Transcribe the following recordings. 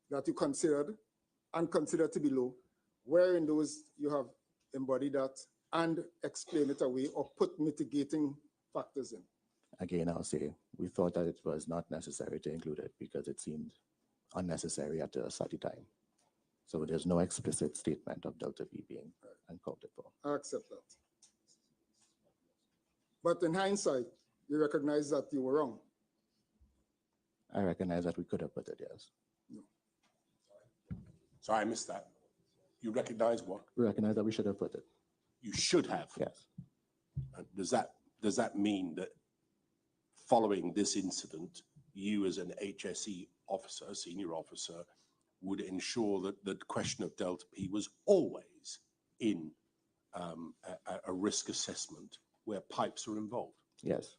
that you considered and considered to be low, where in those you have embodied that and explain it away or put mitigating factors in? Again, I'll say we thought that it was not necessary to include it because it seemed unnecessary at a study time. So there's no explicit statement of delta V being accounted for. I accept that. But in hindsight, you recognize that you were wrong. I recognize that we could have put it, yes. No. Sorry, I missed that. You recognize what? We recognize that we should have put it. You should have. Yes. Does that mean that following this incident, you as an HSE officer, senior officer, would ensure that the question of delta P was always in a risk assessment where pipes are involved? Yes.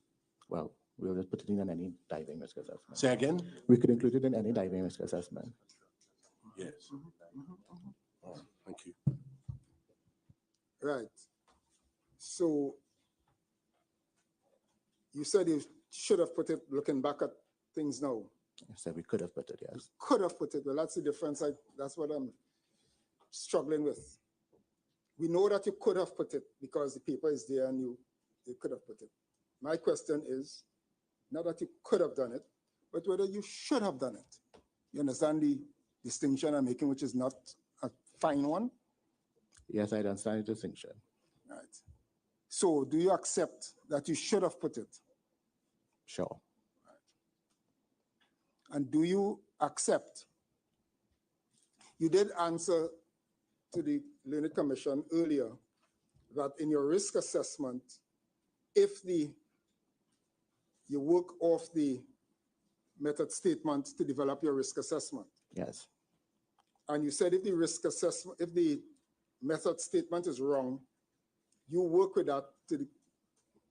Well, we'll just put it in any diving risk assessment. Say again? We could include it in any diving risk assessment. Yes. All right, thank you. Right. So you said you should have put it, looking back at things now. I said we could have put it, yes. Could have put it. Well, that's the difference. That's what I'm struggling with. We know that you could have put it because the paper is there and you could have put it. My question is, not that you could have done it, but whether you should have done it. You understand the distinction I'm making, which is not a fine one? Yes, I understand the distinction. Right. So do you accept that you should have put it? Sure. And do you accept? You did answer to the Learned Commission earlier that in your risk assessment, if you work off the method statement to develop your risk assessment. Yes. And you said if the risk assessment, if the method statement is wrong, you work with that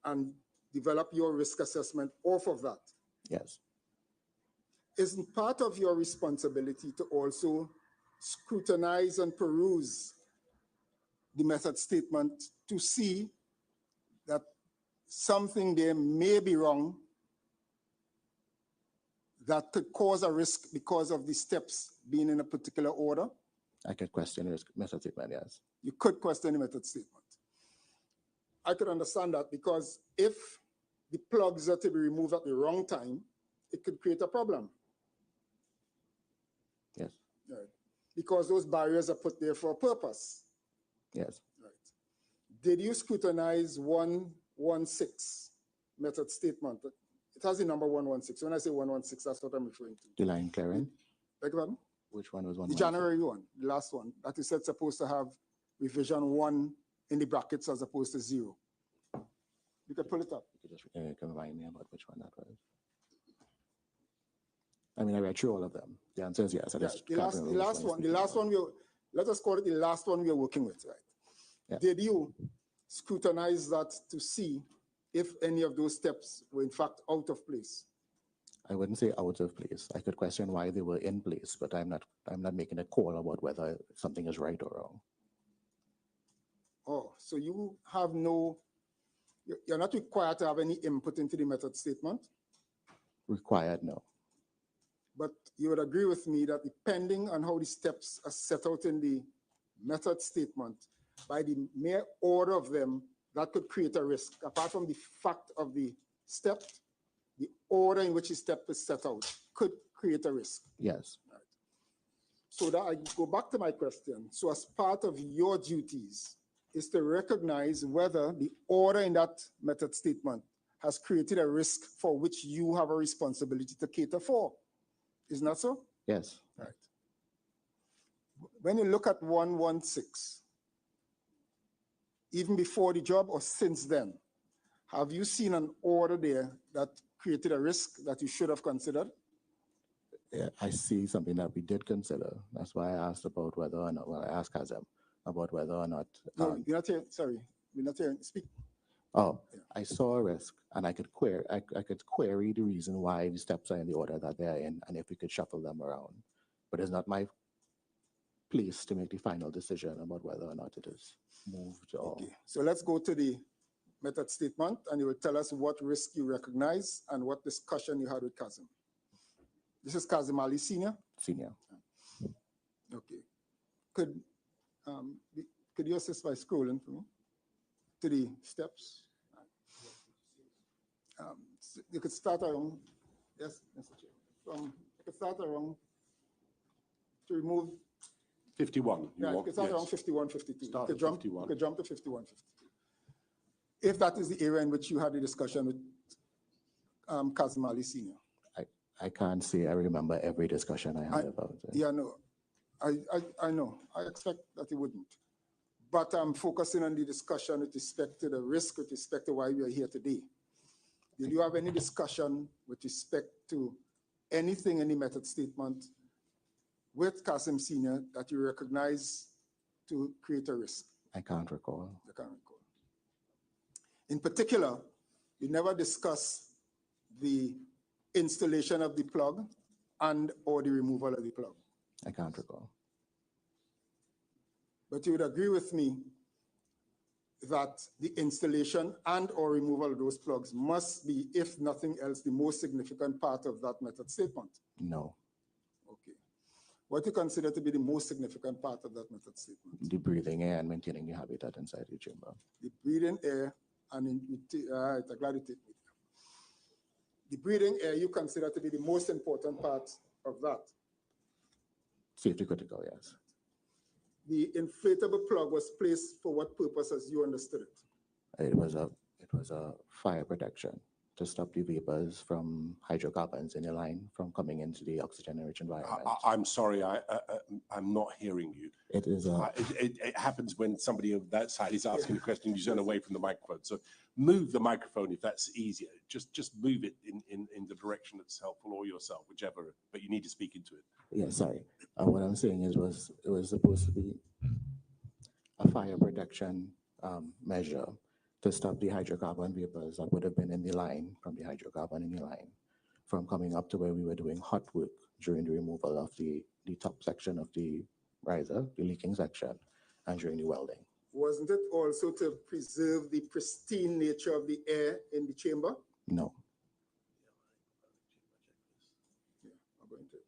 and develop your risk assessment off of that. Yes. Isn't part of your responsibility to also scrutinize and peruse the method statement to see that something there may be wrong that could cause a risk because of the steps being in a particular order? I could question your method statement, yes. You could question the method statement. I could understand that because if the plugs are to be removed at the wrong time, it could create a problem. Yes. Right. Because those barriers are put there for a purpose. Yes. Right. Did you scrutinize 116 method statement? It has the number 116. When I say 116, that's what I'm referring to. The line clearing? Beg your pardon? Which one was one? The January one, the last one. That you said supposed to have revision 1 in the brackets as opposed to 0. You could pull it up. You could just remind me about which one that was. I mean, I read through all of them. The answer is yes. Yeah, the last one, let us call it the last one we are working with, right? Yeah. Did you scrutinize that to see if any of those steps were in fact out of place? I wouldn't say out of place. I could question why they were in place, but I'm not making a call about whether something is right or wrong. Oh, so you have you're not required to have any input into the method statement? Required, no. But you would agree with me that depending on how the steps are set out in the method statement, by the mere order of them, that could create a risk. Apart from the fact of the step, the order in which the step is set out could create a risk. Yes. Right. So that I go back to my question. So as part of your duties is to recognize whether the order in that method statement has created a risk for which you have a responsibility to cater for. Isn't that so? Yes. Right. When you look at 116, even before the job or since then, have you seen an order there that created a risk that you should have considered? Yeah, I see something that we did consider. That's why I asked about whether or not, well, I asked Kazem about whether or not. No, you're not hearing, sorry, we're not hearing, speak. Oh, Yeah. I saw a risk and I could query the reason why the steps are in the order that they're in and if we could shuffle them around. But it's not my place to make the final decision about whether or not it is moved or. Okay, so let's go to the method statement and you will tell us what risk you recognize and what discussion you had with Kazem. This is Kazem Ali Senior. Senior. Okay. Could could you assist by scrolling for me to the steps? You could start around, yes, Mr. Chair. You could start around to remove. 51. Yeah, you could start around 51, 52. Start you at could jump, 51. You could jump to 51, 52. If that is the area in which you had the discussion with Kazmali Senior. I can't say I remember every discussion I had about it. Yeah, no, I know. I expect that he wouldn't. But I'm focusing on the discussion with respect to the risk, with respect to why we are here today. Did you have any discussion with respect to anything in the method statement with Kasim Senior that you recognize to create a risk? I can't recall. I can't recall. In particular, you never discussed the installation of the plug and or the removal of the plug. I can't recall. But you would agree with me that the installation and or removal of those plugs must be, if nothing else, the most significant part of that method statement? No. Okay. What do you consider to be the most significant part of that method statement? The breathing air and maintaining the habitat inside the chamber. The breathing air and I'm glad you take me. The breathing air you consider to be the most important part of that? Safety critical, yes. The inflatable plug was placed for what purpose as you understood it? It was a fire protection to stop the vapors from hydrocarbons in the line from coming into the oxygen-rich environment. I'm sorry, I'm not hearing you. It is it happens when somebody on that side is asking a question, you turn away from the microphone. So move the microphone if that's easier. Just move it in the direction that's helpful, or yourself, whichever, but you need to speak into it. Yeah, sorry. What I'm saying is it was supposed to be a fire protection measure to stop the hydrocarbon vapors that would have been in the line, from the hydrocarbon in the line, from coming up to where we were doing hot work during the removal of the top section of the riser, the leaking section, and during the welding. Wasn't it also to preserve the pristine nature of the air in the chamber? No. Yeah, I'm going to.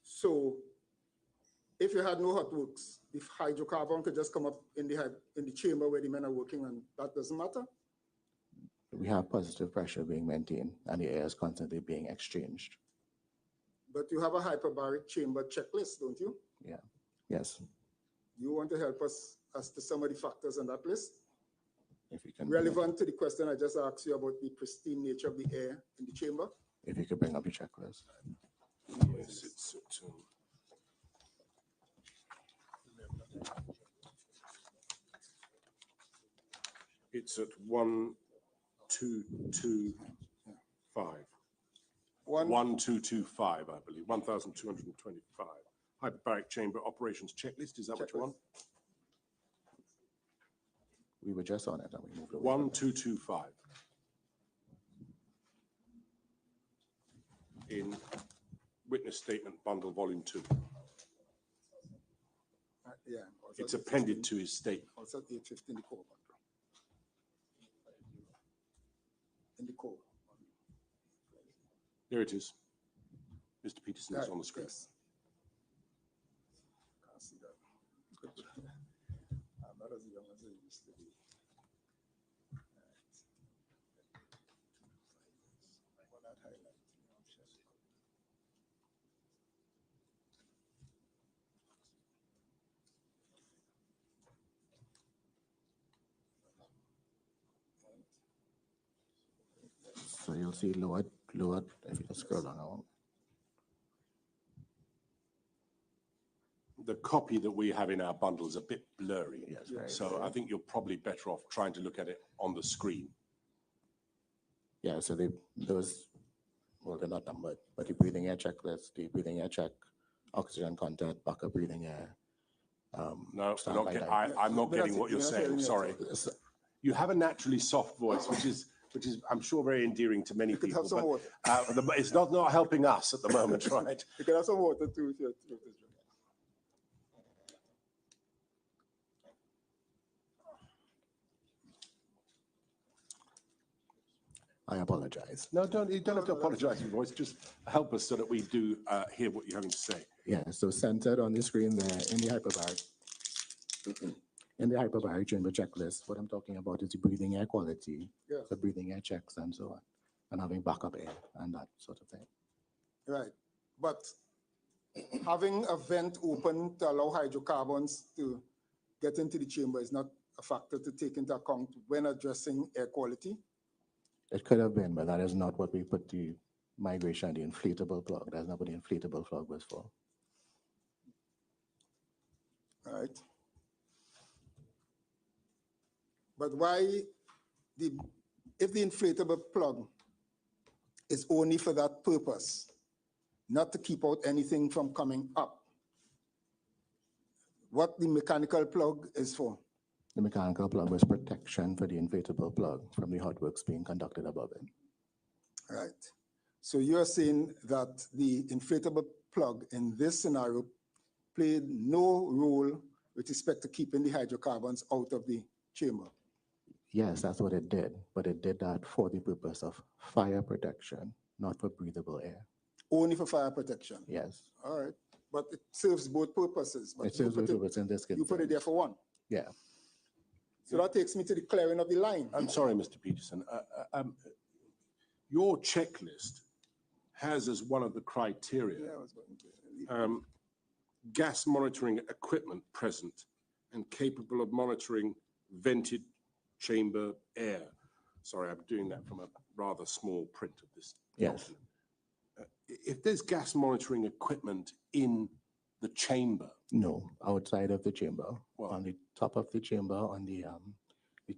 So, if you had no hot works, the hydrocarbon could just come up in the chamber where the men are working, and that doesn't matter? We have positive pressure being maintained, and the air is constantly being exchanged. But you have a hyperbaric chamber checklist, don't you? Yeah. Yes. You want to help us as to some of the factors on that list? If you can. Relevant to the question I just asked you about the pristine nature of the air in the chamber? If you could bring up your checklist. Yes, it's at 1225. 1225, I believe. 1225. Hyperbaric chamber operations checklist. Is that what you want? We were just on it and we moved away. 1225. In Witness Statement Bundle Volume 2. Yeah. It's appended to his statement. Also 850 in the core bundle. In the core. There it is. Mr. Peterson is on the screen. Yes. Can't see that. I'm not as young as I used to be. Well, that highlight. So you'll see lower, if you just scroll down. The copy that we have in our bundle is a bit blurry. Yes, So I think you're probably better off trying to look at it on the screen. Yeah, so those, well, they're not numbered, but the breathing air checklist, the breathing air check, oxygen content, backup breathing air. No, standby I'm not getting what you're saying. Sorry. You have a naturally soft voice, which is I'm sure very endearing to many people. But it's not helping us at the moment, right? You can have some water too. If you're I apologize. No, you don't have to no, that's apologize, your voice. Just help us so that we do hear what you're having to say. Yeah, so centered on the screen there in the hyperbaric, chamber checklist, what I'm talking about is the breathing air quality, Yes. the breathing air checks and so on, and having backup air and that sort of thing. Right. But having a vent open to allow hydrocarbons to get into the chamber is not a factor to take into account when addressing air quality. It could have been, but that is not what we put the migration, the inflatable plug. That's not what the inflatable plug was for. All right. But why if the inflatable plug is only for that purpose, not to keep out anything from coming up, what the mechanical plug is for? The mechanical plug was protection for the inflatable plug from the hot works being conducted above it. Right. So you're saying that the inflatable plug in this scenario played no role with respect to keeping the hydrocarbons out of the chamber? Yes, that's what it did, but it did that for the purpose of fire protection, not for breathable air. Only for fire protection? Yes. All right. But it serves both purposes. But It serves both purposes in this case. You put it there for one. Yeah. So that takes me to the clearing of the line. I'm sorry, Mr. Peterson. Your checklist has as one of the criteria Yeah, I was going to- gas monitoring equipment present and capable of monitoring vented chamber air. Sorry, I'm doing that from a rather small print of this Yes. document. If there's gas monitoring equipment in the chamber, No, outside of the chamber, Well- on the top of the chamber, on the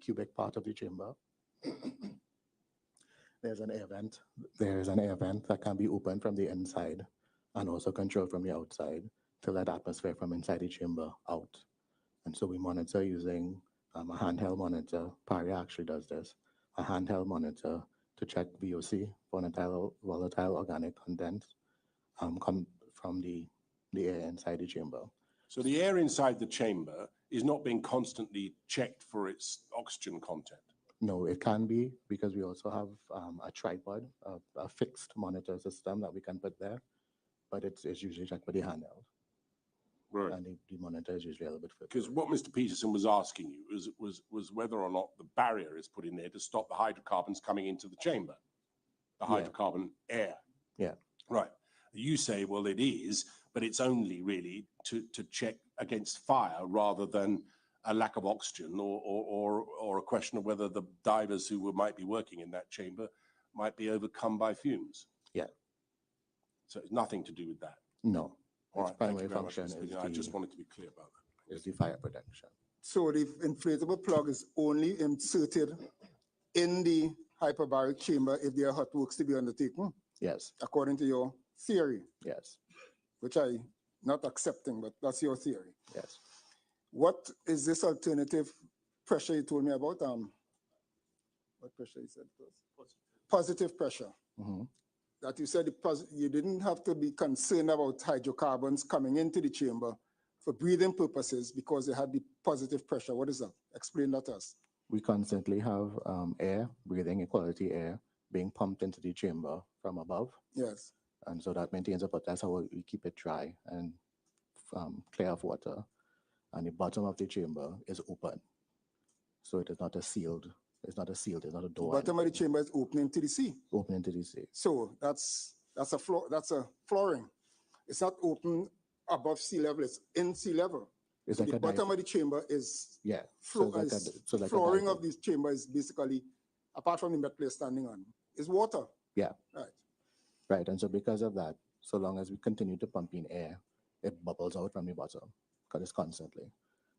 cubic part of the chamber, there's an air vent. There is an air vent that can be opened from the inside and also controlled from the outside to let atmosphere from inside the chamber out. And so we monitor using a handheld monitor. Paria actually does this, a handheld monitor to check VOC, volatile organic content, come from the air inside the chamber. so the air inside the chamber is not being constantly checked for its oxygen content. No, it can be because we also have a tripod, a fixed monitor system that we can put there, but it's usually checked by the handheld. Right. And the monitor is usually a little bit further. Because what Mr. Peterson was asking you was whether or not the barrier is put in there to stop the hydrocarbons coming into the chamber, the Yeah. hydrocarbon air. Yeah. Right. You say, well, it is, but it's only really to check against fire rather than a lack of oxygen or a question of whether the divers who might be working in that chamber might be overcome by fumes. Yeah. So it's nothing to do with that. No. All Its right, thank you primary very much, function Mr. is Peterson. I just wanted to be clear about that. the fire protection. So the inflatable plug is only inserted in the hyperbaric chamber if there are hot works to be undertaken, Yes, according to your theory, yes, which I'm not accepting, but that's your theory. yes. What is this alternative pressure you told me about? What pressure you said it was? Positive pressure. Mhm. That you said you didn't have to be concerned about hydrocarbons coming into the chamber for breathing purposes because they had the positive pressure. What is that? Explain that to us. We constantly have air, breathing quality air, being pumped into the chamber from above. Yes. And so that maintains but that's how we keep it dry and clear of water. And the bottom of the chamber is open. So it is not a sealed, it's not a door. Bottom of the chamber is opening to the sea. Open to the sea. So that's a floor, that's a flooring. It's not open above sea level, it's in sea level. It's So like the a bottom of the chamber is yeah. flooring of this chamber is basically, apart from the metal you're standing on, is water. Yeah. Right. Right. And so because of that, so long as we continue to pump in air, it bubbles out from the bottom because it's constantly.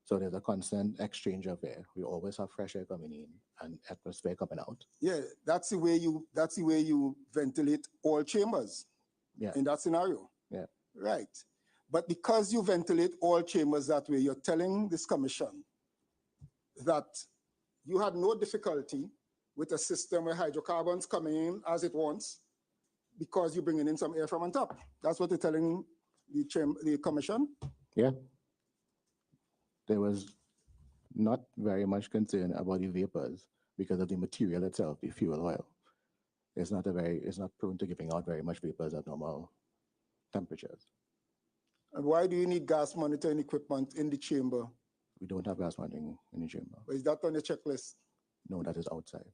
So there's a constant exchange of air. We always have fresh air coming in and atmosphere coming out. Yeah, that's the way you ventilate all chambers. Yeah. In that scenario. Yeah. Right. But because you ventilate all chambers that way, you're telling this commission that you had no difficulty with a system where hydrocarbons coming in as it wants because you're bringing in some air from on top. That's what you're telling the commission? Yeah. There was not very much concern about the vapors because of the material itself, the fuel oil. It's not prone to giving out very much vapors at normal temperatures. And why do you need gas monitoring equipment in the chamber? We don't have gas monitoring in the chamber. But is that on your checklist? No, that is outside.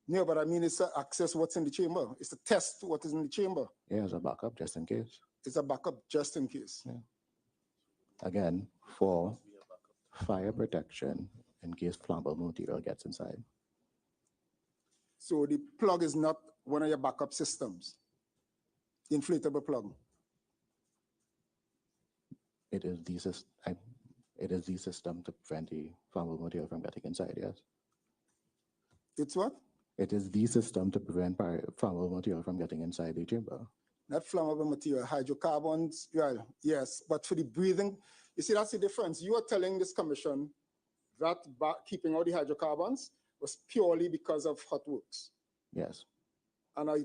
No, but I mean, it's to access what's in the chamber. It's to test what is in the chamber. Yeah, as a backup, just in case. It's a backup just in case. Yeah. Again, for fire protection in case flammable material gets inside. So the plug is not one of your backup systems, the inflatable plug. It is the system to prevent the flammable material from getting inside, yes. It's what? It is the system to prevent flammable material from getting inside the chamber. Not flammable material, hydrocarbons, well, yes, but for the breathing, you see, that's the difference. You are telling this commission that keeping out the hydrocarbons was purely because of hot works. Yes. And I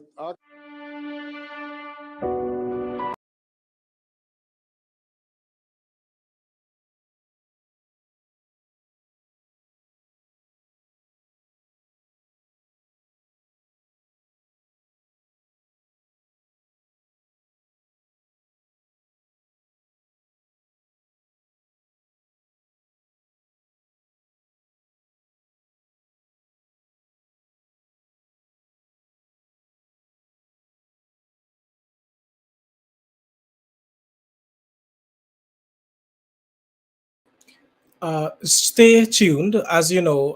Stay tuned. As you know,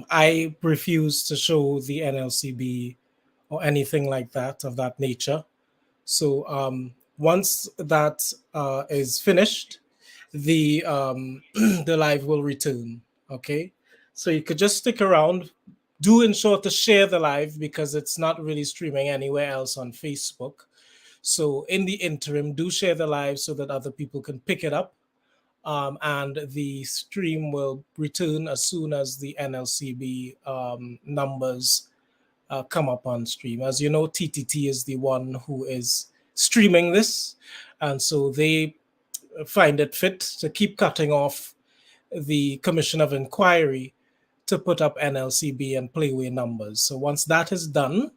I refuse to show the NLCB or anything like that of that nature. So once that is finished, the the live will return. Okay, so you could just stick around. Do ensure to share the live because it's not really streaming anywhere else on Facebook. So in the interim, do share the live so that other people can pick it up. And the stream will return as soon as the NLCB numbers come up on stream. As you know, TTT is the one who is streaming this, and so they find it fit to keep cutting off the Commission of Enquiry to put up NLCB and playway numbers. So once that is done,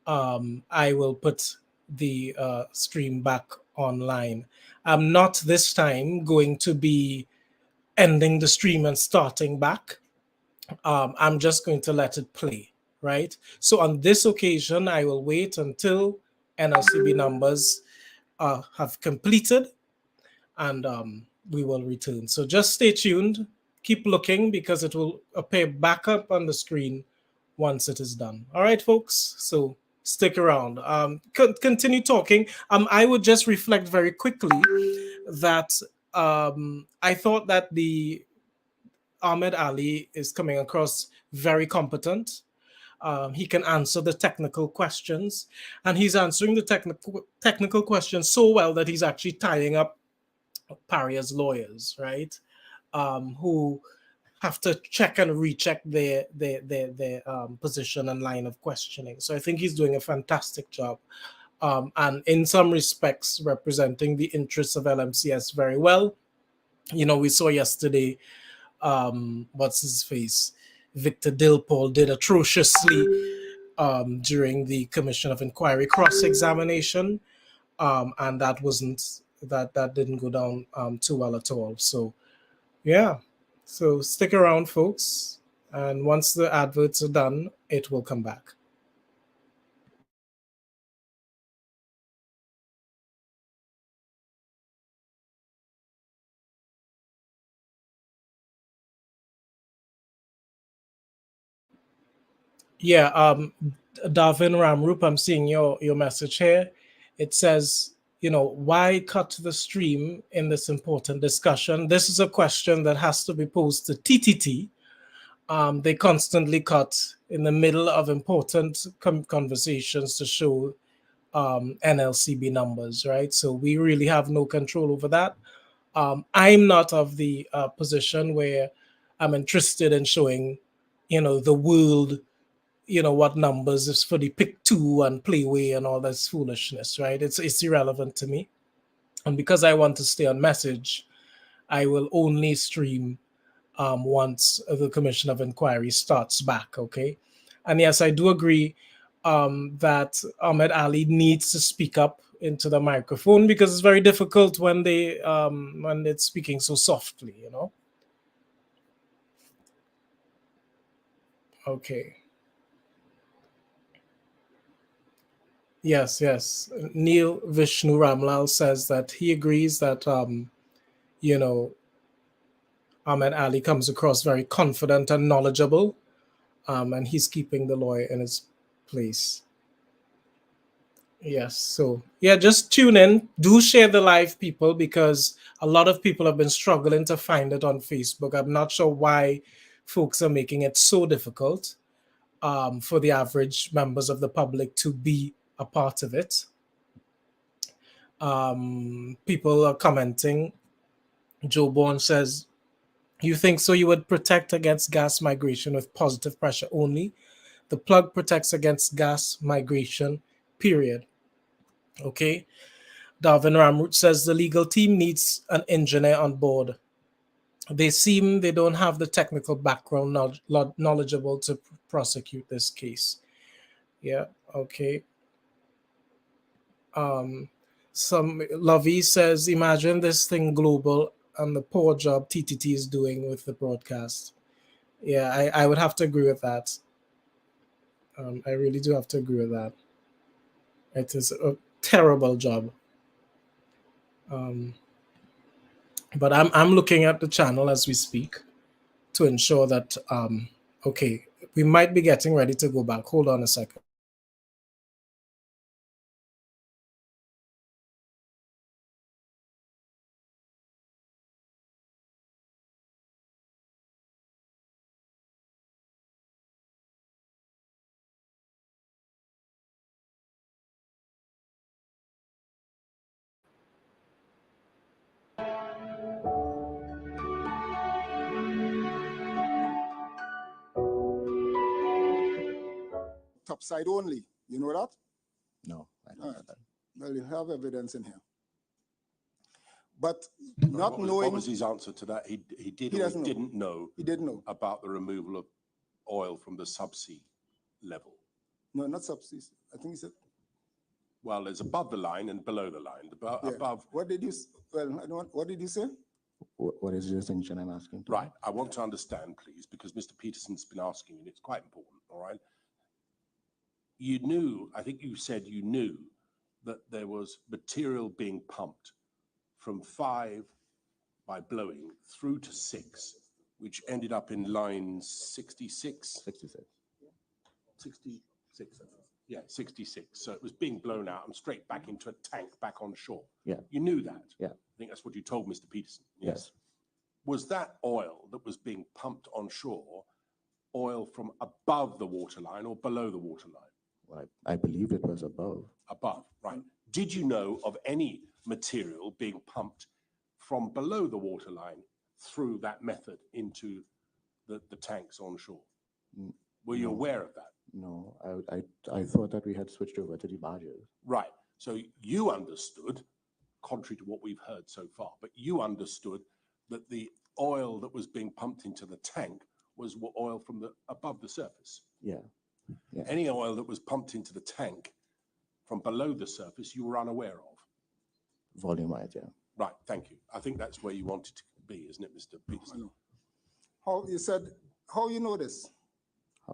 I will put the stream back online. I'm not this time going to be ending the stream and starting back. I'm just going to let it play, right? So on this occasion, I will wait until NLCB numbers have completed and we will return. So just stay tuned, keep looking because it will appear back up on the screen once it is done. All right, folks, so stick around. Continue talking. I would just reflect very quickly that I thought that the Ahmed Ali is coming across very competent. He can answer the technical questions, and he's answering the technical questions so well that he's actually tying up Paria's lawyers, right? Who have to check and recheck their position and line of questioning. So I think he's doing a fantastic job. And in some respects, representing the interests of LMCS very well. You know, we saw yesterday, what's his face? Victor Dilpol did atrociously during the Commission of Enquiry cross-examination. And that didn't go down too well at all. So, yeah. So stick around, folks. And once the adverts are done, it will come back. Yeah, Darvin Ramrup, I'm seeing your message here. It says, you know, why cut the stream in this important discussion? This is a question that has to be posed to TTT. They constantly cut in the middle of important conversations to show NLCB numbers, right? So we really have no control over that. I'm not of the position where I'm interested in showing, you know, the world, you know, what numbers is for the pick two and playway and all this foolishness, right? It's irrelevant to me. And because I want to stay on message, I will only stream once the Commission of Enquiry starts back, okay? And yes, I do agree. that Ahmed Ali needs to speak up into the microphone because it's very difficult when it's speaking so softly, you know. Okay. Yes, yes. Neil Vishnu Ramlal says that he agrees that you know, Ahmed Ali comes across very confident and knowledgeable, and he's keeping the lawyer in his place. Yes, so yeah, just tune in. Do share the live, people, because a lot of people have been struggling to find it on Facebook. I'm not sure why folks are making it so difficult for the average members of the public to be a part of it. People are commenting. Joe Bourne says, you think so you would protect against gas migration with positive pressure only? The plug protects against gas migration, period. Okay. Darwin Ramroot says the legal team needs an engineer on board. They don't have the technical background knowledgeable to prosecute this case. Yeah, okay. Some Lovey says, imagine this thing global and the poor job TTT is doing with the broadcast. Yeah, I would have to agree with that. I really do have to agree with that. It is a terrible job. But I'm looking at the channel as we speak to ensure that okay, we might be getting ready to go back. Hold on a second. Topside only. You know that? No, I don't know that. Well, you have evidence in here. But What not was, knowing. what was his answer to that? He did He or doesn't know. didn't know He didn't know. about the removal of oil from the subsea level. No, not subsea. I think he said. Well, there's above the line and below the line. Above. What did you? Well, I don't. What did you say? What is the distinction I'm asking? Right. I want to understand, please, because Mr. Peterson's been asking, and it's quite important. All right. You knew. I think you said you knew that there was material being pumped from 5 by blowing through to 6, which ended up in line 66. 66. 66. Yeah, 66. So it was being blown out and straight back into a tank back on shore. Yeah. You knew that. Yeah. I think that's what you told Mr. Peterson. Yes. Was that oil that was being pumped on shore oil from above the waterline or below the waterline? Well, I believe it was above. Above, right. Did you know of any material being pumped from below the waterline through that method into the tanks on shore? Were you aware of that? No, I thought that we had switched over to the barges. Right. So you understood, contrary to what we've heard so far, but you understood that the oil that was being pumped into the tank was oil from the above the surface. Yeah. Yeah. Any oil that was pumped into the tank from below the surface, you were unaware of. Volume-wise, yeah. Right. Thank you. I think that's where you wanted to be, isn't it, Mr. Peterson? How you said? How you know this?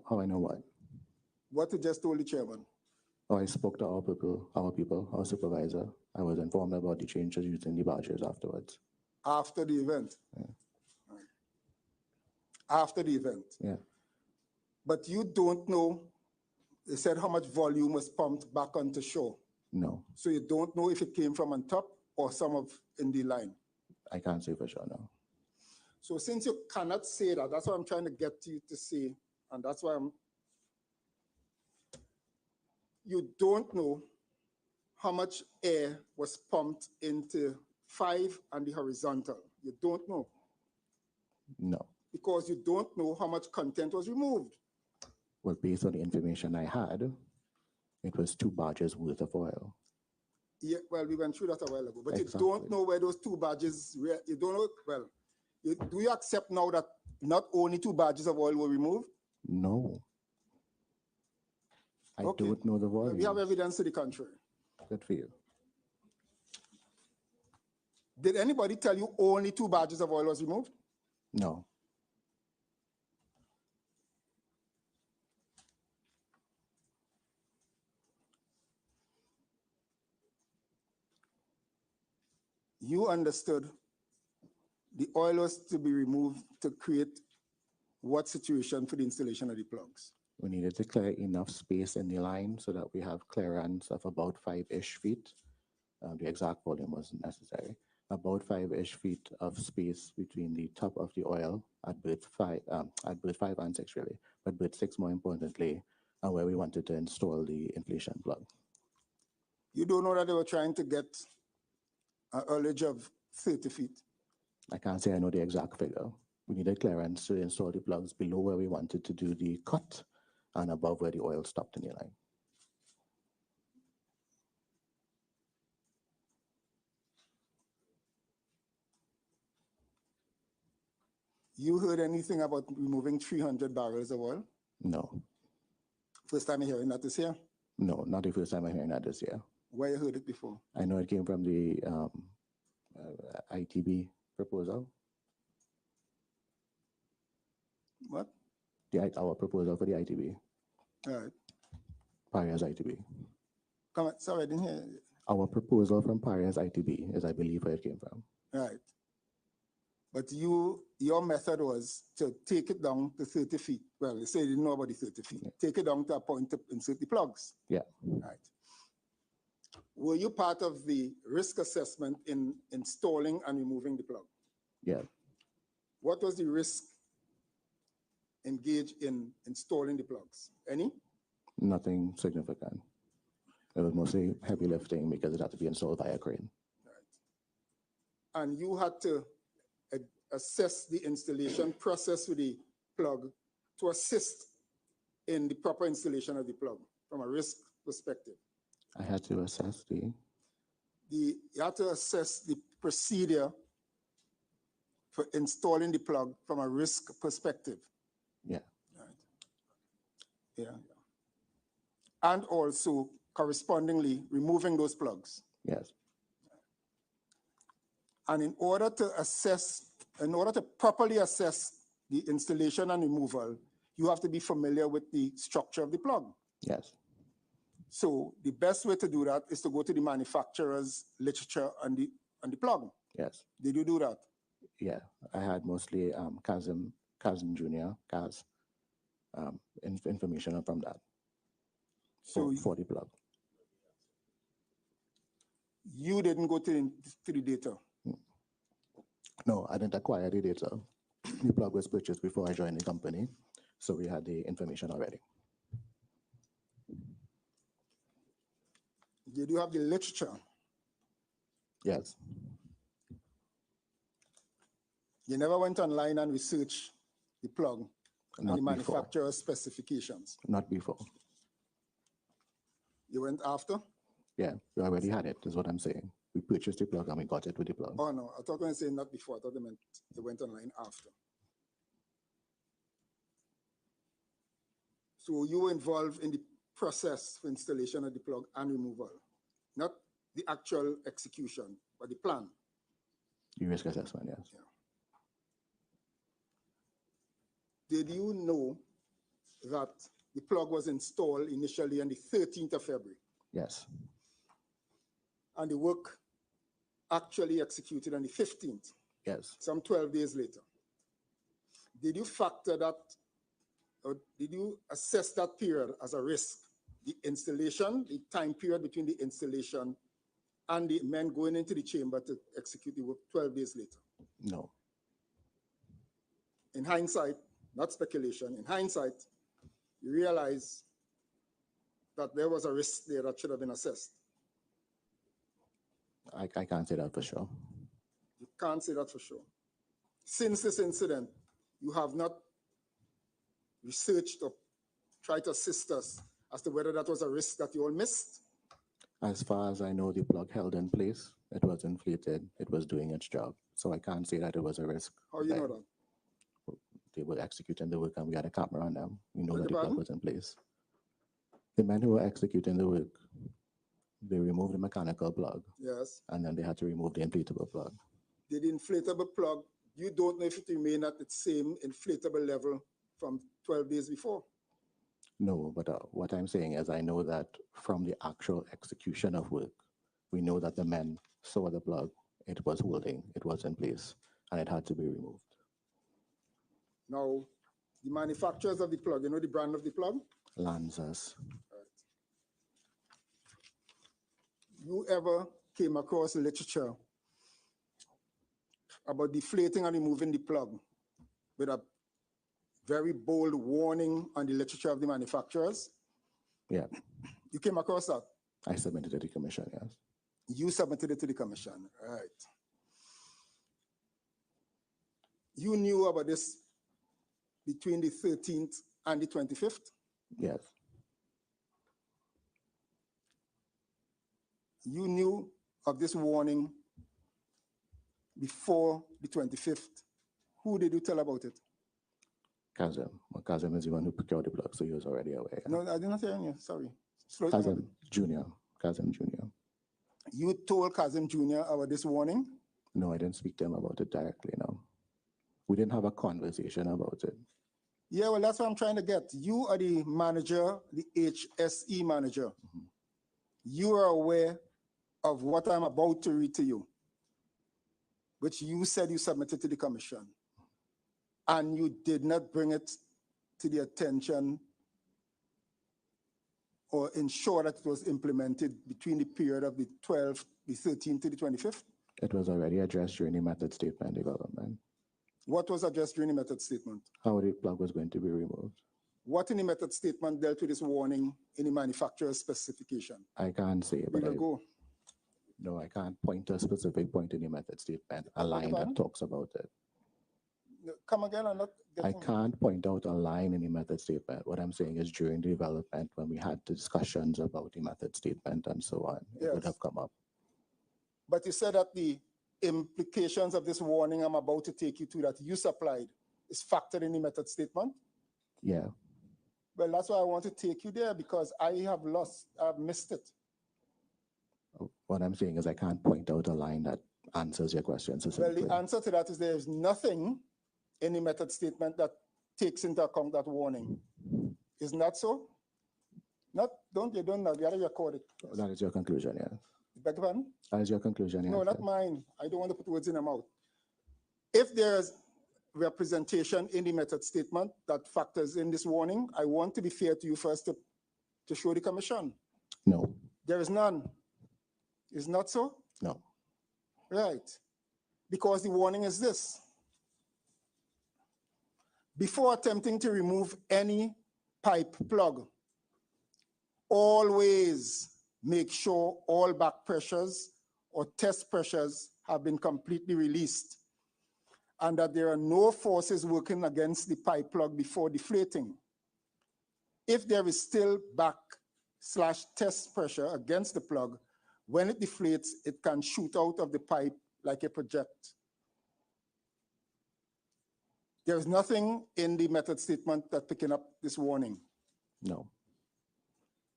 How I know what? What you just told the chairman. Oh, I spoke to our supervisor. I was informed about the changes using the barges afterwards. After the event. Yeah. Right. After the event. Yeah. But you don't know. They said how much volume was pumped back onto shore. No. So you don't know if it came from on top or some of in the line. I can't say for sure now. So since you cannot say that, that's what I'm trying to get you to say, and that's why you don't know how much air was pumped into 5 and the horizontal. You don't know. No. Because you don't know how much content was removed. Well, based on the information I had, it was 2 barges worth of oil. Yeah, well, we went through that a while ago, but Exactly. You don't know where those 2 barges were. You don't know, well, do you accept now that not only 2 barges of oil were removed? No. I Okay. don't know the volume. We have evidence to the contrary. Good for you. Did anybody tell you only 2 barges of oil was removed? No. You understood the oil was to be removed to create what situation for the installation of the plugs? We needed to clear enough space in the line so that we have clearance of about 5-ish feet. The exact volume wasn't necessary. About 5-ish feet of space between the top of the oil at berth 5 and 6 really, but berth 6 more importantly, and where we wanted to install the inflation plug. You don't know that they were trying to get an ullage of 30 feet. I can't say I know the exact figure. We needed clearance to install the plugs below where we wanted to do the cut and above where the oil stopped in the line. You heard anything about removing 300 barrels of oil? No, First time you're hearing that this year? no, not the first time I'm hearing that this year. Where you heard it before? I know it came from the ITB proposal, What? our proposal for the ITB, All right. Paria's ITB. Come on. Sorry, I didn't hear. Our proposal from Paria's ITB is, I believe, where it came from. Right. But your method was to take it down to 30 feet. Well, you say you didn't know about the 30 feet. Yeah. Take it down to a point to insert the plugs. Yeah. Right. Were you part of the risk assessment in installing and removing the plug? Yeah. What was the risk engaged in installing the plugs? Any? Nothing significant. It was mostly heavy lifting because it had to be installed via crane. Right. And you had to assess the installation process with the plug to assist in the proper installation of the plug from a risk perspective. I had to assess You had to assess the procedure for installing the plug from a risk perspective. yeah. Right. Yeah. And also correspondingly removing those plugs. Yes. And in order to properly assess the installation and removal, you have to be familiar with the structure of the plug. Yes. So the best way to do that is to go to the manufacturer's literature on the plug. Yes. Did you do that? Yeah. I had mostly Kazim Jr., Kaz, information from that. So for the plug. you didn't go to the data. No, I didn't acquire the data. The plug was purchased before I joined the company, so we had the information already. Did you have the literature? Yes. You never went online and researched the plug and Not the before. manufacturer's specifications. Not before. You went after? Yeah, we already had it, is what I'm saying. We purchased the plug and we got it with the plug. Oh no, I thought when you say not before, I thought they meant you went online after. So you were involved in the process for installation of the plug and removal, not the actual execution, but the plan. The risk assessment, yes. Did you know that the plug was installed initially on the 13th of February Yes. and the work actually executed on the 15th, Yes. some 12 days later? Did you factor that, or did you assess that period as a risk? The installation, the time period between the installation and the men going into the chamber to execute the work 12 days later? No. In hindsight, not speculation, in hindsight, you realize that there was a risk there that should have been assessed. I can't say that for sure. You can't say that for sure. Since this incident, you have not researched or tried to assist us as to whether that was a risk that you all missed? As far as I know, the plug held in place. It was inflated. It was doing its job. So I can't say that it was a risk. How you know that? They were executing the work and we had a camera on them. We know Beg that the your plug pardon? was in place. The men who were executing the work, they removed the mechanical plug, Yes. and then they had to remove the inflatable plug. Did the inflatable plug, you don't know if it remained at the same inflatable level from 12 days before? No, but what I'm saying is I know that from the actual execution of work, we know that the men saw the plug, it was holding, it was in place, and it had to be removed. Now, the manufacturers of the plug, you know the brand of the plug? Lancers. You ever came across literature about deflating and removing the plug with a very bold warning on the literature of the manufacturers? Yeah, You came across that? I submitted it to the commission, yes. You submitted it to the commission, right? You knew about this between the 13th and the 25th? Yes, You knew of this warning before the 25th. Who did you tell about it? Kazim. Well, Kazim is the one who procured the plug, so he was already aware. No, I did not hear you. Sorry. Slow down. Kazim Jr. Kazim Jr. You told Kazim Jr. about this warning? No, I didn't speak to him about it directly, no. We didn't have a conversation about it. Yeah, well, that's what I'm trying to get. You are the manager, the HSE manager. You are aware of what I'm about to read to you, which you said you submitted to the commission, and you did not bring it to the attention or ensure that it was implemented between the period of the 12th, the 13th to the 25th? It was already addressed during the method statement development. What was addressed during the method statement? How the plug was going to be removed. What in the method statement dealt with this warning in the manufacturer's specification? I can't say, We but will go. no, I can't point to a specific point in the method statement, a line pardon? that talks about it. No, come again, I'm not I getting. can't point out a line in the method statement. What I'm saying is during the development, when we had discussions about the method statement and so on, it would Yes. have come up. But you said that the implications of this warning I'm about to take you to that you supplied is factored in the method statement? Yeah, Well, that's why I want to take you there, because I've missed it. what I'm saying is I can't point out a line that answers your question Well, succinctly. the answer to that is there is nothing in the method statement that takes into account that warning. Isn't that so? You don't know, you gotta record it. Yes. That is your conclusion, yeah. Beg your pardon? That is your conclusion, yeah. No, not mine. I don't want to put words in your mouth. If there's representation in the method statement that factors in this warning, I want to be fair to you first to show the commission. No, There is none. Is not so? no. Right. Because the warning is this. Before attempting to remove any pipe plug, always make sure all back pressures or test pressures have been completely released and that there are no forces working against the pipe plug before deflating. If there is still back/test pressure against the plug, when it deflates, it can shoot out of the pipe like a project. There's nothing in the method statement that picking up this warning. No.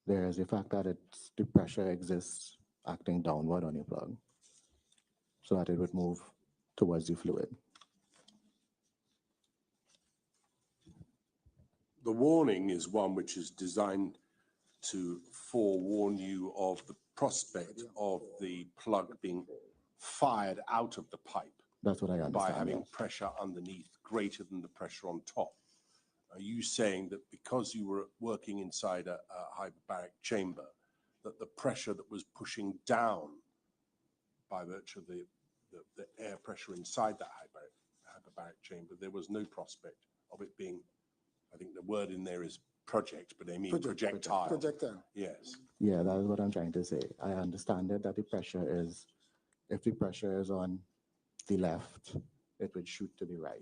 There is the fact that the pressure exists acting downward on your plug so that it would move towards the fluid. The warning is one which is designed to forewarn you of the prospect of the plug being fired out of the pipe That's what I understand. by having yes. pressure underneath greater than the pressure on top. Are you saying that because you were working inside a hyperbaric chamber, that the pressure that was pushing down by virtue of the air pressure inside that hyperbaric chamber, there was no prospect of it being, I think the word in there is project, but they mean projectile. Projectile. Yes. Yeah, that is what I'm trying to say. I understand it that the pressure is, if the pressure is on the left, it would shoot to the right.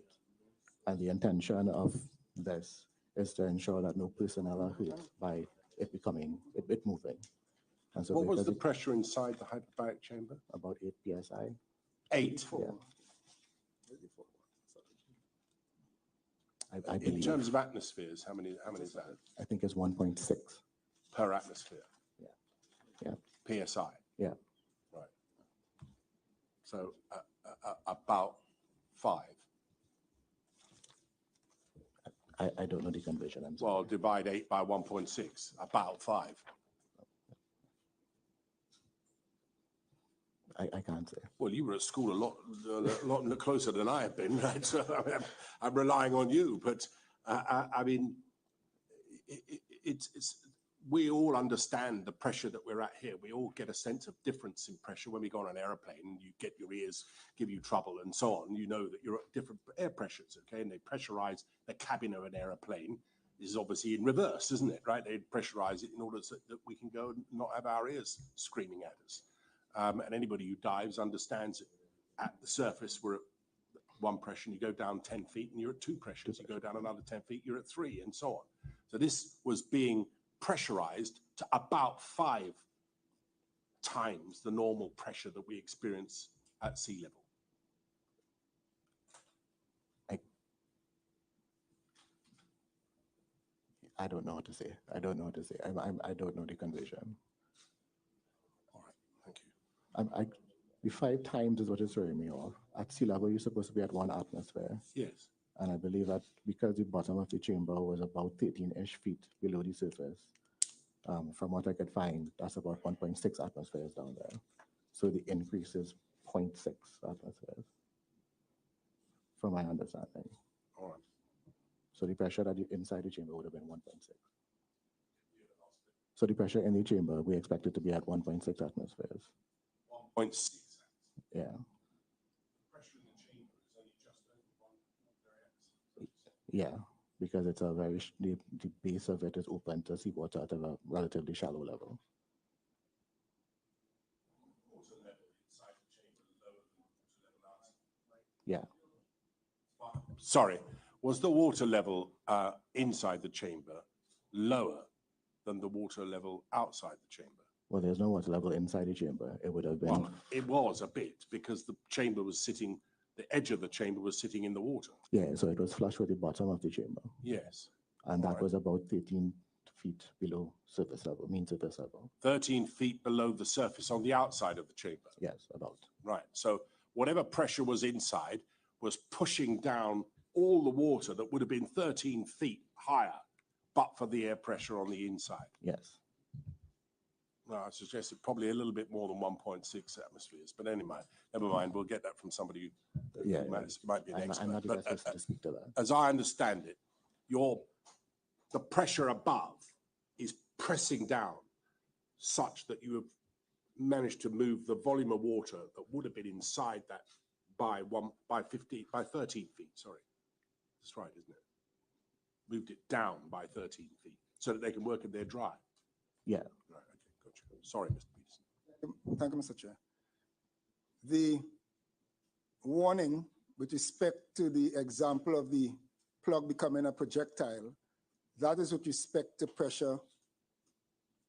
And the intention of this is to ensure that no personnel are hurt by it moving. And so What was because the pressure inside the hyperbaric chamber? about 8 psi. 8. Yeah. I In believe. terms of atmospheres, how many is that? I think it's 1.6. per atmosphere. Yeah. PSI. Yeah. Right. So about 5. I don't know the conversion. I'm sorry. Well, divide 8 by 1.6, about 5. I can't say. Well, you were at school a lot closer than I have been, right? So I'm relying on you. But I mean, it's we all understand the pressure that we're at here. We all get a sense of difference in pressure when we go on an aeroplane. You get your ears give you trouble and so on. You know that you're at different air pressures, okay? And they pressurize the cabin of an aeroplane. This is obviously in reverse, isn't it? Right? They pressurize it in order so that we can go and not have our ears screaming at us. And anybody who dives understands it. At the surface, we're at 1 pressure, and you go down 10 feet, and you're at 2 pressures. You go down another 10 feet, you're at 3, and so on. So this was being pressurized to about 5 times the normal pressure that we experience at sea level. I don't know what to say. I don't know what to say. I don't know the conversion. All right, thank you. The 5 times is what is throwing me off. At sea level, you're supposed to be at 1 atmosphere. Yes. And I believe that because the bottom of the chamber was about 13-ish feet below the surface, from what I could find, that's about 1.6 atmospheres down there. So the increase is 0.6 atmospheres, from my understanding. All right. So the pressure that inside the chamber would have been 1.6. So the pressure in the chamber, we expect it to be at 1.6 atmospheres. 1.6. Yeah. Pressure in the chamber is only just over 1. Yeah, because it's a very the base of it is open to seawater at a relatively shallow level. Water level inside the chamber lower than water level outside. Yeah. Sorry, was the water level inside the chamber lower than the water level outside the chamber? Well, there's no water level inside the chamber. It would have been. Well, it was a bit because the chamber was sitting, the edge of the chamber was sitting in the water. Yeah, so it was flush with the bottom of the chamber. Yes. And that Right. was about 13 feet below surface level, mean surface level. 13 feet below the surface on the outside of the chamber. Yes, about. Right. So whatever pressure was inside was pushing down all the water that would have been 13 feet higher, but for the air pressure on the inside. Yes. No, I suggested probably a little bit more than 1.6 atmospheres, but anyway, never mind. We'll get that from somebody who Yeah, might be an expert. I'm not the But, best person to speak to that. as I understand it, the pressure above is pressing down such that you have managed to move the volume of water that would have been inside that by 13 feet. Sorry, that's right, isn't it? Moved it down by 13 feet so that they can work in their dry. Yeah. Right. Okay. Gotcha. Sorry, Mr. Peterson. Thank you, Mr. Chair. The warning with respect to the example of the plug becoming a projectile, that is with respect to pressure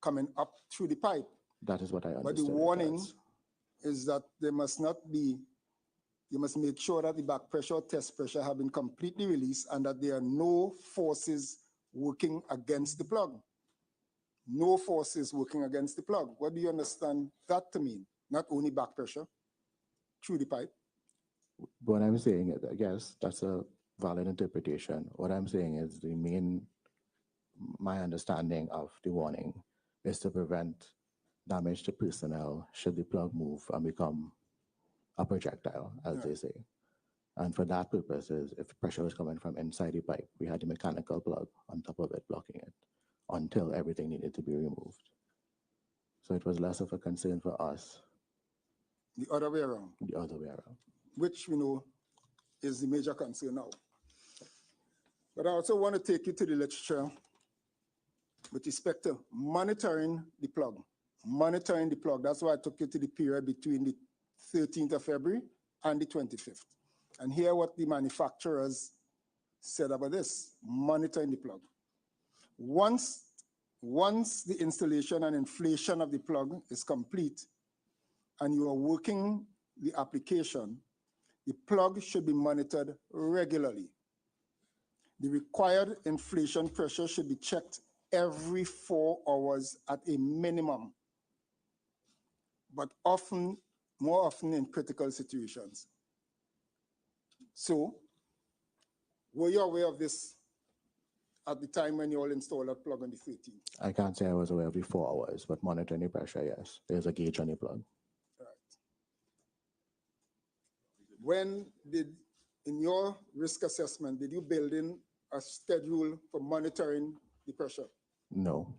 coming up through the pipe. That is what I understand. But the warning is that there must not be, you must make sure that the back pressure or test pressure have been completely released and that there are no forces working against the plug. No forces working against the plug. What do you understand that to mean? Not only back pressure through the pipe. What I'm saying is, I guess that's a valid interpretation. What I'm saying is my understanding of the warning is to prevent damage to personnel should the plug move and become a projectile, as they say. And for that purpose, if pressure was coming from inside the pipe, we had the mechanical plug on top of it blocking it until everything needed to be removed. So it was less of a concern for us. The other way around. The other way around. Which we know is the major concern now. But I also want to take you to the literature with respect to monitoring the plug. Monitoring the plug. That's why I took you to the period between the 13th of February and the 25th. And hear what the manufacturers said about this, monitoring the plug. Once the installation and inflation of the plug is complete and you are working the application, the plug should be monitored regularly. The required inflation pressure should be checked every 4 hours at a minimum, but more often in critical situations. So, were you aware of this at the time when you all installed that plug on the 13th? I can't say I was aware every 4 hours, but monitoring the pressure, yes. There's a gauge on the plug. Right. When in your risk assessment, did you build in a schedule for monitoring the pressure? No,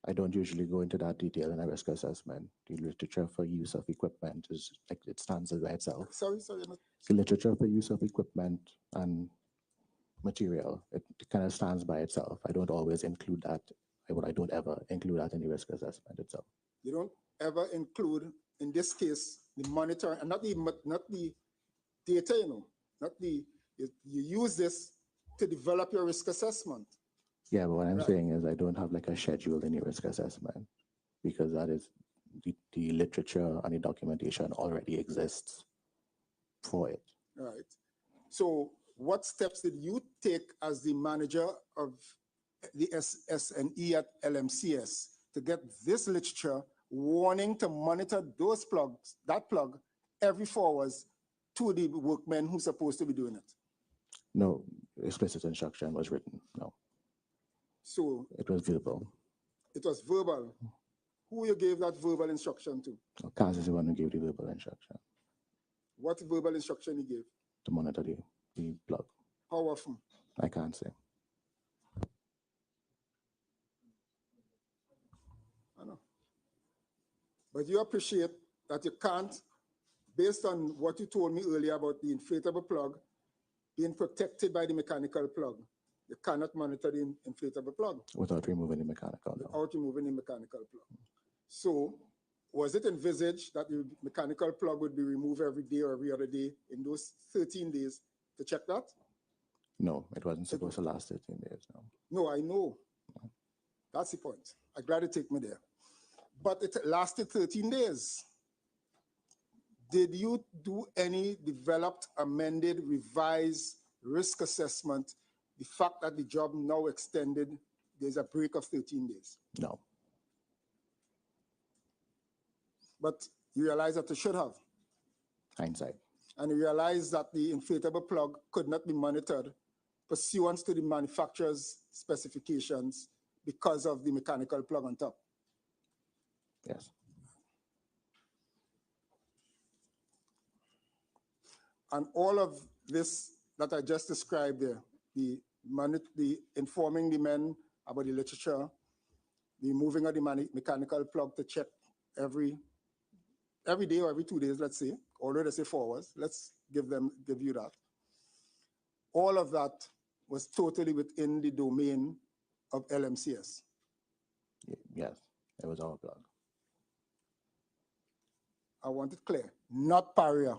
I don't usually go into that detail in a risk assessment. The literature for use of equipment is like it stands by itself. Sorry. The literature for use of equipment and material, it kind of stands by itself. I don't always include that. I don't ever include that in the risk assessment itself. You don't ever include, in this case, the monitoring, and not the data, you use this to develop your risk assessment. Yeah, but what I'm saying is I don't have like a schedule in the risk assessment because that is the literature and the documentation already exists for it. Right. So what steps did you take as the manager of the SSNE at LMCS to get this literature warning to monitor that plug every 4 hours to the workmen who's supposed to be doing it? No, explicit instruction was written, no. So it was verbal. It was verbal. Who you gave that verbal instruction to? Kaz is the one who gave the verbal instruction. What verbal instruction he gave? To monitor the plug. How often? I can't say. I know. But you appreciate that you can't, based on what you told me earlier about the inflatable plug being protected by the mechanical plug, you cannot monitor the inflatable plug. Without removing the mechanical. No. Without removing the mechanical plug. So, was it envisaged that the mechanical plug would be removed every day or every other day in those 13 days to check that? No, it wasn't supposed to last 13 days. No. No, I know. No. That's the point. I'm glad you take me there. But it lasted 13 days. Did you do any developed, amended, revised risk assessment? The fact that the job now extended, there's a break of 13 days. No. But you realize that you should have. Hindsight. And you realize that the inflatable plug could not be monitored pursuant to the manufacturer's specifications because of the mechanical plug on top. Yes. And all of this that I just described there, the informing the men about the literature, the moving of the mechanical plug to check every day or every 2 days, let's say, although they say 4 hours, let's give you that. All of that was totally within the domain of LMCS. Yes, it was our plug. I want it clear, not Paria.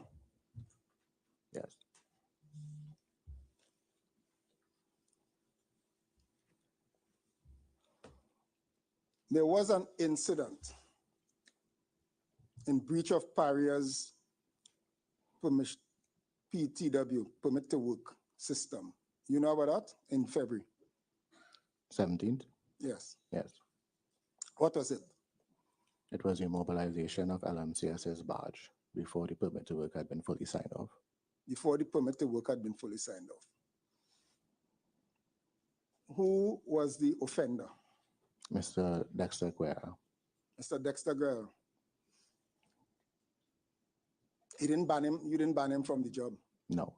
Yes. There was an incident in breach of Paria's PTW, permit to work system. You know about that? In February. 17th? Yes. Yes. What was it? It was immobilization of LMCS's badge before the permit to work had been fully signed off. Before the permit to work had been fully signed off. Who was the offender? Mr. Dexter Guerra. Mr. Dexter Guerra. You didn't ban him from the job? No.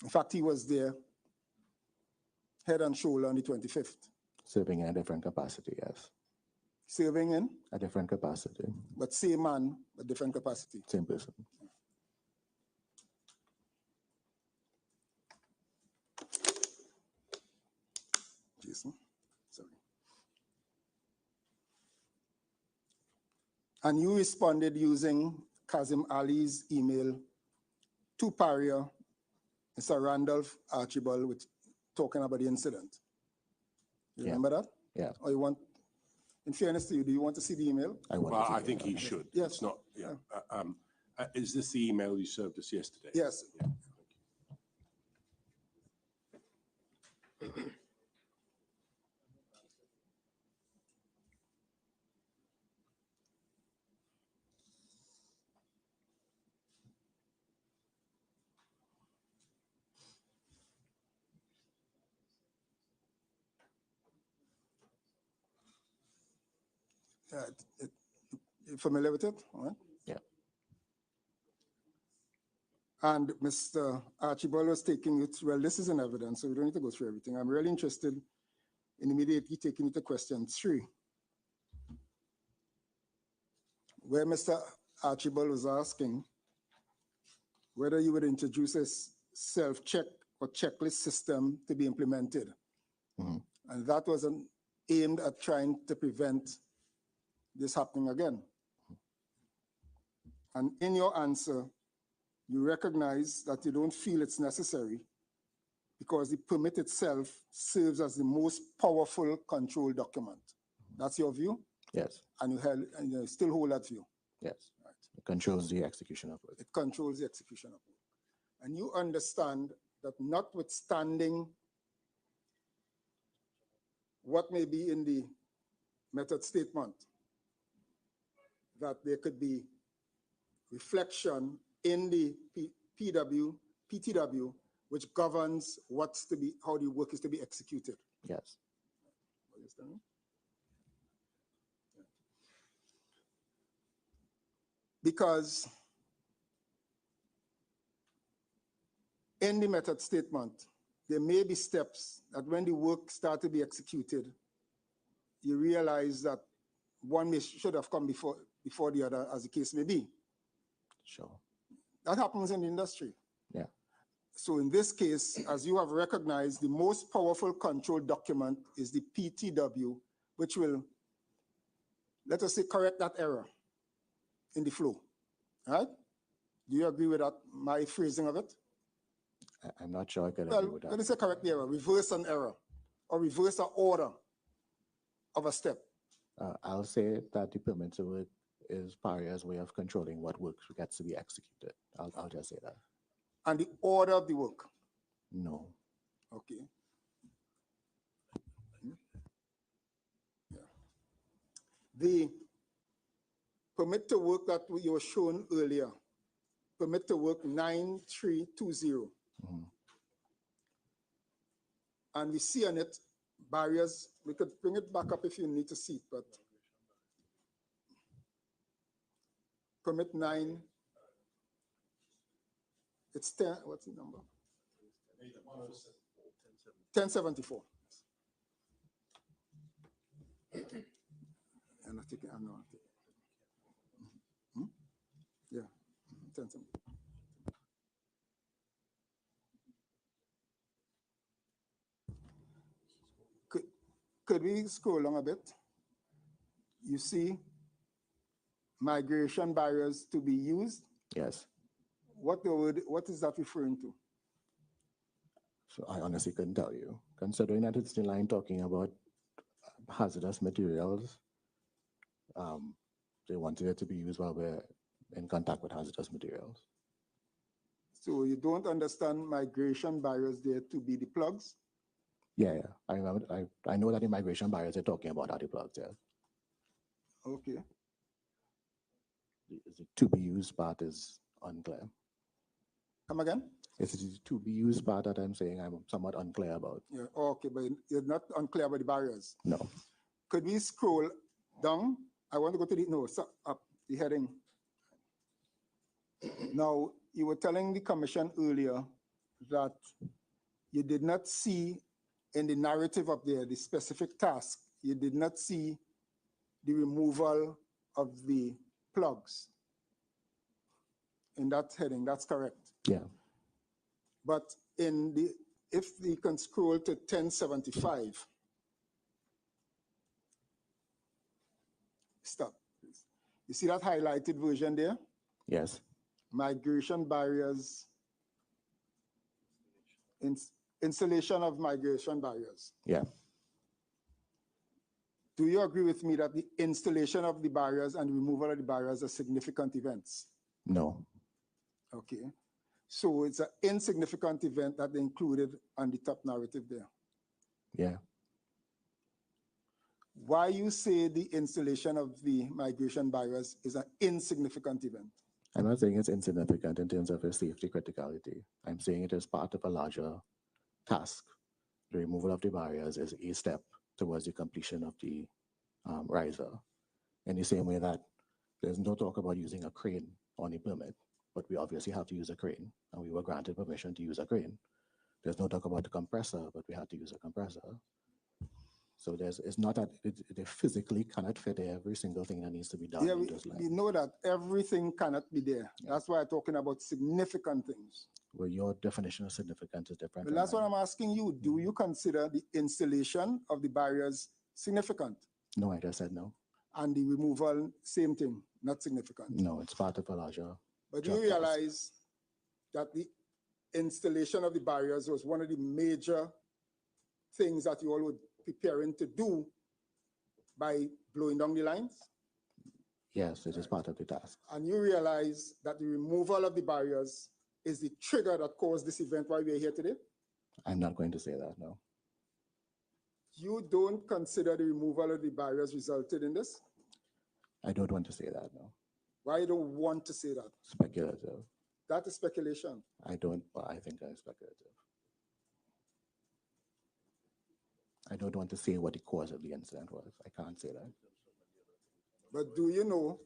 In fact, he was there head and shoulder on the 25th. Serving in a different capacity, yes. Serving in? A different capacity. But same man, but different capacity. Same person. Jason, sorry. And you responded using Kazim Ali's email to Paria, Mr. Randolph Archibald, with talking about the incident. You remember that? Yeah. Or you want, in fairness to you, do you want to see the email? I think he should. Yes. It's not, yeah. Is this the email you served us yesterday? Yes. Yeah. You familiar with it? All right. Yeah. And Mr. Archibald was taking it, well, this is an evidence, so we don't need to go through everything. I'm really interested in immediately taking it to question 3, where Mr. Archibald was asking whether you would introduce a self-check or checklist system to be implemented. Mhm. And that was aimed at trying to prevent this happening again. And in your answer, you recognize that you don't feel it's necessary because the permit itself serves as the most powerful control document. That's your view? Yes. And you still hold that view? Yes. Right. It controls the execution of work. It controls the execution of work. And you understand that notwithstanding what may be in the method statement, that there could be reflection in the PTW, which governs how the work is to be executed. Yes. Understand? Because in the method statement, there may be steps that when the work starts to be executed, you realize that one should have come before the other, as the case may be. Sure. That happens in the industry. Yeah. So in this case, as you have recognized, the most powerful control document is the PTW, which will, let us say, correct that error in the flow. All right? Do you agree with that, my phrasing of it? I'm not sure I can agree with that. Let us say correct the error, reverse an error, or reverse an order of a step. I'll say that the permit to work is Paria's way of controlling what work gets to be executed. I'll just say that. And the order of the work? No. Okay. Yeah. The permit to work that you were shown earlier, permit to work 9320. Mhm. And we see on it barriers. We could bring it back up if you need to see it, but permit 9, it's 10, what's the number? 1074. And I think I'm not. Yeah, 1074. Could we scroll along a bit? You see migration barriers to be used. Yes. What is that referring to? So I honestly couldn't tell you. Considering that it's the line talking about hazardous materials, they wanted it to be used while we're in contact with hazardous materials. So you don't understand migration barriers there to be the plugs? Yeah. I remember. I know that the migration barriers they're talking about are the plugs there. Okay. The to be used part is unclear. Come again? It's the to be used part that I'm saying I'm somewhat unclear about. Yeah, okay, but you're not unclear about the barriers. No. Could we scroll down? I want to go to up the heading. Now, you were telling the commission earlier that you did not see in the narrative up there, the specific task, you did not see the removal of the plugs in that heading. That's correct. Yeah. But if we can scroll to 1075, stop, please. You see that highlighted version there? Yes. Migration barriers, installation of migration barriers. Yeah. Do you agree with me that the installation of the barriers and removal of the barriers are significant events? No. Okay. So it's an insignificant event that they included on the top narrative there. Yeah. Why you say the installation of the migration barriers is an insignificant event? I'm not saying it's insignificant in terms of its safety criticality. I'm saying it is part of a larger task. The removal of the barriers is a step towards the completion of the riser. In the same way that there's no talk about using a crane on the permit, but we obviously have to use a crane, and we were granted permission to use a crane. There's no talk about the compressor, but we had to use a compressor. So it's not that they physically cannot fit every single thing that needs to be done. Yeah, in we those lines. know that everything cannot be there. Yeah. That's why I'm talking about significant things. Well, your definition of significant is different. But from that's what mine. I'm asking you. Do you consider the installation of the barriers significant? No, I just said no. And the removal, same thing, not significant? No, it's part of a larger. But you job task. realize that the installation of the barriers was one of the major things that you all were preparing to do by blowing down the lines? Yes, it is part of the task. And you realize that the removal of the barriers is the trigger that caused this event why we are here today? I'm not going to say that, no. You don't consider the removal of the barriers resulted in this? I don't want to say that, no. Why you don't want to say that? Speculative. That is speculation. I don't, well, I think that is speculative. I don't want to say what the cause of the incident was. I can't say that. But do you know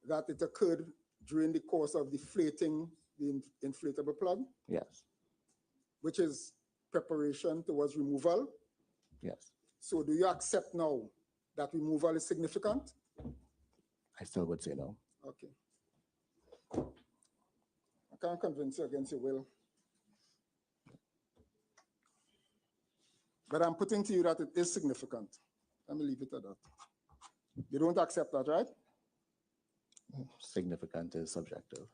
that it occurred during the course of deflating the inflatable plug, Yes, which is preparation towards removal? yes. So do you accept now that removal is significant? I still would say no. Okay. I can't convince you against your will. But I'm putting to you that it is significant. Let me leave it at that. You don't accept that, right? Significant is subjective.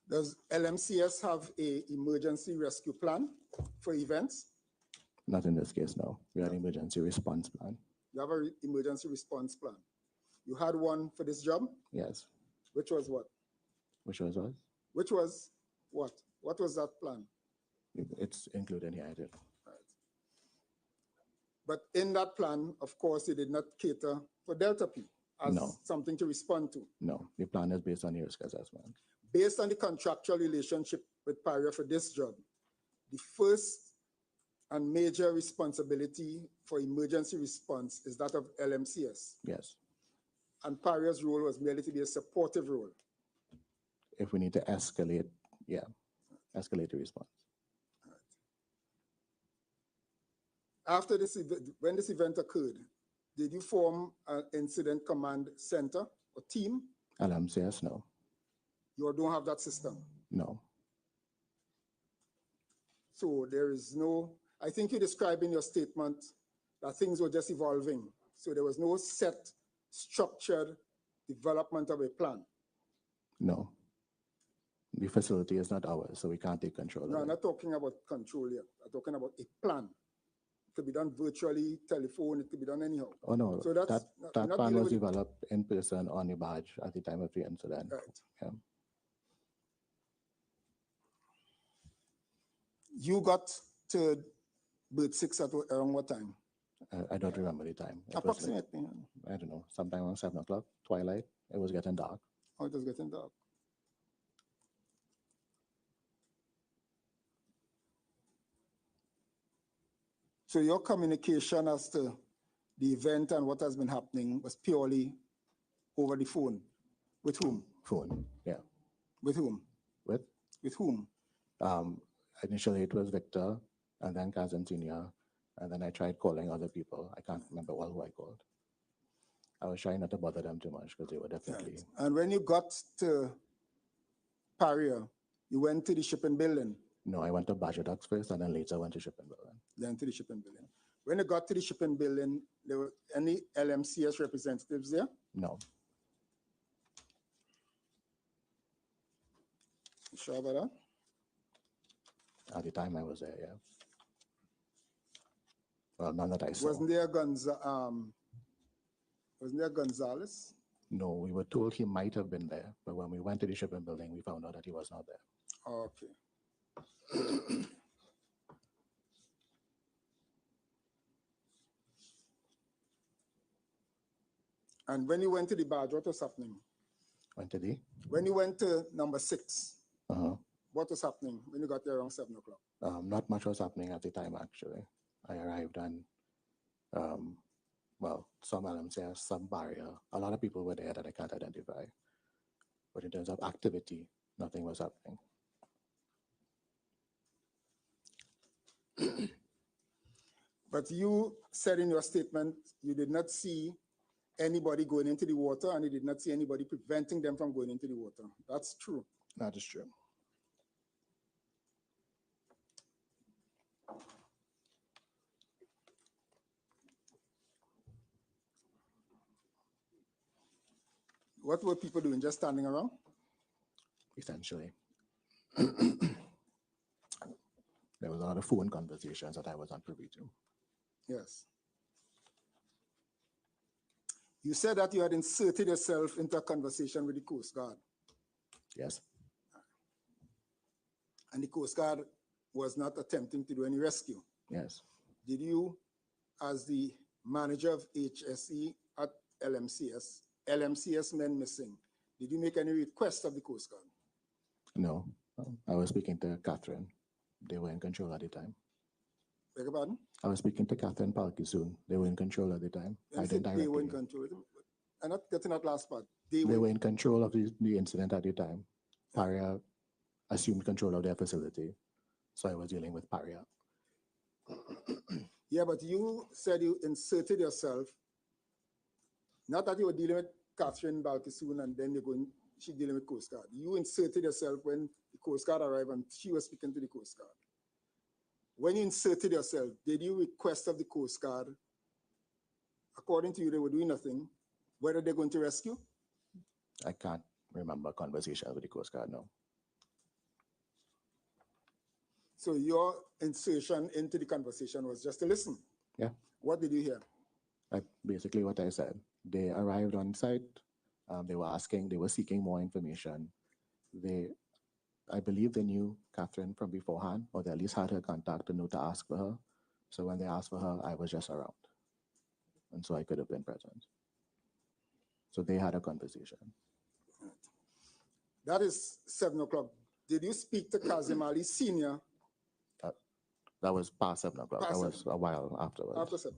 Does LMCS have an emergency rescue plan for events? Not in this case, no. We had an emergency response plan. You have an emergency response plan. You had one for this job, Yes. which was what? Which was what? Which was what? What was that plan? It's included here, I did. Right. But in that plan, of course, you did not cater for Delta P as No. something to respond to. No, the plan is based on the risk assessment. Based on the contractual relationship with Paria for this job, the first and major responsibility for emergency response is that of LMCS. Yes. And Paria's role was merely to be a supportive role. If we need to escalate, yeah, escalate the response. After this event, when this event occurred, did you form an incident command center or team? LMCS, no. You don't have that system. No. So there is no, I think you described in your statement that things were just evolving. So there was no set, structured development of a plan. No. The facility is not ours, so we can't take control No, of I'm it. not talking about control yet. I'm talking about a plan. It could be done virtually, telephone, it could be done anyhow. Oh, no, So that's that we're not plan dealing was with- developed in person on the badge at the time of the incident. Right. Yeah. You got to Berth 6 at around what time? I don't remember the time. It was like, Approximately. I don't know, sometime around 7 o'clock, twilight. It was getting dark. Oh, it was getting dark. So your communication as to the event and what has been happening was purely over the phone. With whom? Phone, yeah. With whom? With With whom? initially it was Victor, and then Cousin Senior, and then I tried calling other people. I can't remember all who I called. I was trying not to bother them too much because they were definitely. Right. And when you got to Paria, you went to the shipping building, No, I went to Badger Ducks first, and then later went to Shipping Building. then to the shipping building. When you got to the shipping building, there were any LMCS representatives there? No, You sure about that? at the time I was there, yeah. Well, none that I saw. Wasn't there Gonzalez? No, we were told he might have been there, but when we went to the shipping building, we found out that he was not there. Okay. And when you went to the barge, what was happening? Went to the, When you went to number 6, uh-huh. what was happening when you got there around 7 o'clock? Not much was happening at the time, actually. I arrived and, well, some LMCS, some barrier. A lot of people were there that I can't identify. But in terms of activity, nothing was happening. But you said in your statement you did not see anybody going into the water and you did not see anybody preventing them from going into the water. That's true. That is true. What were people doing? Just standing around? Essentially. There was a lot of phone conversations that I was not privy to. Yes. You said that you had inserted yourself into a conversation with the Coast Guard. Yes. And the Coast Guard was not attempting to do any rescue. Yes. Did you, as the manager of HSE at LMCS men missing, did you make any request of the Coast Guard? No. I was speaking to Catherine. They were in control at the time. Beg your pardon? I was speaking to Catherine Palkison. They were in control at the time. I didn't said they were in directly. control. I'm not getting that last part. They were in control of the incident at the time. Paria assumed control of their facility. So I was dealing with Paria. Yeah, but you said you inserted yourself. Not that you were dealing with Catherine Balkisoon and then she's dealing with Coast Guard. You inserted yourself when the Coast Guard arrived and she was speaking to the Coast Guard. When you inserted yourself, did you request of the Coast Guard, according to you, they were doing nothing, whether they're going to rescue? I can't remember conversations with the Coast Guard, no. So your insertion into the conversation was just to listen? Yeah. What did you hear? Basically what I said. They arrived on site. They were seeking more information. I believe they knew Catherine from beforehand, or they at least had her contact to know to ask for her. So when they asked for her, I was just around. And so I could have been present. So they had a conversation. That is 7 o'clock. Did you speak to Kazim Ali Sr.? That was past 7 o'clock. That was a while afterwards. After 7.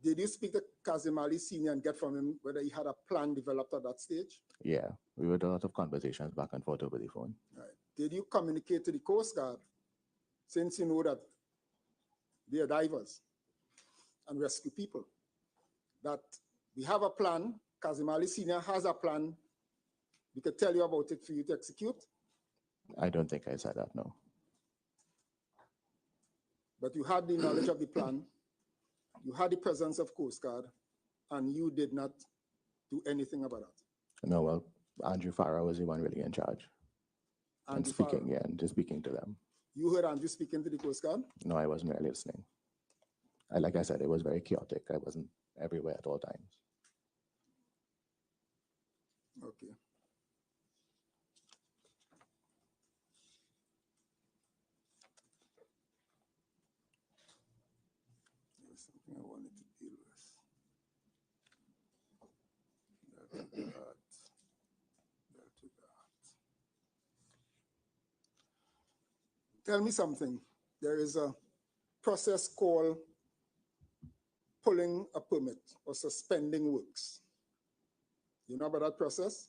Did you speak to Kazim Ali Sr. and get from him whether he had a plan developed at that stage? Yeah, we had a lot of conversations back and forth over the phone. Right. Did you communicate to the Coast Guard, since you know that they are divers and rescue people, that we have a plan, Kazim Ali Sr. has a plan, we could tell you about it for you to execute? I don't think I said that, no. But you had the knowledge of the plan, you had the presence of Coast Guard, and you did not do anything about that. No, well, Andrew Farah was the one really in charge. And just speaking to them. You heard Andrew speaking to the Coast Guard? No, I wasn't really listening. Like I said, it was very chaotic. I wasn't everywhere at all times. Okay. There's something I wanted to deal with. Tell me something. There is a process called pulling a permit or suspending works. You know about that process?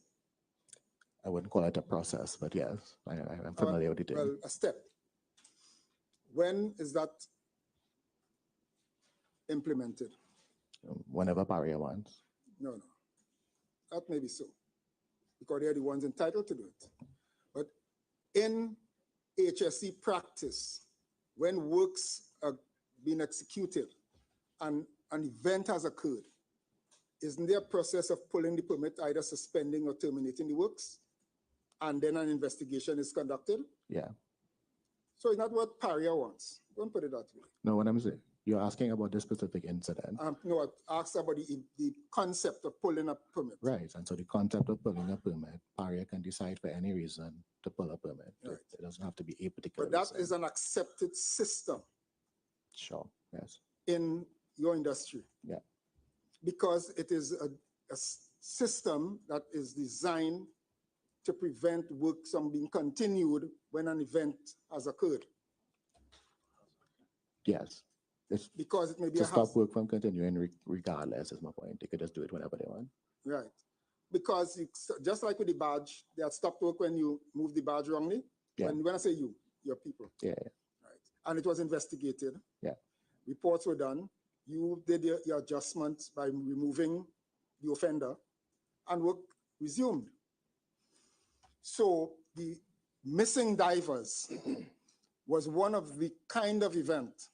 I wouldn't call it a process, but yes, I'm familiar with it. Well, a step. When is that implemented? Whenever Paria wants. No. That may be so, because they're the ones entitled to do it. But in HSE practice, when works are being executed and an event has occurred, isn't there a process of pulling the permit, either suspending or terminating the works, and then an investigation is conducted? Yeah. So it's not what Paria wants. Don't put it that way. No, what I'm saying, you're asking about this specific incident. No, I asked about the concept of pulling a permit. Right, and so the concept of pulling a permit, Paria can decide for any reason to pull a permit. Right. It doesn't have to be a particular But that reason. is an accepted system. Sure, yes. In your industry. Yeah. Because it is a system that is designed to prevent work from being continued when an event has occurred? Yes. It's Because it may be to a stop hazard. work from continuing regardless is my point. They could just do it whenever they want. Right. Because just like with the badge, they had stopped work when you moved the badge wrongly. Yeah. When I say you, your people. Yeah. Right. And it was investigated. Yeah. Reports were done. You did your adjustments by removing the offender, and work resumed. So the missing divers was one of the kind of event,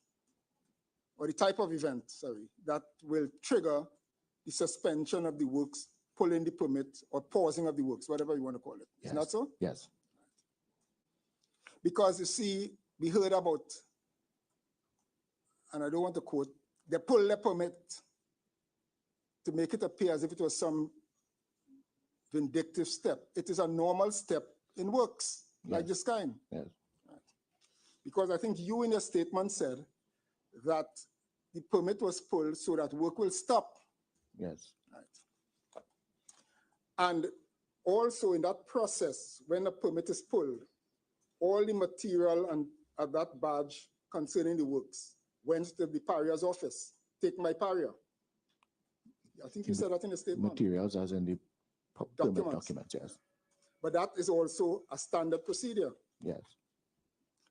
or the type of event, sorry, that will trigger the suspension of the works, pulling the permit, or pausing of the works, whatever you want to call it. Yes. Is that so? Yes. Because you see, we heard about, and I don't want to quote, they pulled the permit to make it appear as if it was some vindictive step. It is a normal step in works like Yes. this kind. Yes. Because I think you in your statement said that the permit was pulled so that work will stop. Yes. Right. And also in that process, when a permit is pulled, all the material and that badge concerning the works went to the Paria's office. Take my Paria. I think you said that in the statement. Materials as in the permit documents, yes. But that is also a standard procedure. Yes.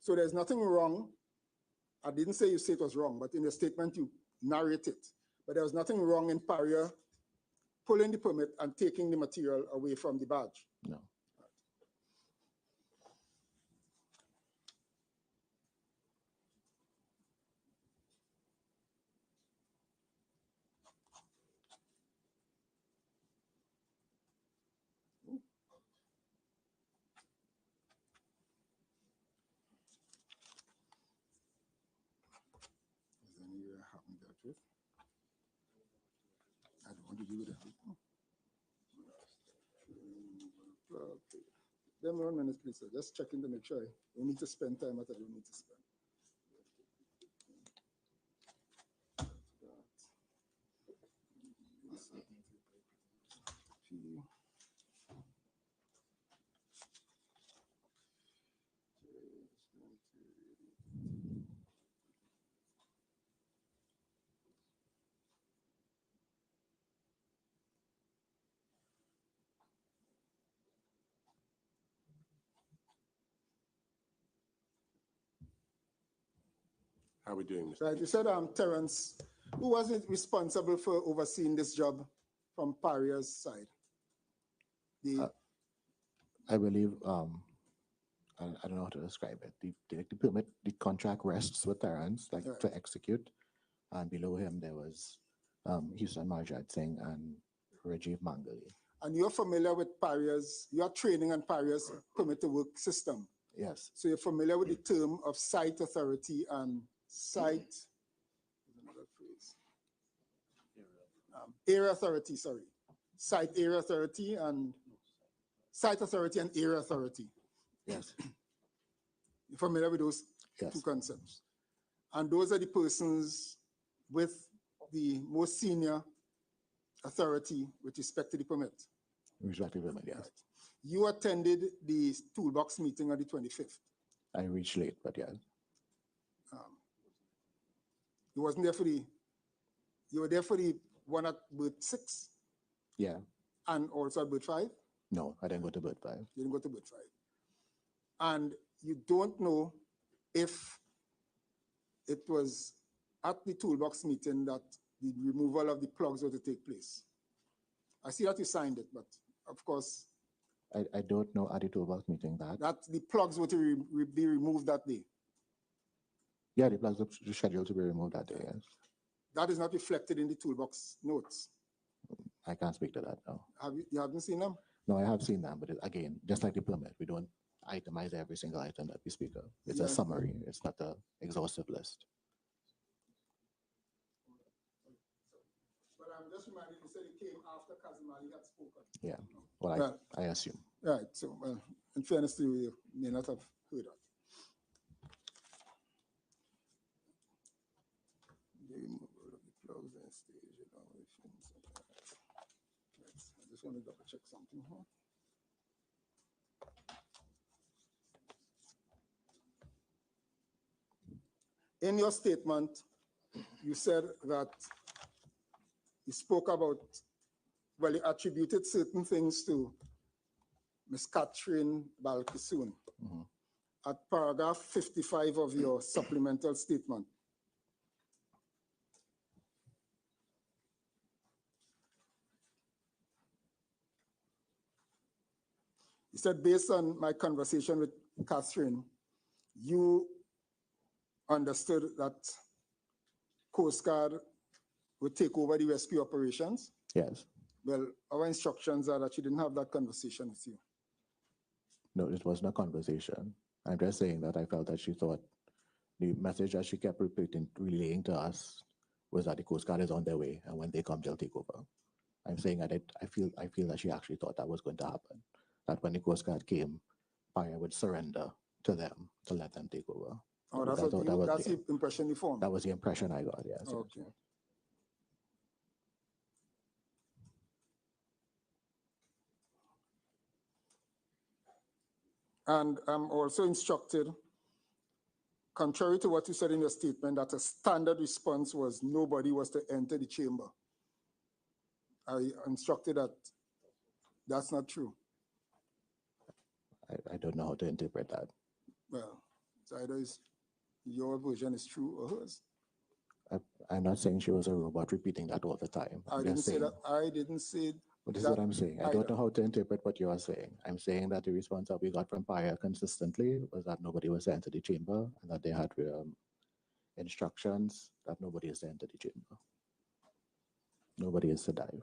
So there's nothing wrong. I didn't say you say it was wrong, but in the statement you narrate it. But there was nothing wrong in Paria pulling the permit and taking the material away from the badge. No. Is there any happened that with? I don't want to do that. Okay. Give me 1 minute, please, sir. Just checking to make sure I don't need to spend time that I don't need to spend. How are we doing, Mr. Right, you said Terence, who was it responsible for overseeing this job from Paria's side? I believe, I don't know how to describe it. The permit, the contract rests with Terrence, like Right. to execute. And below him, there was Houston Marjad Singh and Rajiv Mangali. And you're familiar with Paria's, your training on Paria's permit to work system. Yes. So you're familiar with the term of site authority and site, there's another phrase. Area authority, sorry. Site area authority and site authority and area authority. Yes. You're familiar with those Yes. two concepts. And those are the persons with the most senior authority with respect to the permit. Respective permit, yes. You attended the toolbox meeting on the 25th. I reached late, but yes. You wasn't there for you were there for the one at Berth 6 Yeah. and also at Berth 5? No, I didn't go to Berth 5. You didn't go to Berth 5. And you don't know if it was at the toolbox meeting that the removal of the plugs were to take place. I see that you signed it, but of course, I don't know at the toolbox meeting that. the plugs were to be removed that day. Yeah, the plugs are scheduled to be removed that day, yes. That is not reflected in the toolbox notes. I can't speak to that now. You haven't seen them? No, I have seen them, but again, just like the permit, we don't itemize every single item that we speak of. It's Yeah. a summary, it's not an exhaustive list. But I'm just reminded you said it came after Kazimali had spoken. Yeah, well, Right. I assume. Right, so in fairness to you, you may not have heard that. The removal of the plugs and stage evaluations. I just want to double check something here. In your statement, you said that you spoke about, well, you attributed certain things to Ms. Catherine Balkisoon at paragraph 55 of your supplemental statement. You said, based on my conversation with Catherine, you understood that Coast Guard would take over the rescue operations. Yes. Well, our instructions are that she didn't have that conversation with you. No, it wasn't a conversation. I'm just saying that I felt that she thought the message that she kept relaying to us was that the Coast Guard is on their way, and when they come, they'll take over. I'm saying that I feel that she actually thought that was going to happen. That when the Coast Guard came, Paria would surrender to them to let them take over. Oh, that's the impression you formed. That was the impression I got, yes. Okay. And I'm also instructed, contrary to what you said in your statement, that a standard response was nobody was to enter the chamber. I instructed that that's not true. I don't know how to interpret that. Well, it's either your version is true or hers. I'm not saying she was a robot repeating that all the time. I didn't say that. I didn't say But this is what I'm saying. I don't know how to interpret what you are saying. I'm saying that the response that we got from Paria consistently was that nobody was sent to the chamber and that they had instructions that nobody is sent to the chamber. Nobody is to dive.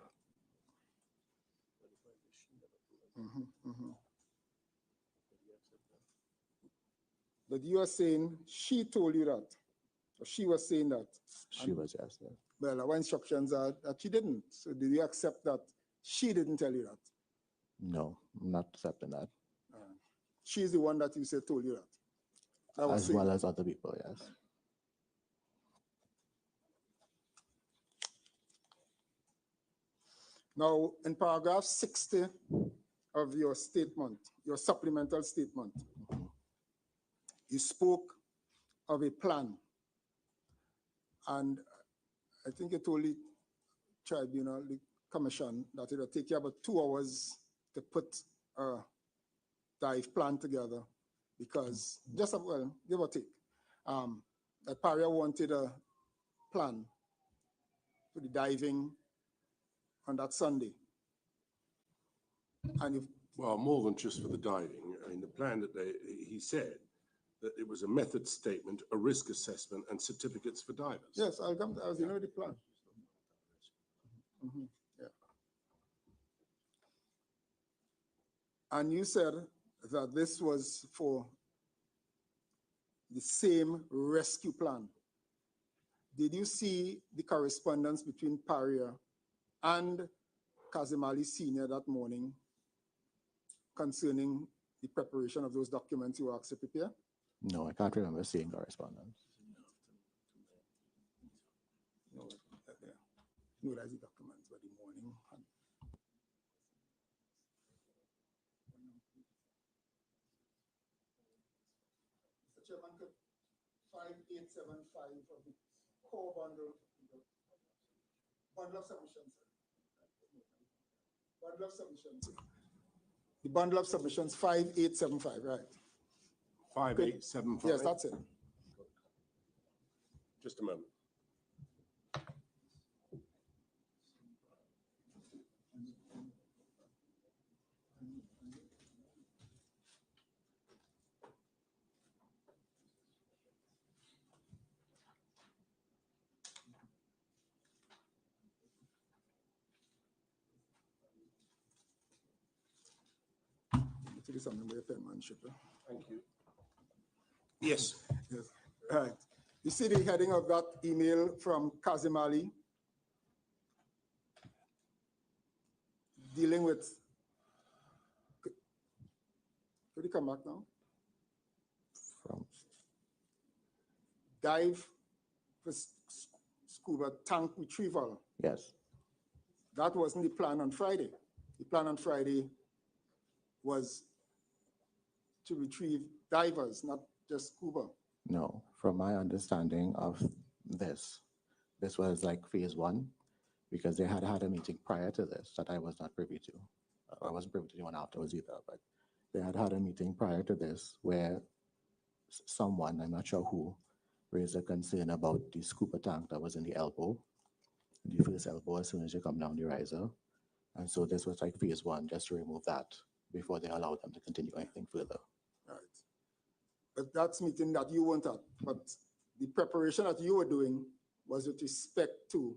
But you are saying she told you that, or she was saying that? She was, yes. Well, our instructions are that she didn't. So do you accept that she didn't tell you that? No, I'm not accepting that. She's the one that you said told you that. As well as other people, yes. Now, in paragraph 60 of your statement, your supplemental statement, you spoke of a plan. And I think you told the tribunal, the commission, that it would take you about 2 hours to put a dive plan together because, just, well, give or take, that Paria wanted a plan for the diving on that Sunday. And if, well, more than just for the diving. I mean, the plan that he said that it was a method statement, a risk assessment, and certificates for divers. Yes, I'll come. I was in the plan. Yeah. And you said that this was for the same rescue plan. Did you see the correspondence between Paria and Kazimali Sr. that morning concerning the preparation of those documents you were asked to prepare? No, I can't remember seeing correspondence. No, that's the documents by the morning. Mr. Chairman, could 5875 of the core bundle of submissions. Bundle of submissions. The bundle of submissions 5875, right? 5875. Yes, that's it. Just a moment. Thank you. Yes. Yes. Right. You see the heading of that email from Kazim Ali dealing with. Could you come back now? From Dive for scuba tank retrieval. yes. That wasn't the plan on Friday. The plan on Friday was to retrieve divers, not just scuba. No. From my understanding of this, this was like phase one, because they had had a meeting prior to this that I was not privy to. I wasn't privy to anyone afterwards either, but they had had a meeting prior to this where someone, I'm not sure who, raised a concern about the scooper tank that was in the elbow, the first elbow as soon as you come down the riser. And so this was like phase one, just to remove that before they allowed them to continue anything further. Right. But that's meeting that you weren't at. But the preparation that you were doing was with respect to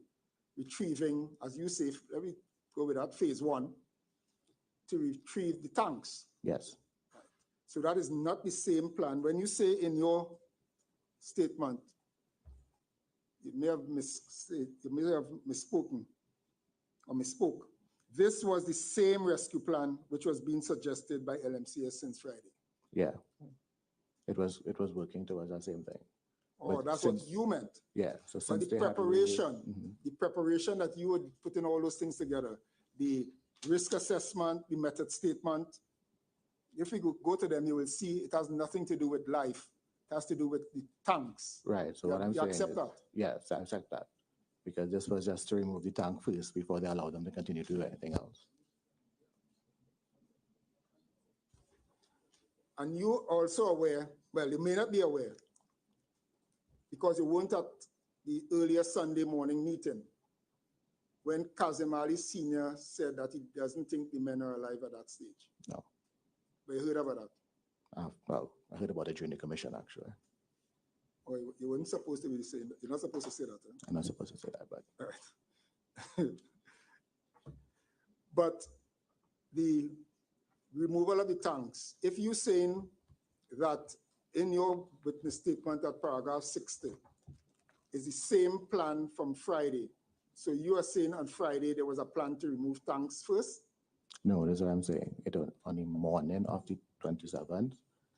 retrieving, as you say, let me go with that, phase one, to retrieve the tanks. Yes. So that is not the same plan. When you say in your statement, you may have misspoken or misspoke. This was the same rescue plan which was being suggested by LMCS since Friday. Yeah. It was working towards that same thing. Oh, But that's since- what you meant. Yeah. So But since the they had preparation, Mhm. the preparation that you would put in all those things together, the risk assessment, the method statement, if you go to them, you will see it has nothing to do with life. It has to do with the tanks. Right. So You- what I'm you saying accept is, that? yes, I accept that, because this was just to remove the tank first before they allow them to continue to do anything else. And you also aware, well, you may not be aware, because you weren't at the earlier Sunday morning meeting when Kazim Ali Sr. said that he doesn't think the men are alive at that stage. No. But you heard about that? Well, I heard about it during the commission, actually. Or you weren't supposed to be saying that. You're not supposed to say that. Huh? I'm not supposed to say that, but All right. But the removal of the tanks, if you're saying that in your witness statement at paragraph 60 is the same plan from Friday, so you are saying on Friday there was a plan to remove tanks first, no, that's what I'm saying. It was on the morning of the 27th,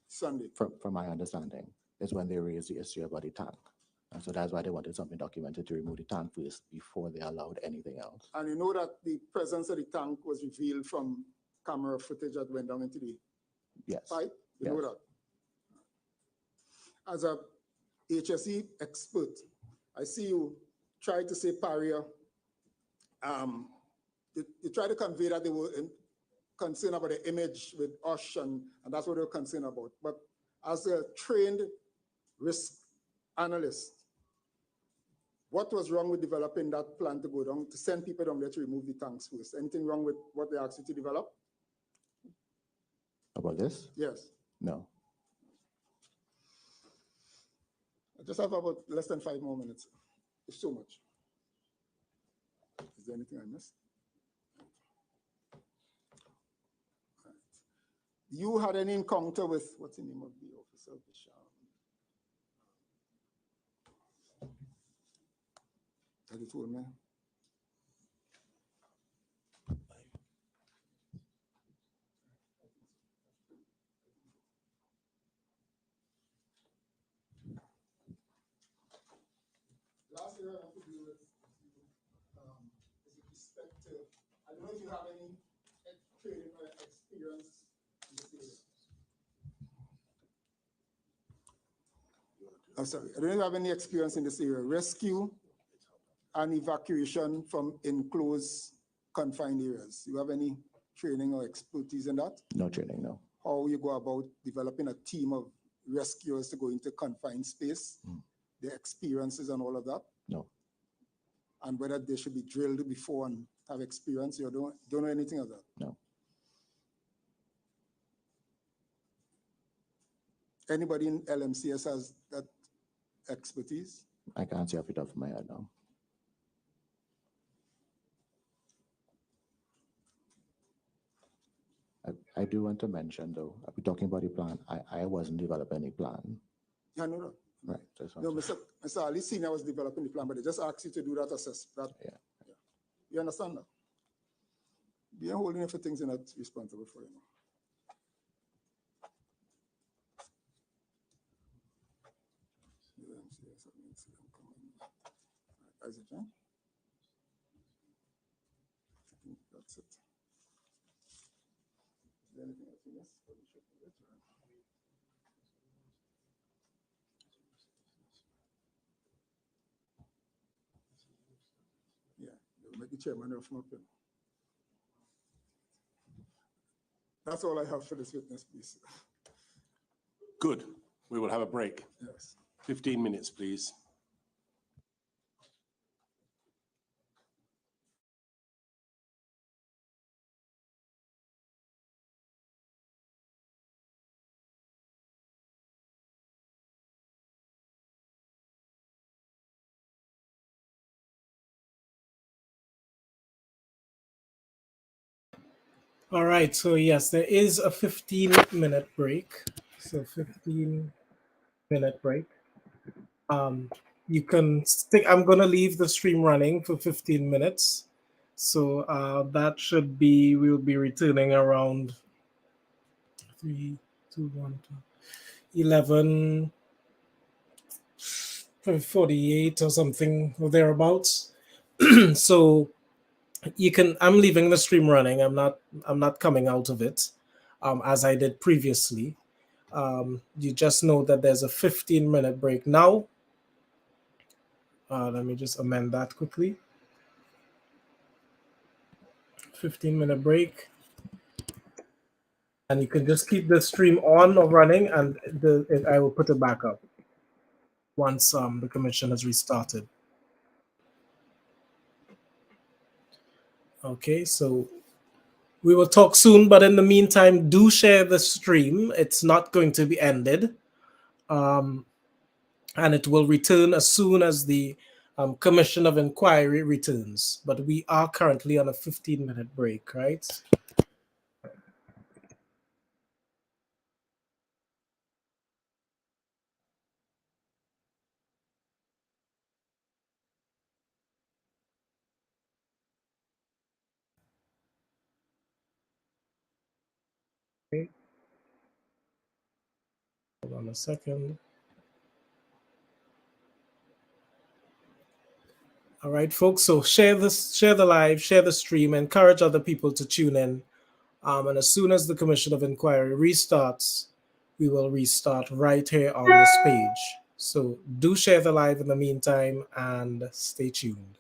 Sunday. from my understanding, is when they raised the issue about the tank. And so that's why they wanted something documented to remove the tank first before they allowed anything else. And you know that the presence of the tank was revealed from camera footage that went down into the Yes. pipe? You know Yes. that? As a HSE expert, I see you try to say Paria. You try to convey that they were concerned about the image with Osh, and that's what they were concerned about. But as a trained risk analyst, what was wrong with developing that plan to go down, to send people down there to remove the tanks first? Anything wrong with what they asked you to develop? About this? Yes. No. I just have about less than 5 more minutes. It's so much. Is there anything I missed? Right. You had any encounter with, what's the name of the officer? That you told me? Last year I want to deal with is with respect to, I don't know if you have any training or experience in this area. I'm sorry, I don't know if you have any experience in this area. Rescue and evacuation from enclosed confined areas. You have any training or expertise in that? No training, no. How you go about developing a team of rescuers to go into confined space, their experiences and all of that? No. And whether they should be drilled before and have experience, you don't know anything of that? No. Anybody in LMCS has that expertise? I can't say off the top of my head now. I do want to mention, though, we're talking about the plan. I wasn't developing any plan. Yeah, no, no. Right. That's No, what- Mr. Ali Senior was developing the plan, but they just asked you to do that assessment. Yeah. You understand that? We are holding you for things you're not responsible for, you know. Is it, John? I think that's it. Is there anything else you missed? chairman of my opinion. That's all I have for this witness, please. Good. We will have a break. Yes. 15 minutes, please. All right, so yes, there is a 15-minute break. So 15-minute break. You can stick, I'm gonna leave the stream running for 15 minutes. So that should be, we'll be returning around 3, 2, 1, 2, 11, 48 or something or thereabouts. So you can, I'm leaving the stream running. I'm not coming out of it as I did previously. You just know that there's a 15-minute break now. Let me just amend that quickly. 15-minute break. And you can just keep the stream on or running, and I will put it back up once the commission has restarted. Okay, so we will talk soon, but in the meantime, do share the stream. It's not going to be ended. And it will return as soon as the Commission of Enquiry returns. But we are currently on a 15-minute break, right? Okay. Hold on a second. All right, folks. So share this, share the live, share the stream, encourage other people to tune in. And as soon as the Commission of Inquiry restarts, we will restart right here on this page. So do share the live in the meantime and stay tuned.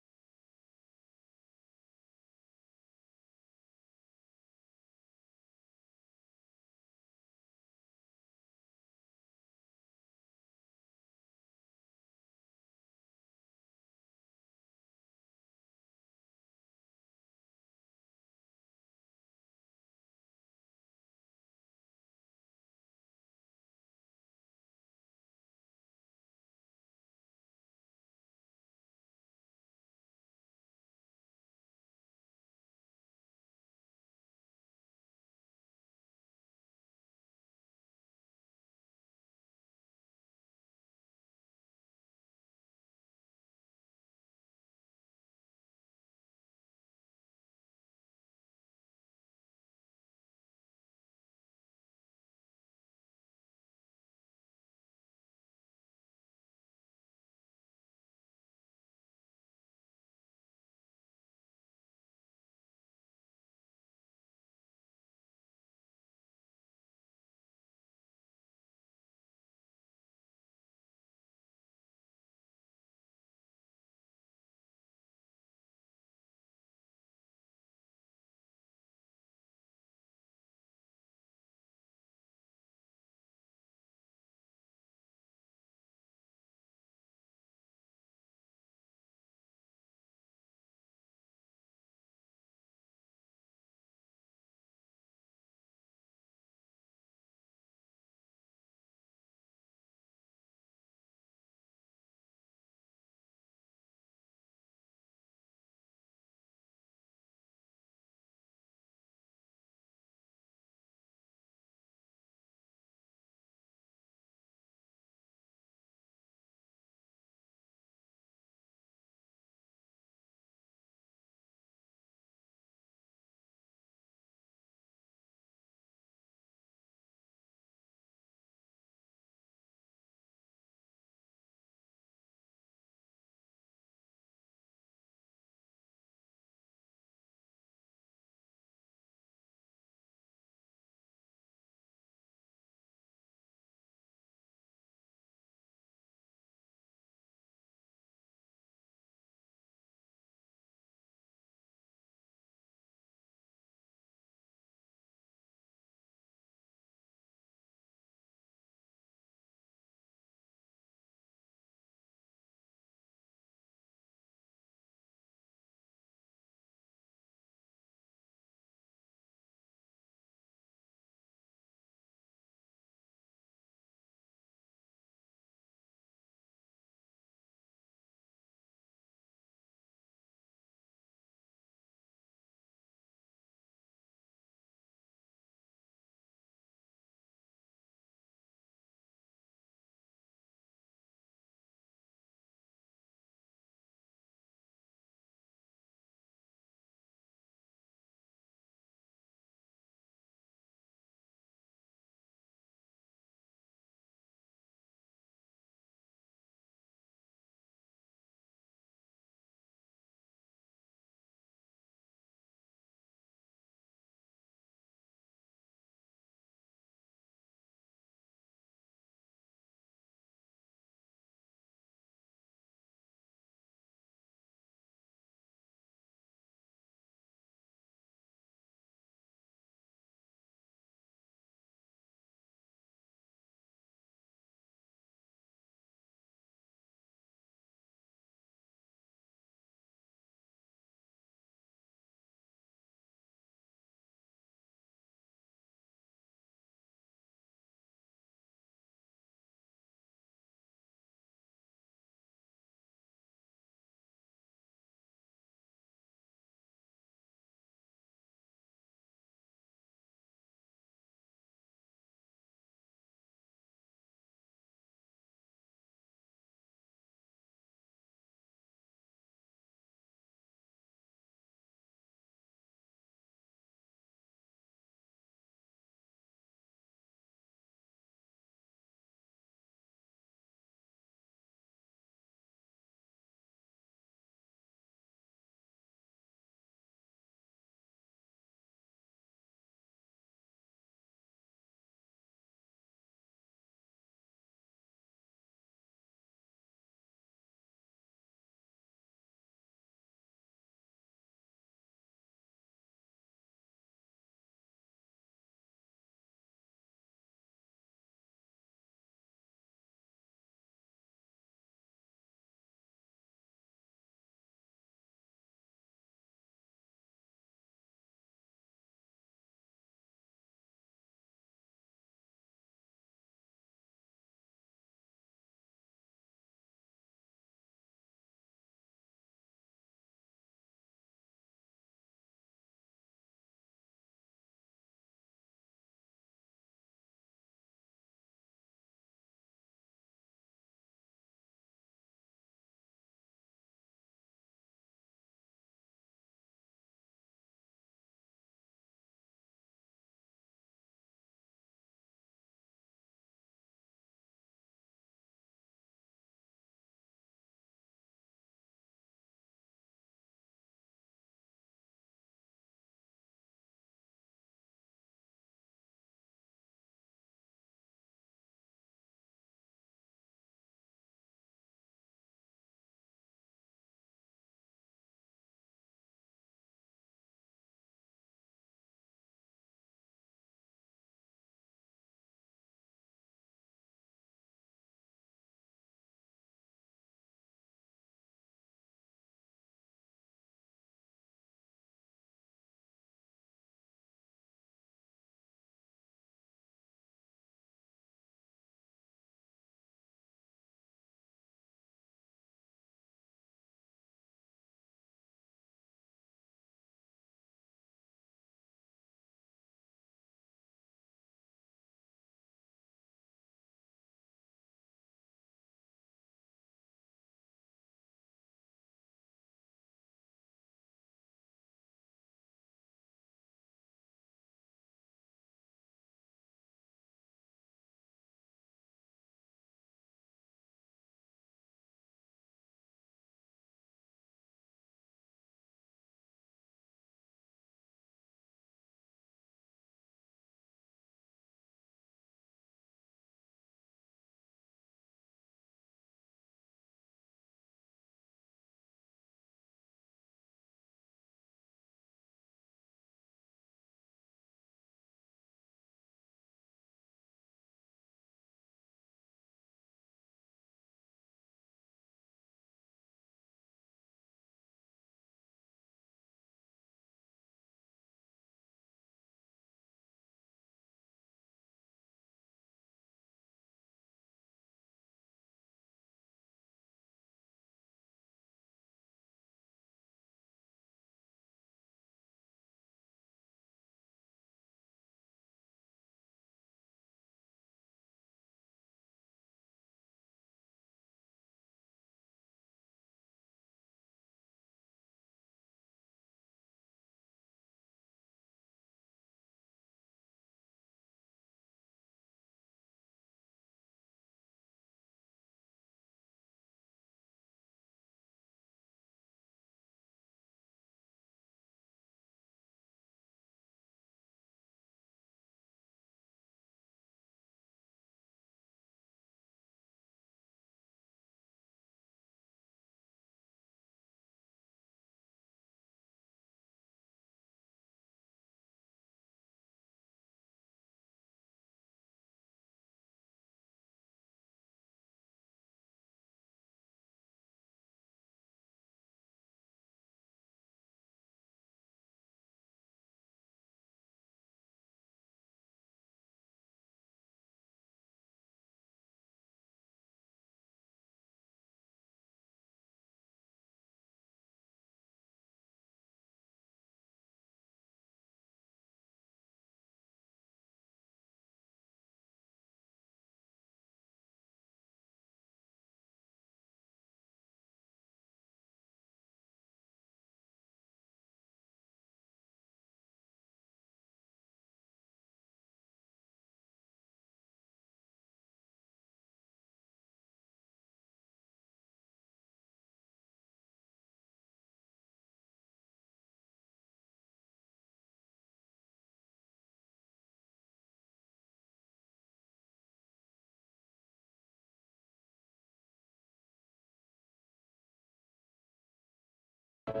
Like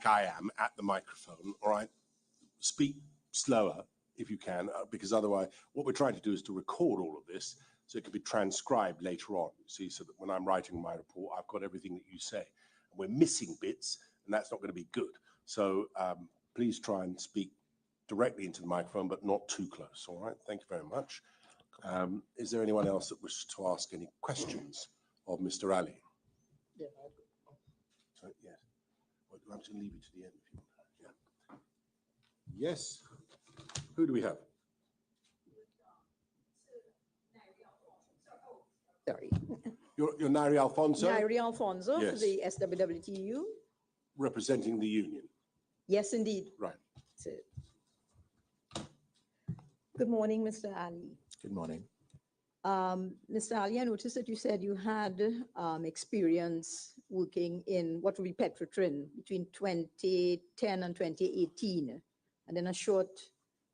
I am at the microphone, all right? Speak slower if you can, because otherwise what we're trying to do is to record all of this so it can be transcribed later on, see, so that when I'm writing my report, I've got everything that you say. We're missing bits, and that's not going to be good. So please try and speak directly into the microphone, but not too close, all right? Thank you very much. Is there anyone else that wishes to ask any questions of Mr. Ali? Yeah. So, yes. Well, I'm just going to leave it to the end if you want. Yeah. Yes. Who do we have? Sorry. You're Nairi Alfonso, Nairi Alfonso Yes. for the SWWTU. representing the union. Yes, indeed. Right. That's it. Good morning, Mr. Ali. Good morning. Mr. Ali, I noticed that you said you had experience working in what would be Petrotrin between 2010 and 2018, and then a short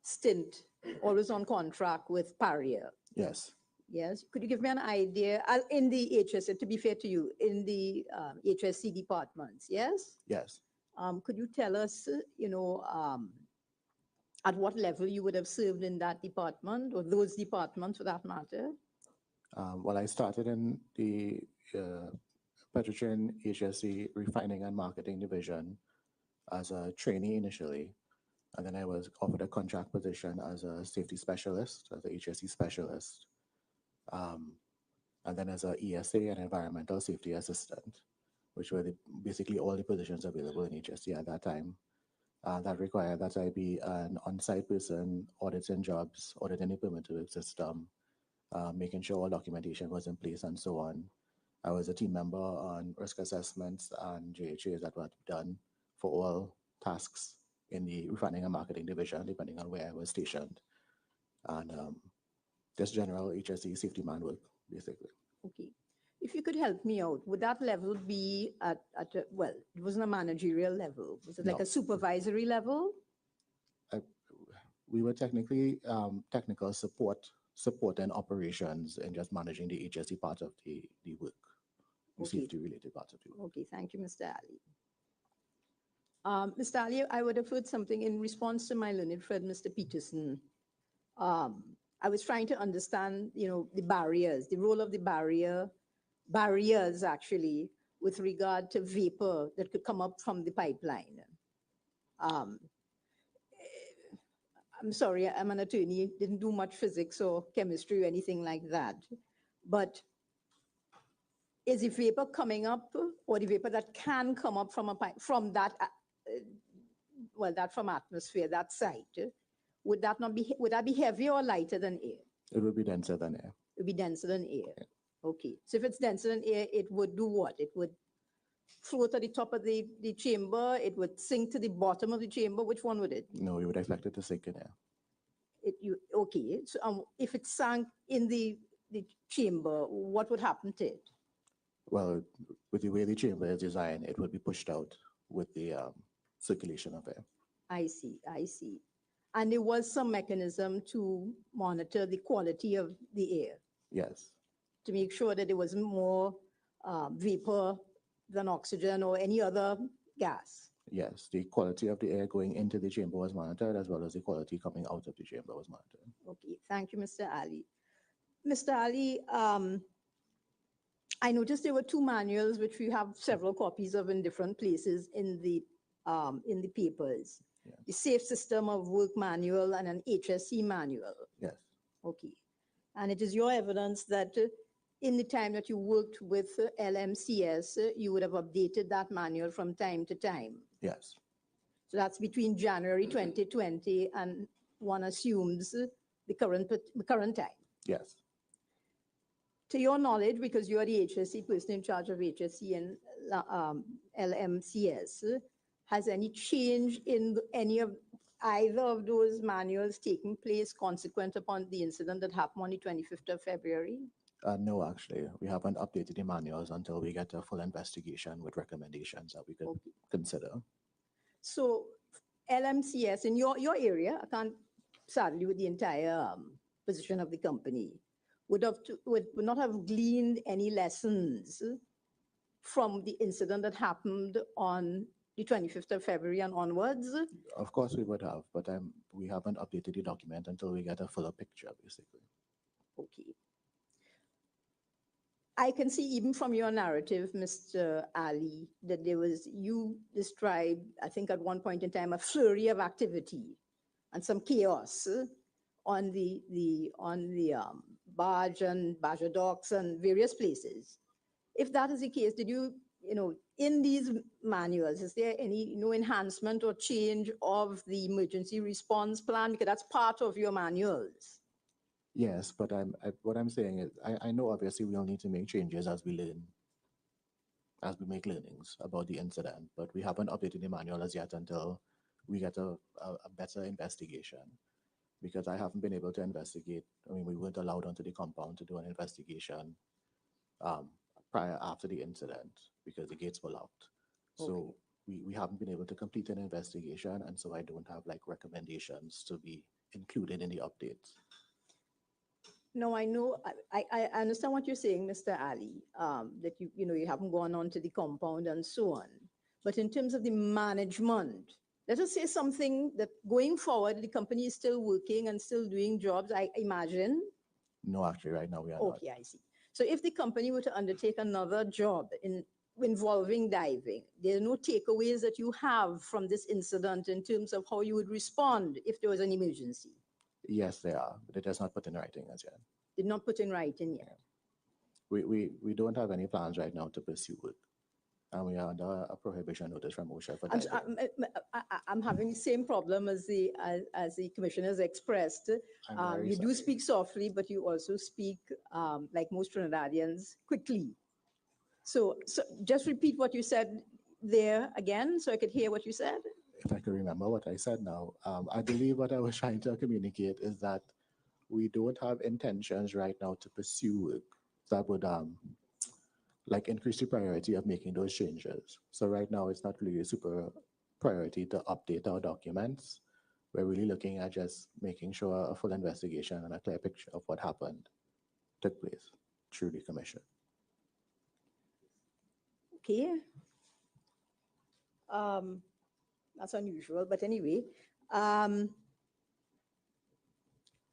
stint, always on contract with Paria. Yes. Yes. Could you give me an idea in the HSC, to be fair to you, in the HSC departments? Yes. Yes. Could you tell us, at what level you would have served in that department or those departments for that matter? Well, I started in the Petrotrin HSC Refining and Marketing Division as a trainee initially, and then I was offered a contract position as a safety specialist, as a HSC specialist, and then as a ESA and environmental safety assistant, which were basically all the positions available in HSC at that time. That required that I be an on-site person, auditing jobs, auditing the permit to work system, making sure all documentation was in place and so on. I was a team member on risk assessments and JHAs that were done for all tasks in the refining and marketing division, depending on where I was stationed. And just general HSE safety man work, basically. Okay. If you could help me out, would that level be at well, it wasn't a managerial level. Was it like No. a supervisory level? We were technically technical support and operations and just managing the HSE part of the work, the Okay. safety related part of the work. Okay, thank you, Mr. Ali. Mr. Ali, I would have heard something in response to my learned friend, Mr. Peterson. I was trying to understand, the barriers, the role of the barriers actually, with regard to vapor that could come up from the pipeline. I'm sorry, I'm an attorney, didn't do much physics or chemistry or anything like that. But is the vapor coming up, or the vapor that can come up from a pipe, from that, that from atmosphere, that site, would that be heavier or lighter than air? It would be denser than air. It would be denser than air. Yeah. Okay. So if it's denser than air, it would do what? It would float at the top of the chamber. It would sink to the bottom of the chamber. Which one would it? No, you would expect it to sink in air. Okay. So if it sank in the chamber, what would happen to it? Well, with the way the chamber is designed, it would be pushed out with the circulation of air. I see. And there was some mechanism to monitor the quality of the air, Yes. to make sure that there was more vapor than oxygen or any other gas. Yes, the quality of the air going into the chamber was monitored, as well as the quality coming out of the chamber was monitored. Okay, thank you, Mr. Ali. Mr. Ali, I noticed there were two manuals, which we have several copies of in different places in the papers. Yeah. The Safe System of Work Manual and an HSC manual. Yes. Okay. And it is your evidence that in the time that you worked with LMCS, you would have updated that manual from time to time. Yes. So that's between January 2020 and one assumes the current time. Yes. To your knowledge, because you are the HSC person in charge of HSC and LMCS, has any change in either of those manuals taking place consequent upon the incident that happened on the 25th of February? No, actually, we haven't updated the manuals until we get a full investigation with recommendations that we could consider. So LMCS in your area, I can't sadly with the entire position of the company, would not have gleaned any lessons from the incident that happened on the 25th of February and onwards? Of course we would have, but we haven't updated the document until we get a fuller picture, basically. Okay. I can see even from your narrative, Mr. Ali, that you described, I think at one point in time, a flurry of activity and some chaos on the barge and barge docks and various places. If that is the case, did you, in these manuals, is there any enhancement or change of the emergency response plan? Because that's part of your manuals. Yes, but what I'm saying is, I know obviously we'll need to make changes as we learn, as we make learnings about the incident, but we haven't updated the manual as yet until we get a better investigation. Because I haven't been able to investigate. I mean, we weren't allowed onto the compound to do an investigation after the incident because the gates were locked. Okay. So we haven't been able to complete an investigation, and so I don't have like recommendations to be included in the updates. No, I know, I understand what you're saying, Mr. Ali, that you haven't gone on to the compound and so on. But in terms of the management, let us say something that going forward, the company is still working and still doing jobs, I imagine. No, actually, right now we are not. Okay, I see. So if the company were to undertake another job involving diving, there are no takeaways that you have from this incident in terms of how you would respond if there was an emergency? Yes, they are, but it is not put in writing as yet. Did not put in writing yet. We don't have any plans right now to pursue it. And we are under a prohibition notice from OSHA for diving. I'm having the same problem as the commissioners expressed. You do speak softly, but you also speak, like most Trinidadians, quickly. So just repeat what you said there again, so I could hear what you said. If I could remember what I said now, I believe what I was trying to communicate is that we don't have intentions right now to pursue work that would like increase the priority of making those changes. So right now it's not really a super priority to update our documents. We're really looking at just making sure a full investigation and a clear picture of what happened took place through the commission. Okay. That's unusual, but anyway.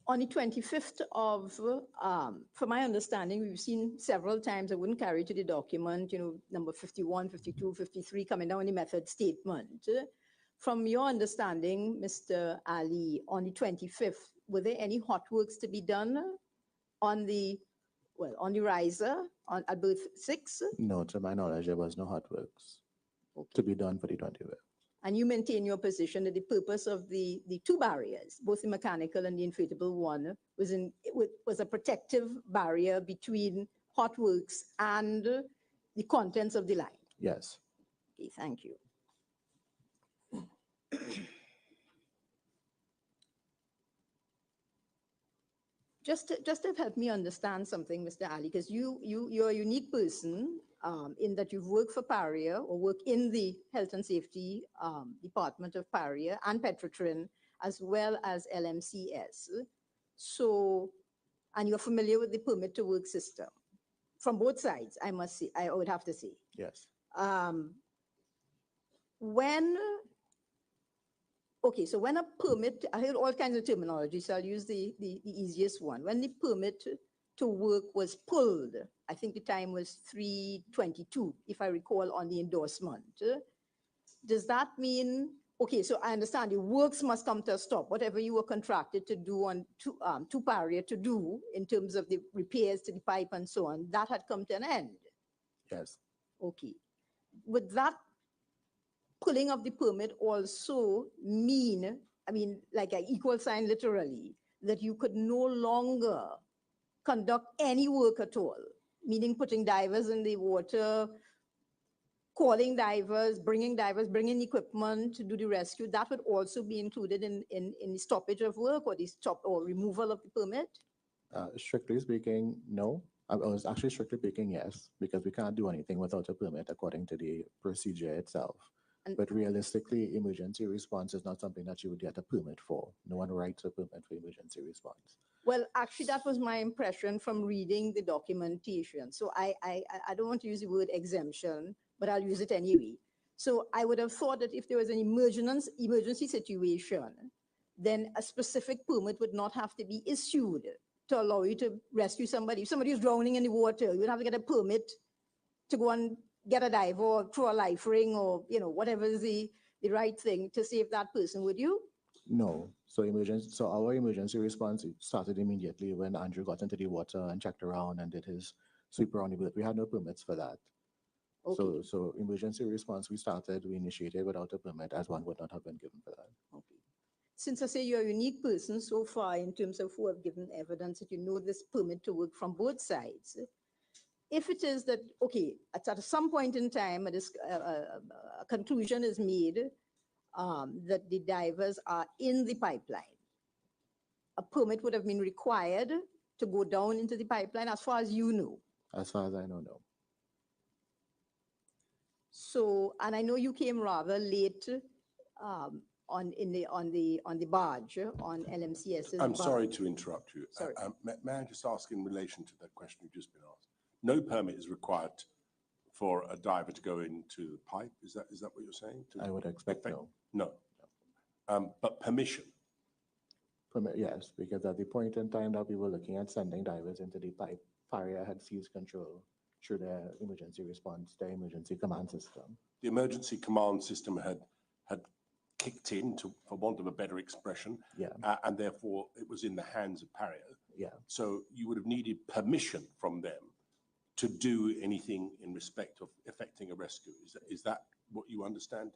On the 25th of, from my understanding, we've seen several times, I wouldn't carry to the document, number 51, 52, 53 coming down the method statement. From your understanding, Mr. Ali, on the 25th, were there any hot works to be done on the riser at Berth 6? No, to my knowledge, there was no hot works to be done for the 25th. And you maintain your position that the purpose of the two barriers, both the mechanical and the inflatable one, was a protective barrier between hot works and the contents of the line? Yes. Okay, thank you. Just to help me understand something, Mr. Ali, because you're a unique person in that you've worked for Paria or work in the health and safety department of Paria and Petrotrin, as well as LMCS. So, and you're familiar with the permit to work system from both sides, I must say, I would have to say. Yes. Okay, so when a permit, I heard all kinds of terminology, so I'll use the easiest one. When the permit to work was pulled, I think the time was 3/22, if I recall, on the endorsement. Does that mean, okay, so I understand the works must come to a stop. Whatever you were contracted to do to Paria to do in terms of the repairs to the pipe and so on, that had come to an end? Yes. Okay. Would that pulling of the permit also mean, I mean, like an equal sign literally, that you could no longer conduct any work at all, meaning putting divers in the water, calling divers, bringing equipment to do the rescue? That would also be included in the stoppage of work or the stop or removal of the permit? Strictly speaking, no. I was actually strictly speaking, yes, because we can't do anything without a permit according to the procedure itself. But realistically, emergency response is not something that you would get a permit for. No one writes a permit for emergency response. Well, actually, that was my impression from reading the documentation. So I don't want to use the word exemption, but I'll use it anyway. So I would have thought that if there was an emergency situation, then a specific permit would not have to be issued to allow you to rescue somebody. If somebody is drowning in the water, you would have to get a permit to go and get a dive or throw a life ring or, you know, whatever is the right thing to save that person, would you? No. So our emergency response started immediately when Andrew got into the water and checked around and did his sweep around the boat. We had no permits for that. Okay. So emergency response we initiated without a permit, as one would not have been given for that. Okay. Since I say you're a unique person so far in terms of who have given evidence that you know this permit to work from both sides, if it is that, okay, at some point in time, a conclusion is made that the divers are in the pipeline, a permit would have been required to go down into the pipeline as far as you know. As far as I know, no. So, and I know you came rather late on the barge, on LMCS's I'm barge. sorry to interrupt you. Sorry. May I just ask in relation to that question you've just been asked? No permit is required for a diver to go into the pipe. Is that what you're saying? I would expect no. No. But permission. Permit, yes, because at the point in time that we were looking at sending divers into the pipe, Paria had seized control through their emergency response, their emergency command system. The emergency command system had kicked in, for want of a better expression, Yeah. And therefore it was in the hands of Paria. Yeah. So you would have needed permission from them to do anything in respect of effecting a rescue. Is that what you understand?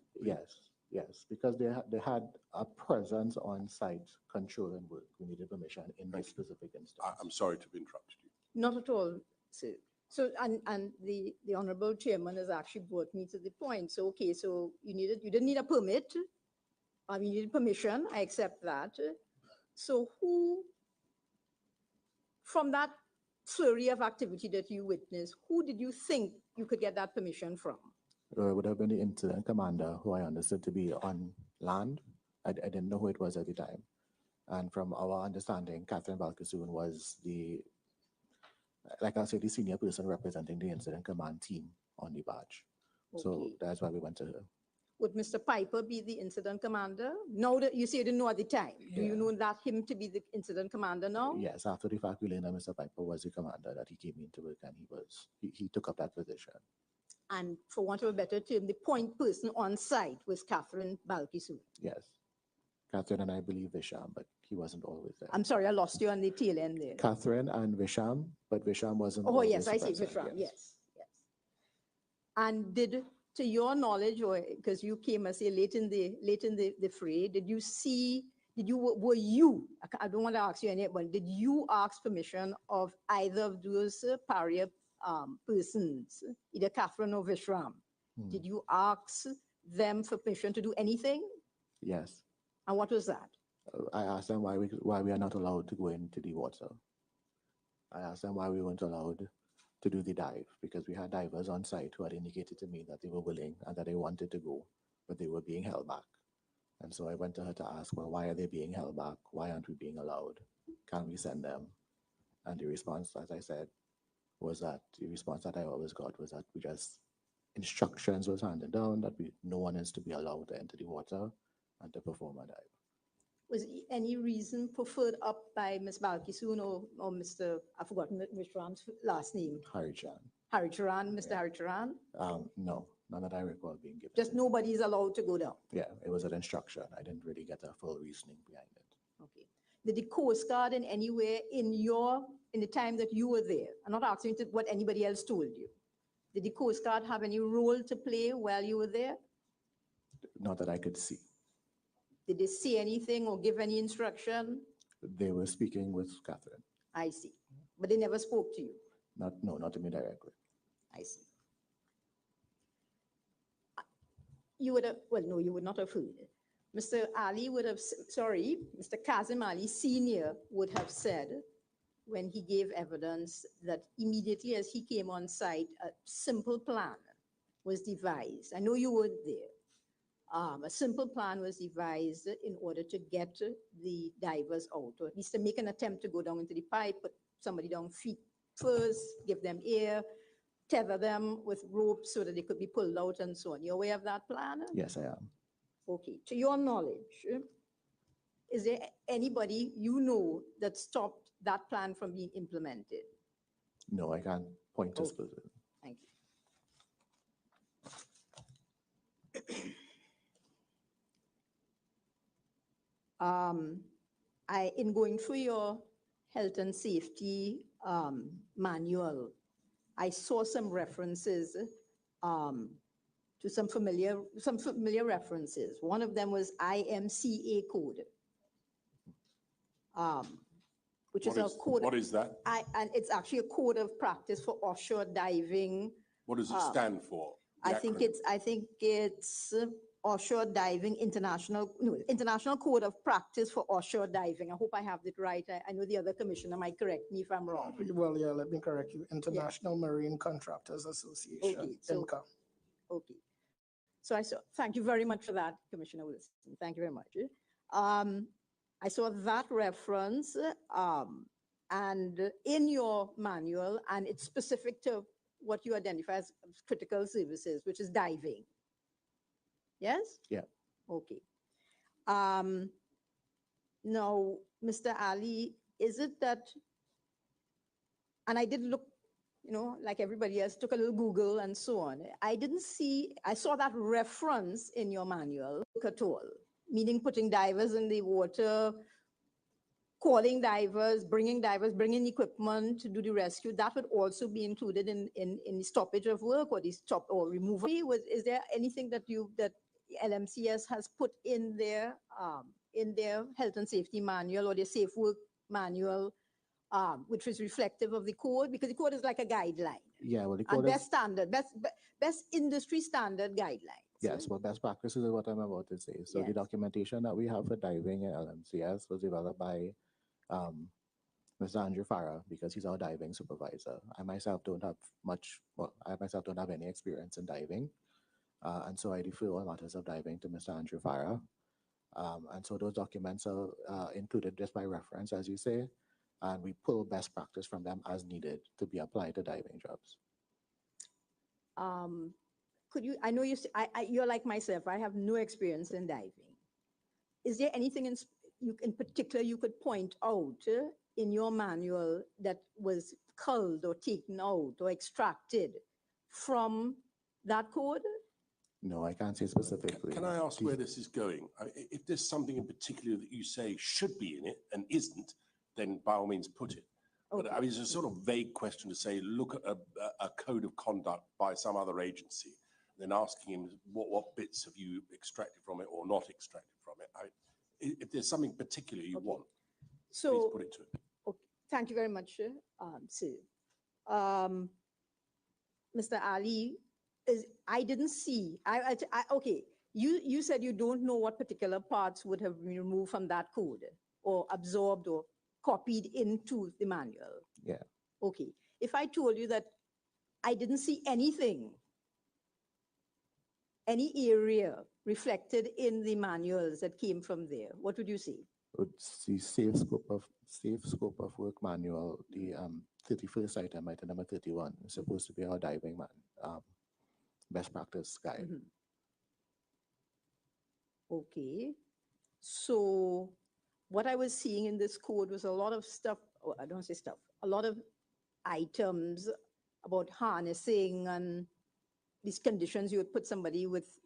Yes, because they had a presence on site controlling work. We needed permission in this specific instance. I'm sorry to have interrupted you. Not at all, sir. So, and the Honorable Chairman has actually brought me to the point. So, okay, so you didn't need a permit. You needed permission. I accept that. So who, from that flurry of activity that you witnessed, who did you think you could get that permission from? It would have been the incident commander, who I understood to be on land. I didn't know who it was at the time. And from our understanding, Catherine Balkasoon was the senior person representing the incident command team on the barge. Okay. So that's why we went to her. Would Mr. Piper be the incident commander? Now that you say you didn't know at the time, do you know that him to be the incident commander now? Yes, after the fact, we learned that Mr. Piper was the commander, that he came into work and he took up that position. And for want of a better term, the point person on site was Catherine Balkasoon. Yes. Catherine and I believe Visham, but he wasn't always there. I'm sorry, I lost you on the tail end there. Catherine and Visham, but Visham wasn't. Oh, yes, I see present. Visham, yes. And did, to your knowledge, or because you came, I say, late in the fray, were you, I don't want to ask you anyone, did you ask permission of either of those Paria persons, either Catherine or Vishram? Did you ask them for permission to do anything? Yes. And what was that? I asked them why we are not allowed to go into the water. I asked them why we weren't allowed to do the dive, because we had divers on site who had indicated to me that they were willing and that they wanted to go, but they were being held back. And so I went to her to ask, well, why are they being held back? Why aren't we being allowed? Can we send them? And the response, as I said, was that the response that I always got was that instructions was handed down that no one is to be allowed to enter the water and to perform a dive. Was any reason preferred up by Ms. Balkasoon or Mr. I've forgotten Mr. Ram's last name? Haricharan. Haricharan, Mr. Haricharan? No, none that I recall being given. Just nobody is allowed to go down? Yeah, it was an instruction. I didn't really get a full reasoning behind it. Okay. Did the Coast Guard in any way in the time that you were there, I'm not asking you what anybody else told you, did the Coast Guard have any role to play while you were there? Not that I could see. Did they say anything or give any instruction? They were speaking with Catherine. I see. But they never spoke to you? Not to me directly. I see. You would have, well, no, you would not have heard. Mr. Ali would have, sorry, Mr. Kazim Ali Sr. would have said when he gave evidence that immediately as he came on site, a simple plan was devised. I know you weren't there, A simple plan was devised in order to get the divers out, or at least to make an attempt to go down into the pipe, put somebody down feet first, give them air, tether them with ropes so that they could be pulled out and so on. You're aware of that plan? Yes, I am. Okay. To your knowledge, is there anybody you know that stopped that plan from being implemented? No, I can't point to Okay. specific. Thank you. In going through your health and safety manual, I saw some references to some familiar references. One of them was IMCA code, which is a code. What is that? And it's actually a code of practice for offshore diving. What does it stand for? The I think acronym? it's Offshore Diving International Code of Practice for Offshore Diving. I hope I have it right. I know the other commissioner might correct me if I'm wrong. Well, yeah, let me correct you. International Marine Contractors Association, Okay, so- IMCA. Okay. So thank you very much for that, Commissioner Wilson. Thank you very much. I saw that reference and in your manual, and it's specific to what you identify as critical services, which is diving. Yes? Yeah. Okay. Now, Mr. Ali, is it that, and I did look, like everybody else, took a little Google and so on. I saw that reference in your manual at all, meaning putting divers in the water, calling divers, bringing equipment to do the rescue. That would also be included in the stoppage of work or the stop or removal. Is there anything that LMCS has put in their health and safety manual or their safe work manual, which is reflective of the code? Because the code is like a guideline. Yeah, well, the And code is, best industry standard guidelines. yes, well, best practices is what I'm about to say. So the Yes. documentation that we have for diving in LMCS was developed by Mr. Andrew Farah, because he's our diving supervisor. I myself don't have any experience in diving. And so I defer all matters of diving to Mr. Andrew Farah. And so those documents are included just by reference, as you say, and we pull best practice from them as needed to be applied to diving jobs. Could you, I know you're like myself, I have no experience in diving. Is there anything in particular you could point out in your manual that was culled or taken out or extracted from that code? No, I can't say specifically. Can I ask where this is going? If there's something in particular that you say should be in it and isn't, then by all means put it. But I mean, it's a sort of vague question to say, look at a code of conduct by some other agency, then asking him what bits have you extracted from it or not extracted from it. If there's something particular you want, please put it to it. Okay, thank you very much, sir. Mr. Ali, I didn't see, okay, you said you don't know what particular parts would have been removed from that code or absorbed or copied into the manual. Yeah. Okay, if I told you that I didn't see anything, any area reflected in the manuals that came from there, what would you say? It's the safe scope of work manual, the 31st item, item number 31, is supposed to be our diving best practice guide. Mhm. Okay, so what I was seeing in this code was a lot of stuff, I don't say stuff, a lot of items about harnessing and these conditions you would put somebody with,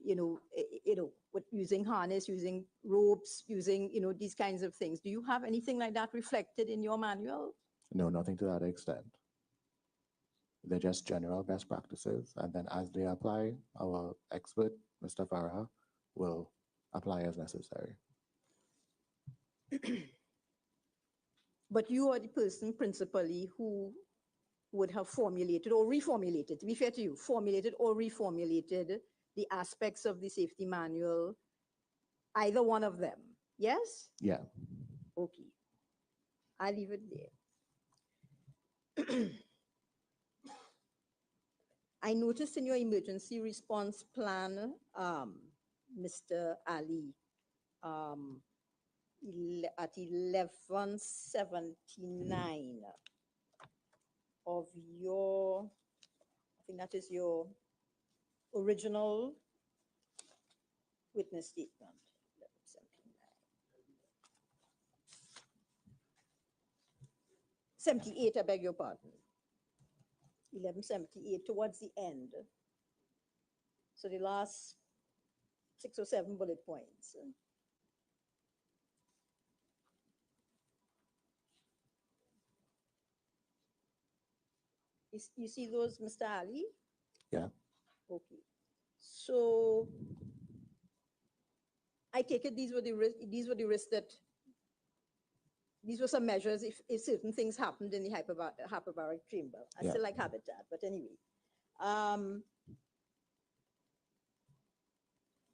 with using harness, using ropes, using, these kinds of things. Do you have anything like that reflected in your manual? No, nothing to that extent. They're just general best practices. And then as they apply, our expert, Mr. Farah, will apply as necessary. But you are the person principally who would have formulated or reformulated, to be fair to you, formulated or reformulated the aspects of the safety manual, either one of them, yes? Yeah. Okay, I'll leave it there. I noticed in your emergency response plan, Mr. Ali, at 11:79 of your, I think that is your original witness statement. 78, I beg your pardon. 11:78, towards the end. So the last 6 or 7 bullet points. You see those, Mr. Ali? Yeah. Okay. So I take it these were the risks that, these were some measures if certain things happened in the hyperbaric chamber. I Yeah. still like habitat, but anyway.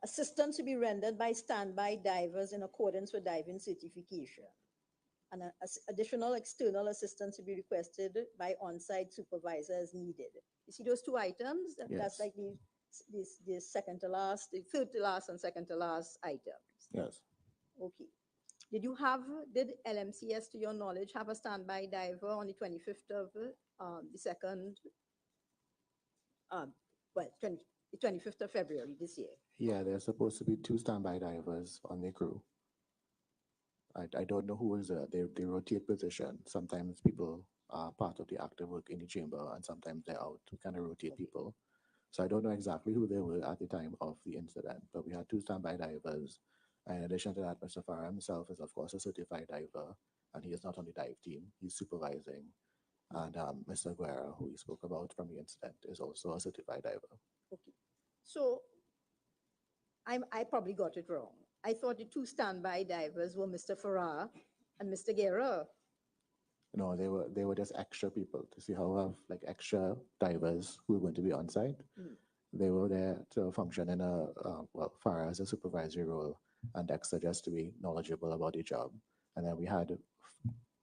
Assistance to be rendered by standby divers in accordance with diving certification. And additional external assistance to be requested by on-site supervisor as needed. You see those 2 items? That's Yes. like the second to last, the third to last and second to last items. Yes. Okay. Did LMCS, to your knowledge, have a standby diver on the 25th of the second, the 25th of February this year? Yeah, there's supposed to be 2 standby divers on the crew. I don't know who is they rotate position. Sometimes people are part of the active work in the chamber and sometimes they're out to kind of rotate people. So I don't know exactly who they were at the time of the incident, but we had 2 standby divers. And in addition to that, Mr. Farah himself is of course a certified diver and he is not on the dive team, he's supervising. And Mr. Guerra, who we spoke about from the incident, is also a certified diver. Okay. So I probably got it wrong. I thought the 2 standby divers were Mr. Farah and Mr. Guerra. No, they were just extra people to see how we have like extra divers who were going to be on site. They were there to function in a Farah as a supervisory role and Dexter just to be knowledgeable about the job. And then we had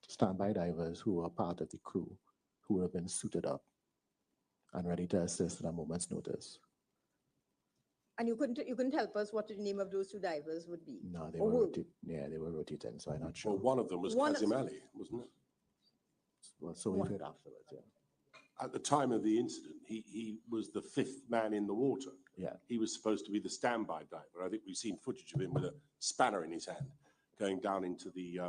standby divers who were part of the crew who would have been suited up and ready to assist at a moment's notice. And you couldn't help us what the name of those 2 divers would be? No, they Or were would? they were rotating, so I'm not sure. Well, one of them was Kazim Ali, wasn't it? Well, so we heard afterwards, yeah. At the time of the incident, he was the 5th man in the water. Yeah. He was supposed to be the standby diver. I think we've seen footage of him with a spanner in his hand going down into the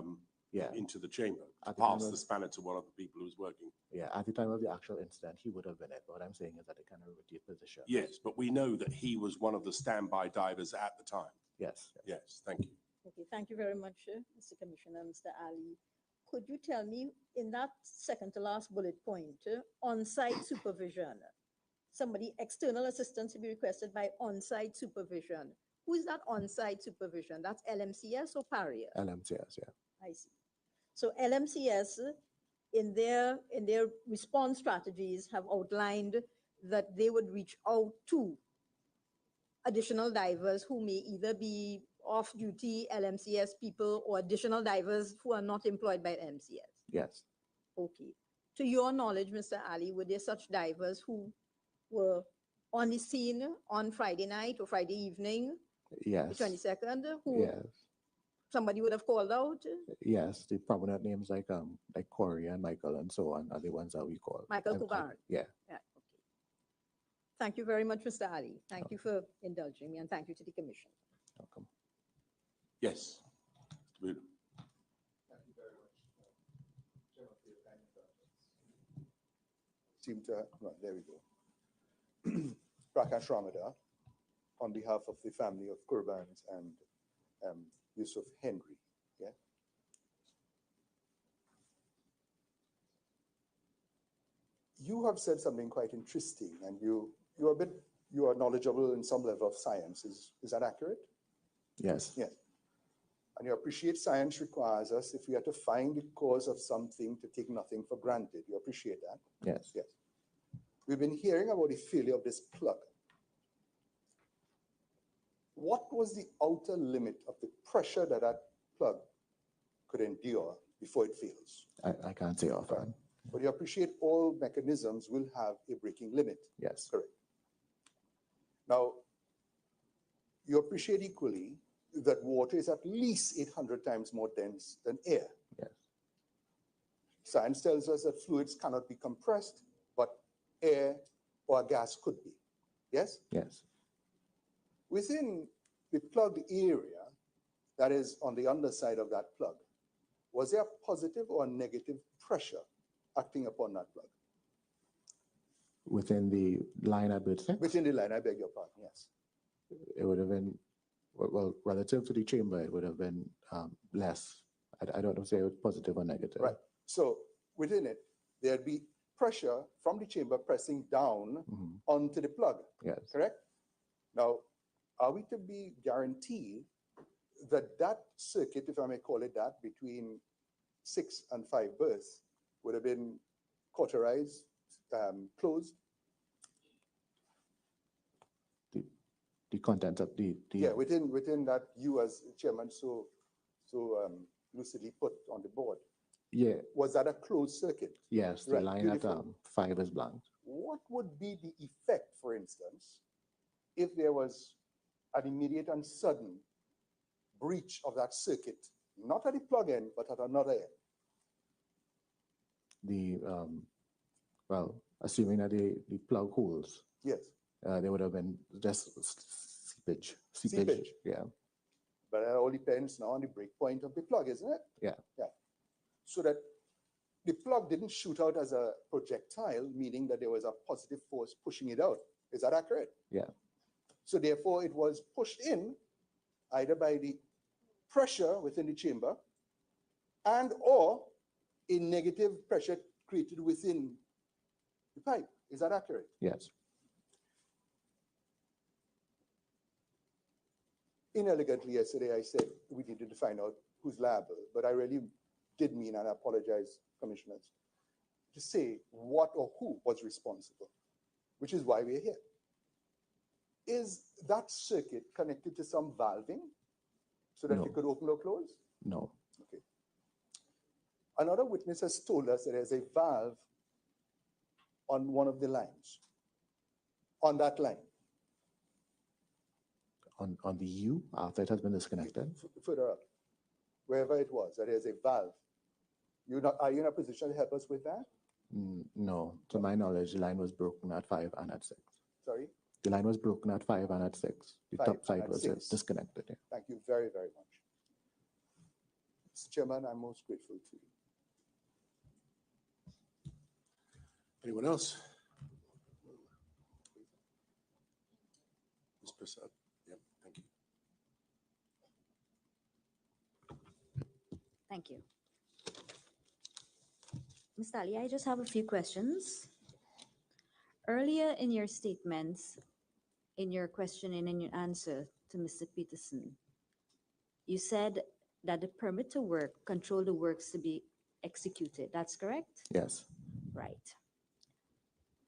into the chamber, pass the spanner to one of the people who was working. Yeah, at the time of the actual incident, he would have been it. But what I'm saying is that they kind of rotate position. Yes, but we know that he was one of the standby divers at the time. Yes. Yes, thank you. Okay, thank you very much, Mr. Commissioner, Mr. Ali. Could you tell me, in that second to last bullet point, on-site supervision, external assistance to be requested by on-site supervision. Who is that on-site supervision? That's LMCS or Paria? LMCS, yeah. I see. So LMCS, in their response strategies, have outlined that they would reach out to additional divers who may either be off-duty LMCS people or additional divers who are not employed by LMCS. Yes. Okay. To your knowledge, Mr. Ali, were there such divers who were on the scene on Friday night or Friday evening, Yes. the 22nd, who Yes. somebody would have called out? Yes, the prominent names like Corey and Michael and so on are the ones that we call. Michael Kubaran. Yeah. Yeah. Okay. Thank you very much, Mr. Ali. Thank you for indulging me, and thank you to the Commission. Welcome. Yes. Mr. Buda. Thank you very much, Chairman, for your kind indulgence. Seem to, right, there we go. Prakash Ramada, on behalf of the family of Kurbans and Yusuf Henry. Yeah. You have said something quite interesting, and you are knowledgeable in some level of science. Is that accurate? Yes. Yes. And you appreciate science requires us, if we are to find the cause of something, to take nothing for granted. You appreciate that? Yes. Yes. We've been hearing about the failure of this plug. What was the outer limit of the pressure that that plug could endure before it fails? I can't say offhand. But you appreciate all mechanisms will have a breaking limit. Yes. Correct. Now, you appreciate equally that water is at least 800 times more dense than air. Yes. Science tells us that fluids cannot be compressed, but air or gas could be. Yes? Yes. Within the plugged area, that is on the underside of that plug, was there a positive or a negative pressure acting upon that plug? Within the line at Berth 6, Within the line, I beg your pardon, yes. it would have been, well, relative to the chamber, it would have been less. I don't know if it was positive or negative. Right. So within it, there'd be pressure from the chamber pressing down Mhm. onto the plug, Yes. correct? Now, are we to be guaranteed that that circuit, if I may call it that, between 6 and 5 berths would have been cauterized, closed? The content of the Yeah, within that you as chairman so lucidly put on the board. yeah, Was that a closed circuit? yes, the Right, line at beautiful. 5 is blank. What would be the effect, for instance, if there was an immediate and sudden breach of that circuit, not at the plug end, but at another end? The well, assuming that the plug holds, Yes, there would have been just seepage. Seepage. Yeah. but it all depends now on the break point of the plug, isn't it? Yeah. Yeah. So that the plug didn't shoot out as a projectile, meaning that there was a positive force pushing it out. Is that accurate? Yeah. So therefore, it was pushed in either by the pressure within the chamber and or a negative pressure created within the pipe. Is that accurate? Yes. Inelegantly yesterday, I said we needed to find out who's liable, but I really did mean, and I apologize, commissioners, to say what or who was responsible, which is why we're here. Is that circuit connected to some valving so that No. you could open or close? No. Okay. Another witness has told us that there's a valve on one of the lines, on that line. On the U after it has been disconnected. Further up, wherever it was, that there's a valve. Are you in a position to help us with that? No. To my knowledge, the line was broken at 5 and at 6. Sorry? The line was broken at 5 and at 6. The 5 top and side at was 6. disconnected. Yeah. Thank you very, very much. Mr. Chairman, I'm most grateful to you. Anyone else? Ms. Prasad? Yeah, thank you. Thank you. Ms. Tali, I just have a few questions. Earlier in your statements, in your question and in your answer to Mr. Peterson, you said that the permit to work controlled the works to be executed. That's correct? Yes. Right.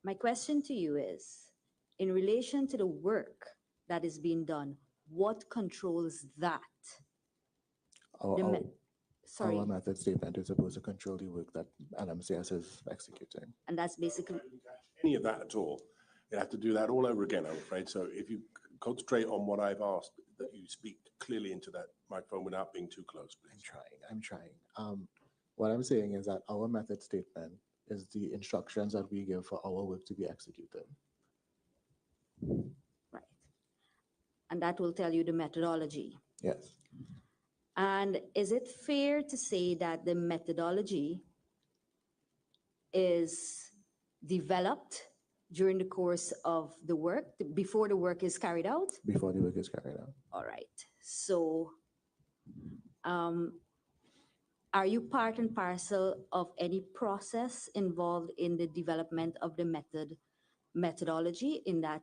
My question to you is, in relation to the work that is being done, what controls that? Our, The our, me- Sorry, our method statement is supposed to control the work that LMCS is executing. and that's basically, Any of that at all? You have to do that all over again, I'm afraid. So if you concentrate on what I've asked, that you speak clearly into that microphone without being too close, I'm please. trying. What I'm saying is that our method statement is the instructions that we give for our work to be executed. right. And that will tell you the methodology. Yes. And is it fair to say that the methodology is developed during the course of the work, before the work is carried out? Before the work is carried out. All right. So are you part and parcel of any process involved in the development of the methodology in that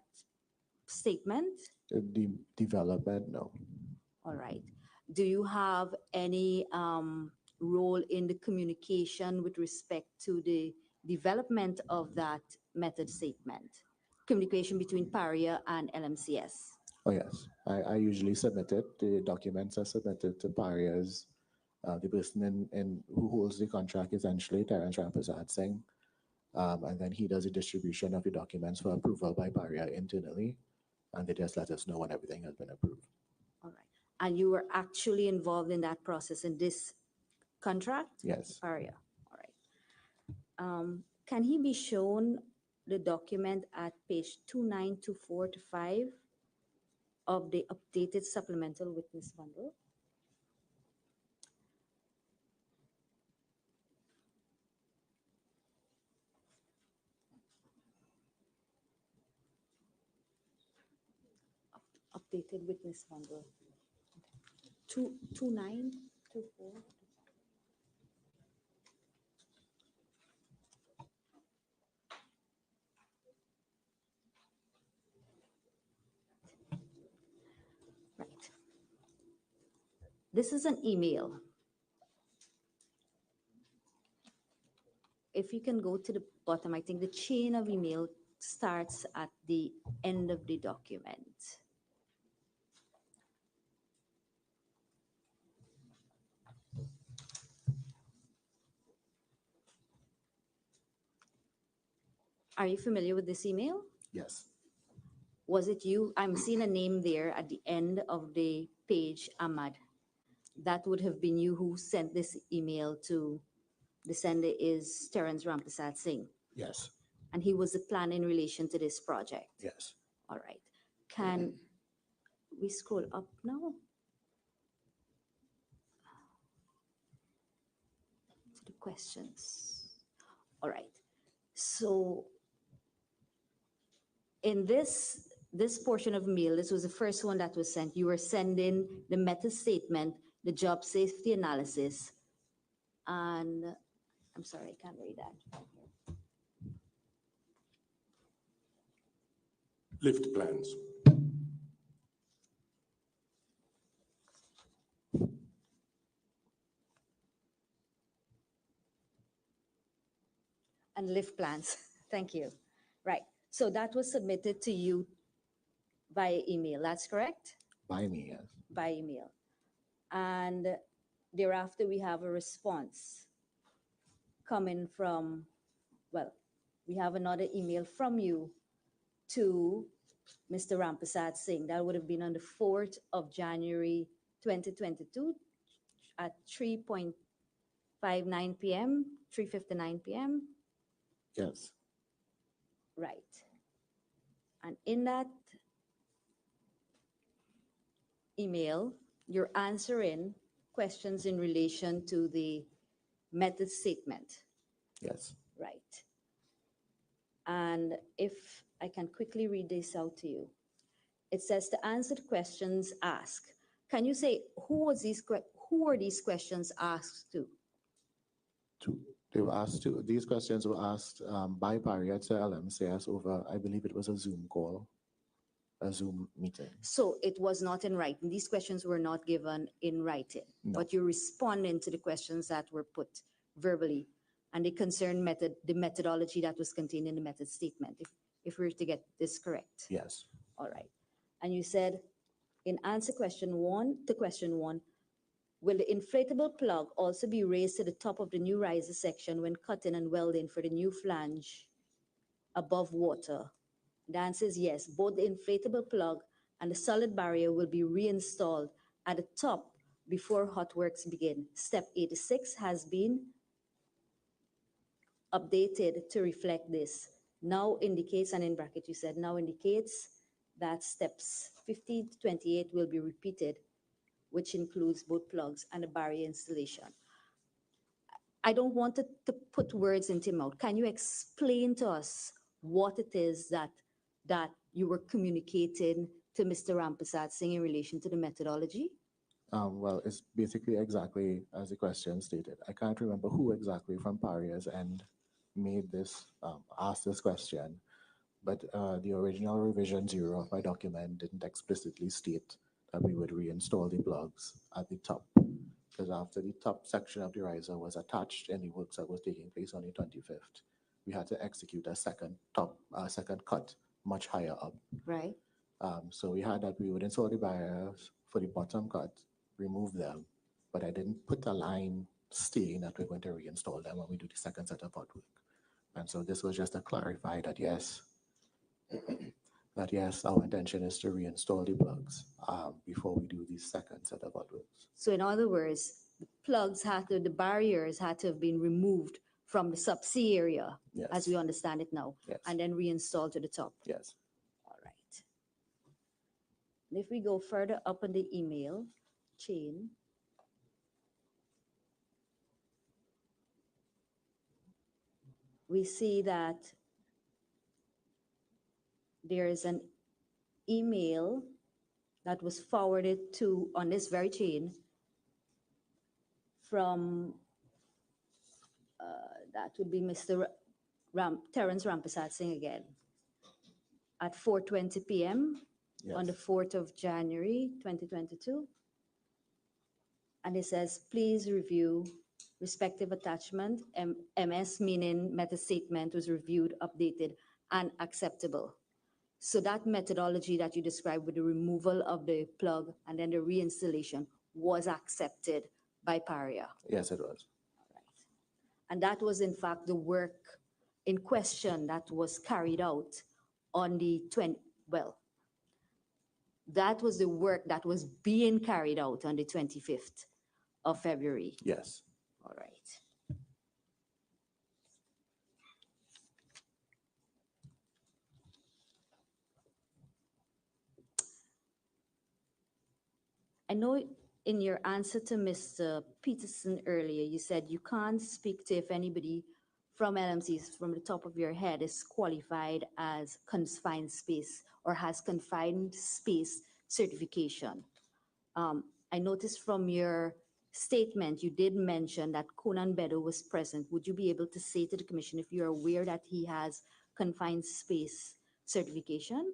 statement? The development, no. All right. Do you have any role in the communication with respect to the development of that method statement? Communication between Paria and LMCS? Oh, yes. I usually submit it. The documents are submitted to Paria's. The person who holds the contract essentially, Terence Rampersad Singh. And then he does a distribution of the documents for approval by Paria internally. and they just let us know when everything has been approved. All right. And you were actually involved in that process in this contract? Yes. Paria. All right. Can he be shown the document at page 2924 to 5 of the updated supplemental witness bundle? Updated witness bundle. 2924. Right. This is an email. If you can go to the bottom, I think the chain of email starts at the end of the document. Are you familiar with this email? Yes. Was it you? I'm seeing a name there at the end of the page, Ahmad. That would have been you who sent this email to the sender is Terence Rampersad Singh. Yes. And he was the plan in relation to this project. Yes. All right. Can we scroll up now? To the questions. All right. So in this portion of mail, this was the first one that was sent. You were sending the meta statement, the job safety analysis, and I'm sorry, I can't read that. Lift plans. And lift plans. Thank you. Right. So that was submitted to you via email. That's correct? By me, yes. By email. And thereafter, we have a response coming from, well, we have another email from you to Mr. Rampersad Singh. That would have been on the 4th of January, 2022 at 3:59 p.m., 3:59 p.m. Yes. Right. And in that email, you're answering questions in relation to the method statement. Yes. Right. And if I can quickly read this out to you, it says to answer the questions asked. Can you say who are these questions asked to? They were asked to, these questions were asked by Paria to LMCS over, I believe it was a Zoom call, a Zoom meeting. So it was not in writing. These questions were not given in writing, No. but you're responding to the questions that were put verbally, and they concern the methodology that was contained in the method statement, if we were to get this correct. Yes. All right. And you said in answer to question one, will the inflatable plug also be raised to the top of the new riser section when cutting and welding for the new flange above water? The answer is yes. Both the inflatable plug and the solid barrier will be reinstalled at the top before hot works begin. Step 86 has been updated to reflect this. Now indicates, and in bracket you said, now indicates that steps 15 to 28 will be repeated, which includes both plugs and the barrier installation. I don't want to put words into your mouth. Can you explain to us what it is that you were communicating to Mr. Rampersad Singh in relation to the methodology? Well, it's basically exactly as the question stated. I can't remember who exactly from Paria's end made this, asked this question, but the original revision 0 of my document didn't explicitly state that we would reinstall the plugs at the top, because after the top section of the riser was attached and the works that was taking place on the 25th, we had to execute a second cut much higher up. Right. So we had that we would install the barriers for the bottom cut, remove them, but I didn't put a line stating that we're going to reinstall them when we do the second set of hot work. And so this was just to clarify that yes, That yes, our intention is to reinstall the plugs before we do the second set of works. So in other words, the barriers had to have been removed from the subsea area, as we Yes. understand it now, Yes. and then reinstalled to the top. Yes. All right. And if we go further up in the email chain, we see that there is an email that was forwarded to, on this very chain, from, that would be Mr. Terence Rampersad Singh again, at 4:20 p.m. on the Yes. 4th of January, 2022. And it says, please review respective attachment. MS meaning meta statement was reviewed, updated, and acceptable. So that methodology that you described with the removal of the plug and then the reinstallation was accepted by Paria. Yes, it was. Right. And that was in fact the work in question that was carried out on the that was the work that was being carried out on the 25th of February. Yes. All right. I know in your answer to Mr. Peterson earlier, you said you can't speak to if anybody from LMCs from the top of your head is qualified as confined space or has confined space certification. I noticed from your statement, you did mention that Conan Bedo was present. Would you be able to say to the commission if you're aware that he has confined space certification?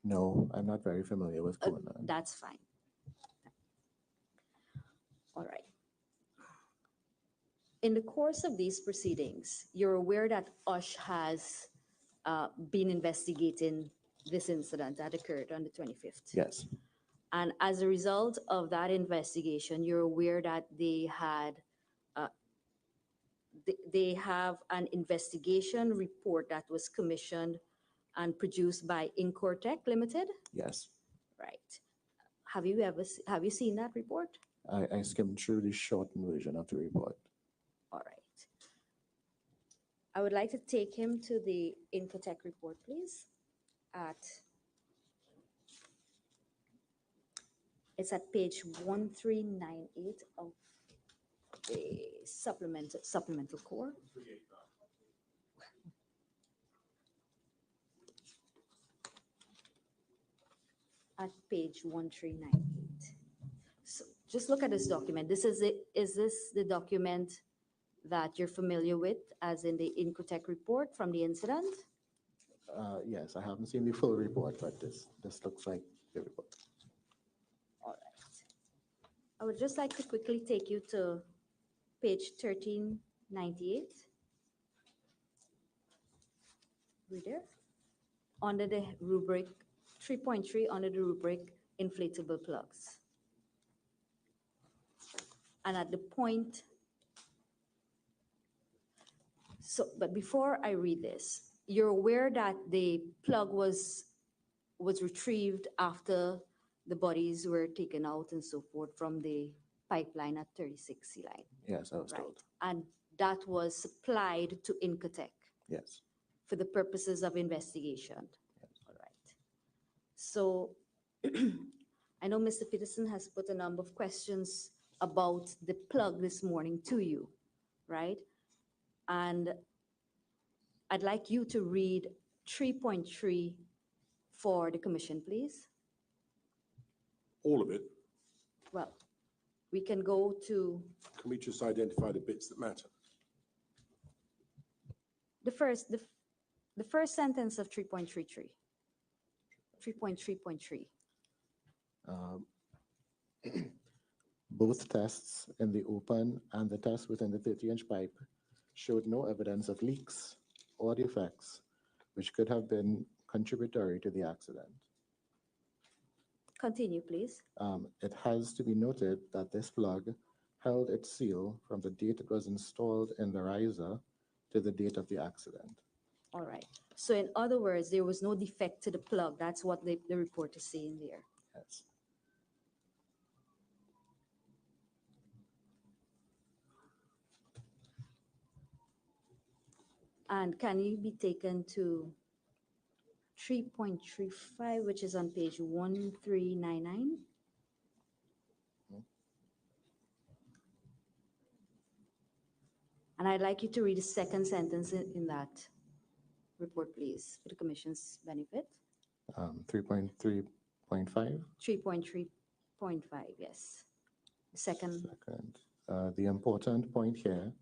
No, I'm not very familiar with Conan. That's fine. All right. In the course of these proceedings, you're aware that USH has been investigating this incident that occurred on the 25th. Yes. And as a result of that investigation, you're aware that they have an investigation report that was commissioned and produced by Incortech Limited? Yes. Right. Have you seen that report? I skimmed through the shortened version of the report. All right. I would like to take him to the Incotech report, please. It's at page 1398 of the supplemental core. At page 1398. So just look at this document. This is it. Is this the document that you're familiar with, as in the Incotech report from the incident? Yes, I haven't seen the full report, but this looks like the report. All right. I would just like to quickly take you to page 1398. Read there. Under the rubric 3.3, under the rubric inflatable plugs. And at the point, but before I read this, you're aware that the plug was retrieved after the bodies were taken out and so forth from the pipeline at 36 Sealine. Yes, I was Right. told. And that was supplied to Incotech Yes. for the purposes of investigation. Yes. All right. So I know Mr. Peterson has put a number of questions about the plug this morning to you, right? And I'd like you to read 3.3 for the commission, please. All of it? Well, we can go to Can we just identify the bits that matter? the first sentence of 3.33. 3.3.3. Both tests in the open and the test within the 30-inch pipe showed no evidence of leaks or defects which could have been contributory to the accident. Continue, please. It has to be noted that this plug held its seal from the date it was installed in the riser to the date of the accident. All right. So in other words, there was no defect to the plug. That's what the report is saying there. Yes. And can you be taken to 3.35, which is on page 1399? And I'd like you to read the second sentence in that report, please, for the commission's benefit. 3.3.5. 3.3.5, yes. Second, Second. The important point here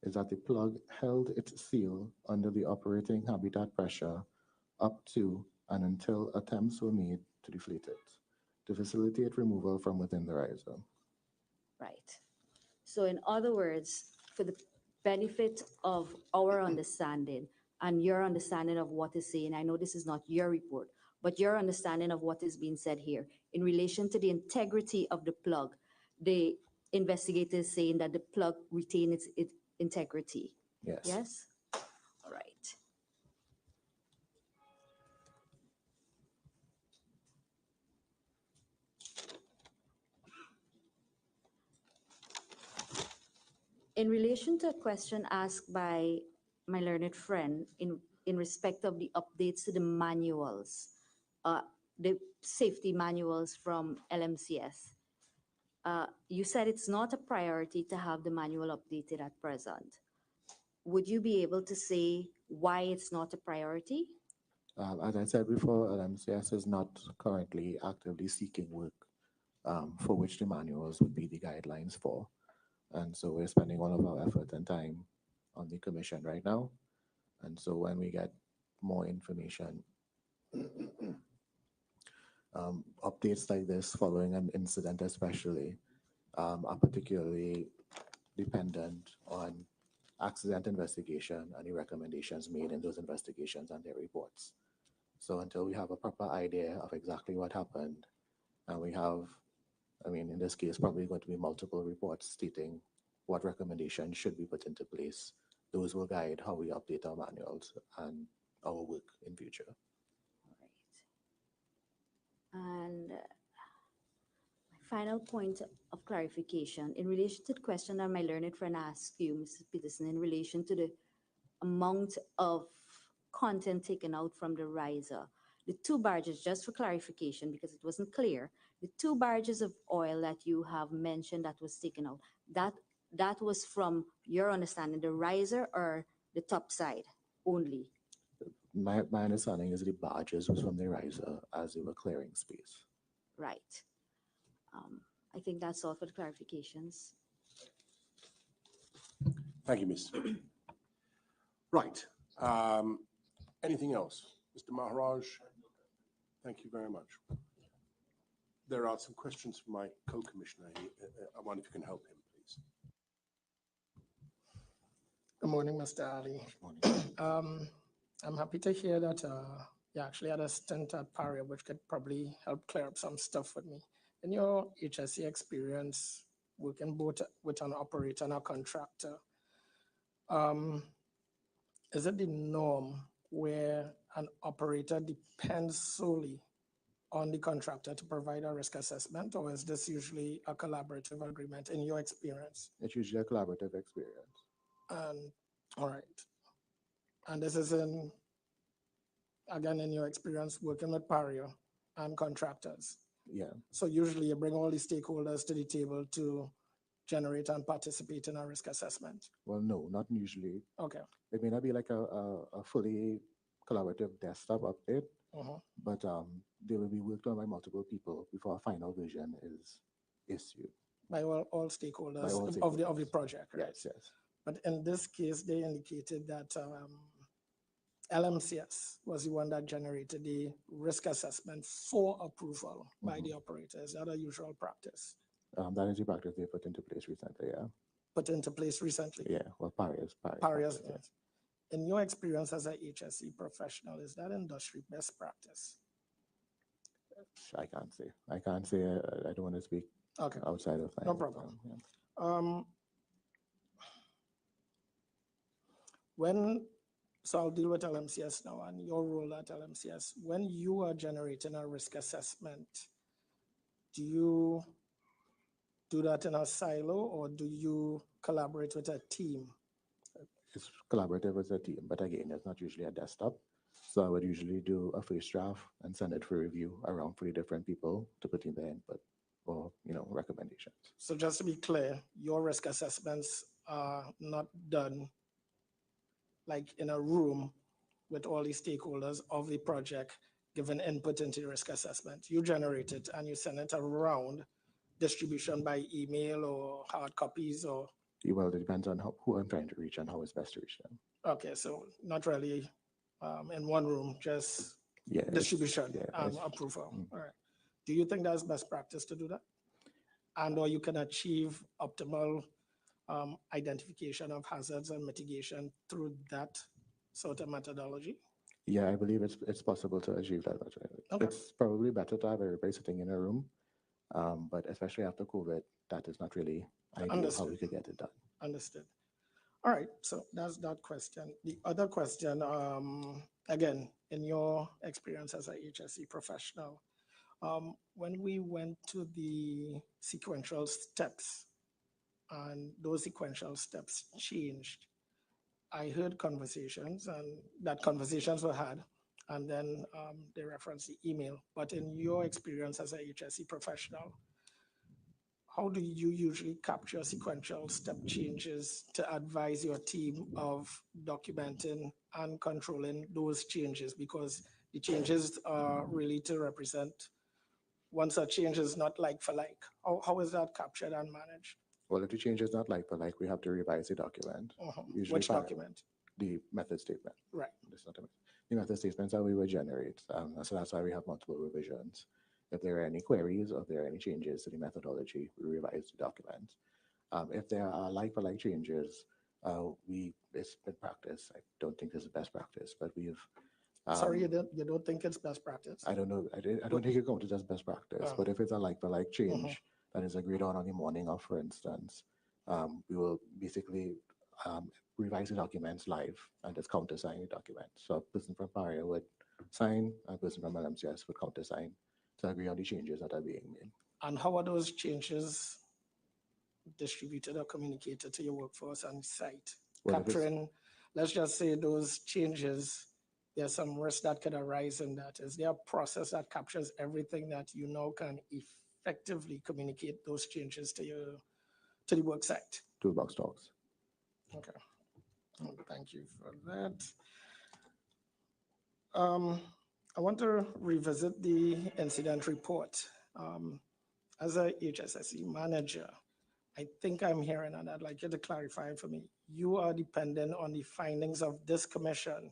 is that the plug held its seal under the operating habitat pressure up to and until attempts were made to deflate it, to facilitate removal from within the riser. right. So in other words, for the benefit of our understanding and your understanding of what is saying, I know this is not your report, but your understanding of what is being said here in relation to the integrity of the plug, the investigator is saying that the plug retains its integrity. Yes. Yes? All right. In relation to a question asked by my learned friend in respect of the updates to the manuals, the safety manuals from LMCS, you said it's not a priority to have the manual updated at present. Would you be able to say why it's not a priority? As I said before, LMCS is not currently actively seeking work for which the manuals would be the guidelines for. And so we're spending all of our effort and time on the commission right now. And so when we get more information, updates like this following an incident especially are particularly dependent on accident investigation and the recommendations made in those investigations and their reports. So until we have a proper idea of exactly what happened, and we have, I mean, in this case, probably going to be multiple reports stating what recommendations should be put into place, those will guide how we update our manuals and our work in future. All right. And my final point of clarification in relation to the question that my learned friend asked you, Mrs. Peterson, in relation to the amount of content taken out from the riser. The 2 barges, just for clarification, because it wasn't clear, the 2 barges of oil that you have mentioned that was taken out, that was from your understanding, the riser or the top side only? My understanding is the barges was from the riser as they were clearing space. Right. I think that's all for the clarifications. Thank you, Ms. Right. Anything else? Mr. Maharaj? Thank you very much. There are some questions from my co-commissioner. I wonder if you can help him, please. Good morning, Mr. Ali. Good morning. I'm happy to hear that you actually had a stint at Paria, which could probably help clear up some stuff with me. In your HSE experience, working both with an operator and a contractor, is it the norm where an operator depends solely on the contractor to provide a risk assessment, or is this usually a collaborative agreement in your experience? It's usually a collaborative experience. And all right. And this is again, in your experience working with Paria and contractors. Yeah. So usually you bring all the stakeholders to the table to generate and participate in a risk assessment. Well, no, not usually. Okay. It may not be like a fully collaborative desktop update, but they will be worked on by multiple people before a final version is issued. By all stakeholders, By all of the project, right? Yes, yes. But in this case, they indicated that LMCS was the one that generated the risk assessment for approval by the operator. Is that a usual practice? That is the practice they put into place recently, yeah. Put into place recently? Yeah, well, Paria's. Paria's, yes. In your experience as a HSE professional, is that industry best practice? I can't say. I can't say. I don't want to speak outside of my. No problem. Yeah. When So I'll deal with LMCS now and your role at LMCS. When you are generating a risk assessment, do you do that in a silo or do you collaborate with a team? It's collaborative with a team, but again, it's not usually a desktop. So I would usually do a first draft and send it for review around 3 different people to put in their input or, recommendations. So just to be clear, your risk assessments are not done like in a room with all the stakeholders of the project given input into the risk assessment. You generate it and you send it around, distribution by email or hard copies or? Well, it depends on who I'm trying to reach and how it's best to reach them. Okay, so not really in one room, just Yeah, distribution yeah, and it's- approval. All right. Do you think that's best practice to do that? And or you can achieve optimal identification of hazards and mitigation through that sort of methodology? Yeah, I believe it's possible to achieve that. Okay. It's probably better to have everybody sitting in a room, but especially after COVID, that is not really ideal how Understood. we could get it done. Understood. All right, so that's that question. The other question, again, in your experience as a HSE professional, when we went to the sequential steps and those sequential steps changed, I heard conversations and that conversations were had, and then they referenced the email. But in your experience as a HSE professional, how do you usually capture sequential step changes to advise your team of documenting and controlling those changes? Because the changes are really to represent once a change is not like for like. How is that captured and managed? Well, if the change is not like for like, we have to revise the document. Usually Which document? The method statement. Right. It's not the method statements that we would generate. So that's why we have multiple revisions. If there are any queries or if there are any changes to the methodology, we revise the document. If there are like-for-like changes, it's been practice. I don't think this is best practice, but we've. Sorry, you don't think it's best practice? I don't know. I don't think it counts as best practice, but if it's a like-for-like change that is agreed on the morning of, for instance, we will basically revise the documents live and just countersign the document. So a person from Paria would sign, a person from LMCS would countersign to agree on the changes that are being made. And how are those changes distributed or communicated to your workforce and site? Well, Capturing, let's just say those changes, there's some risk that could arise in that. Is there a process that captures everything that you now can effectively communicate those changes to the work site? Toolbox talks. Okay. Thank you for that. I want to revisit the incident report. As a HSSE manager, I think I'm hearing, and I'd like you to clarify for me, you are dependent on the findings of this commission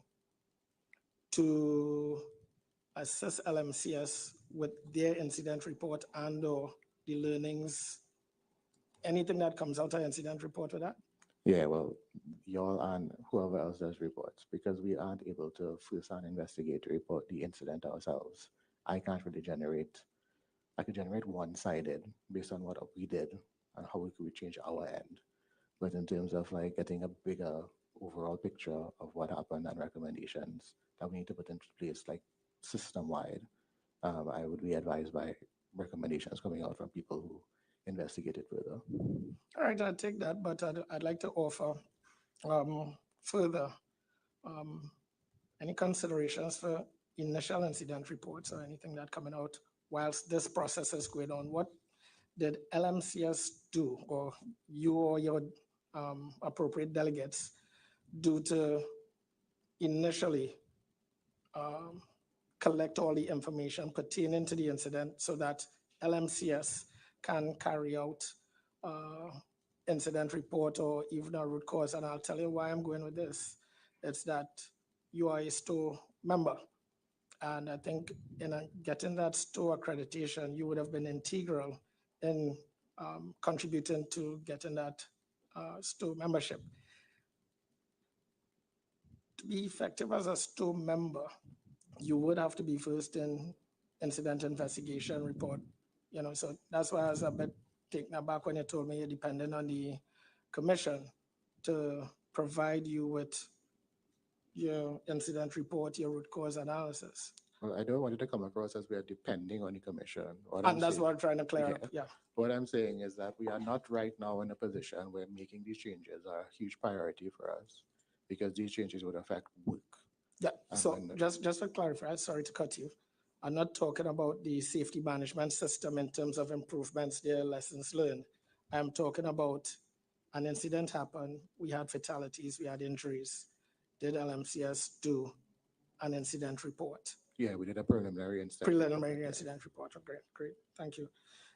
to assess LMCS with their incident report and or the learnings, anything that comes out of incident report with that? Yeah, well, y'all and whoever else does reports, because we aren't able to first-hand investigate to report the incident ourselves. I can't really I could generate one-sided based on what we did and how we could change our end. But in terms of like getting a bigger overall picture of what happened and recommendations that we need to put into place, like system-wide, I would be advised by recommendations coming out from people who investigated further. All right, I'll take that, but I'd like to offer further any considerations for initial incident reports or anything that coming out whilst this process is going on. What did LMCS do, or you or your appropriate delegates do to initially collect all the information pertaining to the incident so that LMCS can carry out incident report or even a root cause? And I'll tell you why I'm going with this. It's that you are a STOW member. And I think in getting that STOW accreditation, you would have been integral in contributing to getting that STOW membership. To be effective as a STOW member, you would have to be first in incident investigation report. So that's why I was a bit taken aback when you told me you're dependent on the commission to provide you with your incident report, your root cause analysis. Well, I don't want it to come across as we are depending on the commission. And that's what I'm trying to clear up, yeah. What I'm saying is that we are not right now in a position where making these changes are a huge priority for us, because these changes would affect work. Yeah, so just to clarify, sorry to cut you. I'm not talking about the safety management system in terms of improvements there, lessons learned. I'm talking about an incident happened, we had fatalities, we had injuries. Did LMCS do an incident report? Yeah, we did a preliminary incident. Preliminary incident report, oh, great, thank you.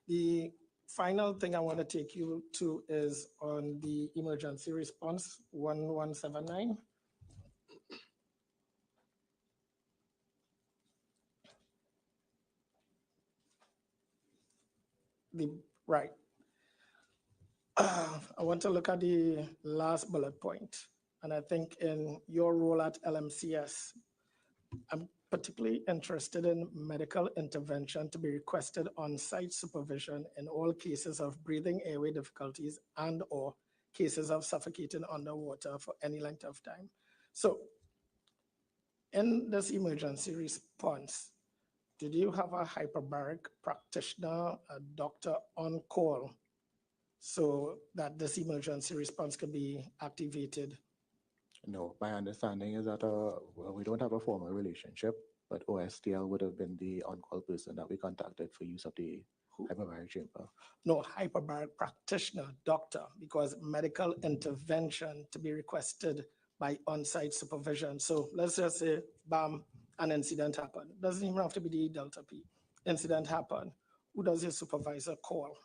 The final thing I want to take you to is on the emergency response 1179. Right. I want to look at the last bullet point. And I think in your role at LMCS, I'm particularly interested in medical intervention to be requested on-site supervision in all cases of breathing airway difficulties and/or cases of suffocating underwater for any length of time. So in this emergency response, did you have a hyperbaric practitioner, a doctor on call, so that this emergency response could be activated? No, my understanding is that well, we don't have a formal relationship, but OSTL would have been the on-call person that we contacted for use of the hyperbaric chamber. No, hyperbaric practitioner, doctor, because medical intervention to be requested by on-site supervision. So let's just say, bam, an incident happened. Doesn't even have to be the Delta P. Incident happened. Who does your supervisor call?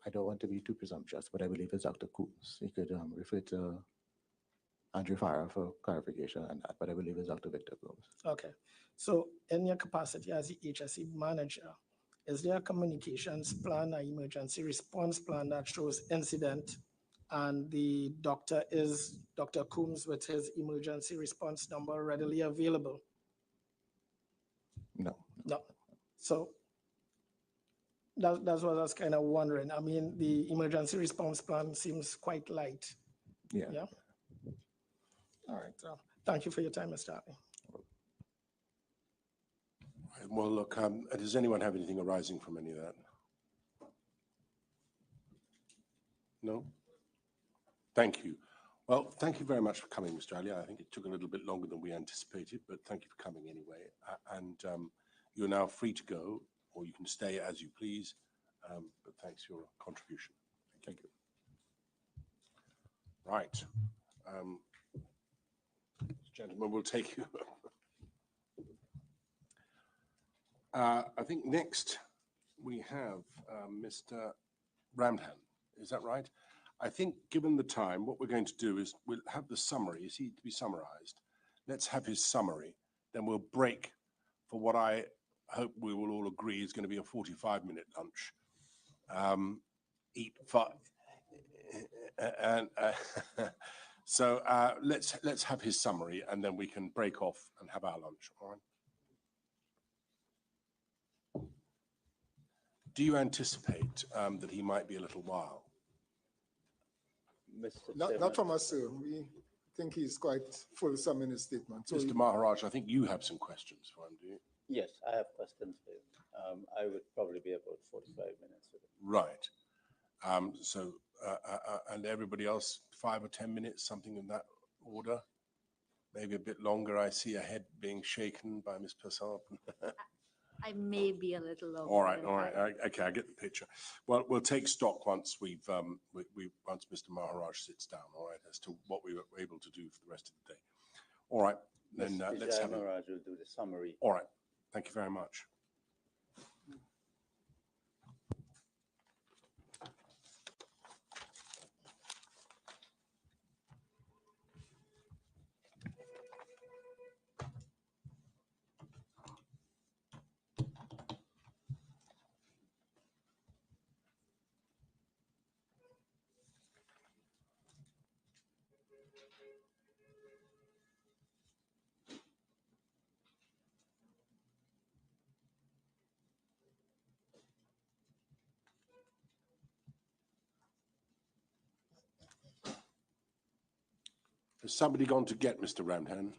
I don't want to be too presumptuous, but I believe it's Dr. Coombs. You could refer to Andrew Farah for clarification on that, but I believe it's Dr. Victor Coombs. Okay. So in your capacity as the HSE manager, is there a communications plan, an emergency response plan that shows incident, and the doctor is Dr. Coombs with his emergency response number readily available? No. No. So that's what I was kind of wondering. I mean, the emergency response plan seems quite light. Yeah. Yeah. All right. So thank you for your time, Mr. Ali. Well, look, does anyone have anything arising from any of that? No? Thank you. Well, thank you very much for coming, Mr. Ali. I think it took a little bit longer than we anticipated, but thank you for coming anyway. And you're now free to go, or you can stay as you please, but thanks for your contribution. Thank you. Right. Gentlemen, we'll take you. I think next we have Mr. Ramdhan. Is that right? I think given the time, what we're going to do is we'll have the summary. Is he to be summarized? Let's have his summary. Then we'll break for what I hope we will all agree is going to be a 45-minute lunch. Eat five. And so let's have his summary, and then we can break off and have our lunch. All right. Do you anticipate that he might be a little while? Not from us, sir. We think he's quite fulsome in his statement. So Mr. Maharaj, I think you have some questions for him, do you? Yes, I have questions for you. I would probably be about 45 minutes with him. Right. And everybody else, 5 or 10 minutes, something in that order? Maybe a bit longer. I see a head being shaken by Ms. Passant. I may be a little longer. All right. Okay, I get the picture. Well, we'll take stock once once Mr. Maharaj sits down. All right, as to what we were able to do for the rest of the day. All right, then let's have. Maharaj will do the summary. All right, thank you very much. Has somebody gone to get Mr. Ramdhan?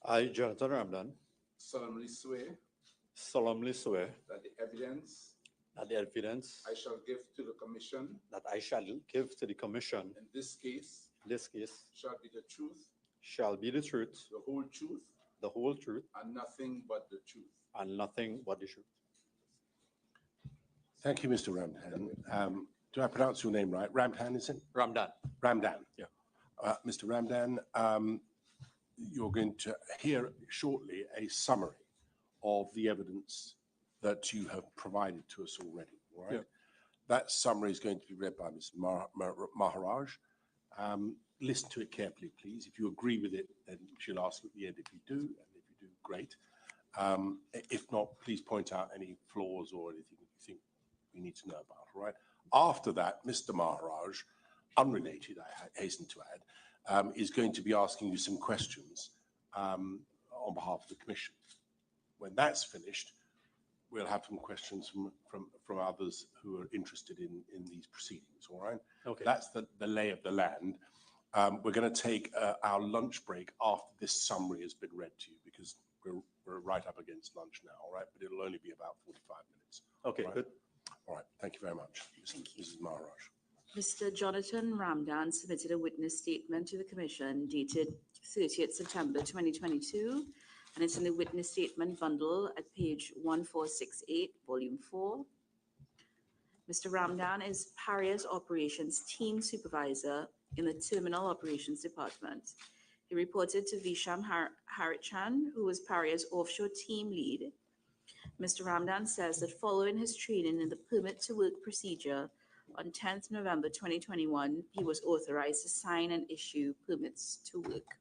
I, Jonathan Ramdan, solemnly swear that the evidence that the evidence I shall give to the commission that I shall give to the commission in this case in this case shall be the truth, shall be the truth, the whole truth, and nothing but the truth. truth. Thank you, Mr. Ramdan. Do I pronounce your name right? Ramdan, is it? Ramdan. Ramdan. Yeah. Mr. Ramdan, you're going to hear shortly a summary of the evidence that you have provided to us already, all right? Yeah. That summary is going to be read by Ms. Maharaj. Listen to it carefully, please. If you agree with it, then she'll ask at the end if you do, and if you do, great. If not, please point out any flaws or anything you think we need to know about, all right? After that, Mr. Maharaj, unrelated, I hasten to add, is going to be asking you some questions on behalf of the Commission. When that's finished, we'll have some questions from others who are interested in these proceedings, all right? Okay. That's the lay of the land. We're going to take our lunch break after this summary has been read to you, because we're right up against lunch now, all right? But it'll only be about 45 minutes. Okay, all right? good. All right, thank you very much. Mrs. Maharaj. Mr. Jonathan Ramdan submitted a witness statement to the Commission dated 30th September 2022, and it's in the witness statement bundle at page 1468, volume 4. Mr. Ramdan is Paria's operations team supervisor in the Terminal Operations Department. He reported to Visham Harichan, who was Paria's offshore team lead. Mr. Ramdan says that following his training in the permit to work procedure on 10th November 2021, he was authorized to sign and issue permits to work.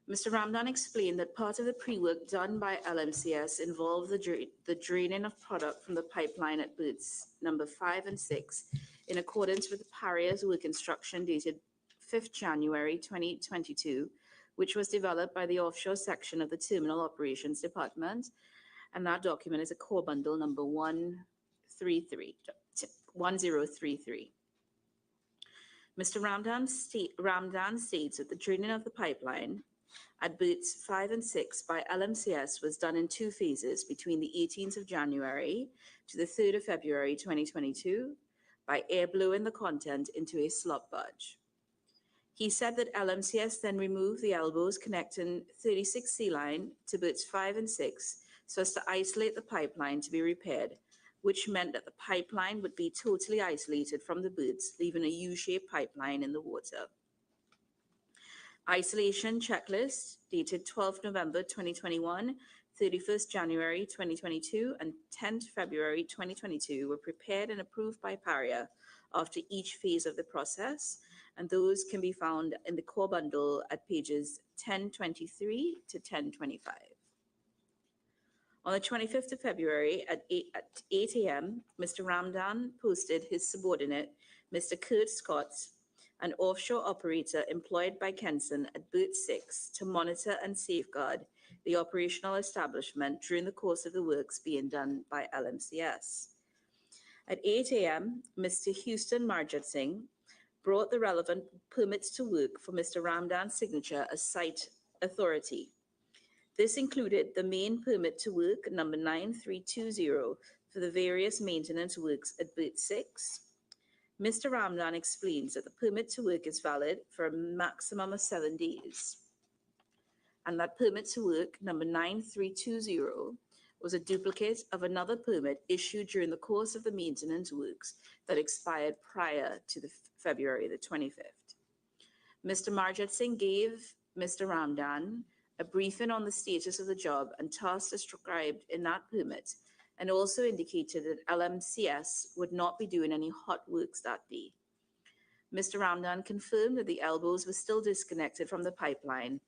Mr. Ramdan explained that part of the pre-work done by LMCS involved the draining of product from the pipeline at berths number 5 and 6 in accordance with Paria's work instruction dated 5th January 2022, which was developed by the offshore section of the Terminal Operations Department, and that document is a core bundle number 1033. Mr. Ramdan states that the draining of the pipeline at berths 5 and 6 by LMCS was done in 2 phases between the 18th of January to the 3rd of February 2022 by air blowing the content into a slop barge. He said that LMCS then removed the elbows connecting 36 Sealine to berths 5 and 6 so as to isolate the pipeline to be repaired, which meant that the pipeline would be totally isolated from the berths, leaving a U-shaped pipeline in the water. Isolation checklist dated 12th November 2021, 31st January 2022, and 10th February 2022 were prepared and approved by Paria after each phase of the process, and those can be found in the core bundle at pages 1023 to 1025. On the 25th of February at 8 a.m., Mr. Ramdan posted his subordinate, Mr. Kurt Scott, an offshore operator employed by Kenson at berth 6 to monitor and safeguard the operational establishment during the course of the works being done by LMCS. At 8 a.m., Mr. Houston Marjat Singh brought the relevant permits to work for Mr. Ramdan's signature as site authority. This included the main permit to work number 9320 for the various maintenance works at berth 6. Mr. Ramdan explains that the permit to work is valid for a maximum of 7 days, and that permit to work number 9320 was a duplicate of another permit issued during the course of the maintenance works that expired prior to the February the 25th. Mr. Marjat Singh gave Mr. Ramdan a briefing on the status of the job and tasks described in that permit, and also indicated that LMCS would not be doing any hot works that day. Mr. Ramdan confirmed that the elbows were still disconnected from the pipeline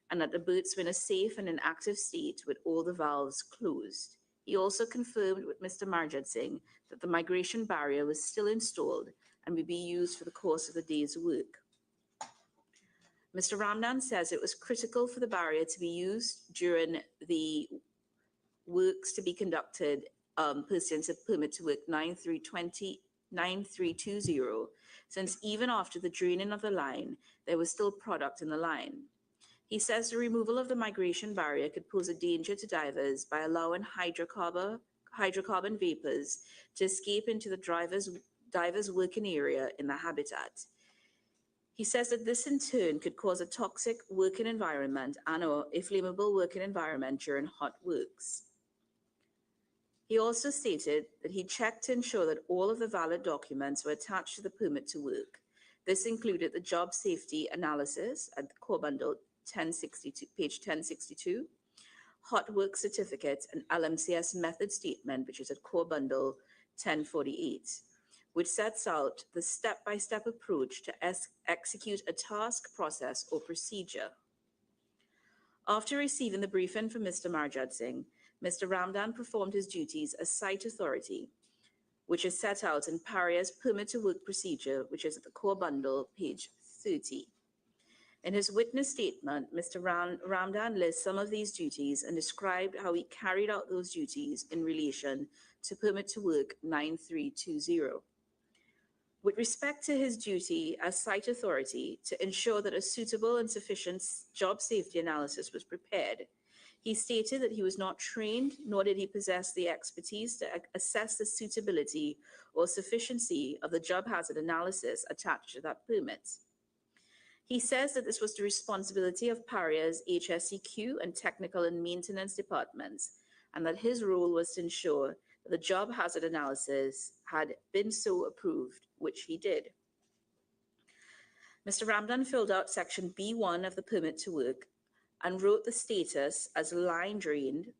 and that the boats were in a safe and inactive state with all the valves closed. He also confirmed with Mr. Marjat Singh that the migration barrier was still installed and would be used for the course of the day's work. Mr. Ramdan says it was critical for the barrier to be used during the works to be conducted pursuant to permit to work 9320, since even after the draining of the line, there was still product in the line. He says the removal of the migration barrier could pose a danger to divers by allowing hydrocarbon vapors to escape into the divers' working area in the habitat. He says that this in turn could cause a toxic working environment and/or a flammable working environment during hot works. He also stated that he checked to ensure that all of the valid documents were attached to the permit to work. This included the job safety analysis at the core bundle 1062, page 1062, hot work certificate and LMCS method statement, which is at core bundle 1048, which sets out the step-by-step approach to execute a task, process, or procedure. After receiving the briefing from Mr. Marjat Singh, Mr. Ramdan performed his duties as site authority, which is set out in Paria's permit to work procedure, which is at the core bundle, page 30. In his witness statement, Mr. Ramdan lists some of these duties and described how he carried out those duties in relation to permit to work 9320. With respect to his duty as site authority to ensure that a suitable and sufficient job safety analysis was prepared, he stated that he was not trained, nor did he possess the expertise to assess the suitability or sufficiency of the job hazard analysis attached to that permit. He says that this was the responsibility of Paria's HSEQ and technical and maintenance departments, and that his role was to ensure that the job hazard analysis had been so approved, which he did. Mr. Ramdan filled out section B1 of the permit to work and wrote the status as line drained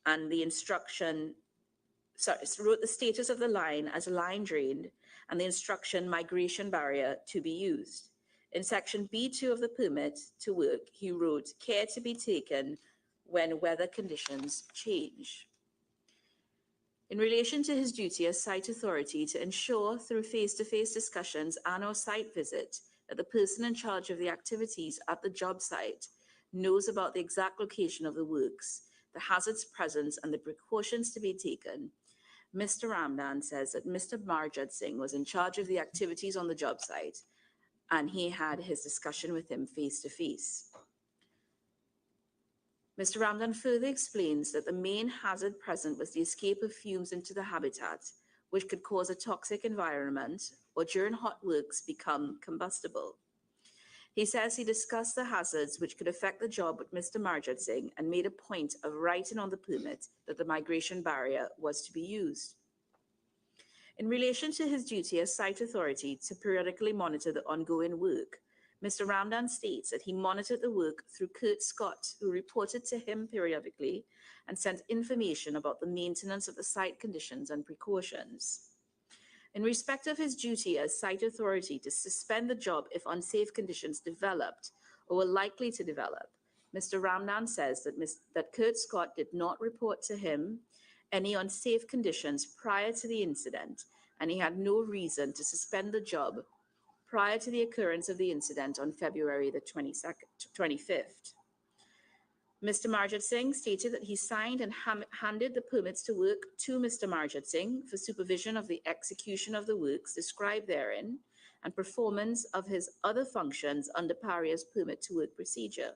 and the instruction, wrote the status of the line as line drained and the instruction migration barrier to be used. In section B2 of the permit to work, he wrote care to be taken when weather conditions change. In relation to his duty as site authority to ensure through face-to-face discussions and/or site visit that the person in charge of the activities at the job site knows about the exact location of the works, the hazards present, and the precautions to be taken, Mr. Ramdan says that Mr. Marjat Singh was in charge of the activities on the job site, and he had his discussion with him face-to-face. Mr. Ramdan further explains that the main hazard present was the escape of fumes into the habitat, which could cause a toxic environment or during hot works become combustible. He says he discussed the hazards which could affect the job with Mr. Marjat Singh and made a point of writing on the permit that the migration barrier was to be used. In relation to his duty as site authority to periodically monitor the ongoing work, Mr. Ramdan states that he monitored the work through Kurt Scott, who reported to him periodically and sent information about the maintenance of the site conditions and precautions. In respect of his duty as site authority to suspend the job if unsafe conditions developed or were likely to develop, Mr. Ramdan says that Kurt Scott did not report to him any unsafe conditions prior to the incident, and he had no reason to suspend the job prior to the occurrence of the incident on February the 25th. Mr. Marjat Singh stated that he signed and handed the permits to work to Mr. Marjat Singh for supervision of the execution of the works described therein and performance of his other functions under Paria's permit to work procedure.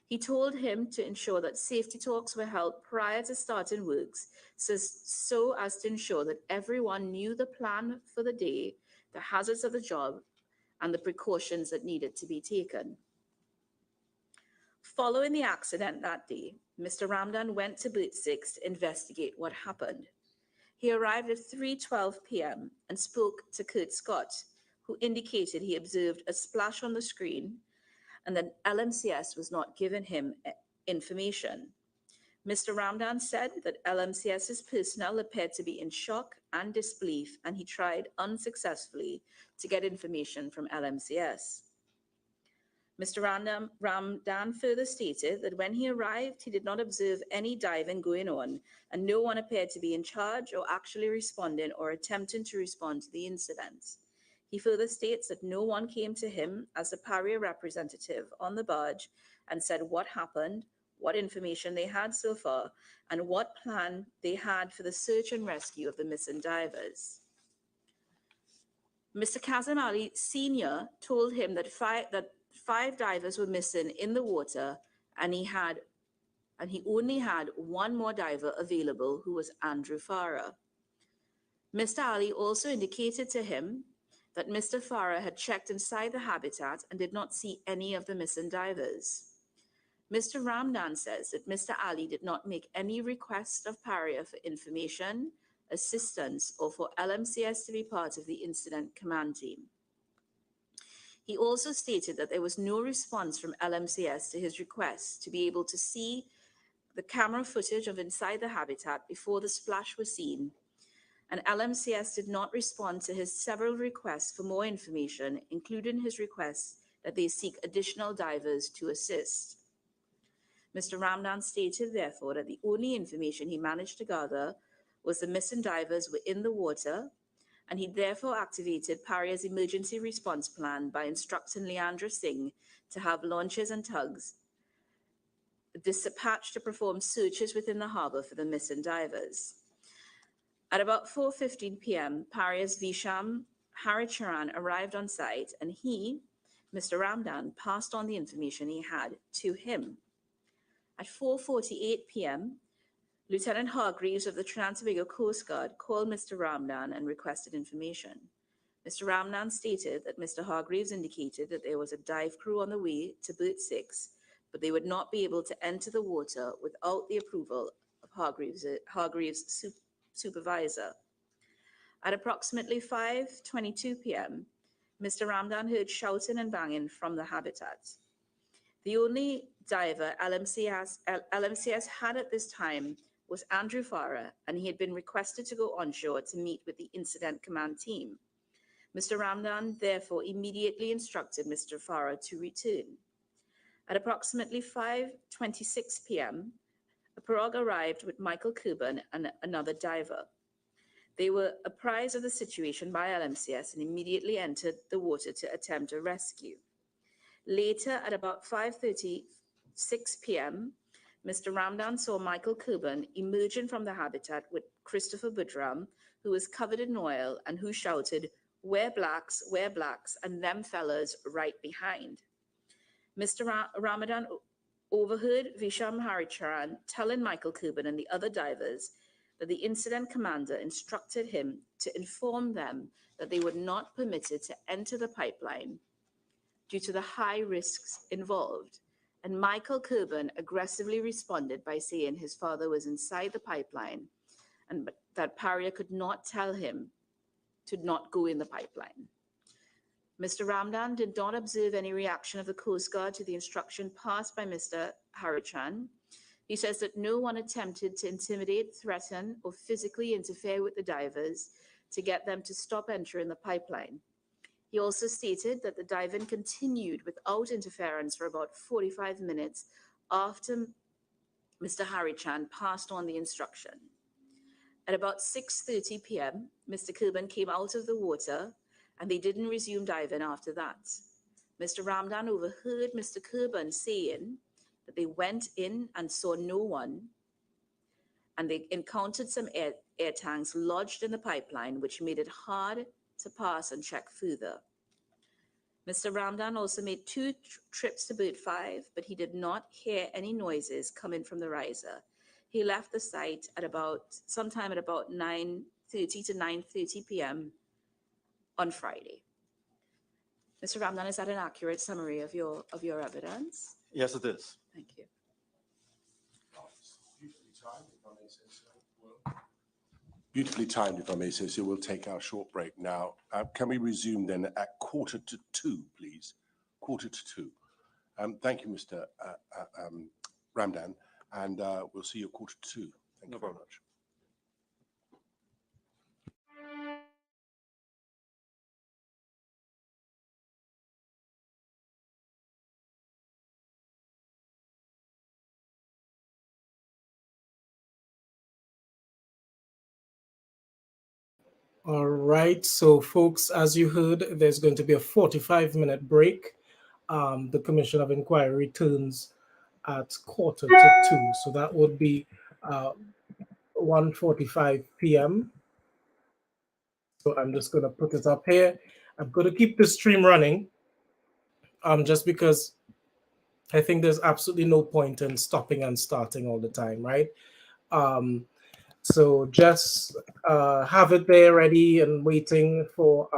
He told him to ensure that safety talks were held prior to starting works so as to ensure that everyone knew the plan for the day, the hazards of the job, and the precautions that needed to be taken. Following the accident that day, Mr. Ramdan went to Berth 6 to investigate what happened. He arrived at 3:12 p.m. and spoke to Kurt Scott, who indicated he observed a splash on the screen and that LMCS was not giving him information. Mr. Ramdan said that LMCS's personnel appeared to be in shock and disbelief, and he tried unsuccessfully to get information from LMCS. Mr. Ramdan further stated that when he arrived, he did not observe any diving going on, and no one appeared to be in charge or actually responding or attempting to respond to the incident. He further states that no one came to him as the Paria representative on the barge and said what happened, what information they had so far, and what plan they had for the search and rescue of the missing divers. Mr. Kazim Ali Sr. told him that five divers were missing in the water, and he only had one more diver available, who was Andrew Farah. Mr. Ali also indicated to him that Mr. Farah had checked inside the habitat and did not see any of the missing divers. Mr. Ramdan says that Mr. Ali did not make any request of Paria for information, assistance, or for LMCS to be part of the incident command team. He also stated that there was no response from LMCS to his request to be able to see the camera footage of inside the habitat before the splash was seen, and LMCS did not respond to his several requests for more information, including his request that they seek additional divers to assist. Mr. Ramdan stated, therefore, that the only information he managed to gather was the missing divers were in the water, and he therefore activated Paria's emergency response plan by instructing Leandra Singh to have launches and tugs dispatched to perform searches within the harbour for the missing divers. At about 4:15 p.m., Paria's Visham Haricharan arrived on site, and he, Mr. Ramdan, passed on the information he had to him. At 4:48 p.m., Lieutenant Hargreaves of the Trinidad and Tobago Coast Guard called Mr. Ramdan and requested information. Mr. Ramdan stated that Mr. Hargreaves indicated that there was a dive crew on the way to Berth 6, but they would not be able to enter the water without the approval of Hargreaves' supervisor. At approximately 5:22 p.m., Mr. Ramdan heard shouting and banging from the habitat. The only diver LMCS had at this time was Andrew Farah, and he had been requested to go onshore to meet with the incident command team. Mr. Ramdan therefore immediately instructed Mr. Farah to return. At approximately 5:26 p.m., a pirogue arrived with Michael Cuban and another diver. They were apprised of the situation by LMCS and immediately entered the water to attempt a rescue. Later, at about 5:36 p.m., Mr. Ramdan saw Michael Cuban emerging from the habitat with Christopher Budram, who was covered in oil and who shouted, we're blacks, and them fellas right behind." Mr. Ramadan overheard Visham Haricharan telling Michael Cuban and the other divers that the incident commander instructed him to inform them that they were not permitted to enter the pipeline due to the high risks involved. And Michael Cuban aggressively responded by saying his father was inside the pipeline and that Paria could not tell him to not go in the pipeline. Mr. Ramdan did not observe any reaction of the Coast Guard to the instruction passed by Mr. Harichan. He says that no one attempted to intimidate, threaten, or physically interfere with the divers to get them to stop entering the pipeline. He also stated that the diving continued without interference for about 45 minutes after Mr. Harichan passed on the instruction. At about 6:30 p.m., Mr. Cuban came out of the water and they didn't resume diving after that. Mr. Ramdan overheard Mr. Cuban saying that they went in and saw no one, and they encountered some air tanks lodged in the pipeline, which made it hard to pass and check further. Mr. Ramdan also made 2 trips to Berth 5, but he did not hear any noises coming from the riser. He left the site at sometime at about 9:30 to 9:30 p.m. on Friday. Mr. Ramdan, is that an accurate summary of your evidence? Yes, it is. Thank you. Beautifully timed, if I may say so. We'll take our short break now. Can we resume then at 1:45, please? 1:45. Thank you, Mr. Ramdan. and we'll see you at 1:45. Thank you very much. All right, so folks, as you heard, there's going to be a 45-minute break. The Commission of Inquiry returns at 1:45, so that would be 1:45 p.m. So I'm just going to put it up here. I'm going to keep the stream running, just because I think there's absolutely no point in stopping and starting all the time, right? So just have it there ready and waiting for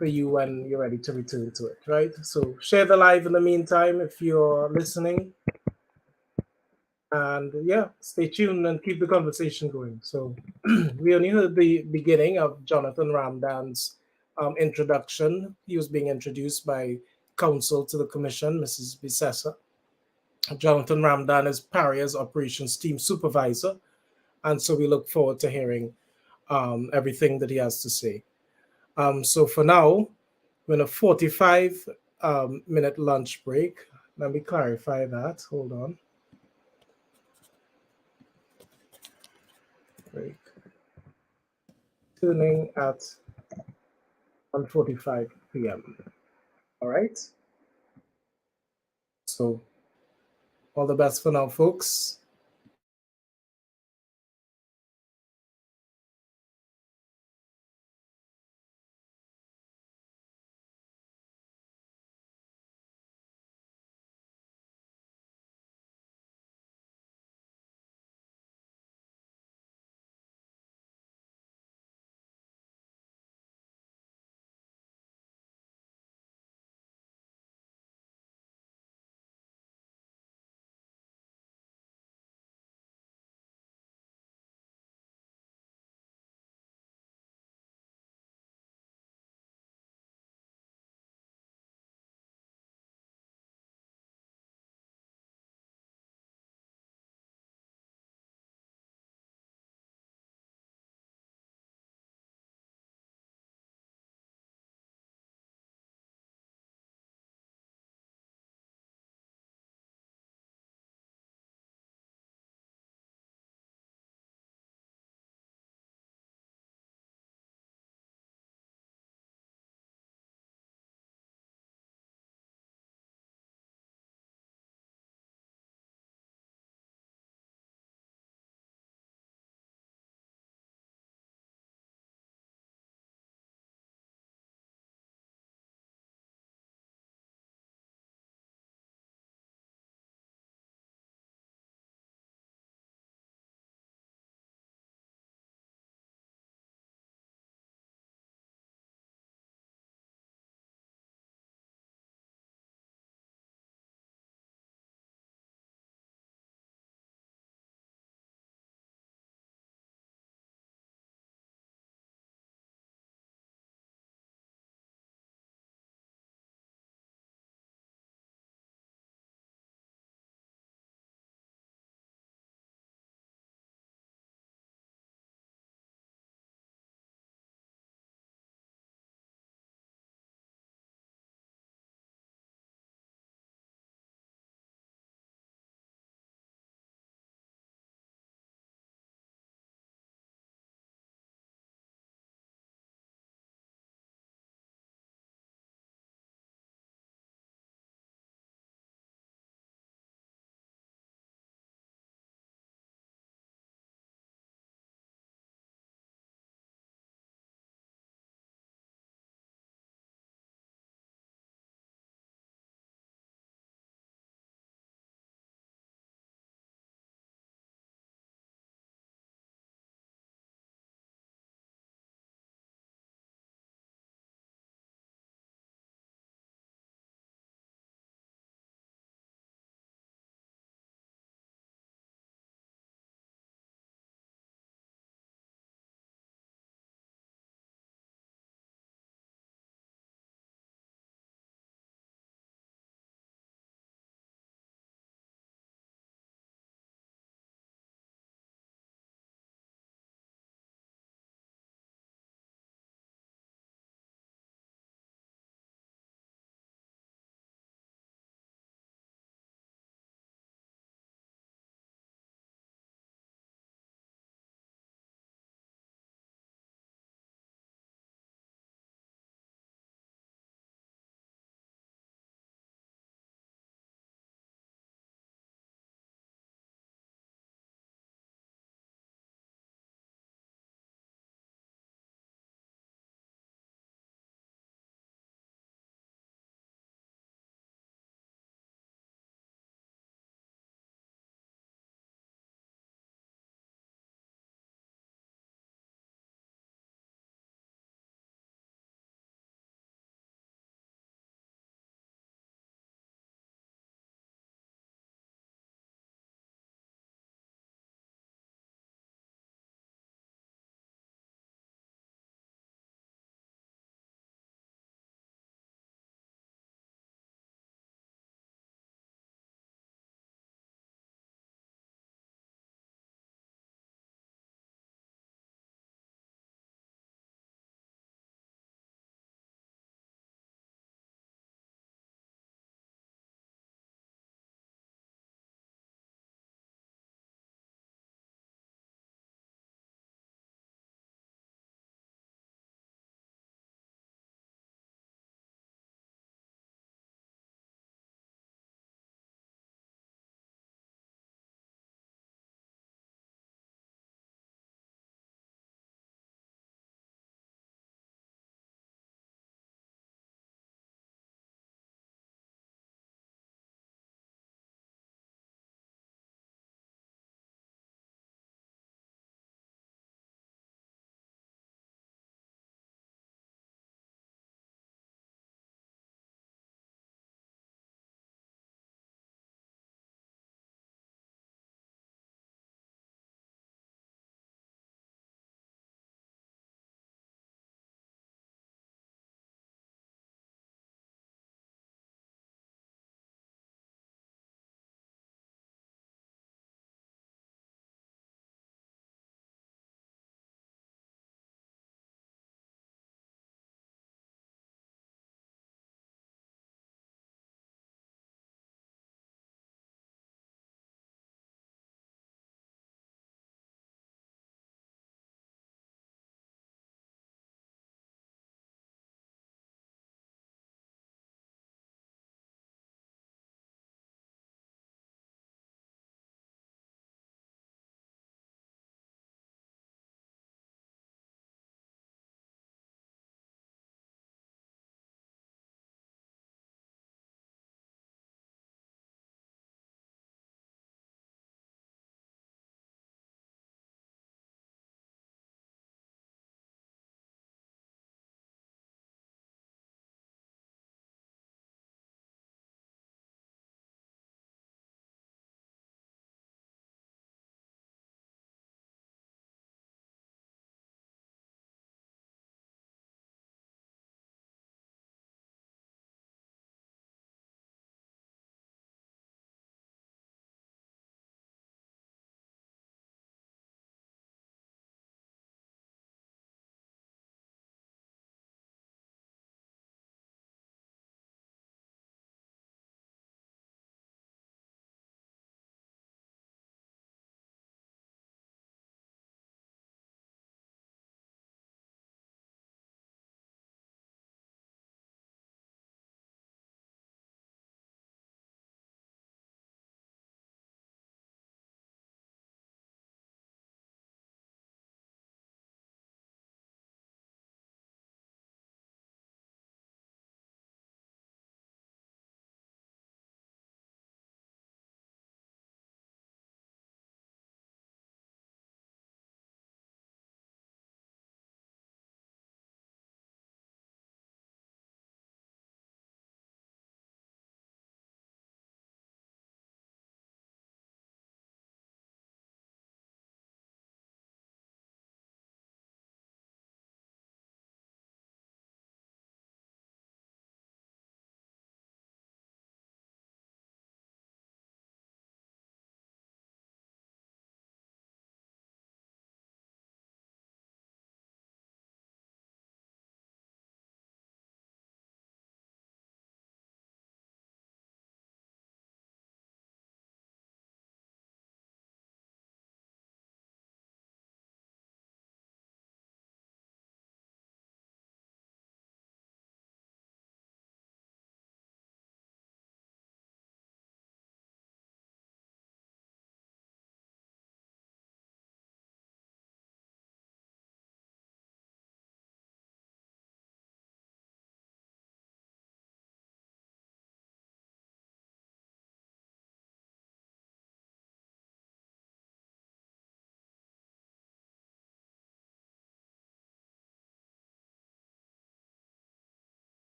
you when you're ready to return to it, right? So share the live in the meantime if you're listening. And yeah, stay tuned and keep the conversation going. So we only heard the beginning of Jonathan Ramdan's introduction. He was being introduced by counsel to the commission, Mrs. Bisessa. Jonathan Ramdan is Paria's operations team supervisor. And so we look forward to hearing everything that he has to say. So for now, we're in a 45-minute lunch break. Let me clarify that. Hold on. Break. Tuning at 1:45 p.m. All right. So all the best for now, folks.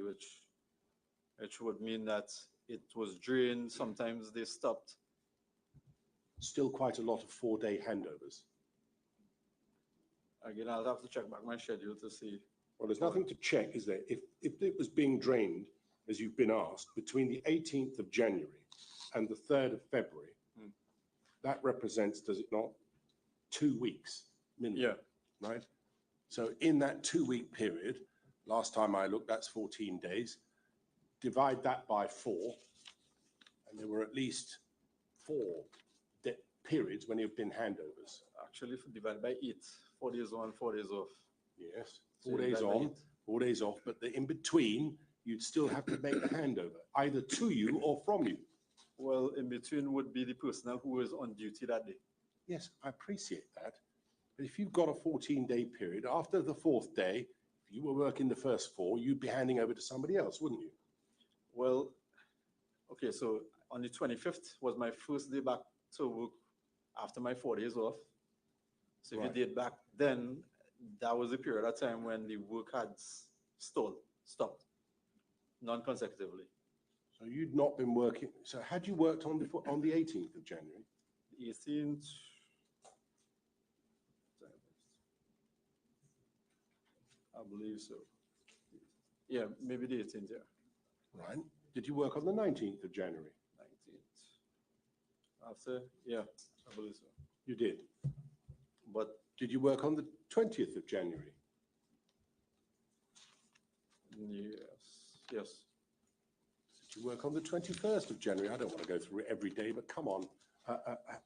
which would mean that it was drained. Sometimes they stopped. Still quite a lot of 4-day handovers. Again, I'll have to check back my schedule to see. Well, there's nothing to check, is there? If it was being drained, as you've been asked, between the 18th of January and the 3rd of February, that represents, does it not, 2 weeks minimum? Yeah. Right? So in that 2-week period, last time I looked, that's 14 days. Divide that by 4, and there were at least 4 periods when you've been handovers. Actually, if you divide by 8, 4 days on, 4 days off. Yes, So 4 you days divide by on, 8. 4 days off, but in between, you'd still have to make the handover, either to you or from you. Well, in between would be the personnel who was on duty that day. Yes, I appreciate that. But if you've got a 14-day period, after the 4th day, if you were working the first 4, you'd be handing over to somebody else, wouldn't you? Well, okay, so on the 25th was my first day back to work after my 4 days off. So if Right. you did back then, that was the period of time when the work had stopped, non-consecutively. So you'd not been working. So had you worked on the 18th of January? The 18th, I believe so. Yeah, maybe the 18th, yeah. Right. Did you work on the 19th of January? 19th. After, yeah, I believe so. You did. But Did you work on the 20th of January? yes. Did you work on the 21st of January? I don't want to go through it every day, but come on,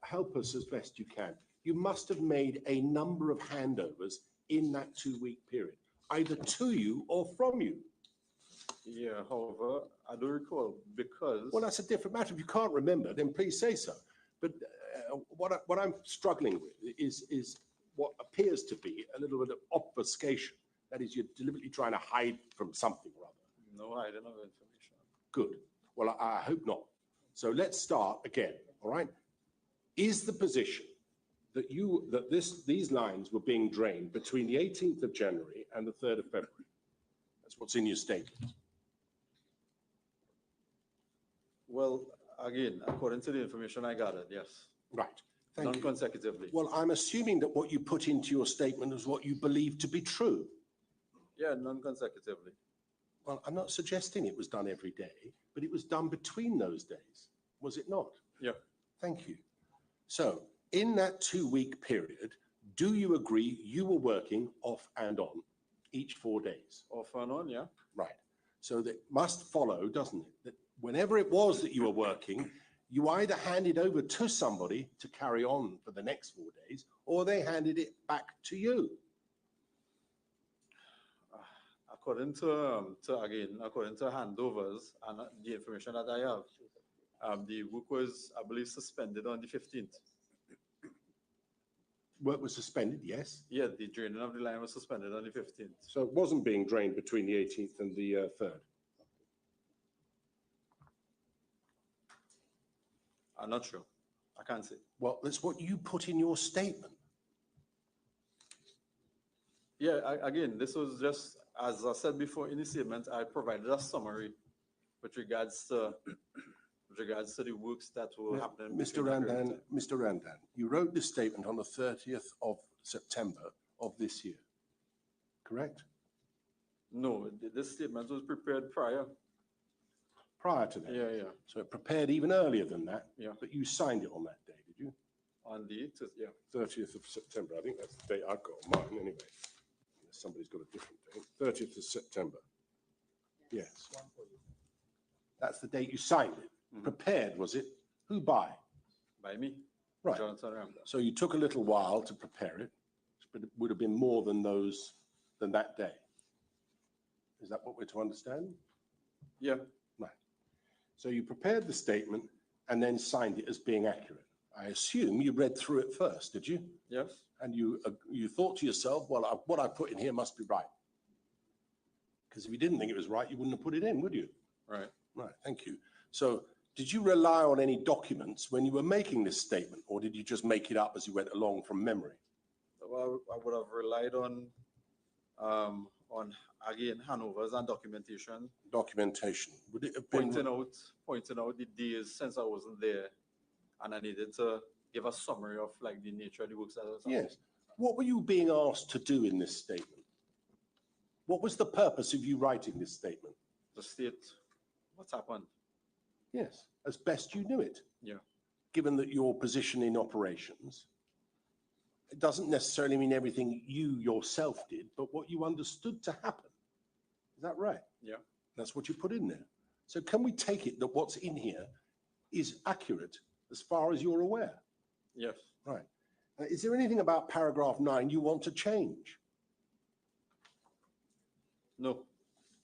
help us as best you can. You must have made a number of handovers in that 2-week period, either to you or from you. Yeah, however, I don't recall because. Well, that's a different matter. If you can't remember, then please say so. But what I'm struggling with is what appears to be a little bit of obfuscation. That is, you're deliberately trying to hide from something or other. No, I don't have information. Good. Well, I hope not. So let's start again, all right? Is the position that these lines were being drained between the 18th of January and the 3rd of February? That's what's in your statement. Well, again, according to the information I gathered, yes. Right. Thank you. Non-consecutively. Well, I'm assuming that what you put into your statement is what you believe to be true. Yeah, non-consecutively. Well, I'm not suggesting it was done every day, but it was done between those days, was it not? Yeah. Thank you. So in that 2-week period, do you agree you were working off and on each 4 days? Off and on, yeah. Right. So that must follow, doesn't it, that whenever it was that you were working, you either handed over to somebody to carry on for the next 4 days, or they handed it back to you. According to handovers and the information that I have, the work was, I believe, suspended on the 15th. Work was suspended, yes. Yeah, the draining of the line was suspended on the 15th. So it wasn't being drained between the 18th and the 3rd. I'm not sure. I can't say. Well, that's what you put in your statement. Yeah, again, this was just, as I said before in the statement, I provided a summary with regards to the works that were happening. Mr. Randan, you wrote this statement on the 30th of September of this year, correct? No, this statement was prepared prior. Prior to that? Yeah, yeah. So it prepared even earlier than that? Yeah. But you signed it on that day, did you? On the, yeah. 30th of September, I think that's the date I've got on mine anyway. Somebody's got a different date. 30th of September. Yes. That's the date you signed it. Mm-hmm. Prepared, was it? Who by? By me. Right. Jonathan Ramda. So you took a little while to prepare it, but it would have been more than that day. Is that what we're to understand? Yeah. Right. So you prepared the statement and then signed it as being accurate. I assume you read through it first, did you? Yes. And you thought to yourself, well, what I put in here must be right. Because if you didn't think it was right, you wouldn't have put it in, would you? Right. Right, thank you. So did you rely on any documents when you were making this statement, or did you just make it up as you went along from memory? Well, I would have relied on on, again, handovers and documentation, Documentation. Would it have been? pointing out the days since I wasn't there, and I needed to give a summary of like the nature of the works that I was on. Yes. What were you being asked to do in this statement? What was the purpose of you writing this statement? To state what's happened. Yes, as best you knew it. Yeah. Given that your position in operations, it doesn't necessarily mean everything you yourself did, but what you understood to happen. Is that right? Yeah. That's what you put in there. So can we take it that what's in here is accurate as far as you're aware? Yes. Right. Is there anything about paragraph 9 you want to change? No.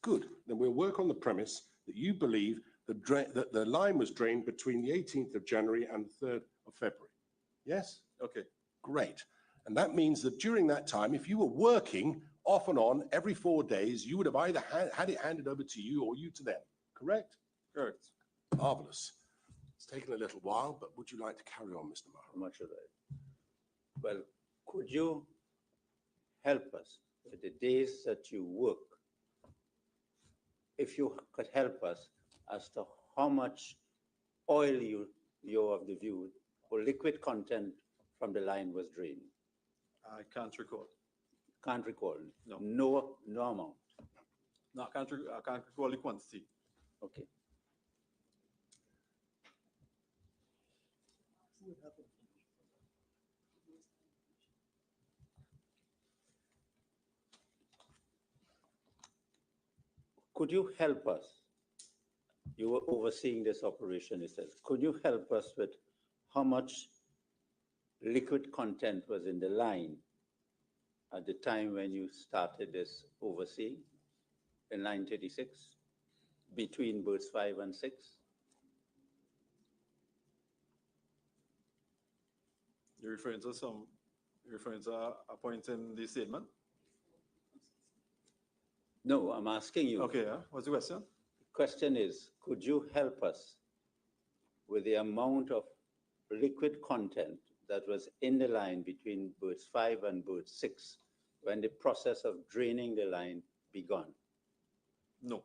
Good. Then we'll work on the premise that you believe that the line was drained between the 18th of January and the 3rd of February. Yes? Okay. Great. And that means that during that time, if you were working off and on every 4 days, you would have either had it handed over to you or you to them. Correct? Correct. Marvelous. It's taken a little while, but would you like to carry on, Mr. Maher? How much should I? Well, could you help us with the days that you work? If you could help us as to how much oil you're of the view or liquid content from the line was drained? I can't recall. Can't recall? No. No amount? No, I can't recall the quantity. Okay. Could you help us? You were overseeing this operation, you said. Could you help us with how much liquid content was in the line at the time when you started this overseeing in line 36 between berths 5 and 6? You're referring to a point in the statement? No, I'm asking you. Okay, what's the question? The question is, could you help us with the amount of liquid content that was in the line between berths 5 and berth 6 when the process of draining the line began? No.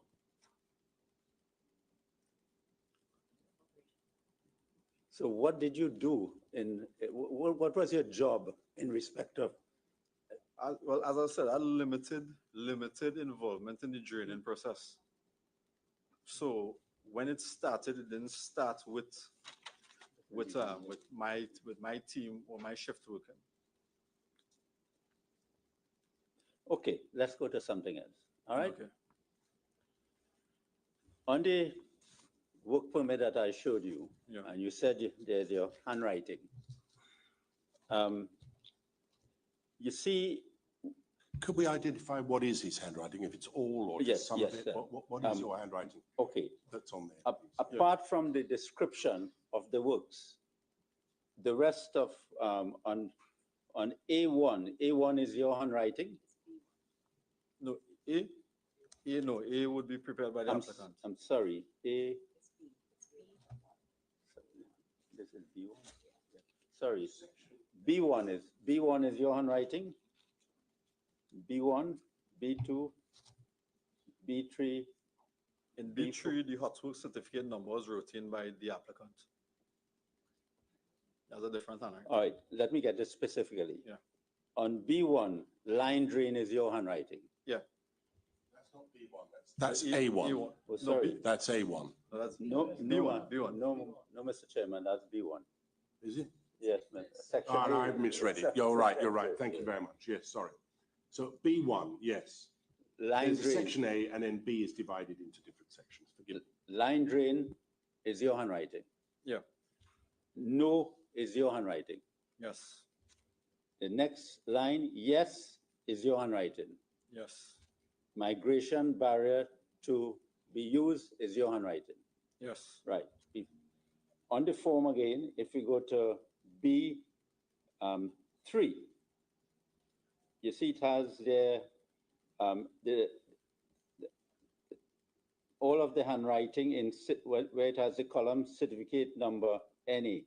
So what did you do what was your job in respect of? Well, as I said, I had limited involvement in the draining process. So when it started, it didn't start with my team or my shift working. Okay, let's go to something else. All right. Okay. On the work permit that I showed you, Yeah. and you said there's your handwriting. You see. Could we identify what is his handwriting, if it's all or just some of it? Sir. What is your handwriting Okay. that's on there? Apart from the description of the works, the rest of on A1 is your handwriting? No, A would be prepared by the applicant. I'm sorry, A. This is B1. Sorry, B1 is your handwriting. B1, B2, B3. In B3, the hot work certificate number was rotated by the applicant. That's a different handwriting. All right, let me get this specifically. Yeah. On B1, line drain is your handwriting. Yeah. That's not B1. That's A1. A1. Oh, sorry. That's A1. No, that's B1. B1. No, Mr. Chairman, that's B1. Is it? Yes, section. Oh, no, I've misread it. You're right. Thank you very much. Yes, sorry. So B1, yes. Line There's drain. section A, and then B is divided into different sections. Forgive me. Line drain is your handwriting. Yeah. No is your handwriting. Yes. The next line, yes, is your handwriting. Yes. Migration barrier to be used is your handwriting. Yes. Right. On the form again, if we go to B3, you see it has the all of the handwriting in where it has the column certificate number NA.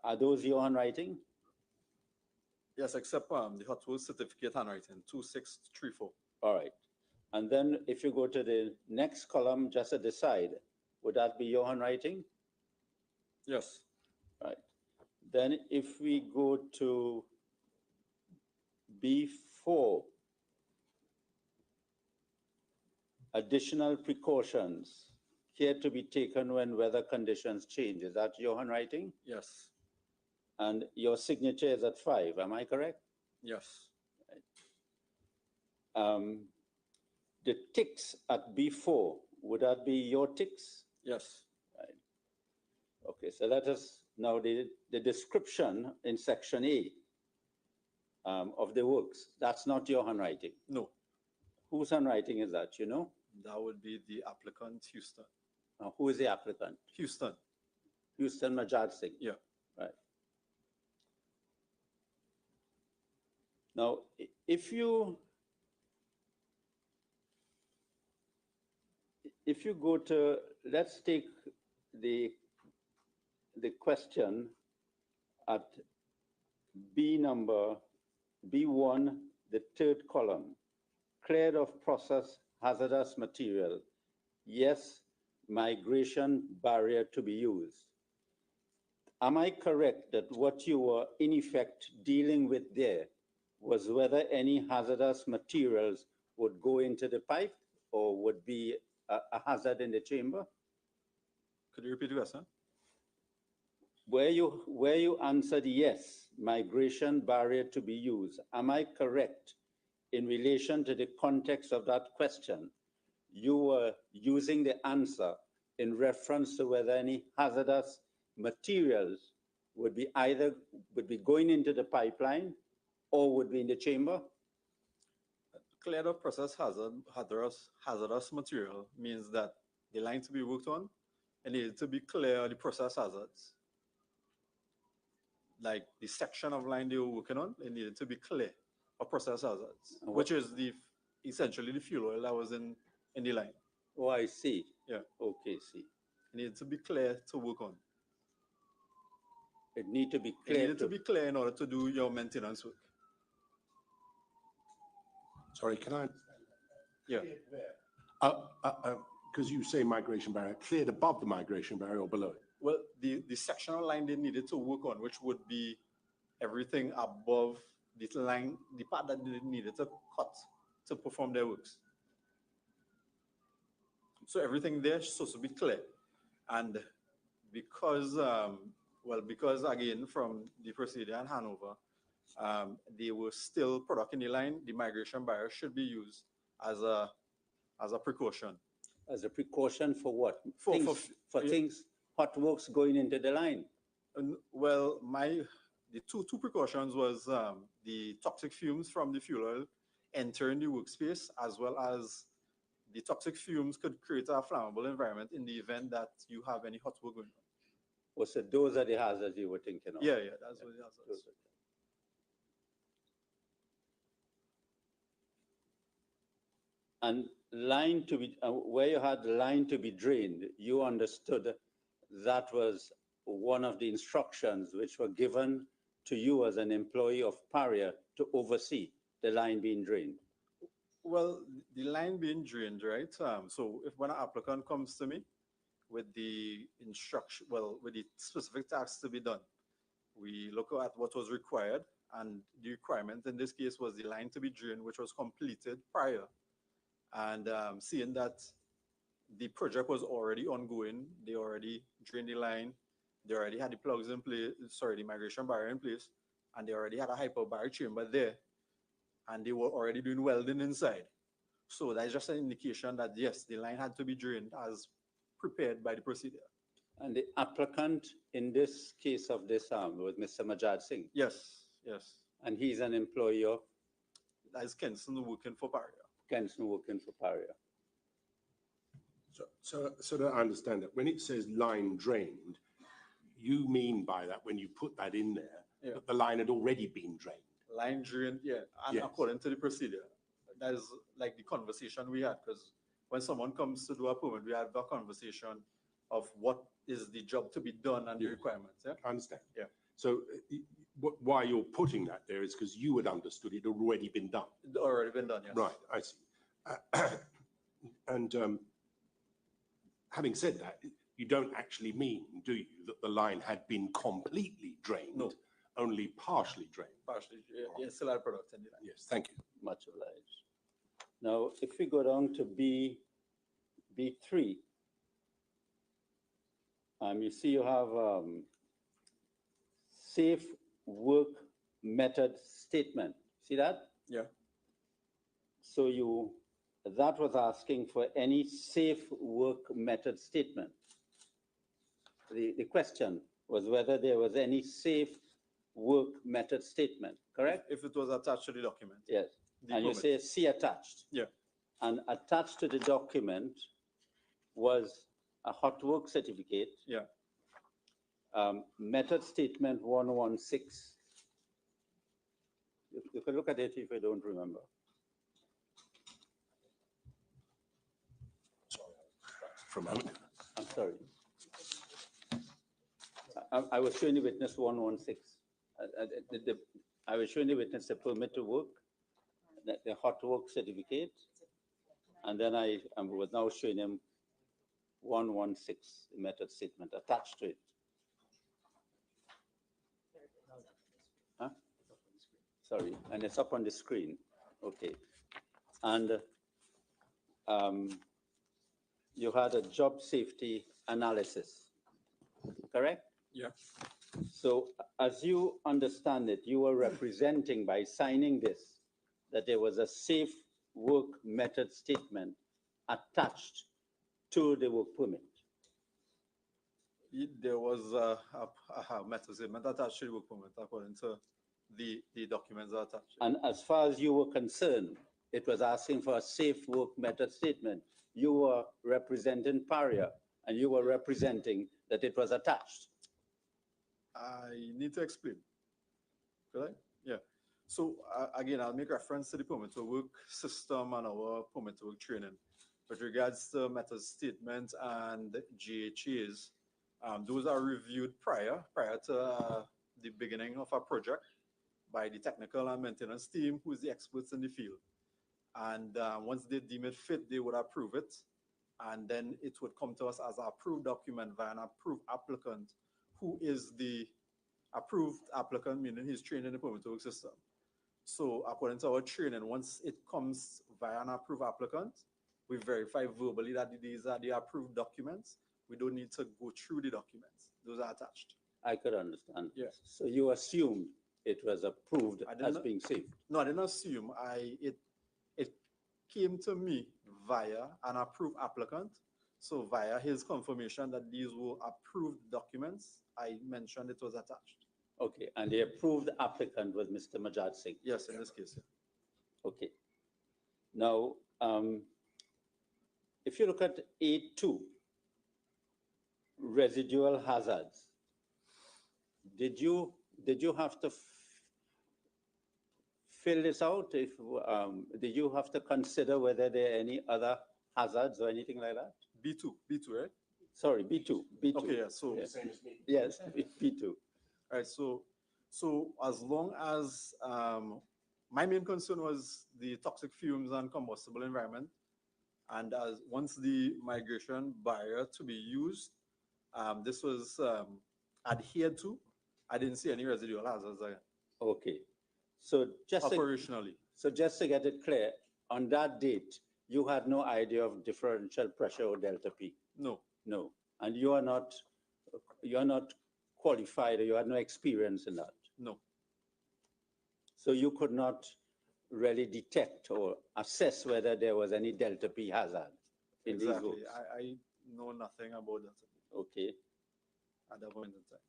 Are those your handwriting? Yes, except the hot work certificate handwriting 2634. All right. And then if you go to the next column, just at the side, would that be your handwriting? Yes. Right. Then if we go to B4, additional precautions care to be taken when weather conditions change. Is that your handwriting? Yes. And your signature is at 5, am I correct? Yes. The ticks at B4, would that be your ticks? Yes. Right. Okay, so let us now the description in section A of the works. That's not your handwriting. No, Whose handwriting is that, you know? that would be the applicant, Houston. Who is the applicant? Houston. Houston Majad Singh. Yeah. Right. Now, if you go to, let's take the question at B1, the third column, cleared of process hazardous material. Yes, migration barrier to be used. Am I correct that what you were in effect dealing with there was whether any hazardous materials would go into the pipe or would be a hazard in the chamber? Could you repeat the question? Where you answered yes, migration barrier to be used, am I correct in relation to the context of that question? You were using the answer in reference to whether any hazardous materials would be going into the pipeline or would be in the chamber? Cleared of process hazardous material means that the line to be worked on, it needed to be clear the process hazards. Like the section of line they were working on, it needed to be clear of process hazards, which is essentially the fuel oil that was in the line. Oh, I see. Yeah. Okay, see. It needed to be clear to work on. It needed to be It clear. needed to be clear in order to do your maintenance work. Sorry, can I? Yeah. Because you say migration barrier, cleared above the migration barrier or below it? Well, the sectional line they needed to work on, which would be everything above this line, the part that they needed to cut to perform their works. So everything there is supposed to be clear. And because, because again, from the procedure in Hanover, they were still product in the line, the migration barrier should be used as a precaution. As a precaution for what? For Things, hot works going into the line. Well, the two precautions was the toxic fumes from the fuel oil entering the workspace, as well as the toxic fumes could create a flammable environment in the event that you have any hot work going on. Oh, so those are the hazards you were thinking of? Yeah, that's what the hazards. And line to be, where you had line to be drained, you understood that was one of the instructions which were given to you as an employee of Paria to oversee the line being drained. Well, the line being drained, right? So if when an applicant comes to me with the instruction, with the specific tasks to be done, we look at what was required, and the requirement in this case was the line to be drained, which was completed prior. And seeing that the project was already ongoing, they already drained the line, they already had the plugs in place, the migration barrier in place, and they already had a hyperbaric chamber there, and they were already doing welding inside. So that's just an indication that yes, the line had to be drained as prepared by the procedure. And the applicant in this case of this was Mr. Majad Singh? Yes, yes. And he's an employee of? That is Kenson working for Paria. Kenson working for Paria. So that I understand that when it says line drained, you mean by that when you put that in there, that the line had already been drained? Line drained, yeah, and yes, according to the procedure. That is like the conversation we had, because when someone comes to do a permit, we have a conversation of what is the job to be done and the requirements. Yeah, I understand. Yeah. So why you're putting that there is because you had understood it had already been done. It already been done, yes. Right, I see. And having said that, you don't actually mean, do you, that the line had been completely drained? No. Only partially drained? Partially, yeah, still had product in the line. Yes, thank you. Much obliged. Now, if we go down to B3, you see you have safe work method statement. See that? Yeah. So that was asking for any safe work method statement. The question was whether there was any safe work method statement, correct? If it was attached to the document. Yes. The And you permit. say see attached. Yeah. And attached to the document was a hot work certificate. Yeah. Method statement 116. You can look at it if you don't remember. Sorry, for a moment. I'm sorry. I was showing the witness 116. I was showing the witness the permit to work, the hot work certificate, and then I was now showing him 116, the method statement attached to it. Huh? Sorry, and it's up on the screen. Okay. And you had a job safety analysis, correct? Yeah. So as you understand it, you were representing by signing this that there was a safe work method statement attached to the work permit. There was a method statement attached to the work permit according to the documents attached. And as far as you were concerned, it was asking for a safe work method statement. You were representing Paria, and you were representing that it was attached. I need to explain. Could I? Yeah. So again, I'll make reference to the permit to work system and our permit to work training. With regards to method statements and GHAs, those are reviewed prior to the beginning of a project by the technical and maintenance team, who is the experts in the field. And once they deem it fit, they would approve it. And then it would come to us as an approved document via an approved applicant, who is the approved applicant, meaning he's trained in the permit to work system. So according to our training, once it comes via an approved applicant, we verify verbally that these are the approved documents. We don't need to go through the documents. Those are attached. I could understand. Yes. So you assumed it was approved as being safe. No, I didn't assume. It came to me via an approved applicant. So via his confirmation that these were approved documents, I mentioned it was attached. Okay, and the approved applicant was Mr. Majad Singh. Yes, in this case. Yeah. Okay. Now, if you look at A2, residual hazards, did you have to fill this out? Did you have to consider whether there are any other hazards or anything like that? B2, right? Sorry, B2. Okay, yeah, so. Yeah. Same as me. Yes, B2. All right, so as long as, my main concern was the toxic fumes and combustible environment. And as once the migration barrier to be used, this was adhered to, I didn't see any residual hazards again. Okay. So operationally. So just to get it clear, on that date, you had no idea of differential pressure or delta P? No. No. And you're not qualified, or you had no experience in that? No. So you could not really detect or assess whether there was any delta P hazard in these works? I know nothing about that. Okay. At that point in time.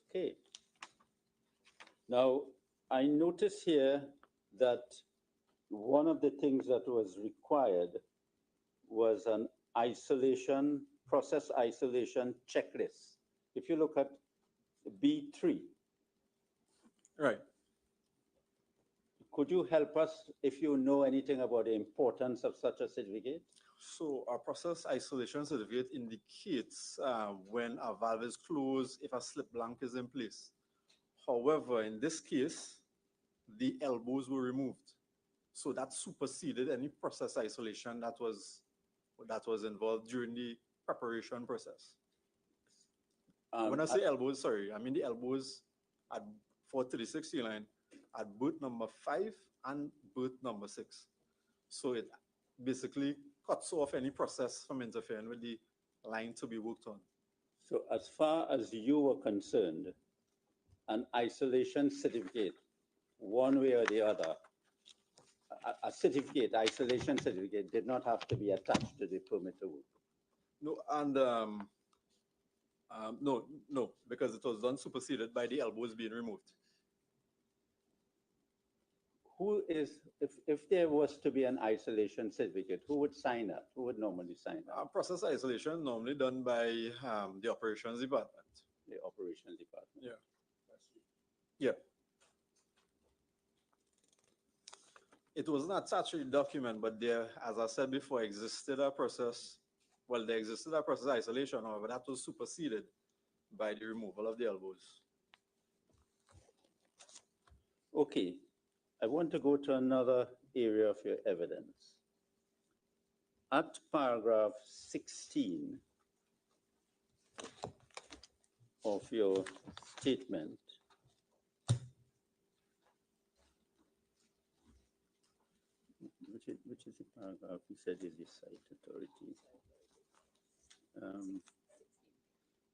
Okay. Now, I notice here that one of the things that was required was an process isolation checklist. If you look at B3. Right. Could you help us if you know anything about the importance of such a certificate? So our process isolation certificate indicates when a valve is closed, if a slip blank is in place. However, in this case, the elbows were removed. So that superseded any process isolation that was involved during the preparation process. When I say elbows, sorry, I mean the elbows at 436 Sealine at berth number 5 and berth number 6. So it basically cuts off any process from interfering with the line to be worked on. So as far as you were concerned, an isolation certificate, one way or the other, a certificate, isolation certificate, did not have to be attached to the permit to work. No, and no, because it was done superseded by the elbows being removed. Who is, if there was to be an isolation certificate, who would sign that? Who would normally sign that? Process isolation normally done by the operations department. The operations department. Yeah. Yeah. It was not such a document, but there, as I said before, existed a process. Well, there existed a process isolation, however, that was superseded by the removal of the elbows. Okay, I want to go to another area of your evidence. At paragraph 16 of your statement, which is the paragraph you said is the site authority.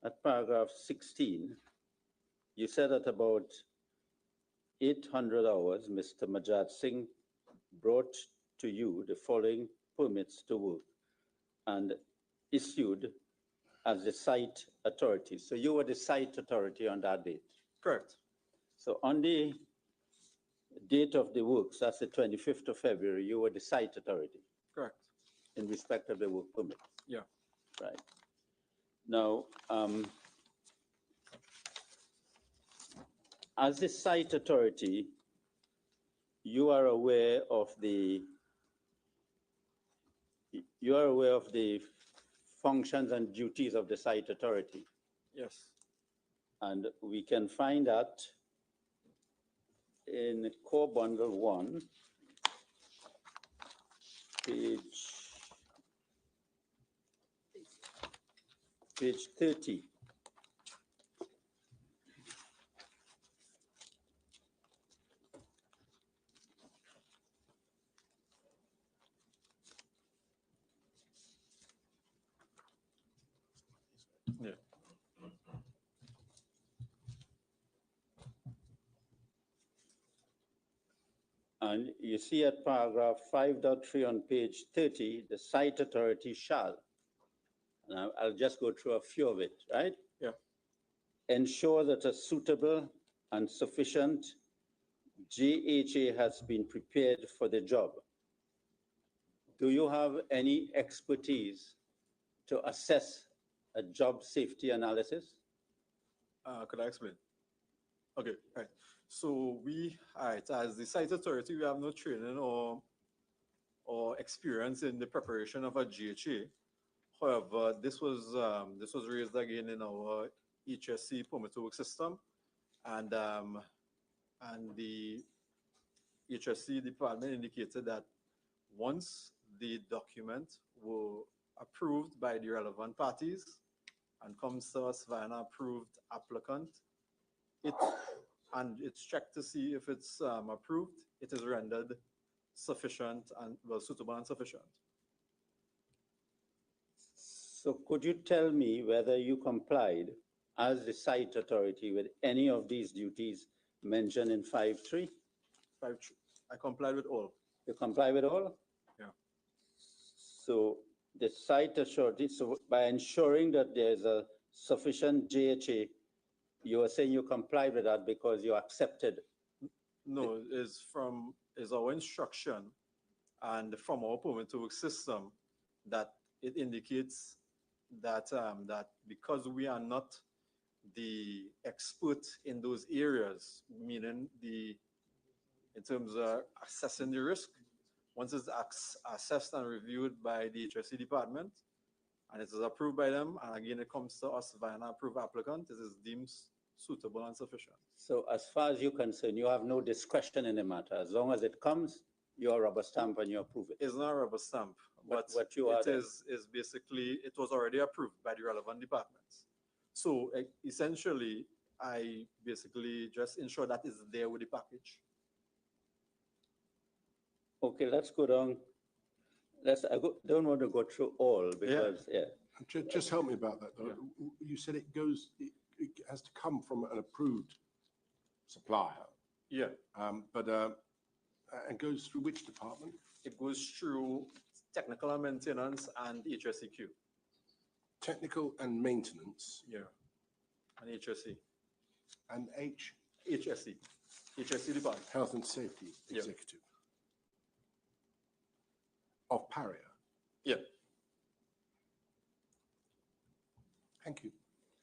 At paragraph 16, you said at about 800 hours, Mr. Majat Singh brought to you the following permits to work and issued as the site authority. So you were the site authority on that date? Correct. So on the date of the works, that's the 25th of February, you were the site authority? Correct. In respect of the work permit? Yeah. Right. Now, as the site authority, you are aware of the functions and duties of the site authority. Yes. And we can find that in core bundle 1, page 30. Yeah. And you see at paragraph 5.3 on page 30, the site authority shall, and I'll just go through a few of it, right? Yeah. Ensure that a suitable and sufficient JHA has been prepared for the job. Do you have any expertise to assess a job safety analysis? Could I explain? Okay, right. So as the site authority, we have no training or experience in the preparation of a GHA. However, this was raised again in our HSC permit to work system, and the HSC department indicated that once the document were approved by the relevant parties and comes to us via an approved applicant, it's checked to see if it's approved, it is rendered sufficient and suitable and sufficient. So could you tell me whether you complied as the site authority with any of these duties mentioned in 5.3? I complied with all. You comply with all? Yeah. So the site authority, so by ensuring that there's a sufficient JHA, you are saying you complied with that because you accepted? No, is our instruction and from our permit to work system that it indicates that that because we are not the expert in those areas, meaning in terms of assessing the risk, once it's assessed and reviewed by the HSC department and it is approved by them, and again it comes to us by an approved applicant, it is deemed suitable and sufficient. So as far as you're concerned, you have no discretion in the matter. As long as it comes, your rubber stamp and you approve it. It's not a rubber stamp, But but what you are it then? is basically, it was already approved by the relevant departments. So essentially, I basically just ensure that it's there with the package. Okay, let's go down. Don't want to go through all because, yeah. Just help me about that, though. You said it has to come from an approved supplier, Yeah, and goes through which department? it goes through technical and maintenance and HSEQ. Technical and maintenance Yeah, and HSE. and HSE department. Health and Safety Yeah. Executive of Paria. Yeah, Thank you.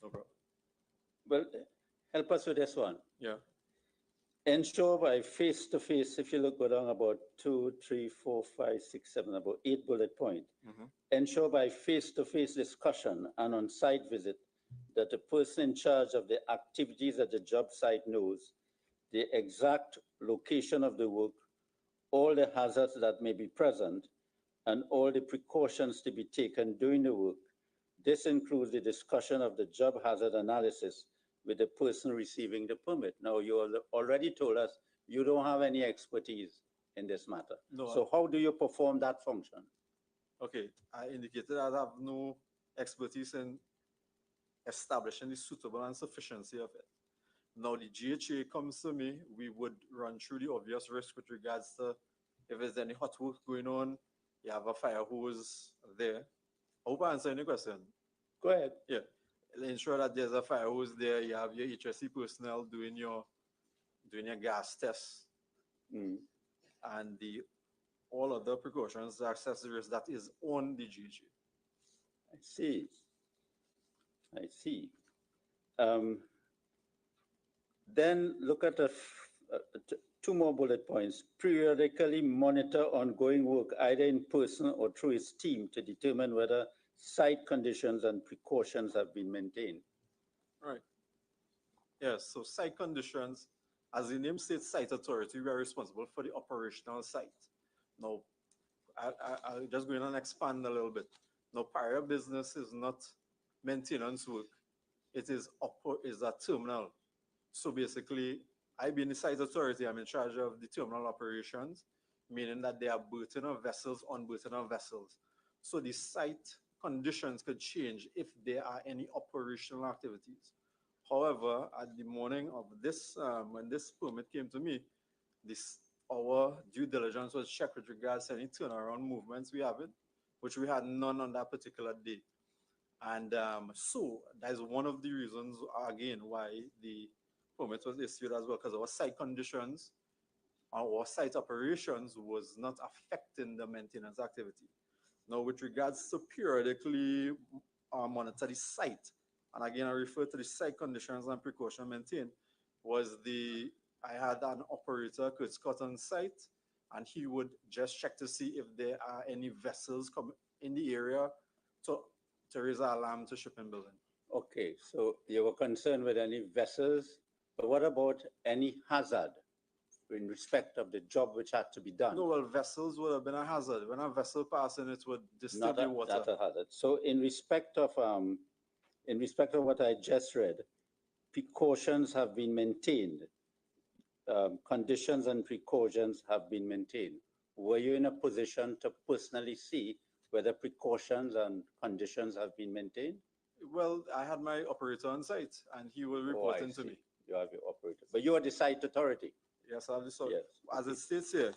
no problem. Well, help us with this one. Yeah, Ensure by face-to-face, if you look go down about 2, 3, 4, 5, 6, 7, about 8 bullet point. Ensure by face-to-face discussion and on-site visit that the person in charge of the activities at the job site knows the exact location of the work, all the hazards that may be present, and all the precautions to be taken during the work. This includes the discussion of the job hazard analysis with the person receiving the permit. Now, you already told us you don't have any expertise in this matter. No. So how do you perform that function? okay. I indicated I have no expertise in establishing the suitable and sufficiency of it. Now, the GHA comes to me, we would run through the obvious risk with regards to if there's any hot work going on, you have a fire hose there. I hope I answer any question. Go ahead. Yeah, ensure that there's a fire hose there. You have your HSE personnel doing your gas tests and all other precautions, accessories that is on the GHA. I see. I see. Then look at the 2 more bullet points. Periodically monitor ongoing work either in person or through his team to determine whether site conditions and precautions have been maintained. Right. Yes, so site conditions, as the name states, site authority, we are responsible for the operational site. Now, I'll just go in and expand a little bit. Now, Paria business is not maintenance work. It is a terminal. So basically, I being the site authority, I'm in charge of the terminal operations, meaning that they are berthing of vessels, unberthing of vessels. So the site conditions could change if there are any operational activities. However, at the morning of this, when this permit came to me, our due diligence was checked with regards to any turnaround movements we have it, which we had none on that particular day. And so that is one of the reasons, again, why the permit was issued as well, because our site conditions, our site operations was not affecting the maintenance activity. Now, with regards to periodically monitor the site, and again, I refer to the site conditions and precaution maintained, I had an operator, Kurt Scott, on site, and he would just check to see if there are any vessels come in the area to raise an alarm to shipping building. Okay, so you were concerned with any vessels, but what about any hazard in respect of the job which had to be done? No, well, vessels would have been a hazard. When a vessel passing, it would disturb the water. Not a hazard. So in respect of what I just read, precautions have been maintained. Conditions and precautions have been maintained. Were you in a position to personally see whether precautions and conditions have been maintained? Well, I had my operator on site, and he will report to me. You have your operator, but you are the site authority. Yes, I have the site. Yes. As it states here,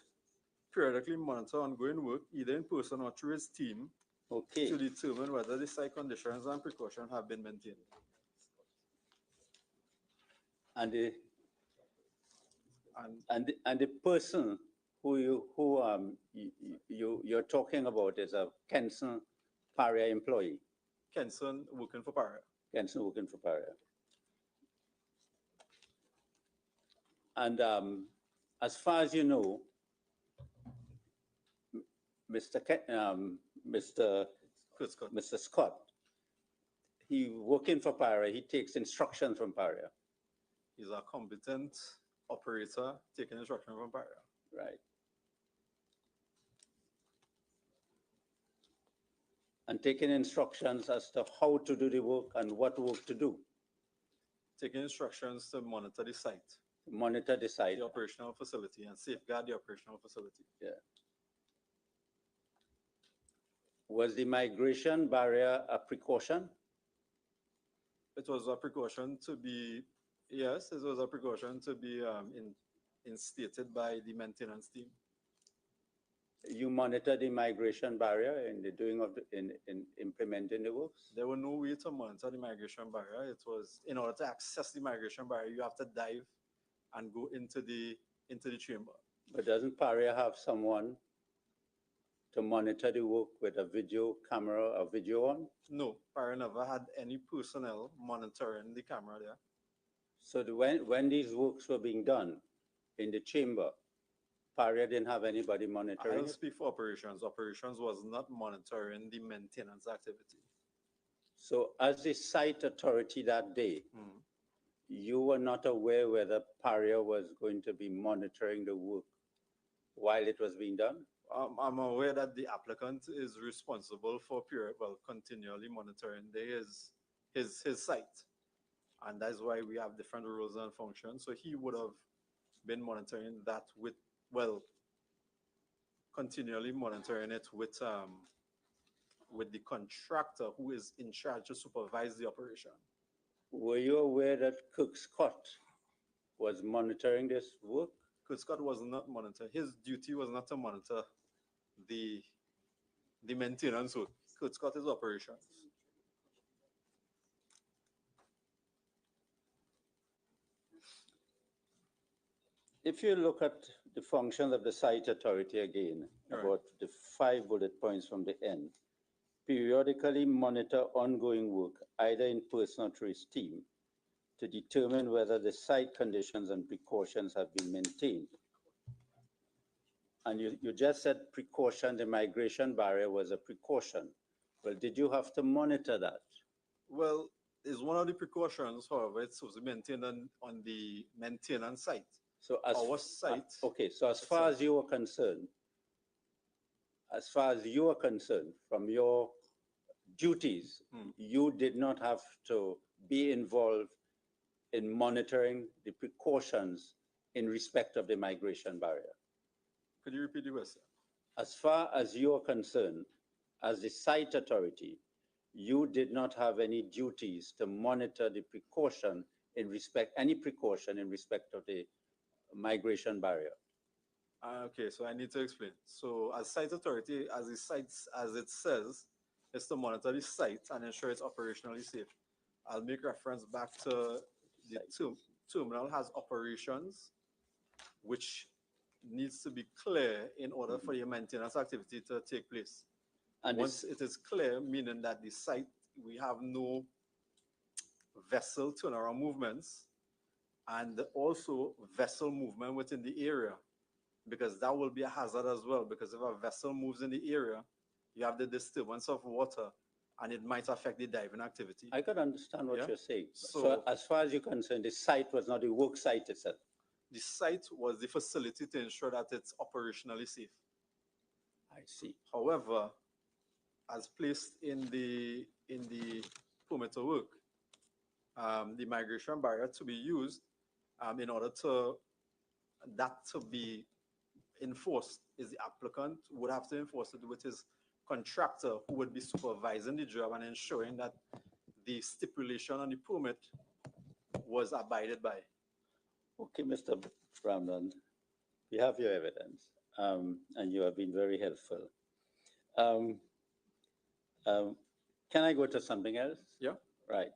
periodically monitor ongoing work, either in person or through his team, to determine whether the site conditions and precautions have been maintained. And the person who you're talking about is a Kenson Paria employee. Kenson working for Paria. Kenson working for Paria. And as far as you know, Mr. Scott, he working for Paria, he takes instruction from Paria. He's a competent operator taking instruction from Paria. Right. and taking instructions as to how to do the work and what work to do. Taking instructions to monitor the site, Monitor the site. the operational facility, and safeguard the operational facility. Was the migration barrier a precaution? It was a precaution to be, yes, it was a precaution to be instated by the maintenance team. You monitor the migration barrier in the doing of in implementing the works? There were no way to monitor the migration barrier. It was, in order to access the migration barrier, you have to dive and go into the chamber. But doesn't Paria have someone to monitor the work with a video camera or video on? No, Paria never had any personnel monitoring the camera there. So when these works were being done in the chamber, Paria didn't have anybody I monitoring don't it? speak for operations. Operations was not monitoring the maintenance activity. So as the site authority that day, Mhm. you were not aware whether Paria was going to be monitoring the work while it was being done? I'm aware that the applicant is responsible for continually monitoring his site. And that's why we have different roles and functions. So he would have been monitoring that continually monitoring it with the contractor who is in charge to supervise the operation. Were you aware that Cook Scott was monitoring this work? Cook Scott was not monitoring. His duty was not to monitor the maintenance work. Cook Scott is operations. If you look at the functions of the site authority again, Right. about the 5 bullet points from the end, periodically monitor ongoing work, either in person or through its team, to determine whether the site conditions and precautions have been maintained. And you just said precaution, the migration barrier was a precaution. Well, did you have to monitor that? Well, it's one of the precautions, however, it's supposed to be maintained on the maintenance site. So Our site. Okay, so as far as you were concerned, from your duties, you did not have to be involved in monitoring the precautions in respect of the migration barrier. Could you repeat the question? As far as you are concerned, as the site authority, you did not have any duties to monitor the precaution any precaution in respect of the migration barrier. Okay, so I need to explain. So as site authority, as it says, is to monitor the site and ensure it's operationally safe. I'll make reference back to the terminal has operations, which needs to be clear in order for your maintenance activity to take place. And once it is clear, meaning that the site, we have no vessel turnaround movements and also vessel movement within the area, because that will be a hazard as well, because if a vessel moves in the area, you have the disturbance of water and it might affect the diving activity. I can understand what Yeah. you're saying. So- So as far as you're concerned, the site was not the work site itself. The site was the facility to ensure that it's operationally safe. I see. However, as placed in the permit to work, the migration barrier to be used in order to be enforced is the applicant would have to enforce it with his contractor, who would be supervising the job and ensuring that the stipulation on the permit was abided by. Okay, Mr. Bramlin, we have your evidence, and you have been very helpful. Can I go to something else? Yeah. Right.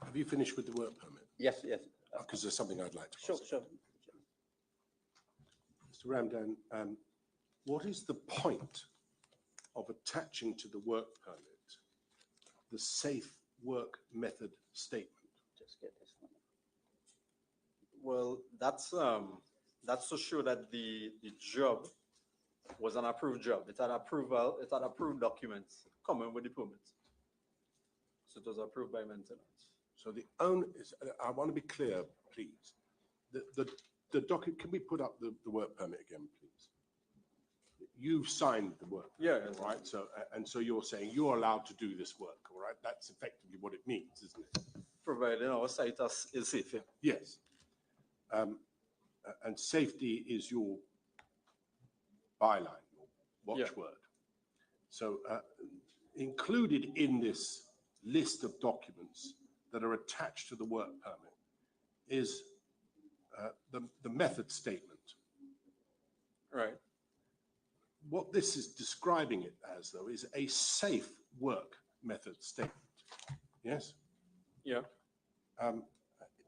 Have you finished with the work permit? Yes, yes. Because there's something I'd like to Sure, ask. sure. Mr. Ramdan, what is the point of attaching to the work permit the safe work method statement? Just get this one. Well, that's to show that the job was an approved job. It had approval, it had approved documents coming with the permit. So it was approved by maintenance. So I want to be clear, please. the docket, can we put up the work permit again, please? You've signed the work. Yeah. All right, so, and so you're saying you're allowed to do this work, all right? That's effectively what it means, isn't it? Providing our site is safe, yeah. Yes. And safety is your byline, your watchword. So included in this list of documents that are attached to the work permit is the method statement. Right. What this is describing it as, though, is a safe work method statement. Yes? Yeah.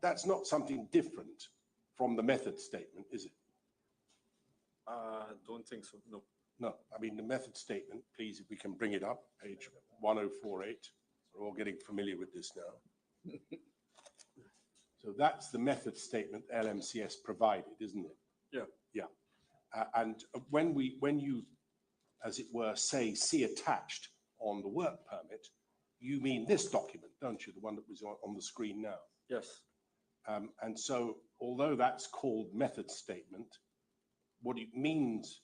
That's not something different from the method statement, is it? Don't think so, no. No, I mean, the method statement, please, if we can bring it up, page 1048. We're all getting familiar with this now. So that's the method statement LMCS provided, isn't it? Yeah. Yeah. And when you, as it were, see attached on the work permit, you mean this document, don't you? The one that was on the screen now. Yes. And so, although that's called method statement, what it means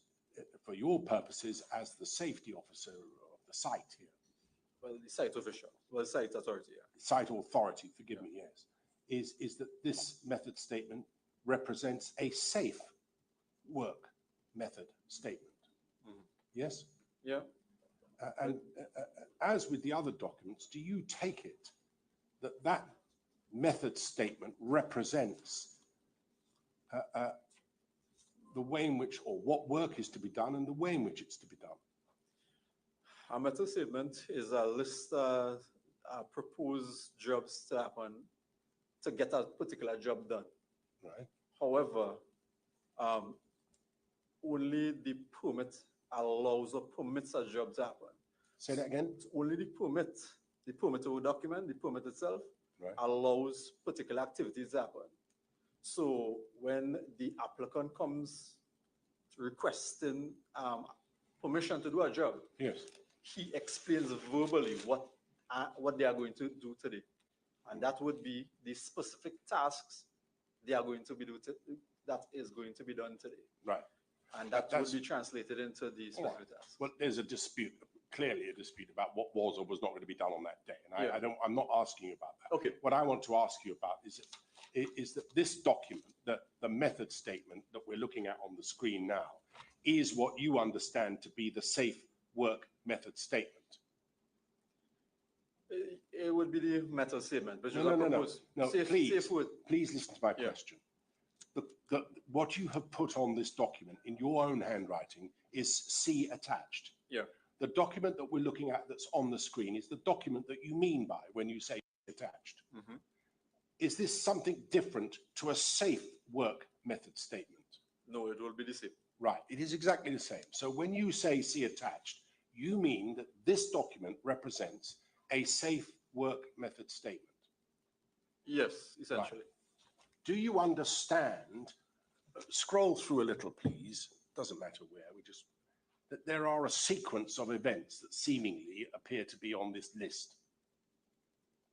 for your purposes as the safety officer of the site here, Well, the site official, well, site authority, yeah. site authority, forgive me, yes, is that this method statement represents a safe work method statement. Yes? Yeah. And as with the other documents, do you take it that that method statement represents the way in which, or what work is to be done and the way in which it's to be done? A method statement is a list of proposed jobs to happen to get a particular job done. Right. However, only the permit allows or permits a job to happen. Say that again? It's only the permit or document, the permit itself Right. allows particular activities to happen. So when the applicant comes requesting permission to do a job, Yes. he explains verbally what they are going to do today. And that would be the specific tasks they are going to be that is going to be done today. Right. And that That's- would be translated into the specific tasks. Well, there's a dispute, clearly a dispute about what was or was not going to be done on that day. And Yeah. I'm not asking you about that. Okay. What I want to ask you about is that this document, the method statement that we're looking at on the screen now, is what you understand to be the safe work method statement. It would be the method statement, which is No, safe wood. please listen to my Yeah. question. What you have put on this document in your own handwriting is C attached. Yeah. The document that we're looking at that's on the screen is the document that you mean by when you say attached. Mhm. Is this something different to a safe work method statement? No, it will be the same. Right, it is exactly the same. So when you say see attached, you mean that this document represents a safe work method statement. Yes, essentially. Right. Do you understand, scroll through a little, please, doesn't matter where, that there are a sequence of events that seemingly appear to be on this list.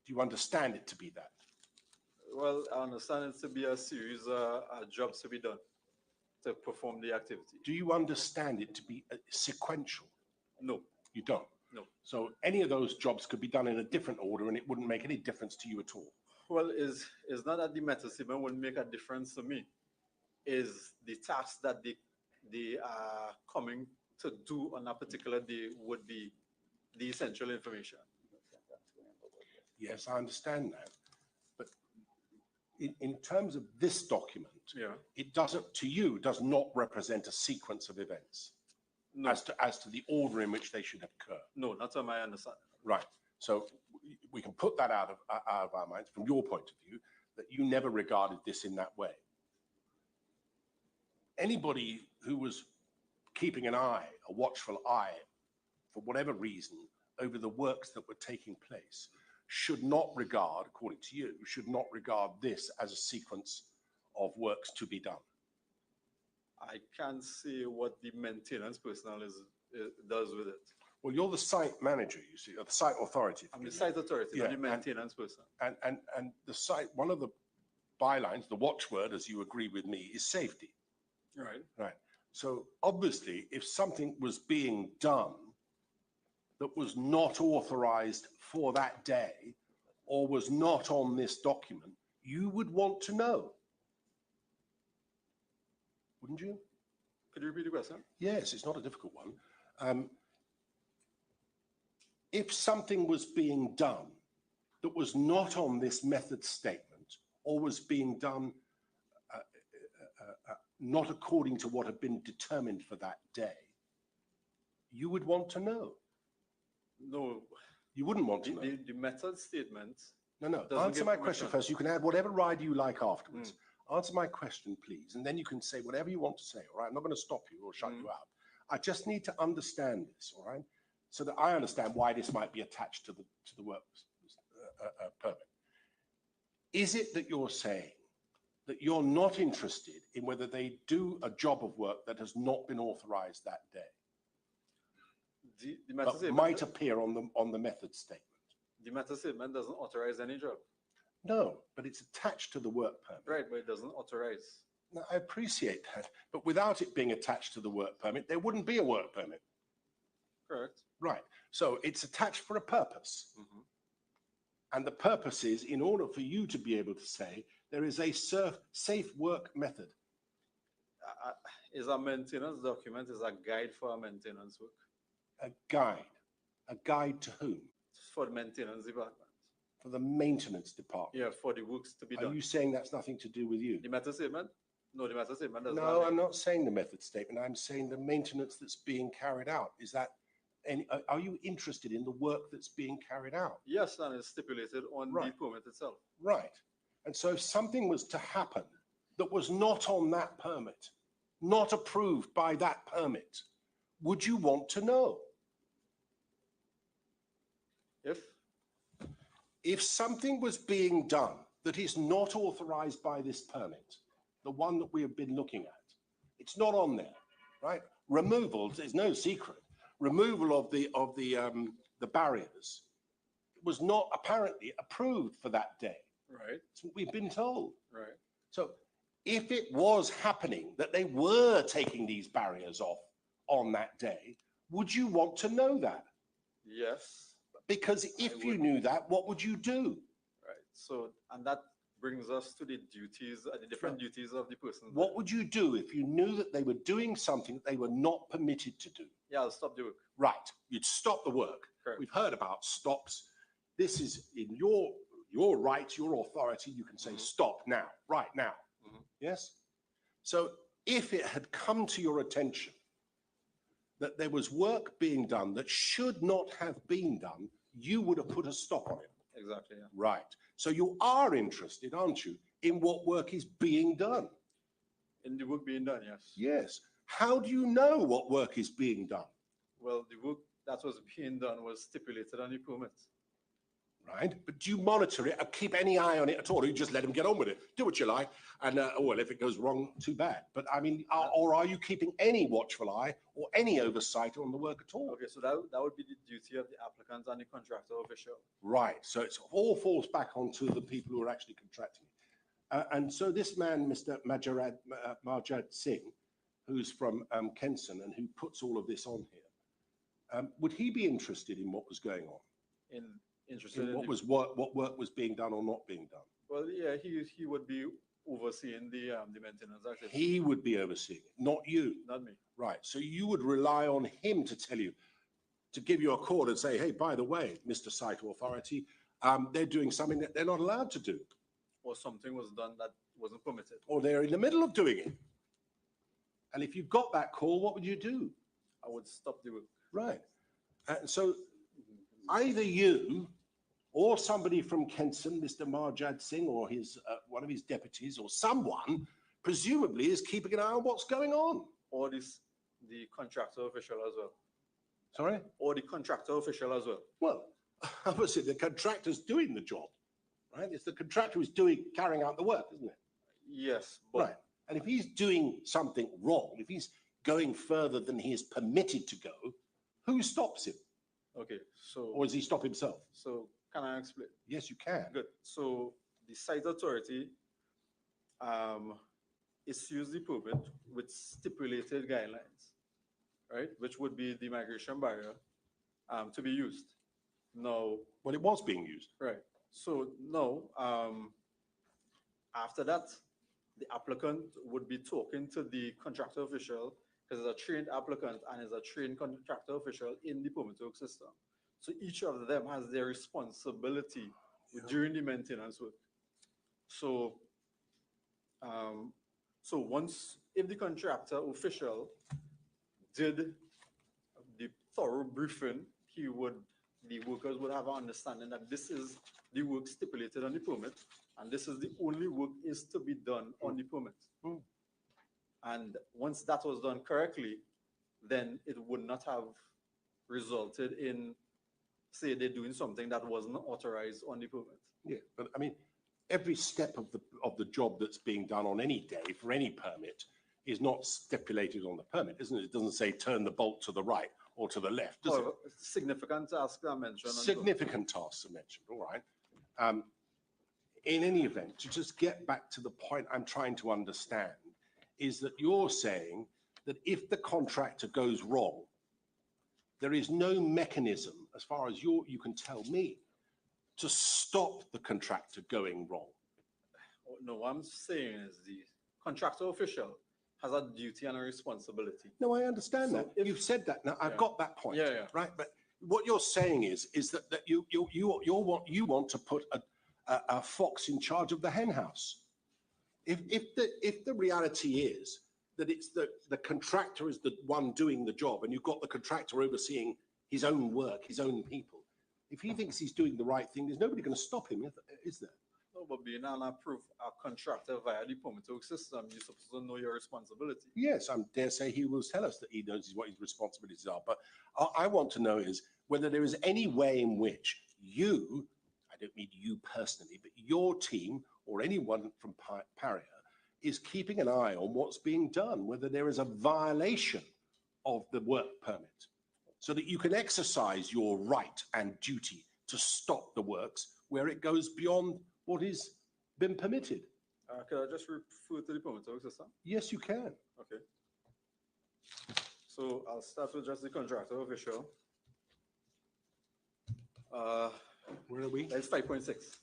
Do you understand it to be that? Well, I understand it to be a series of jobs to be done to perform the activity. Do you understand it to be sequential? No. You don't? No. So any of those jobs could be done in a different order and it wouldn't make any difference to you at all? Well, it's not that the method statement will make a difference to me. Is the task that they are coming to do on a particular day would be the essential information. Yes, I understand that. But in terms of this document, Yeah. it does not represent a sequence of events No, as to the order in which they should occur. no, not to my understanding. Right. So we can put that out of our minds from your point of view, that you never regarded this in that way. Anybody who was keeping an eye, a watchful eye, for whatever reason, over the works that were taking place, should not regard, according to you, should not regard this as a sequence of works to be done. I can't see what the maintenance personnel does with it. Well, you're the site manager, you see, or the site authority. I'm the site authority, Yeah, not the maintenance person. And the site, one of the bylines, the watchword, as you agree with me, is safety. Right. Right. So obviously, if something was being done that was not authorized for that day or was not on this document, you would want to know. Wouldn't you? Could you repeat the question? Yes, it's not a difficult one. If something was being done that was not on this method statement or was being done not according to what had been determined for that day, you would want to know. No. You wouldn't want to know. The method statement. No. doesn't Answer give my question permission. first. You can add whatever rider you like afterwards. Answer my question, please. And then you can say whatever you want to say, all right? I'm not going to stop you or shut you out. I just need to understand this, all right? So that I understand why this might be attached to the work permit. Is it that you're saying that you're not interested in whether they do a job of work that has not been authorized that day, The method but statement, might appear on the method statement? the method statement doesn't authorize any job. No, but it's attached to the work permit. Right, but it doesn't authorize. Now, I appreciate that, but without it being attached to the work permit, there wouldn't be a work permit. Correct. Right. So it's attached for a purpose. And the purpose is in order for you to be able to say there is a safe work method. Is a maintenance document is a guide for our maintenance work. A guide. A guide to whom? For the maintenance department. For the maintenance department. Yeah, for the works to be done. Are you saying that's nothing to do with you? The method statement? No, the method statement doesn't. No, I'm not saying the method statement. I'm saying the maintenance that's being carried out. Is that, are you interested in the work that's being carried out? Yes, and it's stipulated on the permit itself. Right. And so if something was to happen that was not on that permit, not approved by that permit, would you want to know? If something was being done that is not authorized by this permit, the one that we have been looking at, it's not on there, right? Removal, there's no secret. Removal of the barriers was not apparently approved for that day. Right. That's what we've been told. Right. So if it was happening that they were taking these barriers off on that day, would you want to know that? Yes. Because if you knew that, what would you do? Right. So, and that brings us to the duties, the different duties of the person. What would you do if you knew that they were doing something that they were not permitted to do? Yeah, I'll stop the work. Right. You'd stop the work. Correct. We've heard about stops. This is in your right, your authority. You can say stop now, right now. Yes? So if it had come to your attention that there was work being done that should not have been done, you would have put a stop on it. Exactly, yeah. Right. So you are interested, aren't you, in what work is being done? In the work being done, yes. Yes. How do you know what work is being done? Well, the work that was being done was stipulated on the permit. Right. But do you monitor it or keep any eye on it at all? Or you just let them get on with it? Do what you like. And, well, if it goes wrong, too bad. But, I mean, or are you keeping any watchful eye or any oversight on the work at all? Okay, so that would be the duty of the applicant and the contractor official. Right. So it all falls back onto the people who are actually contracting it. And so this man, Mr. Marjad Singh, who's from Kenson and who puts all of this on here, would he be interested in what was going on? Interested in what work was being done or not being done? Well, yeah, he would be overseeing the maintenance activity. He would be overseeing it, not you. Not me. Right. So you would rely on him to tell you, to give you a call and say, hey, by the way, Mr. Site Authority, they're doing something that they're not allowed to do. Or something was done that wasn't permitted. Or they're in the middle of doing it. And if you got that call, what would you do? I would stop the work. Right. And so either you or somebody from Kenson, Mr. Marjad Singh, or his one of his deputies, or someone, presumably is keeping an eye on what's going on. Or the contractor official as well. Sorry? Or the contractor official as well. Well, obviously the contractor's doing the job, right? It's the contractor who's carrying out the work, isn't it? Yes. But right. And if he's doing something wrong, if he's going further than he is permitted to go, who stops him? Okay, so... Or does he stop himself? So, can I explain? Yes, you can. Good. So, the site authority issues the permit with stipulated guidelines, right? Which would be the migration barrier to be used. Now, Well, it was being used. right. So now, after that, the applicant would be talking to the contractor official because it's a trained applicant and is a trained contractor official in the permit work system. So each of them has their responsibility during the maintenance work. So, so once, if the contractor official did the thorough briefing, the workers would have an understanding that this is the work stipulated on the permit, and this is the only work is to be done on the permit. And once that was done correctly, then it would not have resulted in, say, they're doing something that wasn't authorized on the permit. Yeah, but I mean, every step of the job that's being done on any day for any permit is not stipulated on the permit, isn't it? It doesn't say turn the bolt to the right or to the left, does it? However, significant tasks are mentioned. Significant tasks are mentioned, all right. In any event, to just get back to the point I'm trying to understand, is that you're saying that if the contractor goes wrong, there is no mechanism, as far as you can tell me, to stop the contractor going wrong. No, what I'm saying is the contractor official has a duty and a responsibility. No, I understand So that. if- You've said that. Now, I've Yeah. got that point. Yeah. Right, but what you're saying is that you want to put a fox in charge of the hen house. If the reality is that it's the contractor is the one doing the job, and you've got the contractor overseeing his own work, his own people, if he thinks he's doing the right thing, there's nobody going to stop him, is there? No, but being an approved contractor via the permit work system, you're supposed to know your responsibility. Yes, I dare say he will tell us that he knows what his responsibilities are. But I want to know is whether there is any way in which you, I don't mean you personally, but your team or anyone from Paria is keeping an eye on what's being done, whether there is a violation of the work permit, so that you can exercise your right and duty to stop the works where it goes beyond what is been permitted. Could I just refer to the permit work system? Yes, you can. Okay. So I'll start with just the contractor official. Where are we? That's 5.6.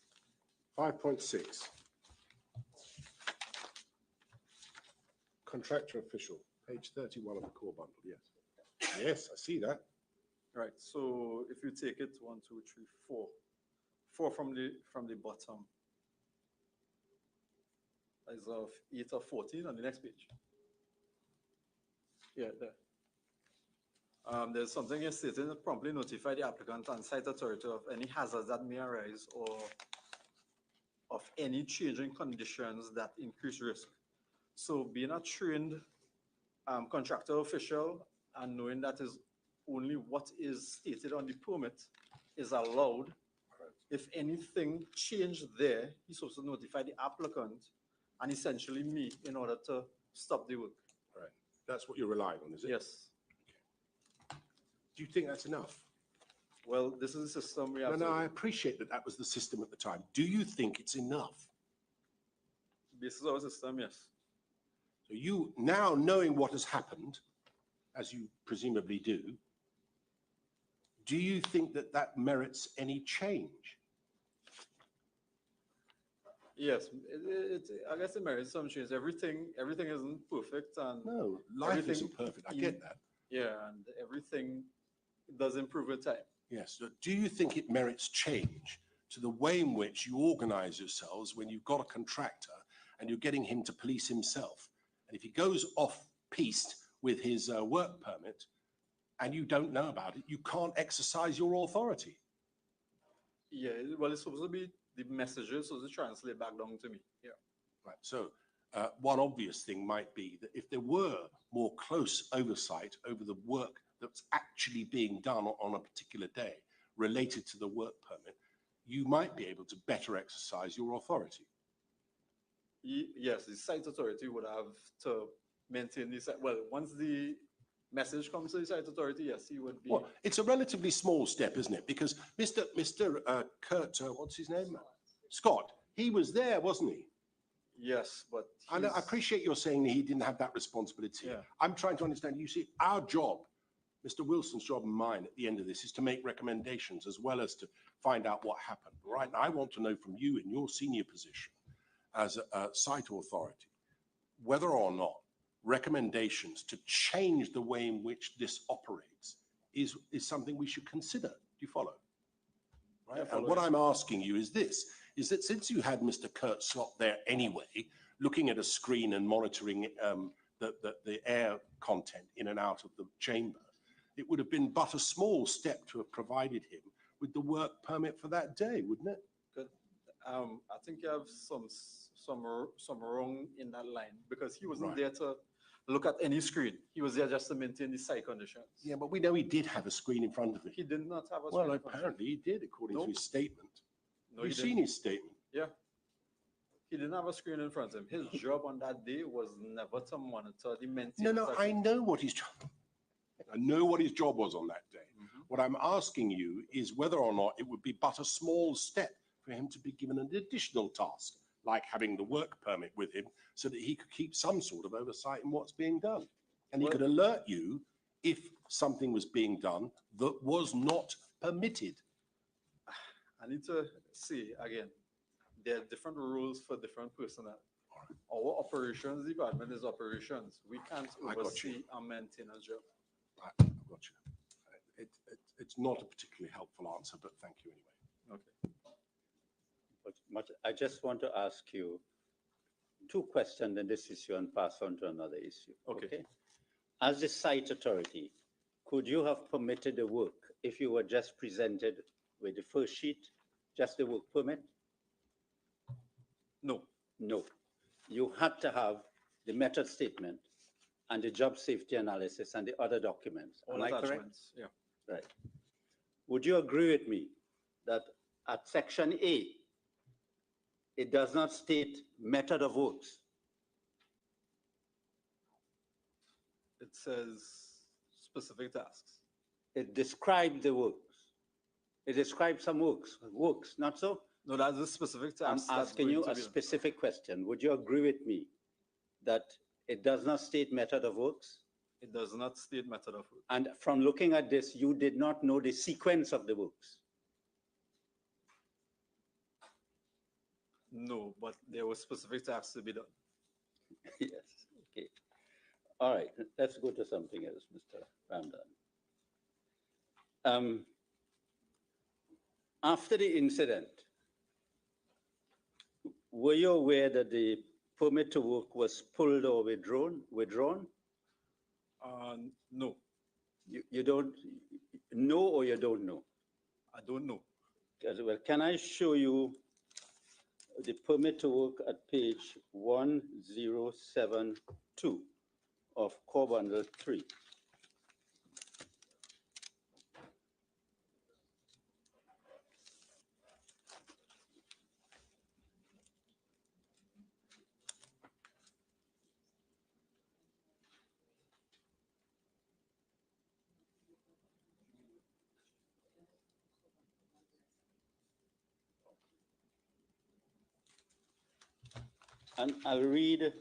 5.6. Contractor official, page 31 of the core bundle, yes. Yes, I see that. Right, so if you take it 1, 2, 3, 4. 4 from the bottom. As of 8 of 14 on the next page. Yeah, there. There's something here stating that promptly notify the applicant and site authority of any hazards that may arise or of any changing conditions that increase risk. So being a trained contractor official and knowing that is only what is stated on the permit is allowed. If anything changed there, he's supposed to notify the applicant and essentially me in order to stop the work. Right. That's what you're relying on, is it? Yes. Do you think that's enough? Well, this is the system we have. No, I appreciate that that was the system at the time. Do you think it's enough? This is our system, yes. So you, now knowing what has happened, as you presumably do you think that that merits any change? Yes, I guess it merits some change. Everything isn't perfect, and No, life everything isn't perfect. I get that. Yeah, and everything does improve with time. Yes. So do you think it merits change to the way in which you organize yourselves when you've got a contractor and you're getting him to police himself? And if he goes off-piste with his work permit and you don't know about it, you can't exercise your authority. Yeah, well, it's supposed to be the messages, so to translate back down to me. Yeah. Right. So one obvious thing might be that if there were more close oversight over the work that's actually being done on a particular day related to the work permit, you might be able to better exercise your authority. Yes, the site authority would have to maintain the site. Well, once the message comes to the site authority, yes, he would be. Well, it's a relatively small step, isn't it? Because Mr. Kurt, what's his name? Scott, he was there, wasn't he? Yes, but I know, I he's- appreciate you're saying he didn't have that responsibility. Yeah. I'm trying to understand, you see, our job, Mr. Wilson's job and mine at the end of this is to make recommendations as well as to find out what happened. Right now, I want to know from you in your senior position as a site authority, whether or not recommendations to change the way in which this operates is something we should consider. Do you follow? Right? Yeah, And what I'm asking you is this, is that since you had Mr. Kurt Slot there anyway, looking at a screen and monitoring the air content in and out of the chamber, it would have been but a small step to have provided him with the work permit for that day, wouldn't it? Good. I think you have some wrong in that line because he wasn't Right. there to look at any screen. He was there just to maintain the site conditions. Yeah, but we know he did have a screen in front of him. He did not have a screen. Well, in front of him. apparently he did, according to Nope. his statement. No, You've he seen didn't. his statement. Yeah. He didn't have a screen in front of him. His job on that day was never to monitor the maintenance. No, of- I know what his job. I know what his job was on that day. Mhm. What I'm asking you is whether or not it would be but a small step for him to be given an additional task, like having the work permit with him, so that he could keep some sort of oversight in what's being done. And he Well- could alert you if something was being done that was not permitted. I need to see again. There are different rules for different personnel. Our operations department is operations. We can't I got you. oversee and maintain a job. I've got you. It's not a particularly helpful answer, but thank you anyway. Okay. But I just want to ask you two questions on this issue and pass on to another issue. Okay. As the site authority, could you have permitted the work if you were just presented with the first sheet, just the work permit? No. No. You had to have the method statement and the job safety analysis and the other documents. All Am I correct? attachments. Yeah. Right. Would you agree with me that at section A, it does not state method of works? It says specific tasks. It describes the works. It describes some works, not so? No, that's a specific I'm task. that's asking going you to a be done. specific question. Would you agree with me that it does not state method of works? It does not state method of work. And from looking at this, you did not know the sequence of the works. No, but there were specific tasks to be done. Yes, okay. All right, let's go to something else, Mr. Ramdan. After the incident, were you aware that the permit to work was pulled or withdrawn? No, You don't know or you don't know? I don't know. Well, can I show you the permit to work at page 1072 of core bundle 3? And I'll read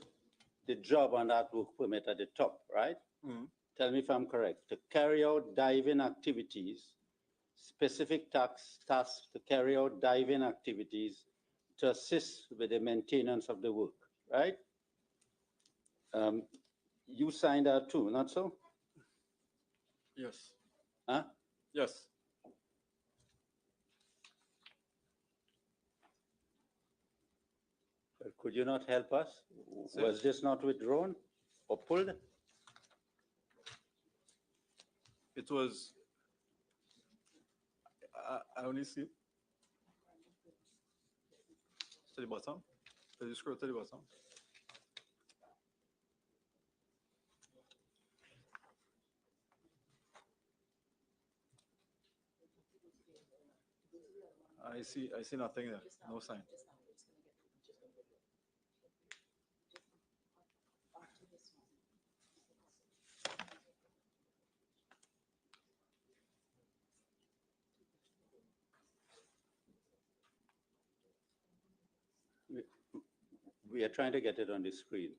the job on that work permit at the top, right? Mhm. Tell me if I'm correct. To carry out diving activities, specific tasks to carry out diving activities to assist with the maintenance of the work, right? You signed that too, not so? Yes. Huh? Yes. Well, could you not help us? Sir? Was this not withdrawn or pulled? It was. I only see. To the bottom. Did you scroll to the bottom? I see nothing there. No sign. We are trying to get it on the screen.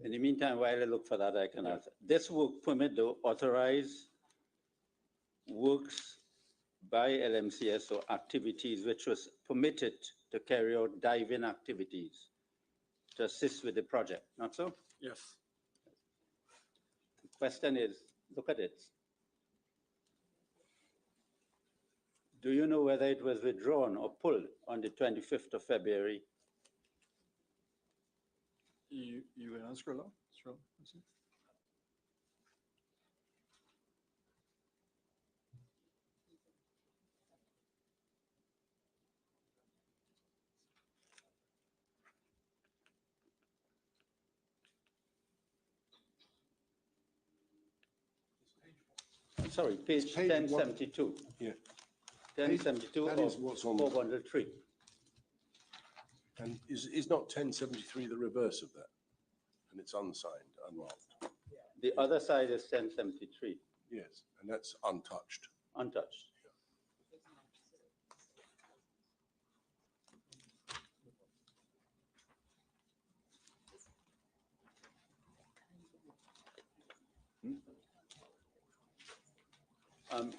In the meantime, while I look for that, I can answer. This work permit though authorize works by LMCS or activities which was permitted to carry out diving activities to assist with the project, not so? Yes. The question is, look at it. Do you know whether it was withdrawn or pulled on the 25th of February? You can scroll up. Scroll. Let's see. I'm sorry, page page one. 1072. Yeah. 1072 That is what's on- 403. And is not 1073 the reverse of that? And it's unsigned, unmarked. The other side is 1073, Yes, and that's untouched. untouched.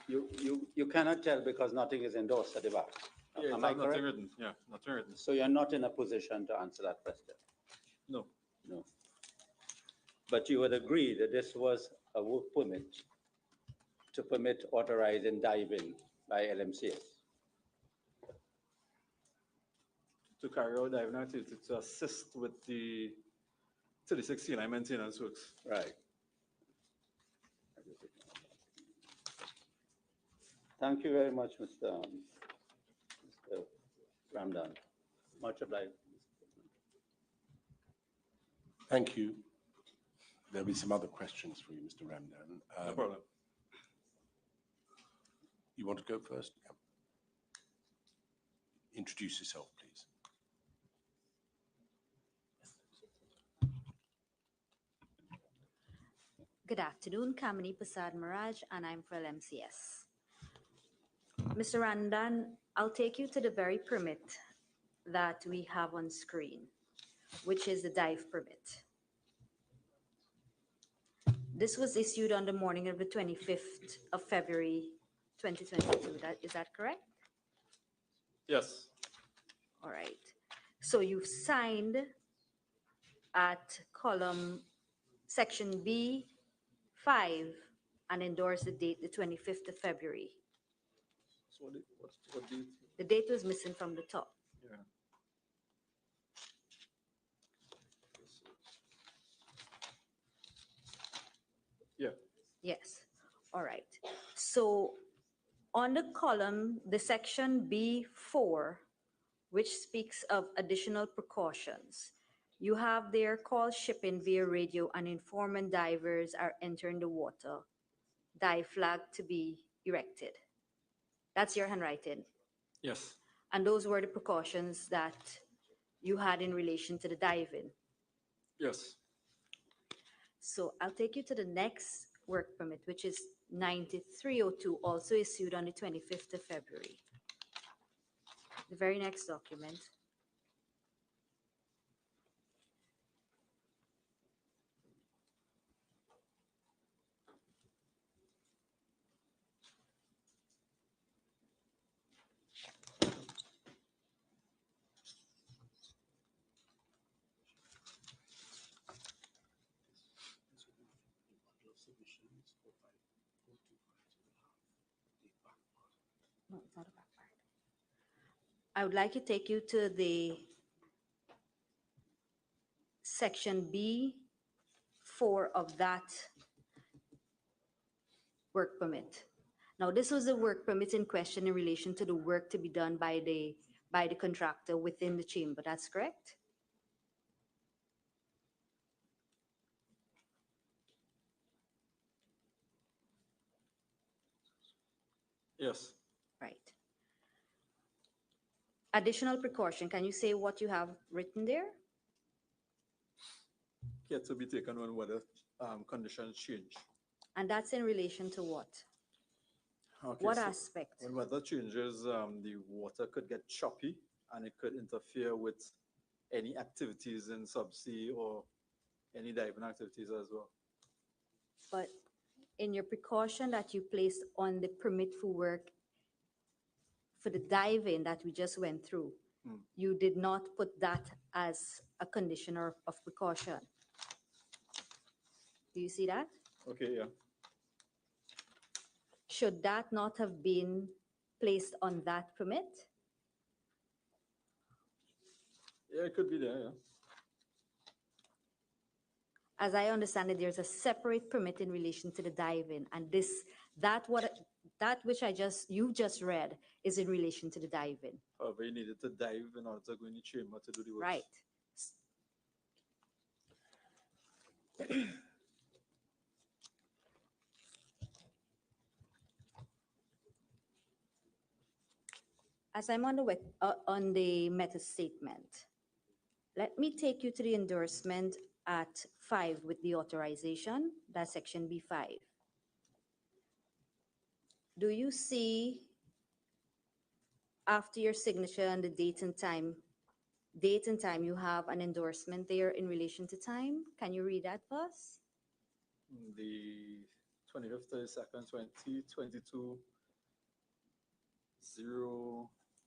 You cannot tell because nothing is endorsed at the back. Yeah, Am I nothing correct? written. Yeah, nothing written. So you're not in a position to answer that question? No. No. But you would agree that this was a work permit to permit authorizing diving by LMCS? To carry out diving activity to assist with the 36 Sealine maintenance works. Right. Thank you very much, Mr. Ramdan. Much obliged. Thank you. There'll be some other questions for you, Mr. Ramdan. No problem. You want to go first? Yeah. Introduce yourself, please. Good afternoon, Kamini Prasad Maraj, and I'm for LMCS. Mr. Randan, I'll take you to the very permit that we have on screen, which is the dive permit. This was issued on the morning of the 25th of February, 2022. Is that correct? Yes. All right. So you've signed at column section B5 and endorsed the date, the 25th of February. So what date? The date was missing from the top. Yeah. Yeah. Yes. All right. So on the column, the section B4, which speaks of additional precautions, you have there call shipping via radio and informant divers are entering the water. Dive flag to be erected. That's your handwriting. Yes. And those were the precautions that you had in relation to the diving. Yes. So I'll take you to the next work permit, which is 9302, also issued on the 25th of February. The very next document. No, it's not a back part. I would like to take you to the section B4 of that work permit. Now, this was the work permit in question in relation to the work to be done by the contractor within the chamber. That's correct? Yes. Right. Additional precaution. Can you say what you have written there? Care to be taken on whether conditions change. And that's in relation to what? Okay, What so aspect? when weather changes, the water could get choppy and it could interfere with any activities in subsea or any diving activities as well. But in your precaution that you placed on the permit for work for the diving that we just went through, you did not put that as a condition of precaution. Do you see that? Okay, yeah. Should that not have been placed on that permit? Yeah, it could be there, yeah. As I understand it, there's a separate permit in relation to the diving, and that which you just read is in relation to the diving. However, you needed to dive in order to go in the chamber to do the work. Right. As I'm on the meta statement, let me take you to the endorsement at 5 with the authorization, that's section B5. Do you see after your signature and the date and time, you have an endorsement there in relation to time? Can you read that for us? The 25th, 32nd, 2022,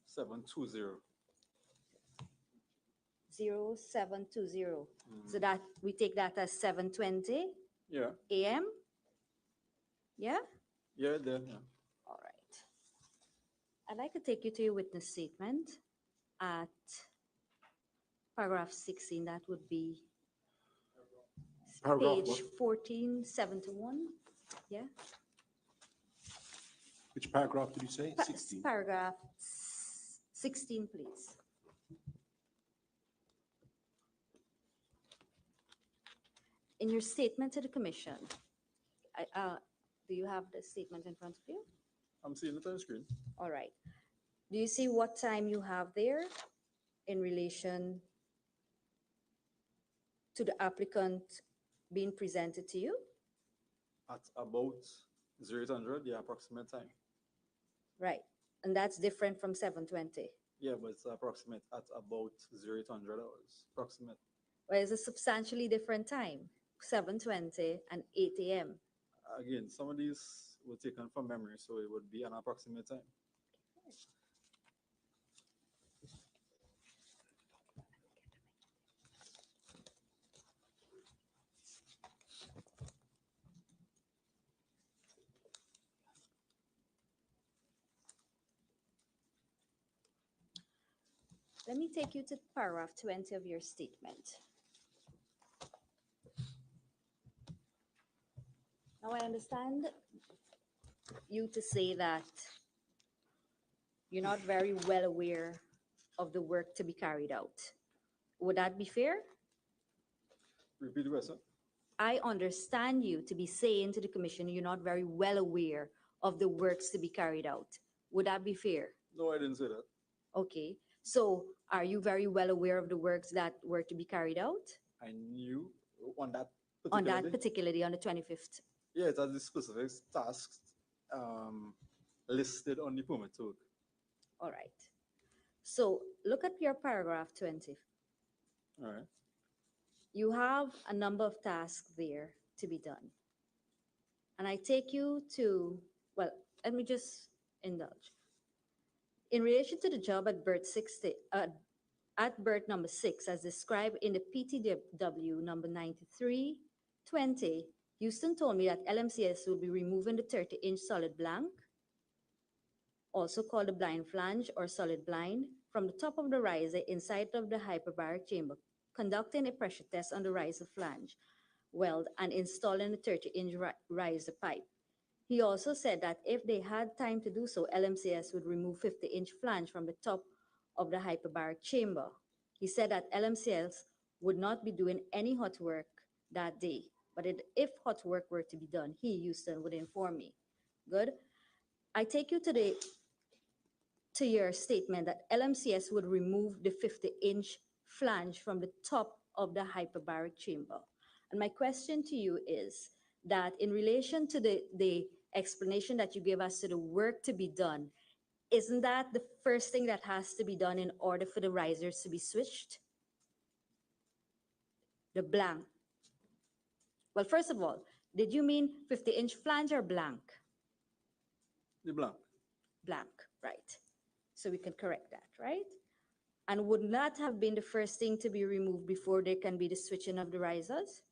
0720. 0720. So that we take that as 7:20 Yeah, a.m. Yeah? yeah, there, yeah. All right. I'd like to take you to your witness statement at paragraph 16. That would be Paragraph page what? 1471. Yeah? Which paragraph did you say? 16. Paragraph 16, please. In your statement to the commission, do you have the statement in front of you? I'm seeing it on the screen. All right. Do you see what time you have there in relation to the applicant being presented to you? At about 0800, the approximate time. Right. And that's different from 7:20. Yeah, but it's approximate at about 0800 hours, approximate. Well, it's a substantially different time, 7:20 and 8 a.m. Again, some of these were taken from memory, so it would be an approximate time. Let me take you to paragraph 20 of your statement. Now, I understand you to say that you're not very well aware of the work to be carried out. Would that be fair? Repeat the question. I understand you to be saying to the commission you're not very well aware of the works to be carried out. Would that be fair? No, I didn't say that. Okay. So are you very well aware of the works that were to be carried out? I knew on that On particular that day. particular day, on the 25th? Yeah, it has the specific tasks listed on the permit to work. All right. So look at your paragraph 20. All right. You have a number of tasks there to be done. And I take you to, well, let me just indulge. In relation to the job at Berth number 6, as described in the PTW number 9320, Houston told me that LMCS will be removing the 30-inch solid blank, also called the blind flange or solid blind, from the top of the riser inside of the hyperbaric chamber, conducting a pressure test on the riser flange weld and installing a 30-inch riser pipe. He also said that if they had time to do so, LMCS would remove 50-inch flange from the top of the hyperbaric chamber. He said that LMCS would not be doing any hot work that day, but if hot work were to be done, he, Houston, would inform me. Good. I take you to your statement that LMCS would remove the 50-inch flange from the top of the hyperbaric chamber. And my question to you is that in relation to the explanation that you gave us to the work to be done, isn't that the first thing that has to be done in order for the risers to be switched? The blank. Well, first of all, did you mean 50-inch flange or blank? The blank. Blank, right. So we can correct that, right? And would that have been the first thing to be removed before there can be the switching of the risers?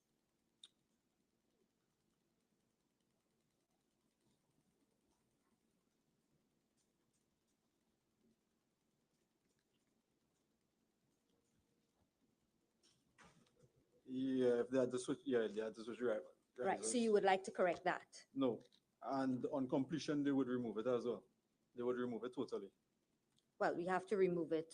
Yeah, if they had to switch, yeah, they had to switch Right, so risers. you would like to correct that? No, and on completion, they would remove it as well. They would remove it totally. Well, we have to remove it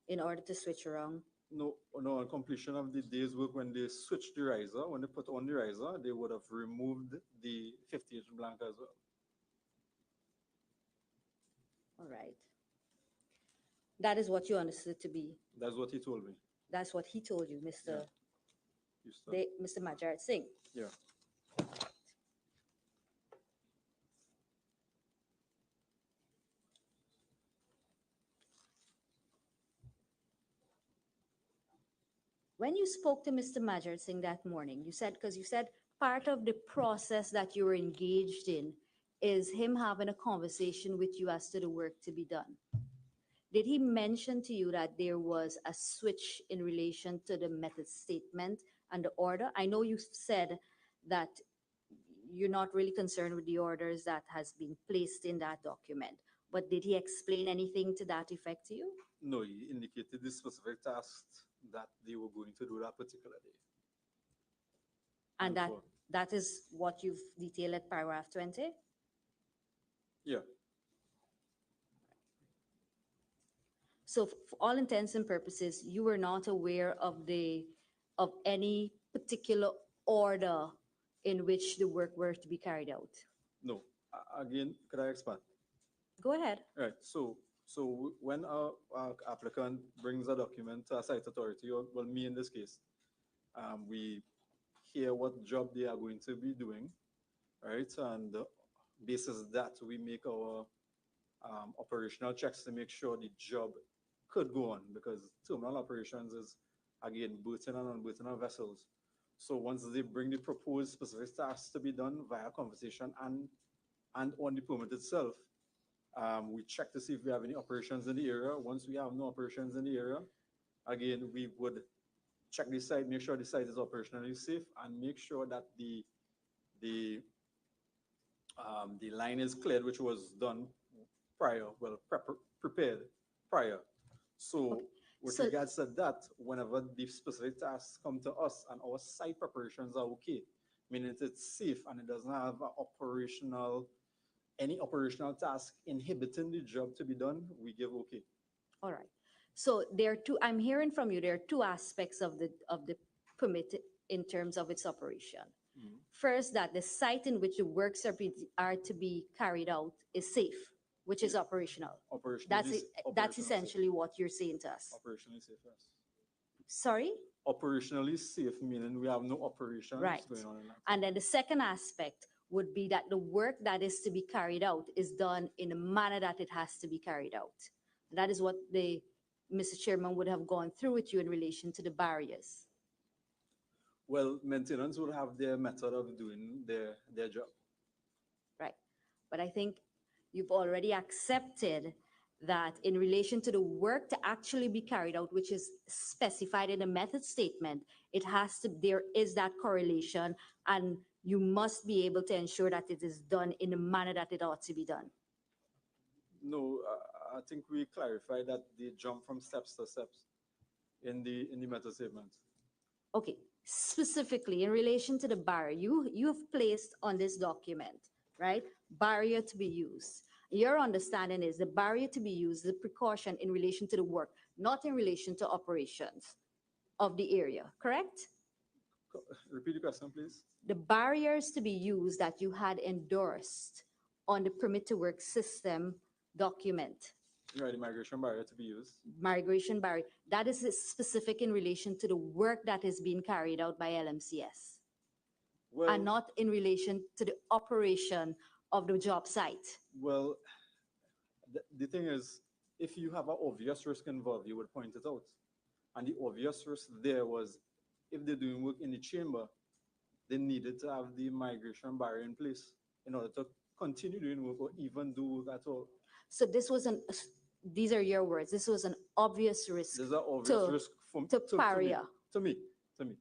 in order to switch around. No, no, on completion of the day's work, when they switched the riser, when they put on the riser, they would have removed the 50-inch blank as well. All right. That is what you understood to be. That's what he told me. That's what he told you, Mr. Houston. Mr. Majarat Singh. Yeah. When you spoke to Mr. Majarat Singh that morning, you said, because you said part of the process that you were engaged in is him having a conversation with you as to the work to be done. Did he mention to you that there was a switch in relation to the method statement and the order? I know you said that you're not really concerned with the orders that has been placed in that document, but did he explain anything to that effect to you? No, he indicated the specific tasks that they were going to do that particular day. And so on. that is what you've detailed at paragraph 20? Yeah. So for all intents and purposes, you were not aware of any particular order in which the work were to be carried out? No. Again, could I expand? Go ahead. Right. So when a applicant brings a document to a site authority, or well, me in this case, we hear what job they are going to be doing, right? And basis that we make our operational checks to make sure the job could go on, because terminal operations is again berthing and unberthing of vessels. So once they bring the proposed specific tasks to be done via conversation and on the permit itself, we check to see if we have any operations in the area. Once we have no operations in the area, again, we would check the site, make sure the site is operationally safe, and make sure that the line is cleared, which was done prior, well, prepared prior. So with regards to that, whenever the specific tasks come to us and our site preparations are okay, meaning it's safe and it doesn't have any operational task inhibiting the job to be done, we give okay. All right. So there are two, I'm hearing from you, there are two aspects of the permit in terms of its operation. Mm-hmm. First, that the site in which the works are to be carried out is safe, which is operational. That's essentially what you're saying to us. Operationally safe, yes. Sorry? Operationally safe, meaning we have no operations going on in that. And then the second aspect would be that the work that is to be carried out is done in the manner that it has to be carried out. That is what Mr. Chairman would have gone through with you in relation to the barriers. Well, maintenance will have their method of doing their job. Right. But I think you've already accepted that in relation to the work to actually be carried out, which is specified in the method statement, there is that correlation, and you must be able to ensure that it is done in the manner that it ought to be done. No, I think we clarified that they jump from steps to steps in the method statement. Okay, specifically in relation to the barrier, you have placed on this document, right? Barrier to be used. Your understanding is the barrier to be used is a precaution in relation to the work, not in relation to operations of the area, correct? Repeat the question, please. The barriers to be used that you had endorsed on the permit to work system document. Right, the migration barrier to be used. Migration barrier, that is specific in relation to the work that is being carried out by LMCS. and not in relation to the operation of the job site? Well, the thing is, if you have an obvious risk involved, you would point it out. And the obvious risk there was, if they're doing work in the chamber, they needed to have the migration barrier in place in order to continue doing work or even do work at all. So this was these are your words, this was an obvious risk There's an obvious risk to Paria. To me.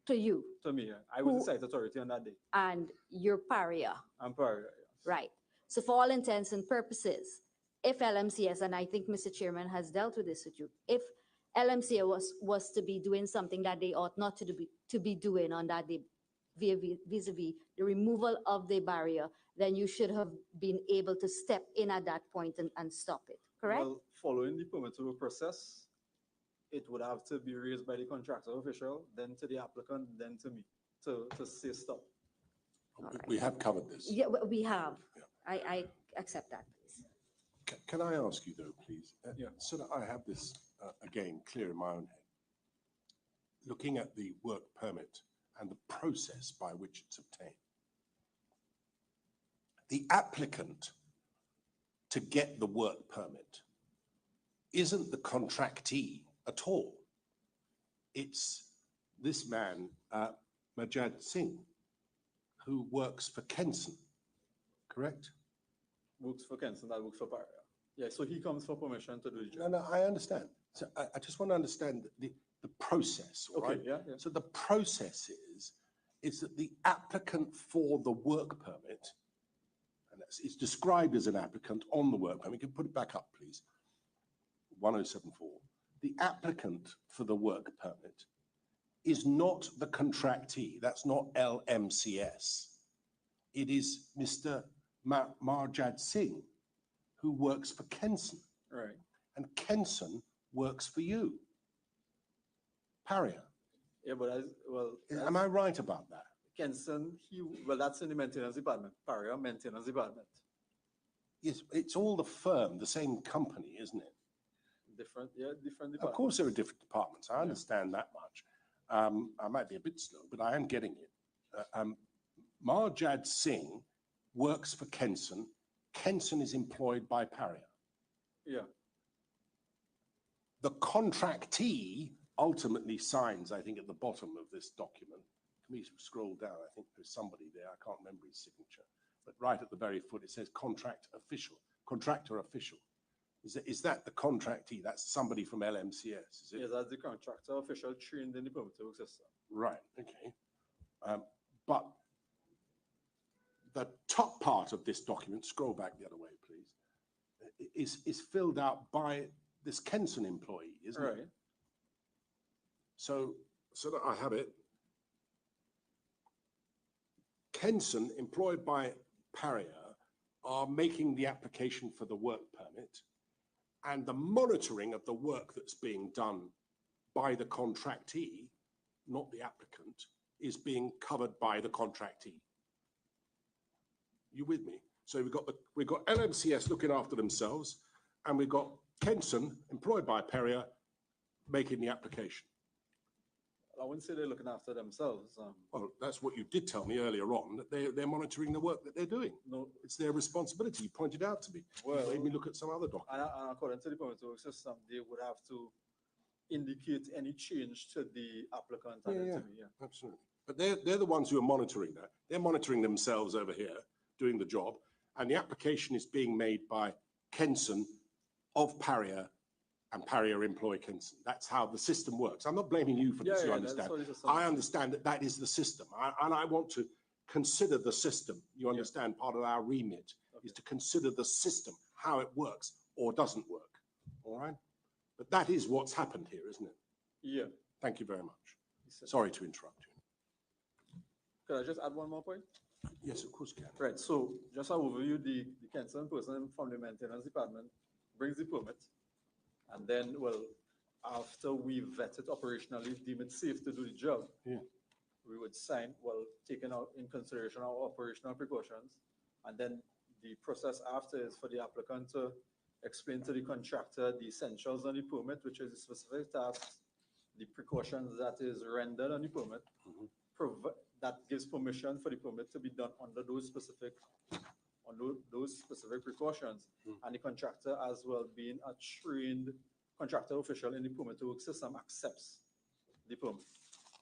To you. To me, yeah. I was the site authority on that day. And you're Paria. I'm Paria, yes. Right. So for all intents and purposes, if LMCS, and I think Mr. Chairman has dealt with this with you, if LMCS was to be doing something that they ought not to be doing on that day, vis-a-vis the removal of the barrier, then you should have been able to step in at that point and stop it, correct? Well, following the permit process, it would have to be raised by the contractor official, then to the applicant, then to me, to say stop. We have covered this. Yeah, we have. Yeah. I accept that, please. Can I ask you though, please? Yeah. So that I have this again clear in my own head. Looking at the work permit and the process by which it's obtained. The applicant to get the work permit isn't the contractee at all. It's this man, Majid Singh, who works for Kenson, correct? Works for Kenson, that works for Paria. Yeah, so he comes for permission to do the job. No, I understand. So I just want to understand the process, all right? Yeah. So the process is that the applicant for the work permit, and it's described as an applicant on the work permit. You can put it back up, please. 1074. The applicant for the work permit is not the contractee. That's not LMCS. It is Mr. Marjad Singh, who works for Kenson. Right. And Kenson works for you, Paria. Yeah, but am I right about that? Kenson, that's in the maintenance department. Paria, maintenance department. Yes, it's all the firm, the same company, isn't it? Different departments. Of course, there are different departments. I understand that much. I might be a bit slow, but I am getting it. Marjad Singh works for Kenson. Kenson is employed by Paria. Yeah. The contractee ultimately signs, I think, at the bottom of this document. Can we scroll down? I think there's somebody there. I can't remember his signature. But right at the very foot, it says contractor official. Is that the contractee? That's somebody from LMCS, is it? Yes, that's the contractor official trained in the permit work system. Right, okay. But the top part of this document, scroll back the other way, please, is filled out by this Kenson employee, isn't it? So that I have it, Kenson, employed by Paria, are making the application for the work permit, and the monitoring of the work that's being done by the contractee, not the applicant, is being covered by the contractee. You with me? So we've got LMCS looking after themselves, and we've got Kenson, employed by Paria, making the application. I wouldn't say they're looking after themselves. Well, that's what you did tell me earlier on, that they're monitoring the work that they're doing. No, it's their responsibility. You pointed out to me. Well, you made me look at some other document. And according to the permit work system, they would have to indicate any change to the applicant. Yeah, absolutely. But they're the ones who are monitoring that. They're monitoring themselves over here, doing the job, and the application is being made by Kenson of Paria, and Paria employ Kenson. That's how the system works. I'm not blaming you for this, you understand. I understand that is the system, and I want to consider the system. You understand, part of our remit is to consider the system, how it works or doesn't work, all right? But that is what's happened here, isn't it? Yeah. Thank you very much. Sorry to interrupt you. Could I just add one more point? Yes, of course you can. Right, so just to overview, the Kenson person from the maintenance department brings the permit, and then, well, after we vet it operationally, deem it safe to do the job, we would sign, well, taking out in consideration our operational precautions, and then the process after is for the applicant to explain to the contractor the essentials on the permit, which is the specific tasks, the precautions that is rendered on the permit, that gives permission for the permit to be done under those specific, those specific precautions. And the contractor, as well being a trained contractor official in the permit to work system, accepts the permit.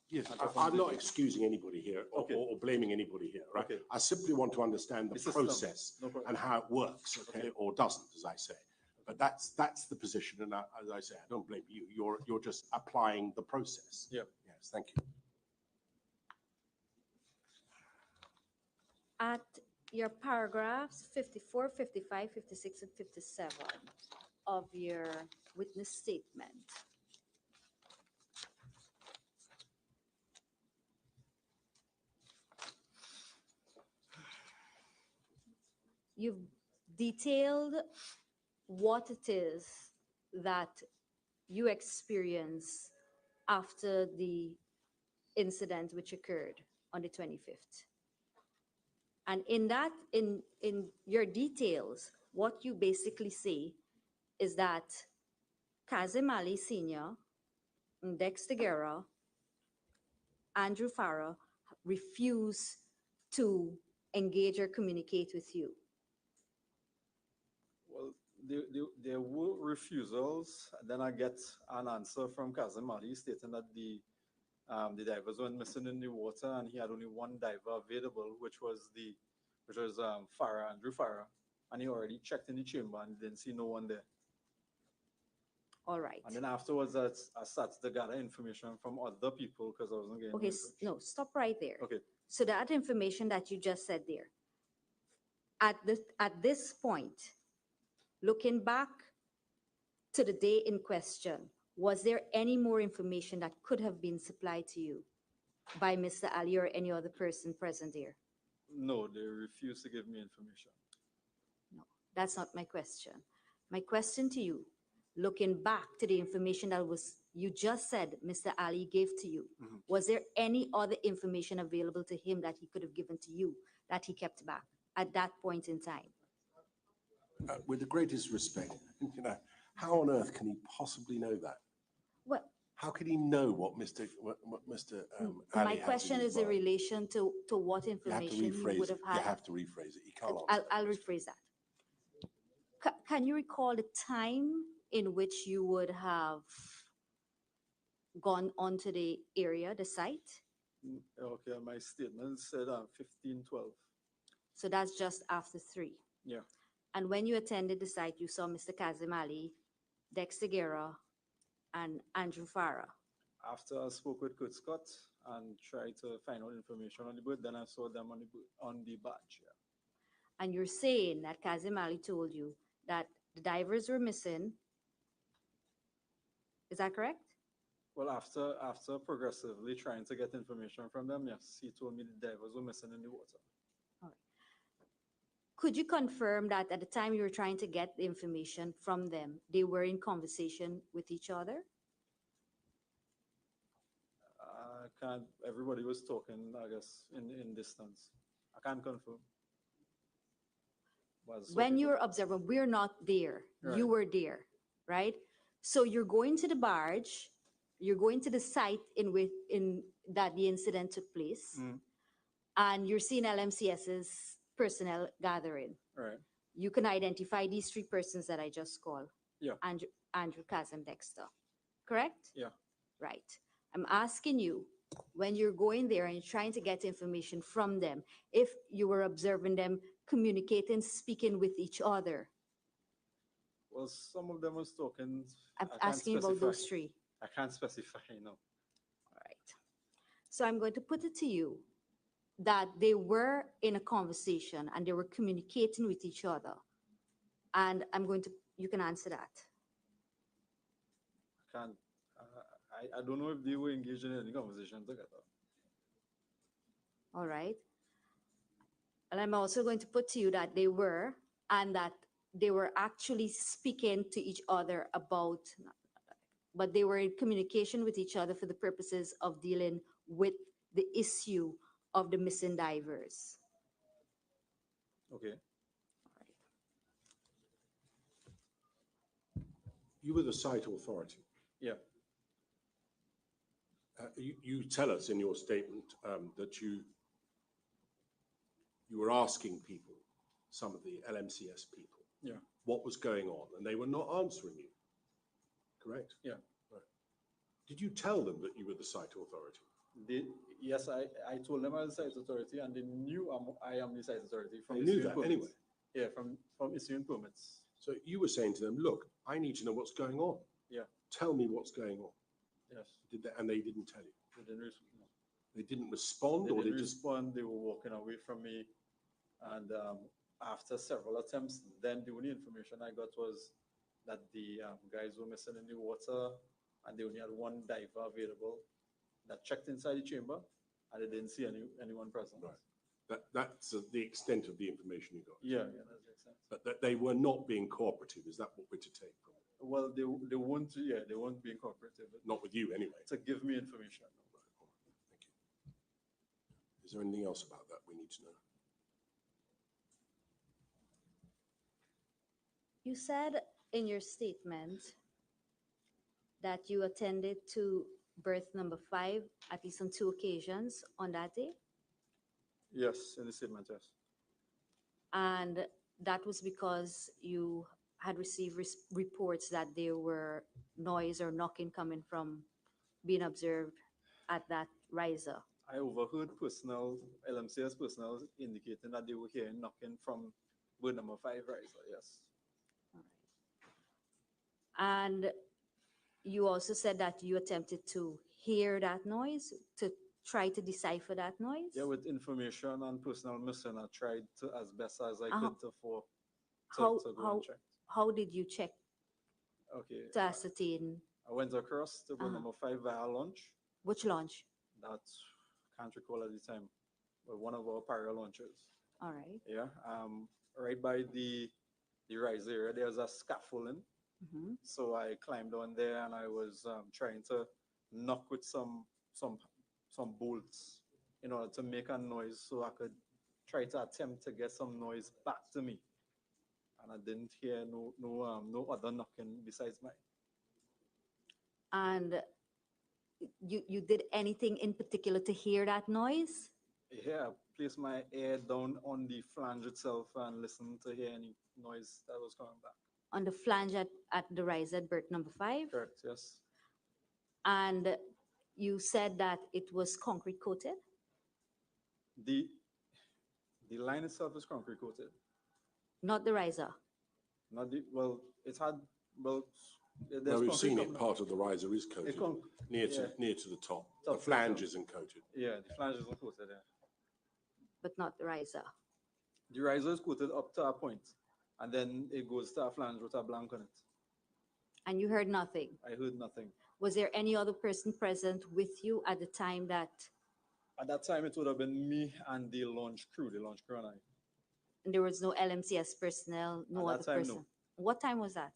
Yes, And I'm performs not the- excusing anybody here or, Okay. or blaming anybody here, right? Okay. I simply want to understand the system. process No problem. and how it works, okay, or doesn't, as I say. But that's the position, and as I say, I don't blame you. You're just applying the process. Yeah. Yes, thank you. At your paragraphs 54, 55, 56, and 57 of your witness statement, you've detailed what it is that you experience after the incident which occurred on the 25th. And in that, in your details, what you basically say is that Kazim Ali Sr., Dexter Guerra, Andrew Farah refused to engage or communicate with you. Well, there were refusals. Then I get an answer from Kazim Ali stating that the divers went missing in the water, and he had only one diver available, which was Farah, Andrew Farah, and he already checked in the chamber and didn't see no one there. All right. And then afterwards, I started to gather information from other people because I wasn't getting Okay, information. no, stop right there. Okay. So that information that you just said there, at this point, looking back to the day in question, was there any more information that could have been supplied to you by Mr. Ali or any other person present there? No, they refused to give me information. No, that's not my question. My question to you, looking back to the information that you just said Mr. Ali gave to you, was there any other information available to him that he could have given to you that he kept back at that point in time? With the greatest respect, how on earth can he possibly know that? Well, how can he know what Mr. Ali my has question in his is in mind? relation to what information you would have had. You have to rephrase it. You can't answer I'll rephrase that. Can you recall the time in which you would have gone onto the area, the site? Okay, my statement said 15:12. So that's just after 3. Yeah. And when you attended the site, you saw Mr. Kazim Ali, Dexter Guerra, and Andrew Farah. After I spoke with Kurt Scott and tried to find out information on the boat, then I saw them on the barge. Yeah. And you're saying that Kazim Ali told you that the divers were missing. Is that correct? Well, after progressively trying to get information from them, yes, he told me the divers were missing in the water. All right. Could you confirm that at the time you were trying to get the information from them, they were in conversation with each other? Everybody was talking, I guess, in distance. I can't confirm. When you were observing, we're not there. Right. You were there, right? So you're going to the barge, you're going to the site in that the incident took place, and you're seeing LMCS's personnel gathering. Right. You can identify these 3 persons that I just called. Yeah. Andrew, Kazim, Dexter. Correct? Yeah. Right. I'm asking you, when you're going there and you're trying to get information from them, if you were observing them communicating, speaking with each other. Well, some of them was talking. I'm I can't asking about specify. those 3. I can't specify, no. All right. So I'm going to put it to you that they were in a conversation and they were communicating with each other. And you can answer that. I can't. I don't know if they were engaged in any conversation together. All right. And I'm also going to put to you that they were, and that they were actually speaking to each other about, but they were in communication with each other for the purposes of dealing with the issue of the missing divers. Okay. You were the site authority. Yeah. You tell us in your statement that you you were asking people, some of the LMCS people, Yeah. what was going on, and they were not answering you. Correct? Yeah. Right. Did you tell them that you were the site authority? Yes, I told them I was the site authority, and they knew I am the site authority from They knew issuing that permits. anyway. Yeah, from issuing permits. So you were saying to them, look, I need to know what's going on. Yeah. Tell me what's going on. Yes. And they didn't tell you. They didn't, no. They didn't respond, They or didn't they just respond. They were walking away from me, and after several attempts, then the only information I got was that the guys were missing in the water, and they only had one diver available that checked inside the chamber, and they didn't see anyone present. Right. That's the extent of the information you got. Yeah, that makes sense. But that they were not being cooperative. Is that what we're to take from it? Well, they weren't. Yeah, they weren't being cooperative. Not with you anyway. To give me information. Right. All right. Thank you. Is there anything else about that we need to know? You said in your statement that you attended to berth number 5 at least on 2 occasions on that day, Yes, in the statement, yes. and that was because you had received reports that there were noise or knocking coming from being observed at that riser. I overheard LMCS personnel indicating that they were hearing knocking from berth number 5 riser, yes. And you also said that you attempted to hear that noise, to try to decipher that noise? Yeah, with information on personnel missing, I tried to, as best as I Uh-huh. could, to go and check. How did you check Okay. to ascertain I went across to berth number 5 via launch. which launch? That can't recall at the time, but one of our Paria launches. All right. Yeah, right by the riser area, there's a scaffolding. Mhm. So I climbed on there and I was trying to knock with some bolts in order to make a noise so I could try to attempt to get some noise back to me. And I didn't hear no other knocking besides mine. And you did anything in particular to hear that noise? Yeah, I placed my ear down on the flange itself and listened to hear any noise that was coming back. On the flange at the rise at berth number 5? Correct, yes. And you said that it was concrete coated? The line itself is concrete coated. Not the riser? Not the, well, it had, well, there's No, we've concrete seen it. coming- Part of the riser is coated near to the top. The Top flange coated. isn't coated. Yeah, the flange isn't coated, yeah. But not the riser? The riser is coated up to a point, and then it goes to a flange with a blank on it. And you heard nothing? I heard nothing. Was there any other person present with you at the time that, At that time, it would have been me and the launch crew and I. and there was no LMCS personnel, no At other that time, person? no. What time was that?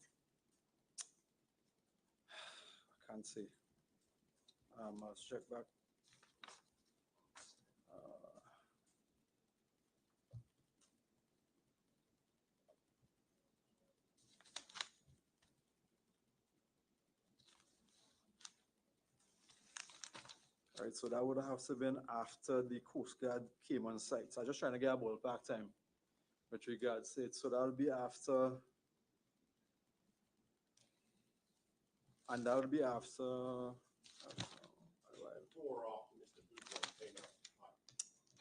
I can't say. I'll check back. Right, so that would have to been after the Coast Guard came on site. So I'm just trying to get a ballpark time with regards to it. So that'll be after, and that would be after.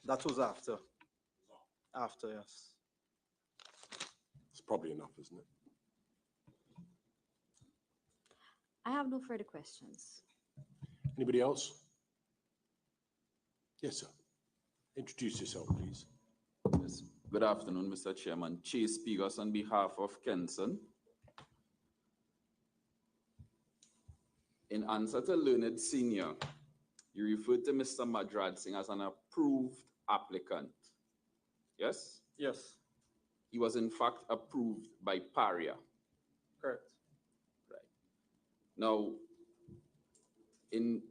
That was after. After, yes. It's probably enough, isn't it? I have no further questions. Anybody else? Yes, sir. Introduce yourself, please. Yes. Good afternoon, Mr. Chairman. Chase Pegas on behalf of Kenson. In answer to Learned Senior, you referred to Mr. Madrad Singh as an approved applicant. Yes? Yes. He was in fact approved by Paria. Correct. Right. Now, in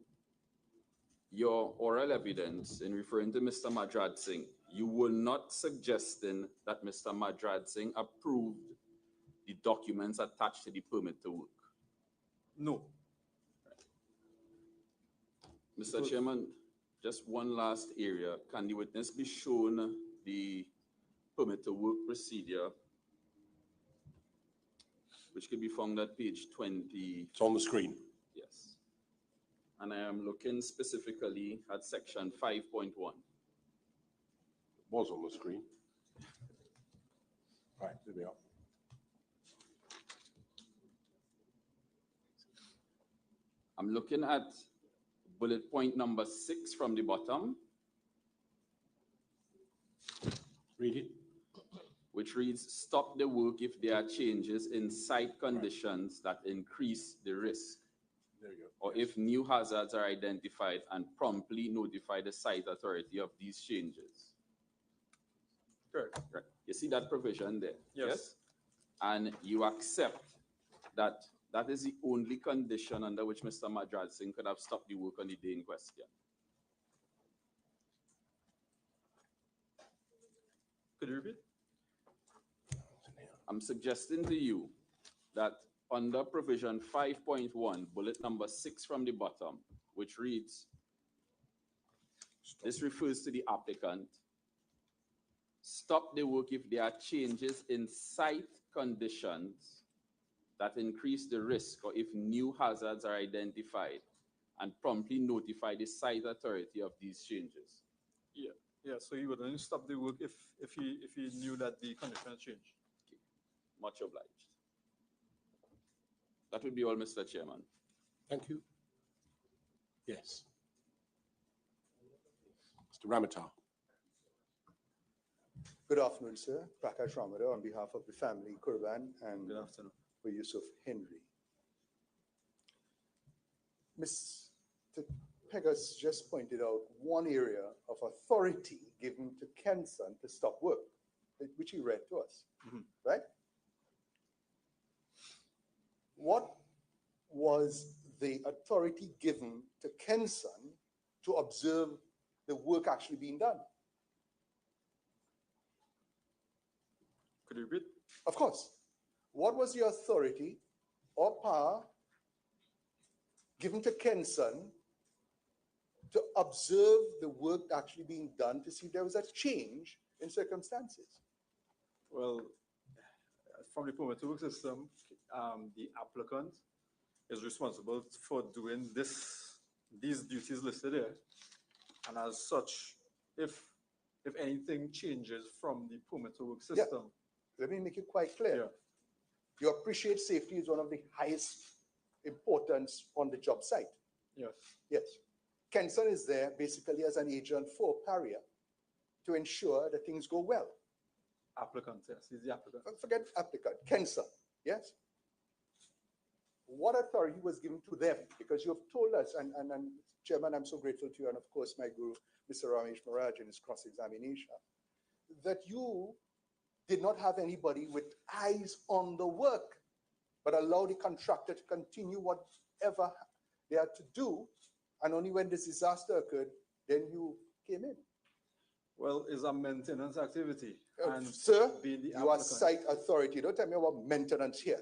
your oral evidence in referring to Mr. Madrad Singh, you were not suggesting that Mr. Madrad Singh approved the documents attached to the permit to work. No. Mr. Chairman, just one last area. Can the witness be shown the permit to work procedure, which can be found at page 20. It's on the screen. Yes. And I am looking specifically at section 5.1. It was on the screen. Right, there we are. I'm looking at bullet point number 6 from the bottom, Read it. which reads, stop the work if there are changes in site conditions that increase the risk, There you go. or if new hazards are identified, and promptly notify the site authority of these changes. Correct. Right. You see that provision there? Yes. And you accept that that is the only condition under which Mr. Majrad Singh could have stopped the work on the day in question. Could you repeat? I'm suggesting to you that under provision 5.1, bullet number 6 from the bottom, which reads, this refers to the applicant, stop the work if there are changes in site conditions that increase the risk, or if new hazards are identified, and promptly notify the site authority of these changes. Yeah, so you would only stop the work if he knew that the condition had changed. Much obliged. That would be all, Mr. Chairman. Thank you. Yes. Mr. Ramatar. Good afternoon, sir. Prakash Ramada on behalf of the family, Kurban, and Good afternoon. for Yusuf Henry. Mr. Pegas just pointed out one area of authority given to Kenson to stop work, which he read to us, right? What was the authority given to Kenson to observe the work actually being done? Could you repeat? Of course. What was the authority or power given to Kenson to observe the work actually being done to see if there was a change in circumstances? Well, from the permit to work system, the applicant is responsible for doing these duties listed here. And as such, if anything changes from the permit to work system. Let me make it quite clear. Yeah. You appreciate safety is one of the highest importance on the job site. Yes. Yes. Kenson is there basically as an agent for Paria to ensure that things go well. Applicant, yes, he's the applicant. Forget applicant, Kenson, yes? What authority was given to them? Because you have told us, and Chairman, I'm so grateful to you, and of course my guru, Mr. Ramesh Maharaj, in his cross-examination, that you did not have anybody with eyes on the work, but allow the contractor to continue whatever they had to do, and only when this disaster occurred, then you came in. Well, it's a maintenance activity. And sir, being the you are applicant- site authority. Don't tell me about maintenance here.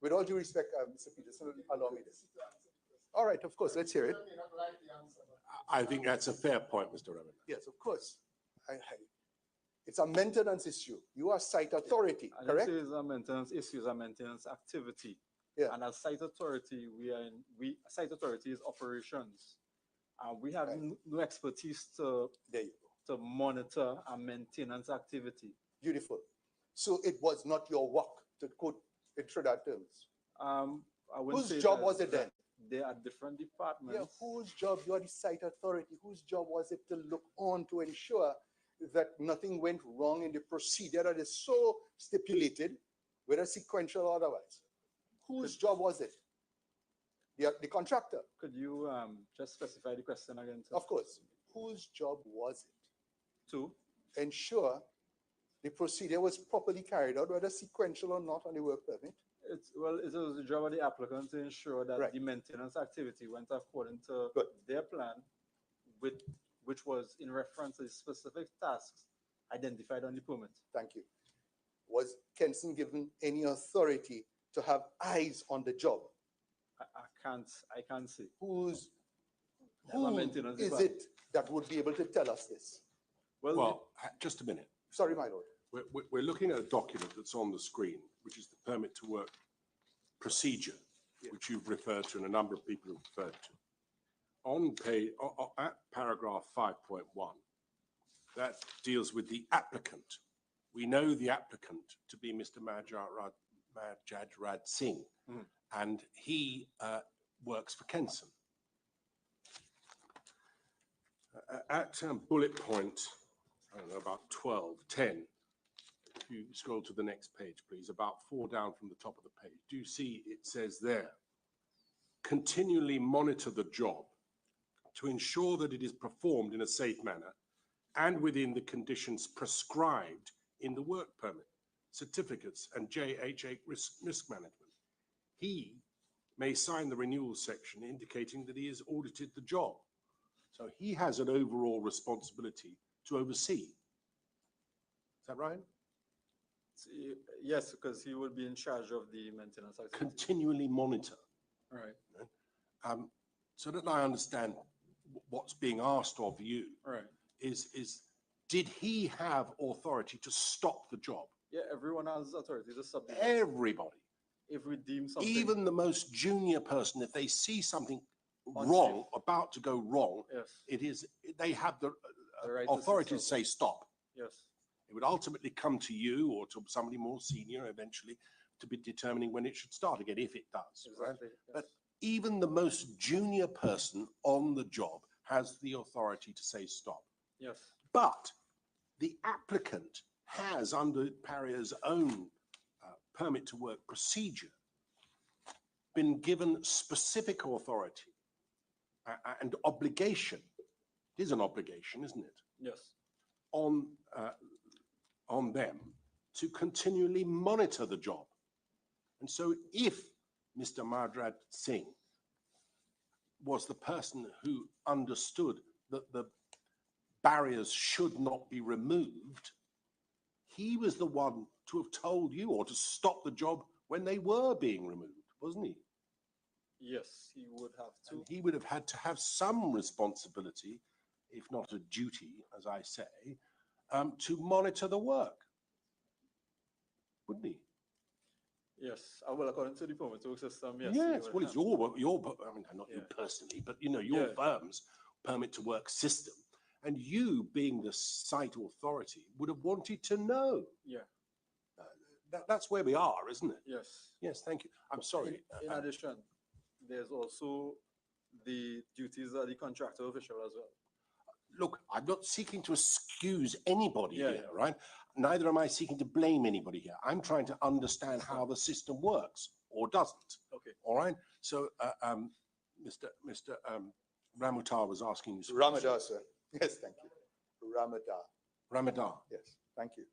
With all due respect, Mr. Peterson, allow me this. All right, of course, let's hear it. I think that's a fair point, Mr. Ramatar. Yes, of course. It's a maintenance issue. You are site authority, I correct? didn't say it's a maintenance issue, it's a maintenance activity. Yeah. And as site authority, site authority is operations. We have Right. no expertise to There you go. monitor a maintenance activity. Beautiful. So it was not your work, to quote it through that terms. I wouldn't Whose say job that- was it then? that They are different departments. Yeah, whose job, you are the site authority, whose job was it to look on to ensure that nothing went wrong in the procedure that is so stipulated, whether sequential or otherwise? Whose job was it? The contractor, Could you just specify the question again? Sir? of course. Whose job was it? To Ensure the procedure was properly carried out, whether sequential or not on the work permit. it was the job of the applicant to ensure that Right. the maintenance activity went according to Good. their plan, which was in reference to specific tasks identified on the permit. Thank you. Was Kenson given any authority to have eyes on the job? I can't say. Who That's a is maintenance it department. that would be able to tell us this? Well, Well, just a minute. Sorry, my lord. We're looking at a document that's on the screen, which is the permit to work procedure, which you've referred to and a number of people have referred to. On page, at paragraph 5.1, that deals with the applicant. We know the applicant to be Mr. Majad Singh, and he works for Kenson. At bullet point, I don't know, about 10, if you scroll to the next page, please, about 4 down from the top of the page, do you see it says there, continually monitor the job to ensure that it is performed in a safe manner and within the conditions prescribed in the work permit, certificates, and JH8 risk management. He may sign the renewal section indicating that he has audited the job. So he has an overall responsibility to oversee. Is that right? Yes, because he will be in charge of the maintenance activity. Continually monitor. Right. So that I understand what's being asked of you. Right. Is did he have authority to stop the job? Yeah, everyone has authority to stop the job. Everybody. If we deem something. Even the most junior person, if they see something wrong, about to go wrong, yes, they have the right authority to say stop. Yes. It would ultimately come to you or to somebody more senior eventually to be determining when it should start again, if it does. Exactly. Right? Yes. But even the most junior person on the job has the authority to say stop. Yes. But the applicant has, under Paria's own permit to work procedure, been given specific authority and obligation. It is an obligation, isn't it? Yes. On them to continually monitor the job. And so if Mr. Majad Singh was the person who understood that the barriers should not be removed, he was the one to have told you or to stop the job when they were being removed, wasn't he? Yes, he would have to. And he would have had to have some responsibility, if not a duty, as I say, to monitor the work, wouldn't he? Yes, well, according to the permit to work system, yes. Yes, well, it's your, I mean, not you personally, but you know, your firm's permit to work system. And you, being the site authority, would have wanted to know. Yeah. That's where we are, isn't it? Yes. Yes, thank you. I'm sorry. In addition, there's also the duties of the contractor official as well. Look, I'm not seeking to excuse anybody here, right? Neither am I seeking to blame anybody here. I'm trying to understand how the system works or doesn't. Okay. All right. So, Mr. Ramutar was asking you. Ramadar, sir. Yes, thank you. Ramadar. Yes, thank you.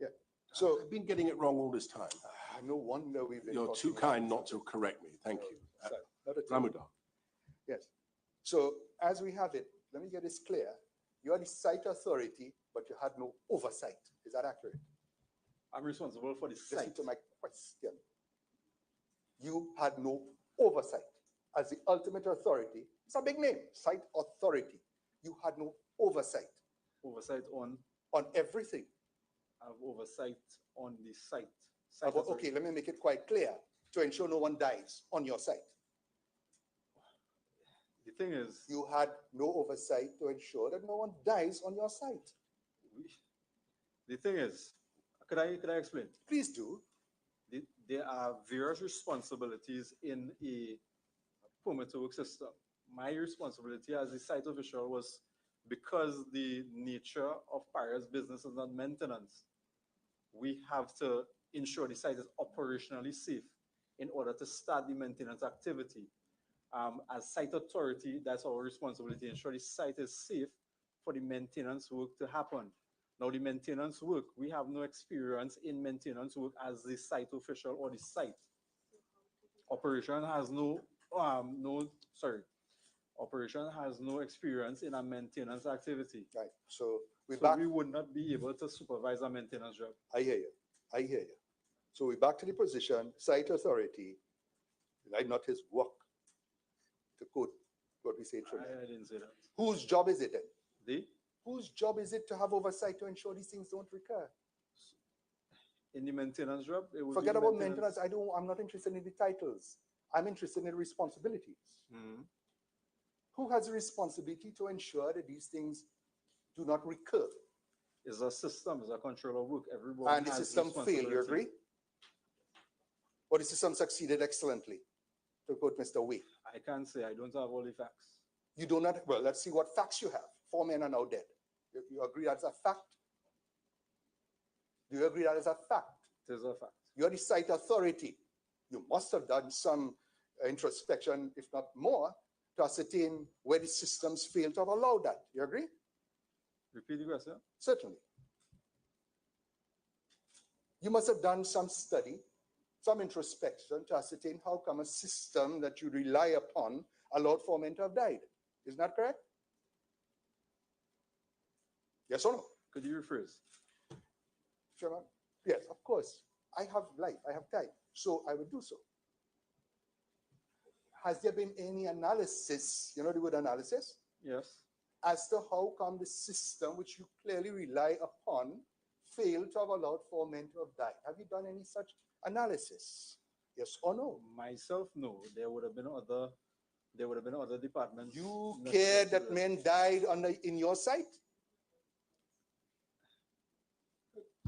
Yeah. So I've been getting it wrong all this time. No wonder we've been. You're too kind not to correct me. Thank you. Ramadar. Yes. So as we have it, let me get this clear. You are the site authority, but you had no oversight. Is that accurate? I'm responsible for the site. Listen to my question. You had no oversight. As the ultimate authority, it's a big name, site authority. You had no oversight. Oversight on? On everything. I have oversight on the site. Okay, let me make it quite clear to ensure no one dies on your site. The thing is, you had no oversight to ensure that no one dies on your site. The thing is, could I explain? Please do. There are various responsibilities in a permit to work system. My responsibility as the site official was because the nature of Paria's business is not maintenance. We have to ensure the site is operationally safe in order to start the maintenance activity. As site authority, that's our responsibility, ensure the site is safe for the maintenance work to happen. Now, the maintenance work, we have no experience in maintenance work as the site official or the site. Operation has Operation has no experience in a maintenance activity. Right. So we would not be able to supervise a maintenance job. I hear you. I hear you. So we're back to the position, site authority, right, not his work, to quote what we say. I didn't say that. Whose job is it then? Whose job is it to have oversight to ensure these things don't recur? In the maintenance job, it would Forget be about maintenance. I'm not interested in the titles. I'm interested in the responsibilities. Mhm. Who has the responsibility to ensure that these things do not recur? It's a system, it's a control of work. Everyone And the has system failed, you responsibility. agree? Or the system succeeded excellently, to quote Mr. Wade. I can't say, I don't have all the facts. You do not, well, let's see what facts you have. 4 men are now dead. You agree that's a fact? Do you agree that is a fact? It is a fact. You are the site authority. You must have done some introspection, if not more, to ascertain where the systems fail to have allowed that. You agree? Repeat the question. Certainly. You must have done some study, some introspection to ascertain how come a system that you rely upon allowed 4 men to have died. Isn't that correct? Yes or no? Could you rephrase? Chairman? Yes, of course. I have life, I have time, so I will do so. Has there been any analysis, you know the word analysis, Yes. as to how come the system which you clearly rely upon failed to have allowed 4 men to have died? Have you done any such analysis? Yes or no? Myself, no. There would have been other departments. You necessary care to that do men died in your sight?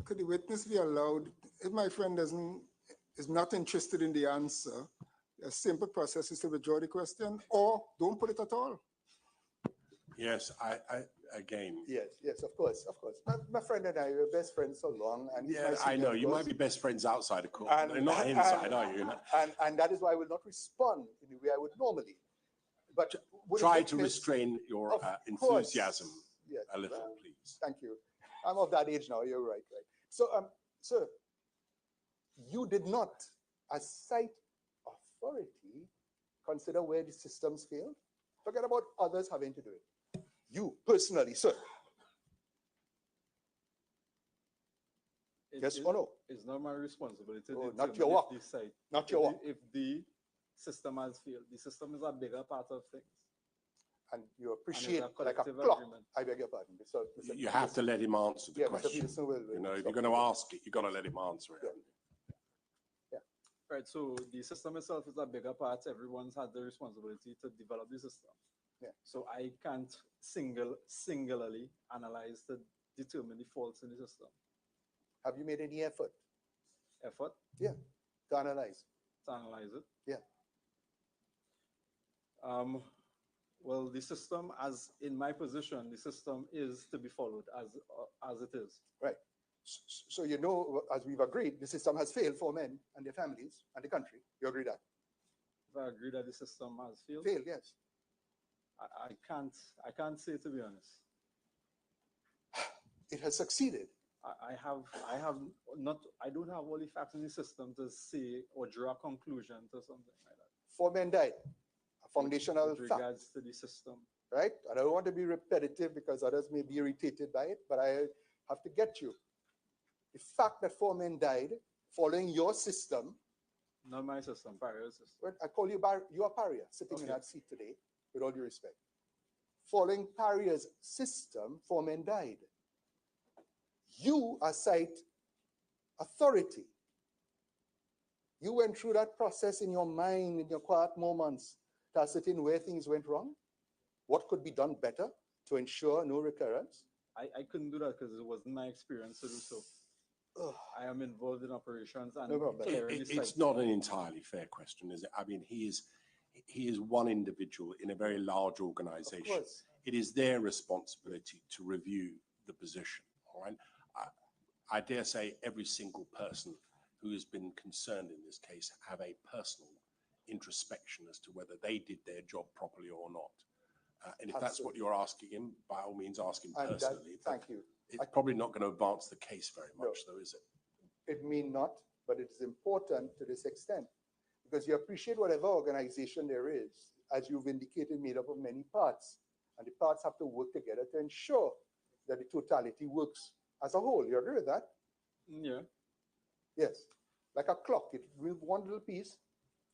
Could the witness be allowed, if my friend is not interested in the answer, a simple process is to withdraw the question or don't put it at all. Yes, again, Yes, of course. My friend and I were best friends so long, and he's my yeah, I senior, know, of you course. might be best friends outside of court, And- not inside, are you? And that is why I will not respond in the way I would normally. But would a Try to witness- restrain your Of course. enthusiasm Yes, a little, please. Thank you. I'm of that age now. You're right. So, sir, you did not, as site authority, consider where the systems failed. Forget about others having to do it. You personally, sir. it. Yes or no? It's not my responsibility to Oh, determine not your if work. the site- Not if your the- work. If the system has failed, the system is a bigger part of things. And you appreciate, like a collective clock. agreement. I beg your pardon. Mr. You have to let him answer the Yeah, Mr. question. Peterson will. You know, if you're going to ask it, you've got to let him answer it. Right, so the system itself is a bigger part. Everyone's had the responsibility to develop the system. Yeah. So I can't singularly analyze to determine the faults in the system. Have you made any effort Effort to analyze? to analyze it. Yeah. Well, the system, as in my position, the system is to be followed as it is. Right. So you know, as we've agreed, the system has failed for men and their families and the country. You agree that? If I agree that the system has failed, Failed, yes. I can't say, to be honest. It has succeeded. I don't have all the facts in the system to say or draw a conclusion to something like that. 4 men died. A foundational With fact, regards to the system. right? And I don't want to be repetitive because others may be irritated by it, but I have to get you. The fact that 4 men died following your system, Not my system, Paria system. well, I call you you are Paria, sitting in Okay. that seat today, with all due respect. Following Paria's system, 4 men died. You are site authority. You went through that process in your mind, in your quiet moments, to ascertain where things went wrong, what could be done better to ensure no recurrence. I couldn't do that because it wasn't my experience to do so. Ugh. I am involved in operations and No problem. clearing the It's site. not an entirely fair question, is it? I mean, he is one individual in a very large Of organization. course. It is their responsibility to review the position, all right? I dare say every single person who has been concerned in this case have a personal introspection as to whether they did their job properly or not. And if that's what you're asking him, by all means ask him And that, personally. but thank you. It's probably not going to advance the case very No. much, though, is it? It may not, but it is important to this extent because you appreciate whatever organization there is, as you've indicated, made up of many parts, and the parts have to work together to ensure that the totality works as a whole. You agree with that? Yeah. Yes. Like a clock, it with one little piece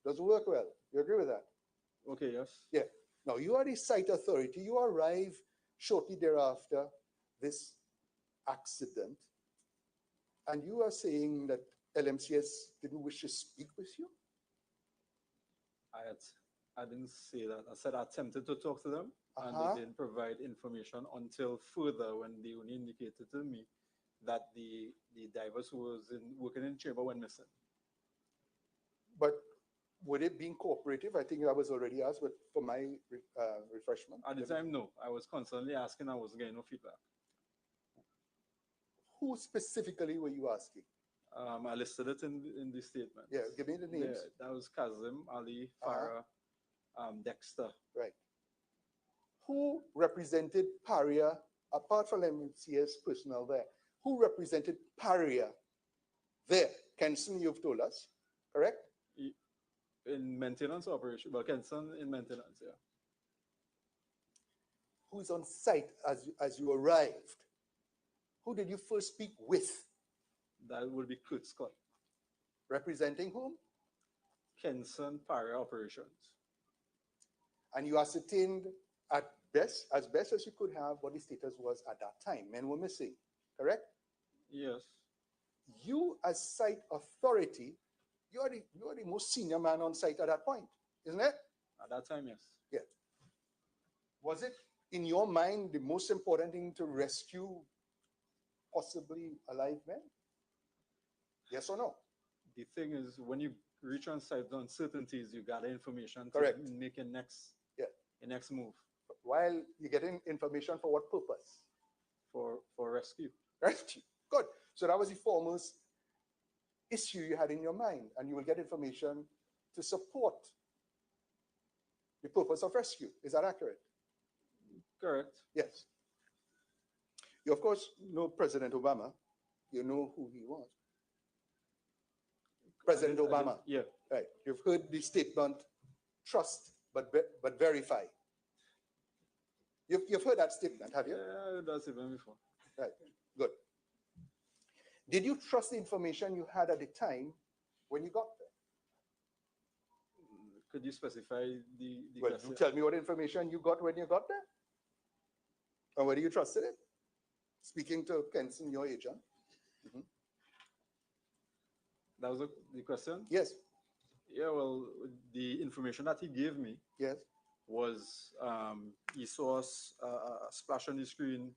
doesn't work well. You agree with that? Okay, yes. Yeah. Now you are the site authority. You arrive shortly thereafter this accident, and you are saying that LMCS didn't wish to speak with you? I didn't say that. I said I attempted to talk to them, and Uh-huh. they didn't provide information until further, when they only indicated to me that the divers who was working in chamber went missing. But would it be cooperative? I think that was already asked, but for my refreshment. At the time, no. I was constantly asking. I wasn't getting no feedback. Who specifically were you asking? I listed it in the statement. Yeah, give me the names. That was Kazim, Ali, Uh-huh. Farah, Dexter. Right. Who represented Paria, apart from MCS personnel there? Who represented Paria there? Kenson, you've told us, correct? In maintenance operation, well, Kenson in maintenance, yeah. Who's on site as you arrived? Who did you first speak with? That would be Kurt Scott. Representing whom? Kenson Paria Operations. And you ascertained as best as you could have what the status was at that time. Men were missing, correct? Yes. You as site authority, you are the most senior man on site at that point, isn't it? At that time, yes. Yeah. Was it, in your mind, the most important thing to rescue possibly alive men? Yes or no? The thing is, when you reach on site, the uncertainties, you gather information Correct. to make a next move. While you're getting information for what purpose? For rescue. Rescue. Good. So that was the foremost issue you had in your mind, and you will get information to support the purpose of rescue. Is that accurate? Correct. Yes. You, of course, know President Obama. You know who he was. President Obama. Yeah. Right. You've heard the statement, trust but verify. You've heard that statement, have you? Yeah, that's even before. Right. Good. Did you trust the information you had at the time when you got there? Could you specify the Well, question? you tell me what information you got when you got there. And whether you trusted it. Speaking to Kenson, your agent. Mhm. That was the question? Yes. Yeah, well, the information that he gave me Yes. was he saw a splash on the screen,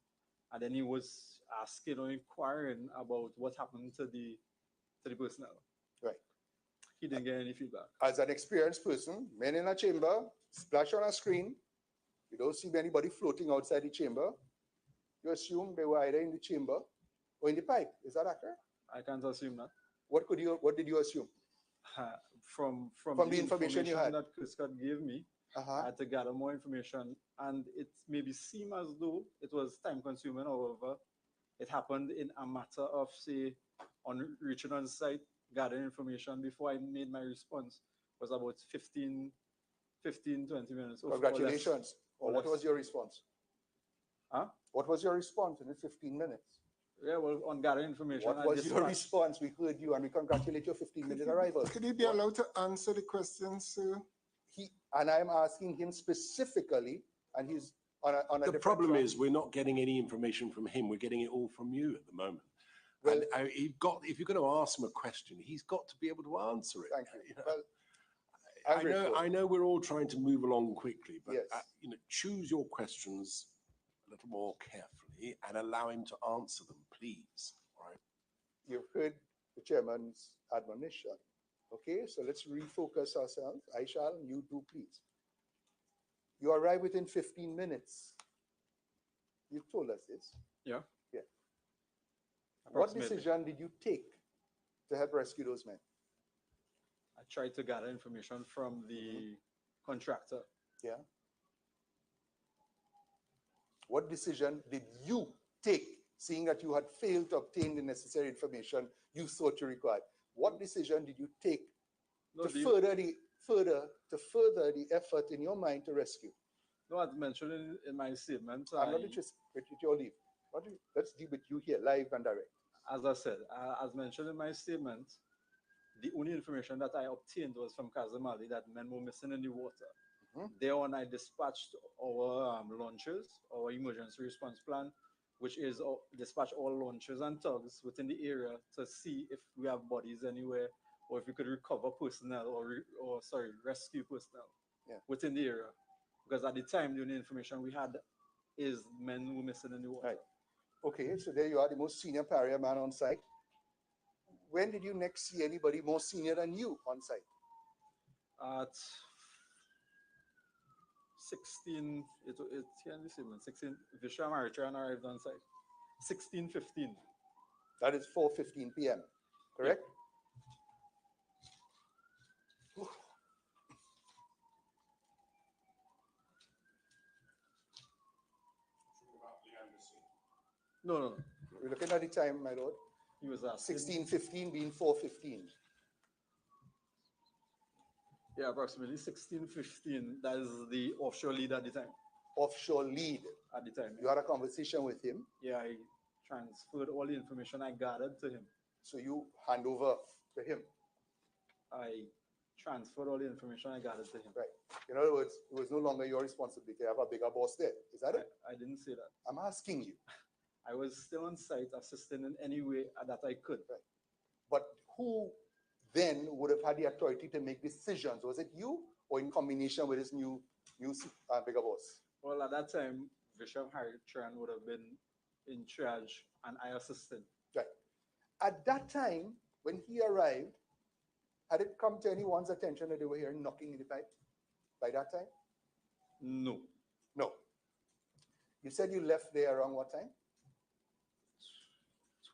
and then he was asking or inquiring about what happened to the personnel. Right. He didn't get any feedback. As an experienced person, men in a chamber, splash on a screen, you don't see anybody floating outside the chamber. You assume they were either in the chamber or in the pipe. Is that accurate? I can't assume that. What did you assume? From the information you had. that Chris Scott gave me, I had to gather more information, and it maybe seemed as though it was time consuming. However, it happened in a matter of, say, on reaching on site, gathering information before I made my response was about 15, 20 minutes. Congratulations. Or What less. was your response? Huh? What was your response in the 15 minutes? Yeah, well, on gathering information. What was your response? We heard you and we congratulate your 15-minute arrival. Could he be allowed to answer the questions, sir? And I'm asking him specifically, and he's on a The different problem track. is we're not getting any information from him. We're getting it all from you at the moment. Well, and if you're going to ask him a question, he's got to be able to answer it. Thank you. You know? Well, I know we're all trying to move along quickly, but Yes. Choose your questions a little more carefully and allow him to answer them, please. All right. You've heard the chairman's admonition. Okay, so let's refocus ourselves. I shall, you do, please. You arrive within 15 minutes. You've told us this. Yeah. Yeah. What Approximately. decision did you take to help rescue those men? I tried to gather information from the contractor. Yeah. What decision did you take, seeing that you had failed to obtain the necessary information you thought you required? What decision did you take to further the effort in your mind to rescue? No, as mentioned in my statement. I'm not interested with your leave. Let's deal with you here, live and direct. As I said, as mentioned in my statement, the only information that I obtained was from Kazim Ali that men were missing in the water. Thereon, I dispatched our launchers, our emergency response plan, which is dispatch all launchers and tugs within the area to see if we have bodies anywhere or if we could recover personnel or rescue personnel within the area. Because at the time, the only information we had is men who were missing in the water. Right. Okay, so there you are, the most senior Paria man on site. When did you next see anybody more senior than you on site? At 16, it's here in this evening, 16, Vishal Maritran arrived on site. 16:15. That is 4:15 p.m., correct? No. We're looking at the time, my lord. He was asking. 16:15 being 4:15. Yeah, approximately 16:15. That is the offshore lead at the time. Offshore lead. At the time. You had a conversation with him. Yeah, I transferred all the information I gathered to him. So you hand over to him. I transferred all the information I gathered to him. Right. In other words, it was no longer your responsibility. You have a bigger boss there. Is that it? I didn't say that. I'm asking you. I was still on site assisting in any way that I could. Right. But who then would have had the authority to make decisions? Was it you or in combination with his new bigger boss? Well, at that time, Vishal Haritran would have been in charge and I assisted. Right. At that time, when he arrived, had it come to anyone's attention that they were here knocking in the pipe by that time? No. No. You said you left there around what time?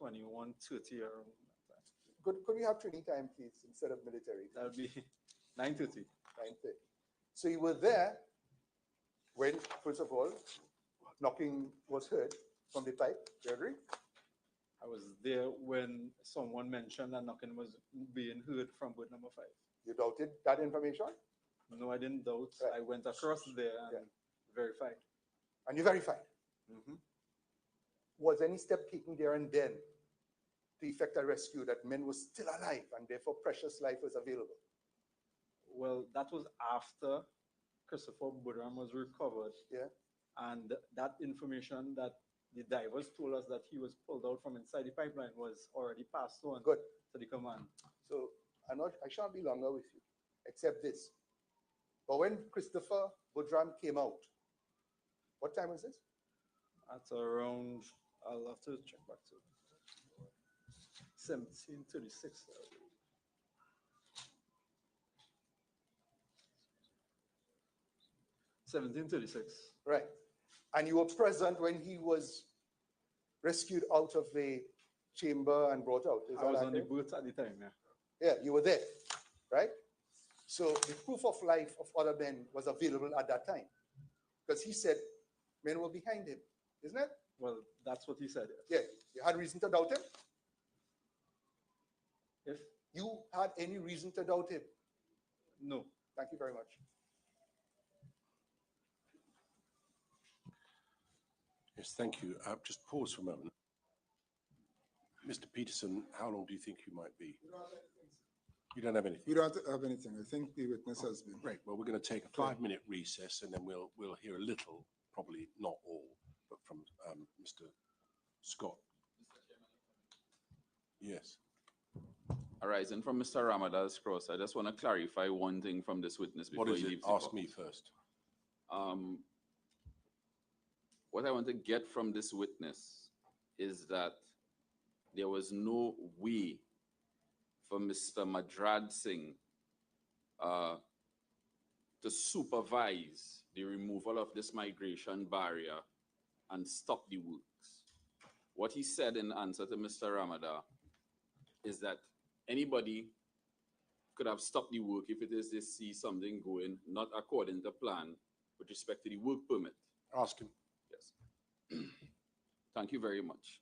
21:30 around that time. Could we have training time, please, instead of military? That would be 9:30. 9:30. So you were there when, first of all, knocking was heard from the pipe. Do you agree? I was there when someone mentioned that knocking was being heard from Berth No. 5. You doubted that information? No, I didn't doubt. Right. I went across there and verified. And you verified? Mm-hmm. Was any step taken there and then to effect a rescue that men were still alive and therefore precious life was available? Well, that was after Christopher Budram was recovered. Yeah. And that information that the divers told us that he was pulled out from inside the pipeline was already passed on Good. to the command. So I shan't be longer with you, except this. But when Christopher Budram came out, what time was this? At around, I'll have to check back to 17:36. 17:36. Right. And you were present when he was rescued out of the chamber and brought out. Is I that was on the accurate? boat at the time, yeah. Yeah, you were there, right? So the proof of life of other men was available at that time because he said men were behind him, isn't it? Well, that's what he said. Yeah, you had reason to doubt him? If? You had any reason to doubt him? No. Thank you very much. Yes, thank you. Just pause for a moment. Mr. Peterson, how long do you think you might be? You don't have anything? We don't have anything. I think the witness has been. Great. Well, we're going to take a 5-minute recess and then we'll hear a little, probably not all, but from Mr. Scott. Yes. Arising from Mr. Ramada's cross, I just want to clarify one thing from this witness before What is he it? leaves the Ask court. me first. What I want to get from this witness is that there was no way for Mr. Madrad Singh to supervise the removal of this migration barrier and stop the works. What he said in answer to Mr. Ramada is that anybody could have stopped the work if it is they see something going not according to plan with respect to the work permit. Ask him. Yes. Thank you very much.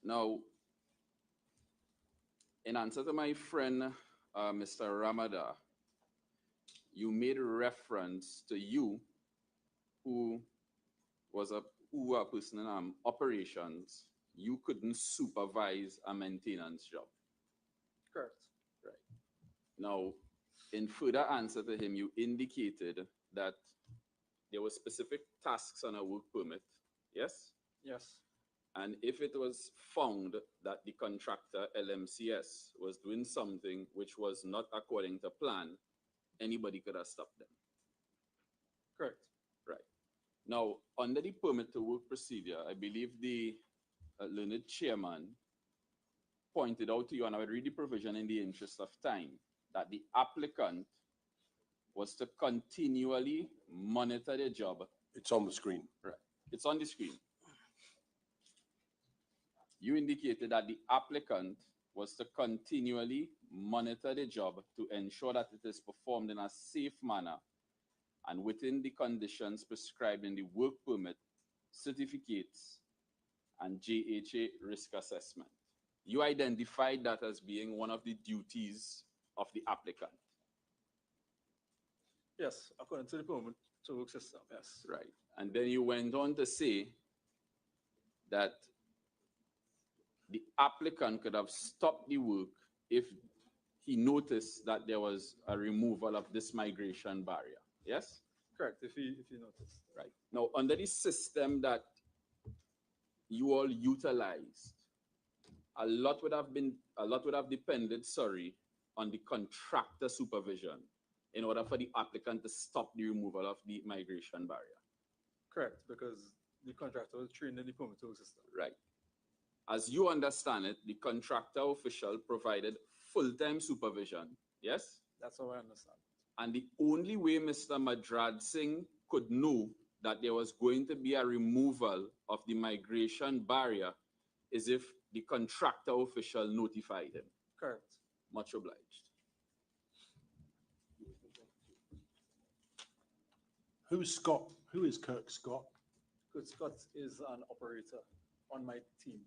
Now, in answer to my friend, Mr. Ramada, you made reference to you, who were a person in operations. You couldn't supervise a maintenance job. Correct. Right. Now, in further answer to him, you indicated that there were specific tasks on a work permit. Yes? Yes. And if it was found that the contractor LMCS was doing something which was not according to plan, anybody could have stopped them. Correct. Right. Now, under the permit to work procedure, I believe the learned chairman pointed out to you, and I would read the provision in the interest of time, that the applicant was to continually monitor the job. It's on the screen. Right. It's on the screen. You indicated that the applicant was to continually monitor the job to ensure that it is performed in a safe manner and within the conditions prescribed in the work permit, certificates, and JHA risk assessment. You identified that as being one of the duties of the applicant. Yes, according to the permit to work system, yes. Right. And then you went on to say that the applicant could have stopped the work if he noticed that there was a removal of this migration barrier. Yes? Correct, if you notice. Right. Now, under the system that you all utilized, a lot would have depended, on the contractor supervision in order for the applicant to stop the removal of the migration barrier. Correct, because the contractor was trained in the permit to work system. Right. As you understand it, the contractor official provided full-time supervision. Yes? That's how I understand. And the only way Mr. Madrad Singh could know that there was going to be a removal of the migration barrier is if the contractor official notified him. Correct. Much obliged. Who's Scott? Who is Kirk Scott? Kurt Scott is an operator on my team.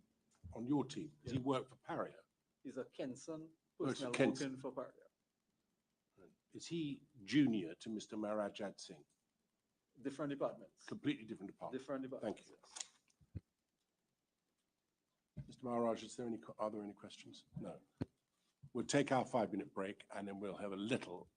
On your team? Does he work for Paria? He's a Kenson Works for personnel Kenson. working for Paria. Is he junior to Mr. Marajad Singh? Different departments. Completely different department. Different departments. Thank you. Mr. Maharaj, are there any questions? No. We'll take our 5-minute break and then we'll have a little,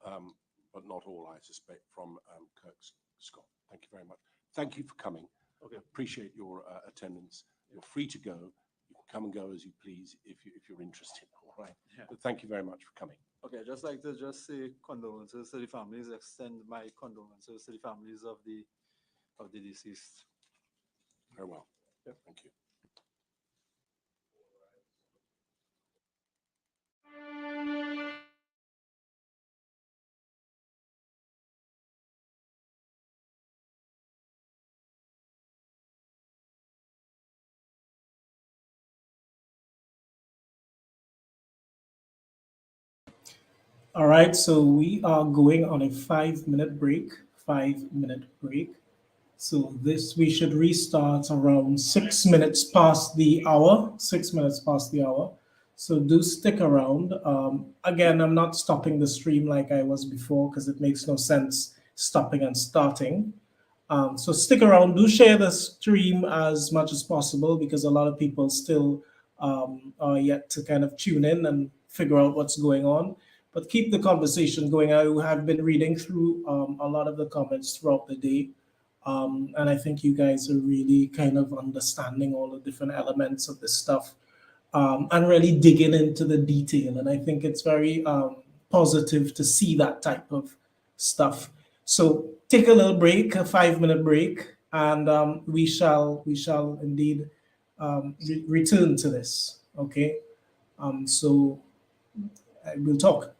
but not all, I suspect, from Kirk Scott. Thank you very much. Thank you for coming. Okay. Appreciate your attendance. You're free to go. You can come and go as you please if you're interested. All right. Yeah. But thank you very much for coming. Okay, I'd just like to say condolences to the families, extend my condolences to the families of the deceased. Very well. Yep. Thank you. All right, so we are going on a 5-minute break. 5-minute break. So this we should restart around 6 minutes past the hour. 6 minutes past the hour. So do stick around. Again, I'm not stopping the stream like I was before because it makes no sense stopping and starting. So stick around. Do share the stream as much as possible because a lot of people still are yet to kind of tune in and figure out what's going on. But keep the conversation going. I have been reading through a lot of the comments throughout the day. And I think you guys are really kind of understanding all the different elements of this stuff and really digging into the detail. And I think it's very positive to see that type of stuff. So take a little break, a 5-minute break, and we shall indeed return to this. Okay. So we'll talk.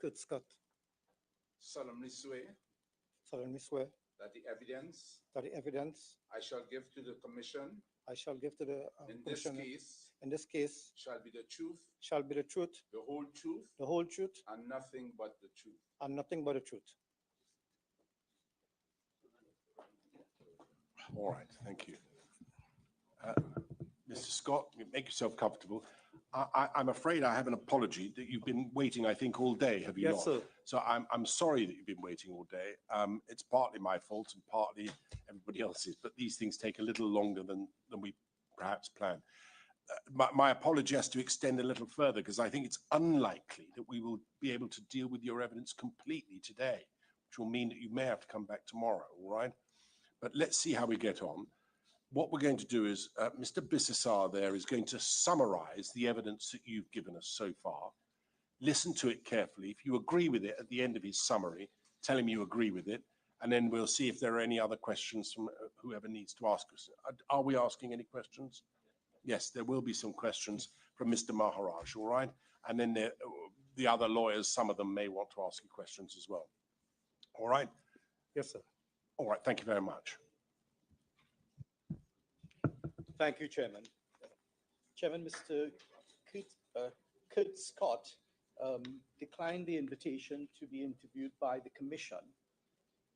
Kurt Scott, solemnly swear solemnly swear that the evidence that the evidence I shall give to the commission I shall give to the in this Commission case in this case shall be the truth, shall be the truth, the whole truth, the whole truth, and nothing but the truth. and nothing but the truth. All right, thank you. Mr. Scott, you make yourself comfortable. I'm afraid I have an apology that you've been waiting, I think, all day, have you not? Yes, sir. So I'm sorry that you've been waiting all day. It's partly my fault and partly everybody else's, but these things take a little longer than we perhaps planned. My apology has to extend a little further because I think it's unlikely that we will be able to deal with your evidence completely today, which will mean that you may have to come back tomorrow, all right? But let's see how we get on. What we're going to do is Mr. Bissessar there is going to summarize the evidence that you've given us so far. Listen to it carefully. If you agree with it at the end of his summary, tell him you agree with it, and then we'll see if there are any other questions from whoever needs to ask us. Are we asking any questions? Yes, there will be some questions from Mr. Maharaj, all right? And then the other lawyers, some of them may want to ask you questions as well. All right? Yes, sir. All right, thank you very much. Thank you, Chairman. Chairman, Mr. Kurt Scott declined the invitation to be interviewed by the Commission.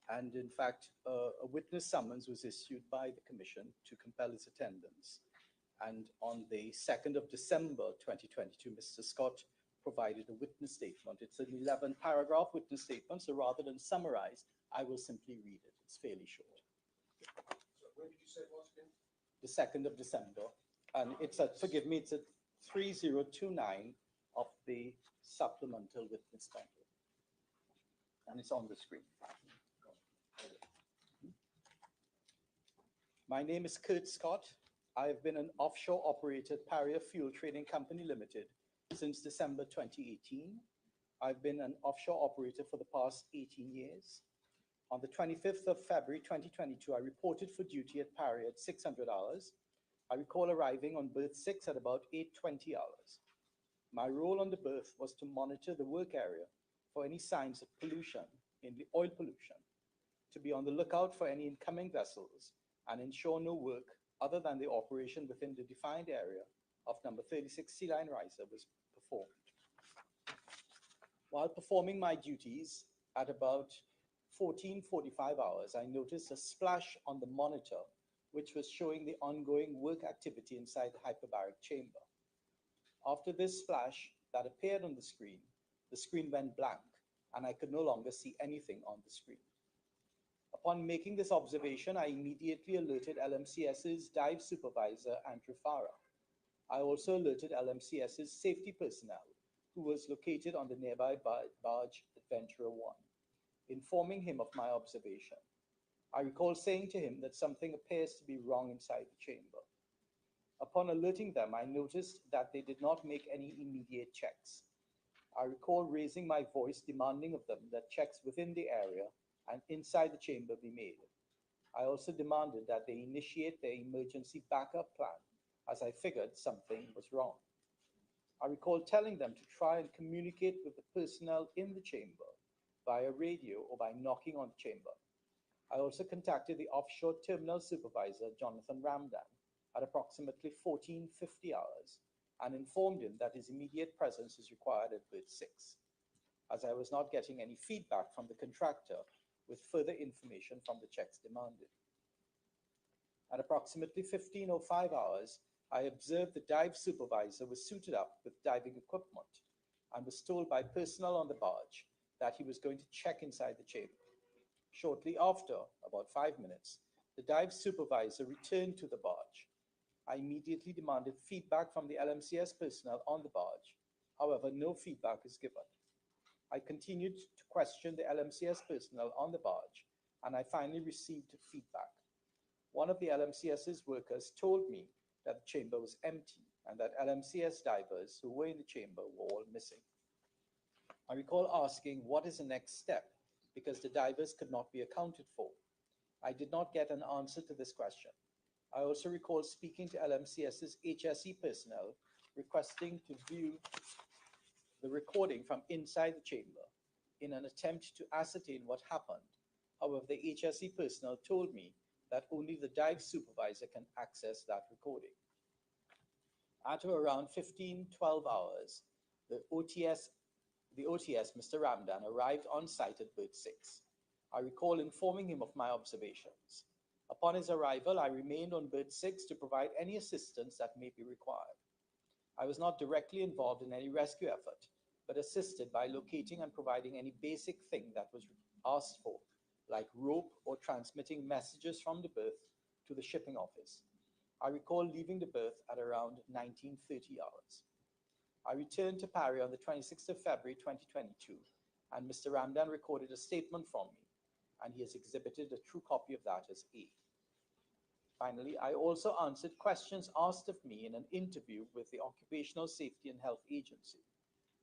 And in fact, a witness summons was issued by the Commission to compel his attendance. And on the 2nd of December, 2022, Mr. Scott provided a witness statement. It's an 11-paragraph witness statement, so rather than summarize, I will simply read it. It's fairly short. So when did you say it was again? The 2nd of December. And it's at, forgive me, it's at 3029 of the supplemental witness bundle. And it's on the screen. My name is Kurt Scott. I have been an offshore operator at Paria Fuel Trading Company Limited since December 2018. I've been an offshore operator for the past 18 years. On the 25th of February 2022, I reported for duty at Paria at 600 hours. I recall arriving on berth 6 at about 8:20 hours. My role on the berth was to monitor the work area for any signs of pollution, mainly oil pollution, to be on the lookout for any incoming vessels, and ensure no work other than the operation within the defined area of number 36 Sealine Riser was performed. While performing my duties at about 14:45 hours, I noticed a splash on the monitor, which was showing the ongoing work activity inside the hyperbaric chamber. After this flash that appeared on the screen went blank, and I could no longer see anything on the screen. Upon making this observation, I immediately alerted LMCS's dive supervisor, Andrew Farah. I also alerted LMCS's safety personnel, who was located on the nearby barge Adventurer 1, informing him of my observation. I recall saying to him that something appears to be wrong inside the chamber. Upon alerting them, I noticed that they did not make any immediate checks. I recall raising my voice, demanding of them that checks within the area and inside the chamber be made. I also demanded that they initiate their emergency backup plan, as I figured something was wrong. I recall telling them to try and communicate with the personnel in the chamber via radio or by knocking on the chamber. I also contacted the offshore terminal supervisor, Jonathan Ramdan, at approximately 14:50 hours and informed him that his immediate presence is required at berth 6, as I was not getting any feedback from the contractor with further information from the checks demanded. At approximately 15:05 hours, I observed the dive supervisor was suited up with diving equipment and was told by personnel on the barge that he was going to check inside the chamber. Shortly after, about 5 minutes, the dive supervisor returned to the barge. I immediately demanded feedback from the LMCS personnel on the barge. However, no feedback is given. I continued to question the LMCS personnel on the barge, and I finally received feedback. One of the LMCS's workers told me that the chamber was empty and that LMCS divers who were in the chamber were all missing. I recall asking, what is the next step? Because the divers could not be accounted for. I did not get an answer to this question. I also recall speaking to LMCS's HSE personnel requesting to view the recording from inside the chamber, in an attempt to ascertain what happened. However, the HSE personnel told me that only the dive supervisor can access that recording. At around 12 hours, the OTS, Mr. Ramdan, arrived on site at Berth 6. I recall informing him of my observations. Upon his arrival, I remained on Berth 6 to provide any assistance that may be required. I was not directly involved in any rescue effort, but assisted by locating and providing any basic thing that was asked for, like rope or transmitting messages from the berth to the shipping office. I recall leaving the berth at around 19:30 hours. I returned to Paria on the 26th of February 2022, and Mr. Ramdan recorded a statement from me, and he has exhibited a true copy of that as A. Finally, I also answered questions asked of me in an interview with the Occupational Safety and Health Agency.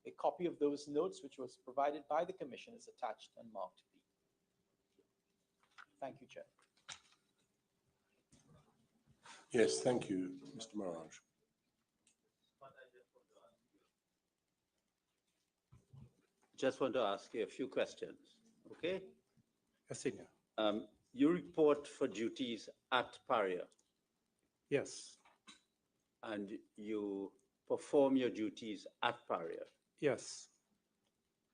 A copy of those notes, which was provided by the Commission, is attached and marked B. Thank you, Chair. Yes, thank you, Mr. Mirage. Just want to ask you a few questions, okay? Yes, Senior. You report for duties at Paria, Yes, and you perform your duties at Paria, yes,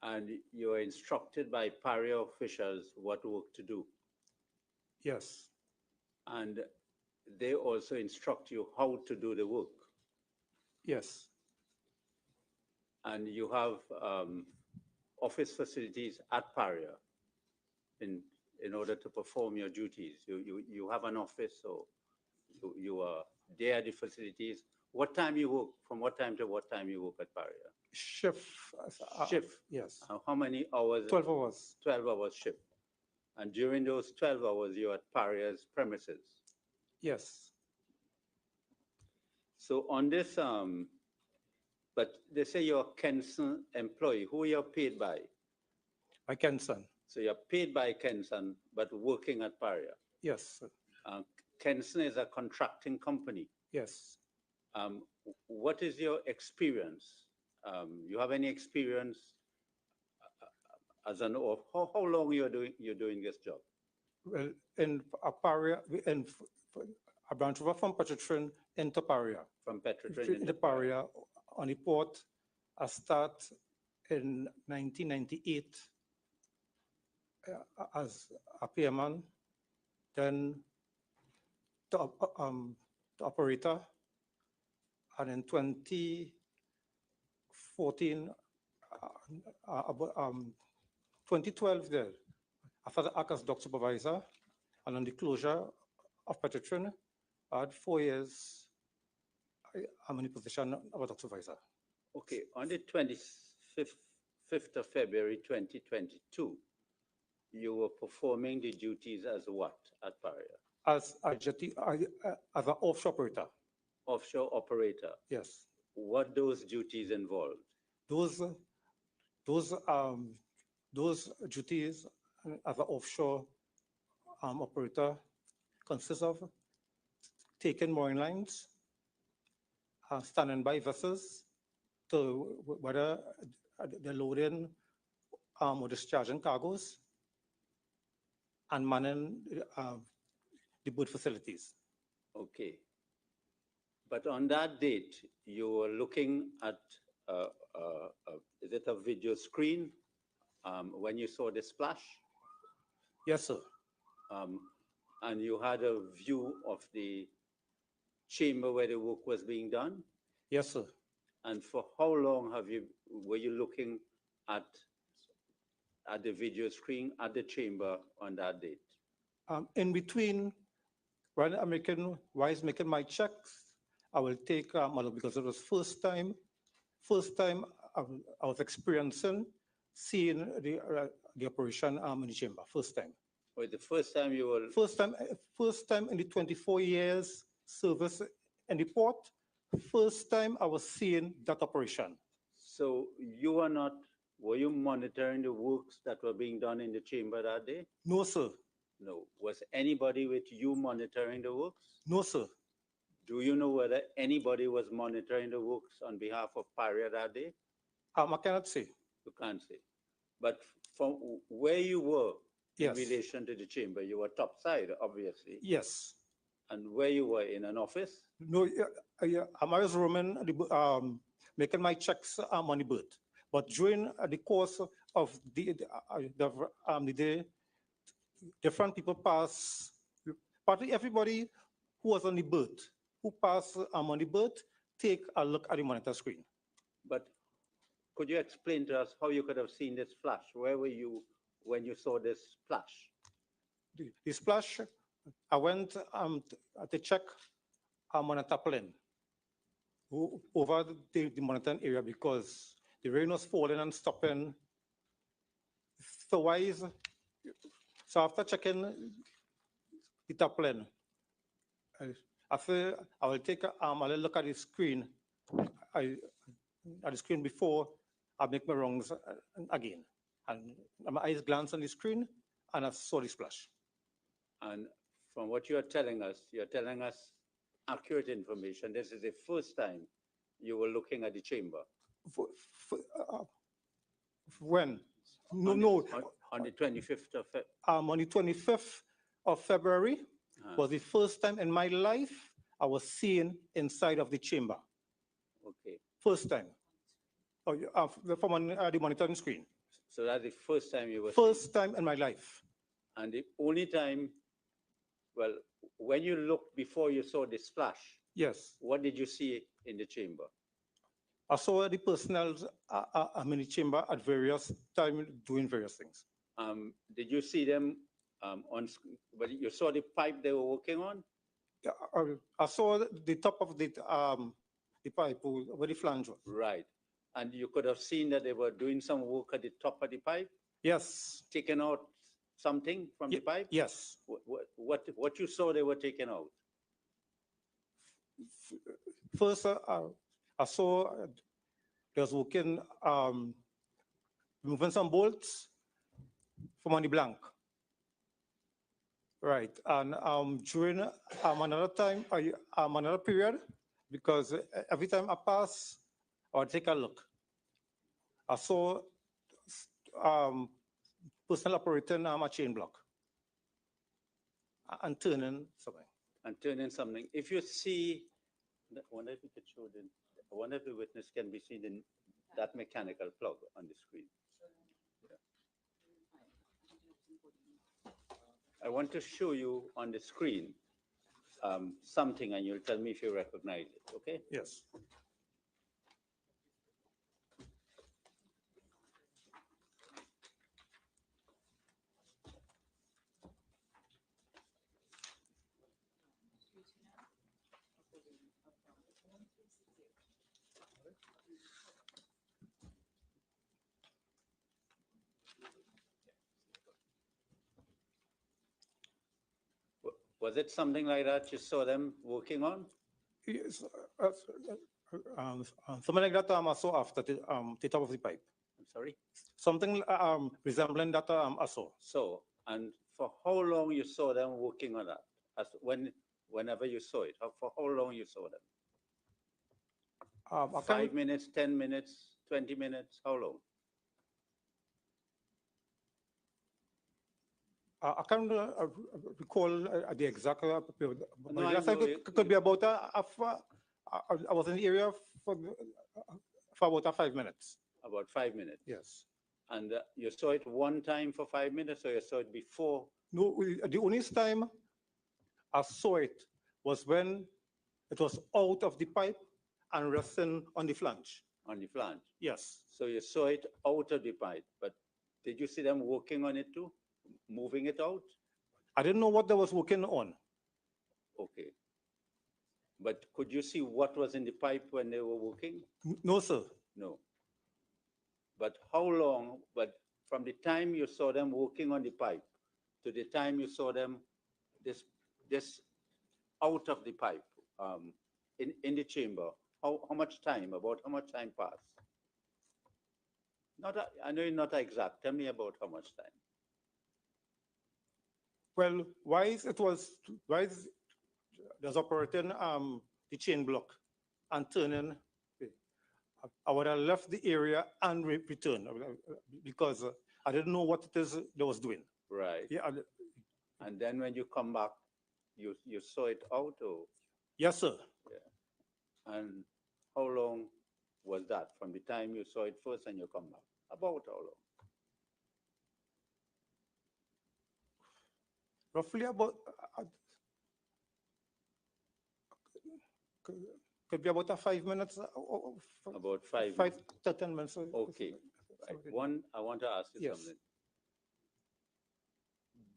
and you are instructed by Paria officials what work to do, yes, and they also instruct you how to do the work, yes, and you have office facilities at Paria in order to perform your duties. You have an office, so you are there at the facilities. What time you work? From what time to what time you work at Paria? shift. Shift. Yes, How many hours? 12 hours. 12 hours shift. And during those 12 hours, you're at Paria's premises. Yes, So on this, but they say you're a Kenson employee. Who you're paid by? by Kenson. So you're paid by Kenson, but working at Paria. Yes, Kenson is a contracting company. yes. What is your experience? You have any experience as an off? How long you're doing this job? Well, in Paria, in a branch over from Petrotrin into Paria. From Petrotrin into Paria on the port. I start in 1998 as a PMan, then the operator, and in 2014, 2012 there, after the act as dock supervisor, and on the closure of Petrotrin, I had 4 years. I'm in the position of a dock supervisor. Okay, on the 25th of February 2022, you were performing the duties as what at Paria? As a jetty, as an offshore operator. Offshore operator. Yes. What those duties involved? Those duties as an offshore operator consist of taking mooring lines, standing by vessels to whether they're loading or discharging cargoes, and manning the boat facilities. Okay. But on that date, you were looking at, is it a video screen when you saw the splash? Yes, sir. And you had a view of the chamber where the work was being done? Yes, sir. And for how long were you looking at the video screen at the chamber on that date? In between, when I was making my checks, I will take because it was first time I was experiencing seeing the operation in the chamber. First time. Wait, the first time you were First time in the 24 years service in the port. First time I was seeing that operation. So were you monitoring the works that were being done in the chamber that day? No, sir. No. Was anybody with you monitoring the works? No, sir. Do you know whether anybody was monitoring the works on behalf of Paria that day? I cannot say. You can't say. But from where you were in Yes. relation to the chamber, you were topside, obviously. Yes. And where you were in an office? No, I was roaming, making my checks on the boat. But during the course of the day, different people pass, partly everybody who was on the boat, who passed on the boat, take a look at the monitor screen. But could you explain to us how you could have seen this flash? Where were you when you saw this flash? The splash, I went to check our monitor plane over the monitoring area because the rain was falling and stopping. So after checking the top plane, after I will take a little look at the screen, at the screen before I make my wrongs again. And my eyes glanced on the screen and I saw the splash. And from what you're telling us accurate information. This is the first time you were looking at the chamber. When? On the 25th of February. On the 25th of February was the first time in my life I was seen inside of the chamber. Okay. First time. From on the monitoring screen. So that's the first time you were First time in my life. And the only time, well, when you looked before you saw the splash, yes, what did you see in the chamber? I saw the personnel in the chamber at various times doing various things. Did you see them but you saw the pipe they were working on? I saw the top of the pipe where the flange was. Right. And you could have seen that they were doing some work at the top of the pipe? Yes. Taking out something from the pipe? Yes. What you saw they were taking out? First, I saw they was working, moving some bolts from on the blank. Right, and during another period, because every time I pass, or take a look, I saw personnel operating a chain block and turning something. And turning something. If you see, I wonder if you could show the, I wonder if the witness can be seen in that mechanical plug on the screen. I want to show you on the screen something and you'll tell me if you recognize it, okay? Yes. Was it something like that you saw them working on? Yes, something like that I saw after the top of the pipe. I'm sorry? Something resembling that I saw. So, and for how long you saw them working on that? Whenever you saw it, for how long you saw them? 5 minutes, 10 minutes, 20 minutes, how long? I can't recall the exact period. No, I think it could be about I was in the area for about 5 minutes. About 5 minutes? Yes. And you saw it one time for 5 minutes, or you saw it before? No, the only time I saw it was when it was out of the pipe and resting on the flange. On the flange? Yes. So you saw it out of the pipe, but did you see them working on it too? Moving it out? I didn't know what they was working on. Okay. But could you see what was in the pipe when they were working? No, sir. No. But how long, but from the time you saw them working on the pipe to the time you saw them this out of the pipe in the chamber, how much time, about how much time passed? I know you're not exact. Tell me about how much time. Well, why there's operating the chain block and turning, I would have left the area and returned because I didn't know what it is they was doing. Right. Yeah, And then when you come back, you saw it out, or? yes, sir. And how long was that from the time you saw it first and you come back? About how long? Roughly about, could be about 5 minutes. About 5 5 to 10 minutes. Okay. Right. One, I want to ask you Yes. something.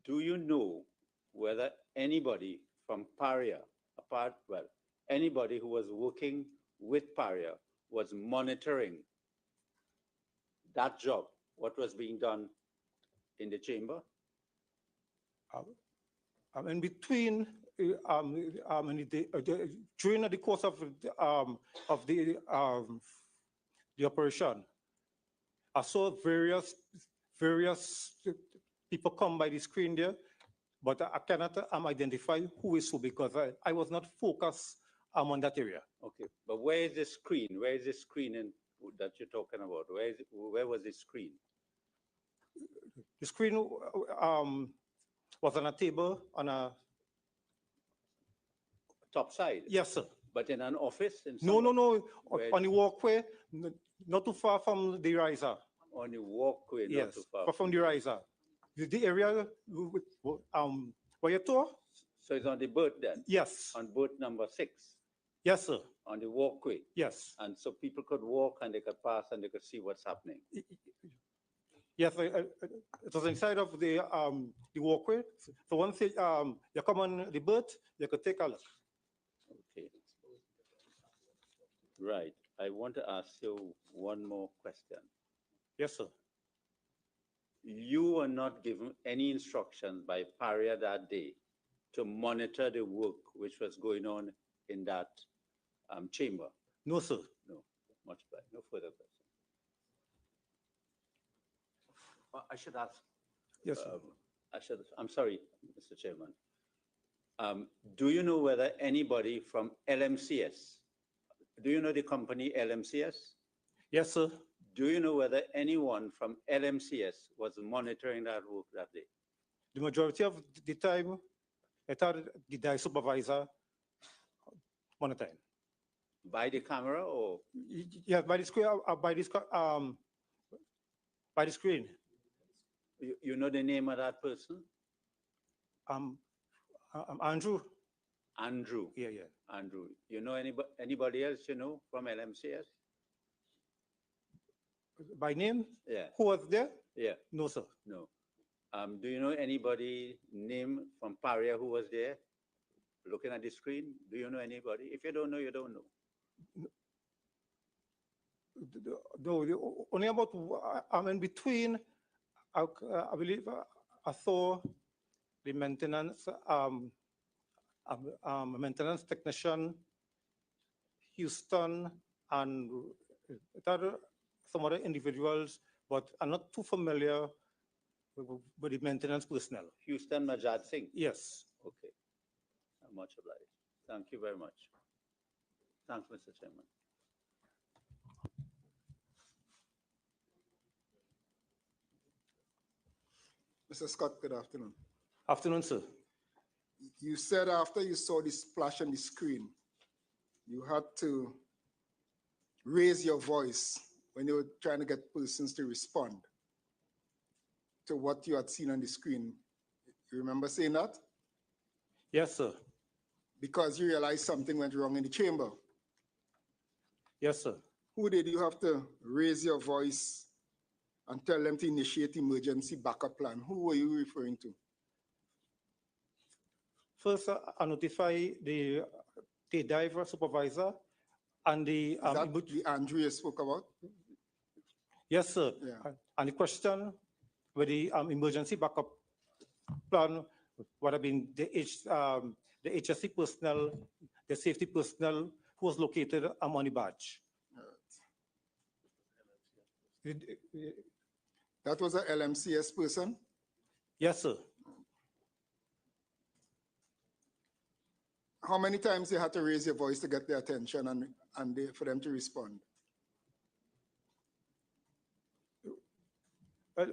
Do you know whether anybody from Paria, anybody who was working with Paria was monitoring that job, what was being done in the chamber? In between, during the course of the operation, I saw various people come by the screen there, but I cannot identify who is who because I was not focused on that area. Okay, but where is the screen? Where is the screen that you're talking about? Where was the screen? The screen was on a table on a top side? Yes, sir. But in an office? No. Where? On the walkway, not too far from the riser. On the walkway, Yes, not too far from the riser. The area where you tour? So it's on the boat then? Yes. On boat number 6? Yes, sir. On the walkway? Yes. And so people could walk and they could pass and they could see what's happening? Yes, it was inside of the walkway. So once you come on the boat, you could take a look. Okay. Right. I want to ask you one more question. Yes, sir. You were not given any instructions by Paria that day to monitor the work which was going on in that chamber? No, sir. No. Much better. No further questions. I should ask. Yes, sir. I'm sorry, Mr. Chairman. Do you know whether anybody from LMCS, do you know the company LMCS? Yes, sir. Do you know whether anyone from LMCS was monitoring that work that day? The majority of the time, I thought the dive supervisor monitoring. By the camera or? Yeah, by the screen. By the screen. You know the name of that person? Andrew. Andrew. Yeah. Andrew. You know anybody else you know from LMCS? By name? Yeah. Who was there? Yeah. No, sir. No. Do you know anybody named from Paria who was there looking at the screen? Do you know anybody? If you don't know, you don't know. No, only about, I'm in between, I believe I saw the maintenance technician, Houston, and some other individuals, but I'm not too familiar with the maintenance personnel. Houston Majad Singh? Yes. Okay. I'm much obliged. Thank you very much. Thanks, Mr. Chairman. Mr. Scott, good afternoon. Afternoon, sir. You said after you saw the splash on the screen, you had to raise your voice when you were trying to get persons to respond to what you had seen on the screen. You remember saying that? Yes, sir. Because you realized something went wrong in the chamber. Yes, sir. Who did you have to raise your voice and tell them to initiate emergency backup plan? Who were you referring to? First, I notify the diver supervisor and the... Is that the Andrew you spoke about? Yes, sir. Yeah. And the question with the emergency backup plan would have been the HSC personnel, the safety personnel who was located on the badge. That was an LMCS person? Yes, sir. How many times you had to raise your voice to get their attention and for them to respond? Well,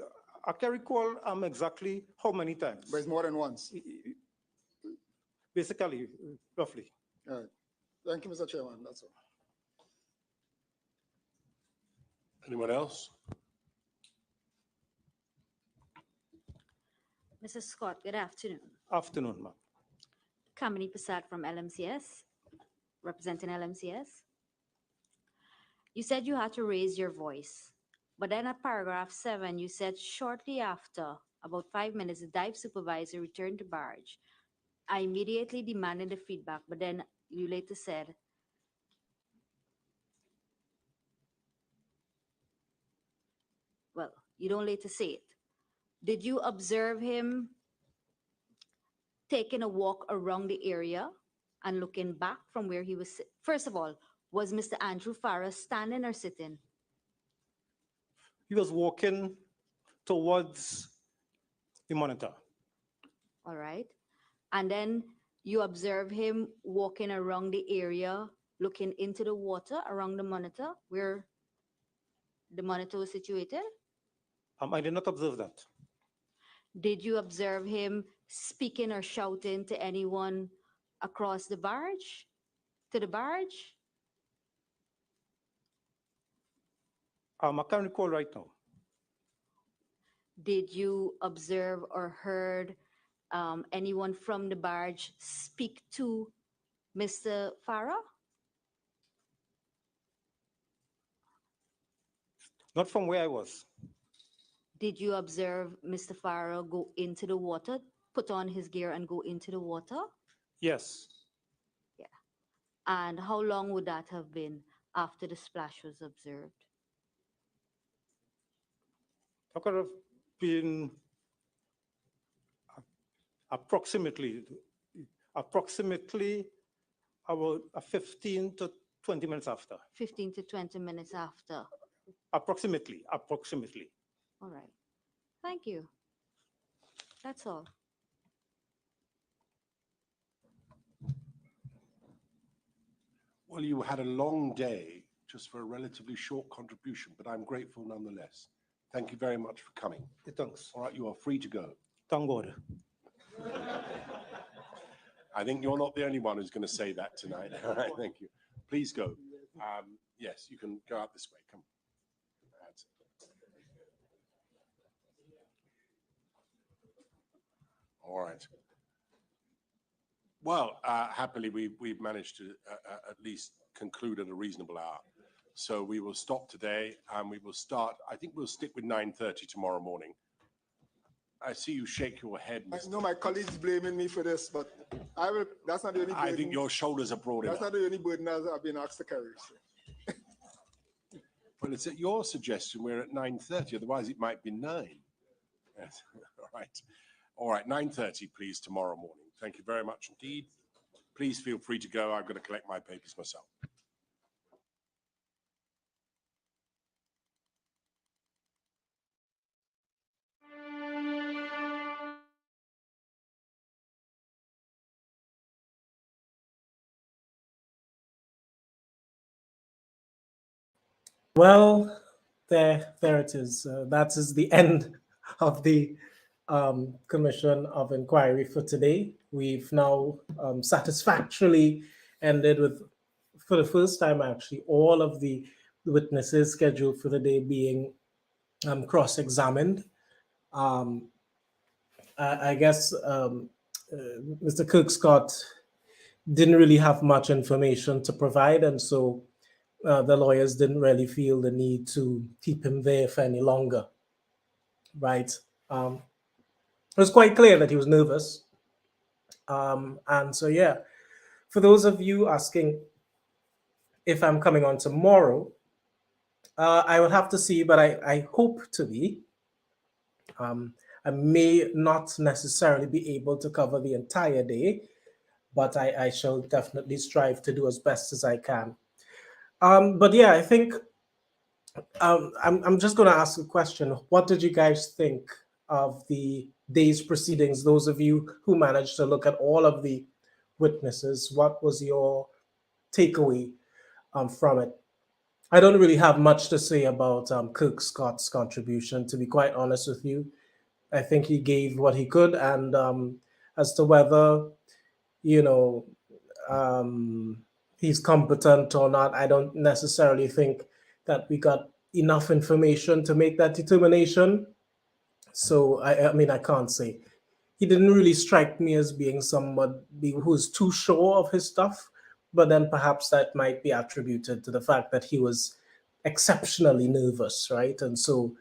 I can't recall exactly how many times. But it's more than once. Basically, roughly. All right. Thank you, Mr. Chairman. That's all. Anyone else? Mrs. Scott, good afternoon. Afternoon, ma'am. Kamini Prasad from LMCS, representing LMCS. You said you had to raise your voice, but then at paragraph 7, you said shortly after, about 5 minutes, the dive supervisor returned to barge. I immediately demanded the feedback, but then you later said, well, you don't later say it. Did you observe him taking a walk around the area and looking back from where he was? First of all, was Mr. Andrew Farah standing or sitting? He was walking towards the monitor. All right. And then you observe him walking around the area, looking into the water around the monitor where the monitor was situated? I did not observe that. Did you observe him speaking or shouting to anyone across the barge, to the barge? I can't recall right now. Did you observe or heard anyone from the barge speak to Mr. Farah? Not from where I was. Did you observe Mr. Farah go into the water, put on his gear and go into the water? Yes. Yeah. And how long would that have been after the splash was observed? That could have been approximately about 15 to 20 minutes after. 15 to 20 minutes after. Approximately. All right. Thank you. That's all. Well, you had a long day just for a relatively short contribution, but I'm grateful nonetheless. Thank you very much for coming. Thanks. All right, you are free to go. Thank God. I think you're not the only one who's going to say that tonight. All right, thank you. Please go. Yes, you can go out this way. Come. That's it. All right. Well, happily, we've managed to at least conclude at a reasonable hour. So we will stop today and we will start. I think we'll stick with 9:30 tomorrow morning. I see you shake your head. I know my colleagues blaming me for this, but I will. That's not the only burden. I think your shoulders are broad enough. That's not the only burden I've been asked to carry. So. Well, it's at your suggestion we're at 9:30. Otherwise, it might be 9. Yes. All right. All right. 9:30, please, tomorrow morning. Thank you very much indeed. Please feel free to go. I'm going to collect my papers myself. Well, there it is. That is the end of the Commission of Inquiry for today. We've now satisfactorily ended with, for the first time actually, all of the witnesses scheduled for the day being cross-examined. I guess Mr. Kirk-Scott didn't really have much information to provide, and so the lawyers didn't really feel the need to keep him there for any longer, right? It was quite clear that he was nervous. And so, yeah, for those of you asking if I'm coming on tomorrow, I will have to see, but I hope to be. I may not necessarily be able to cover the entire day, but I shall definitely strive to do as best as I can. But yeah, I think I'm just going to ask a question. What did you guys think of the day's proceedings? Those of you who managed to look at all of the witnesses, what was your takeaway from it? I don't really have much to say about Kirk-Scott's contribution, to be quite honest with you. I think he gave what he could, and as to whether, you know, he's competent or not, I don't necessarily think that we got enough information to make that determination. So I mean, I can't say. He didn't really strike me as being somebody who's too sure of his stuff, but then perhaps that might be attributed to the fact that he was exceptionally nervous, right? And so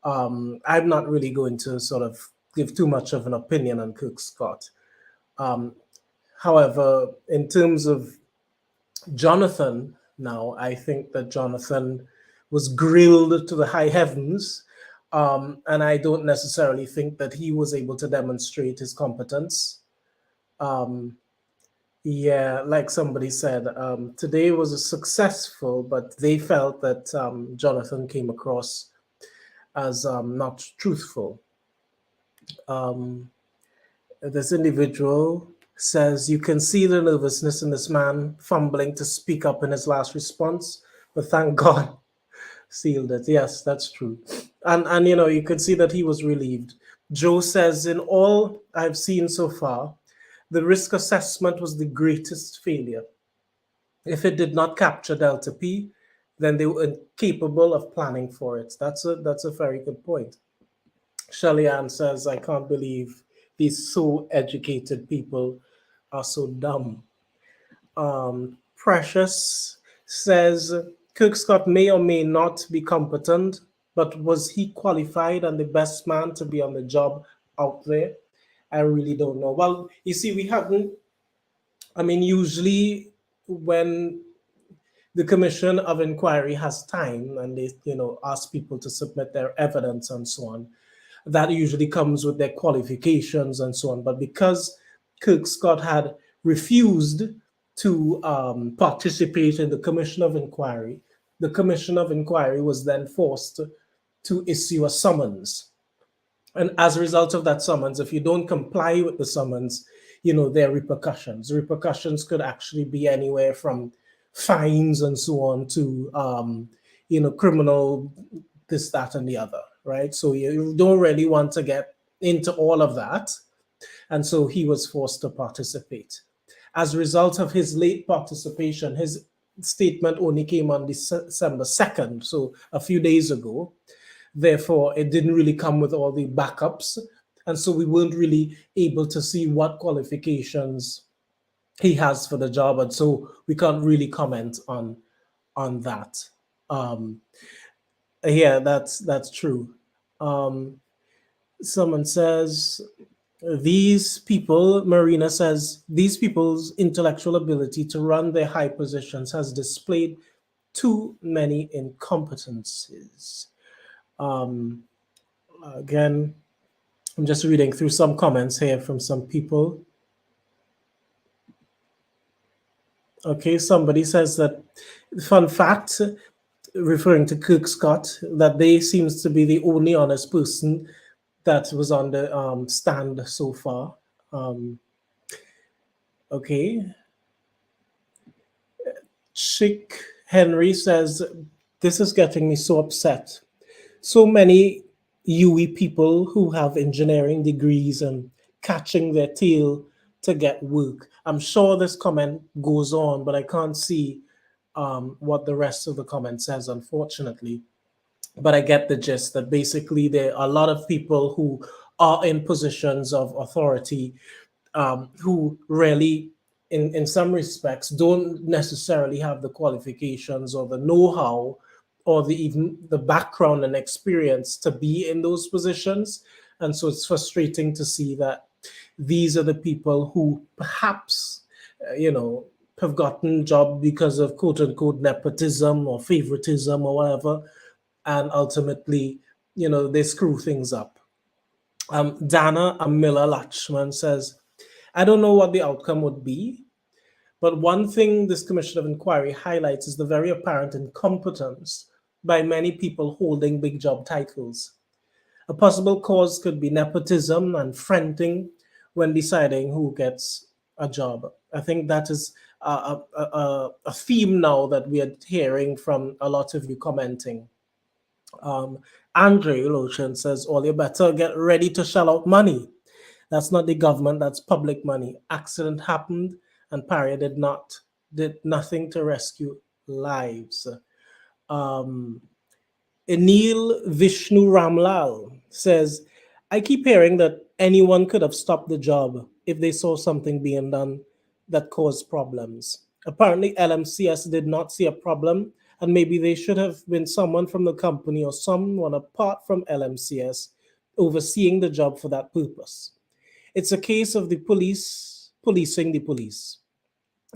I'm not really going to sort of give too much of an opinion on Kirk Scott. However, in terms of Jonathan, now I think that Jonathan was grilled to the high heavens, and I don't necessarily think that he was able to demonstrate his competence. Yeah, like somebody said, today was a successful, but they felt that Jonathan came across as not truthful. This individual says, you can see the nervousness in this man fumbling to speak up in his last response, but thank God sealed it. Yes, that's true. And you know, you could see that he was relieved. Joe says, in all I've seen so far, the risk assessment was the greatest failure. If it did not capture delta P, then they were incapable of planning for it. That's a very good point. Shelly Ann says, I can't believe these so educated people are so dumb. Precious says, Kirk Scott may or may not be competent, but was he qualified and the best man to be on the job out there? I really don't know. Well, you see, we haven't, I mean, usually when the Commission of Inquiry has time and they, you know, ask people to submit their evidence and so on, that usually comes with their qualifications and so on. But because Kirk Scott had refused to participate in the Commission of Inquiry, the Commission of Inquiry was then forced to issue a summons. And as a result of that summons, if you don't comply with the summons, you know, there are repercussions. Repercussions could actually be anywhere from fines and so on to, you know, criminal this, that, and the other, right? So you don't really want to get into all of that. And so he was forced to participate. As a result of his late participation, his statement only came on December 2nd, so a few days ago. Therefore, it didn't really come with all the backups. And so we weren't really able to see what qualifications he has for the job. And so we can't really comment on that. Yeah, that's true. Someone says, these people, Marina says, these people's intellectual ability to run their high positions has displayed too many incompetencies. Again, I'm just reading through some comments here from some people. Okay, somebody says that, fun fact, referring to Kirk Scott, that they seems to be the only honest person that was on the stand so far. Okay. Chick Henry says, this is getting me so upset. So many UE people who have engineering degrees and catching their tail to get work. I'm sure this comment goes on, but I can't see what the rest of the comment says, unfortunately. But I get the gist that basically there are a lot of people who are in positions of authority who really, in some respects, don't necessarily have the qualifications or the know-how or even the background and experience to be in those positions. And so it's frustrating to see that these are the people who perhaps, you know, have gotten job because of quote unquote nepotism or favoritism or whatever. And ultimately, you know, they screw things up. Dana Amila Lachman says, I don't know what the outcome would be, but one thing this Commission of Inquiry highlights is the very apparent incompetence by many people holding big job titles. A possible cause could be nepotism and friending when deciding who gets a job. I think that is a theme now that we are hearing from a lot of you commenting. Andre Lochin says, all you better get ready to shell out money. That's not the government, that's public money. Accident happened and Paria did nothing to rescue lives. Anil Vishnu Ramlal says, I keep hearing that anyone could have stopped the job if they saw something being done that caused problems. Apparently, LMCS did not see a problem, and maybe they should have been someone from the company or someone apart from LMCS overseeing the job for that purpose. It's a case of the police policing the police.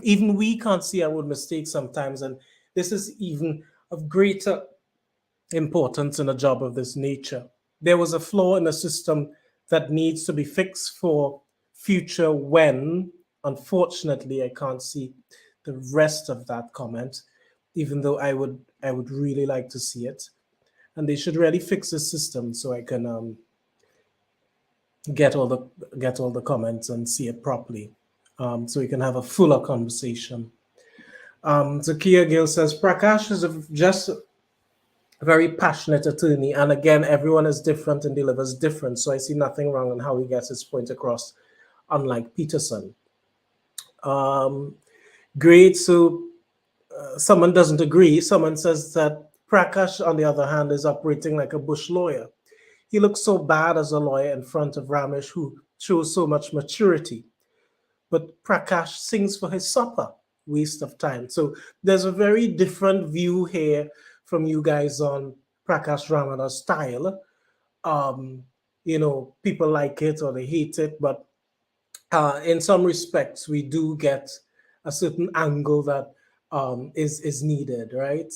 Even we can't see our own mistakes sometimes, and this is even of greater importance in a job of this nature. There was a flaw in the system that needs to be fixed for future when, unfortunately, I can't see the rest of that comment, even though I would really like to see it. And they should really fix the system so I can get all the comments and see it properly, so we can have a fuller conversation. Zakia Gill says Prakash is just a very passionate attorney, and again, everyone is different and delivers different. So I see nothing wrong in how he gets his point across, unlike Peterson. Great. So someone doesn't agree. Someone says that Prakash, on the other hand, is operating like a bush lawyer. He looks so bad as a lawyer in front of Ramesh, who shows so much maturity. But Prakash sings for his supper. Waste of time. So there's a very different view here from you guys on Prakash Ramana's style. People like it or they hate it, but in some respects, we do get a certain angle that is needed, right?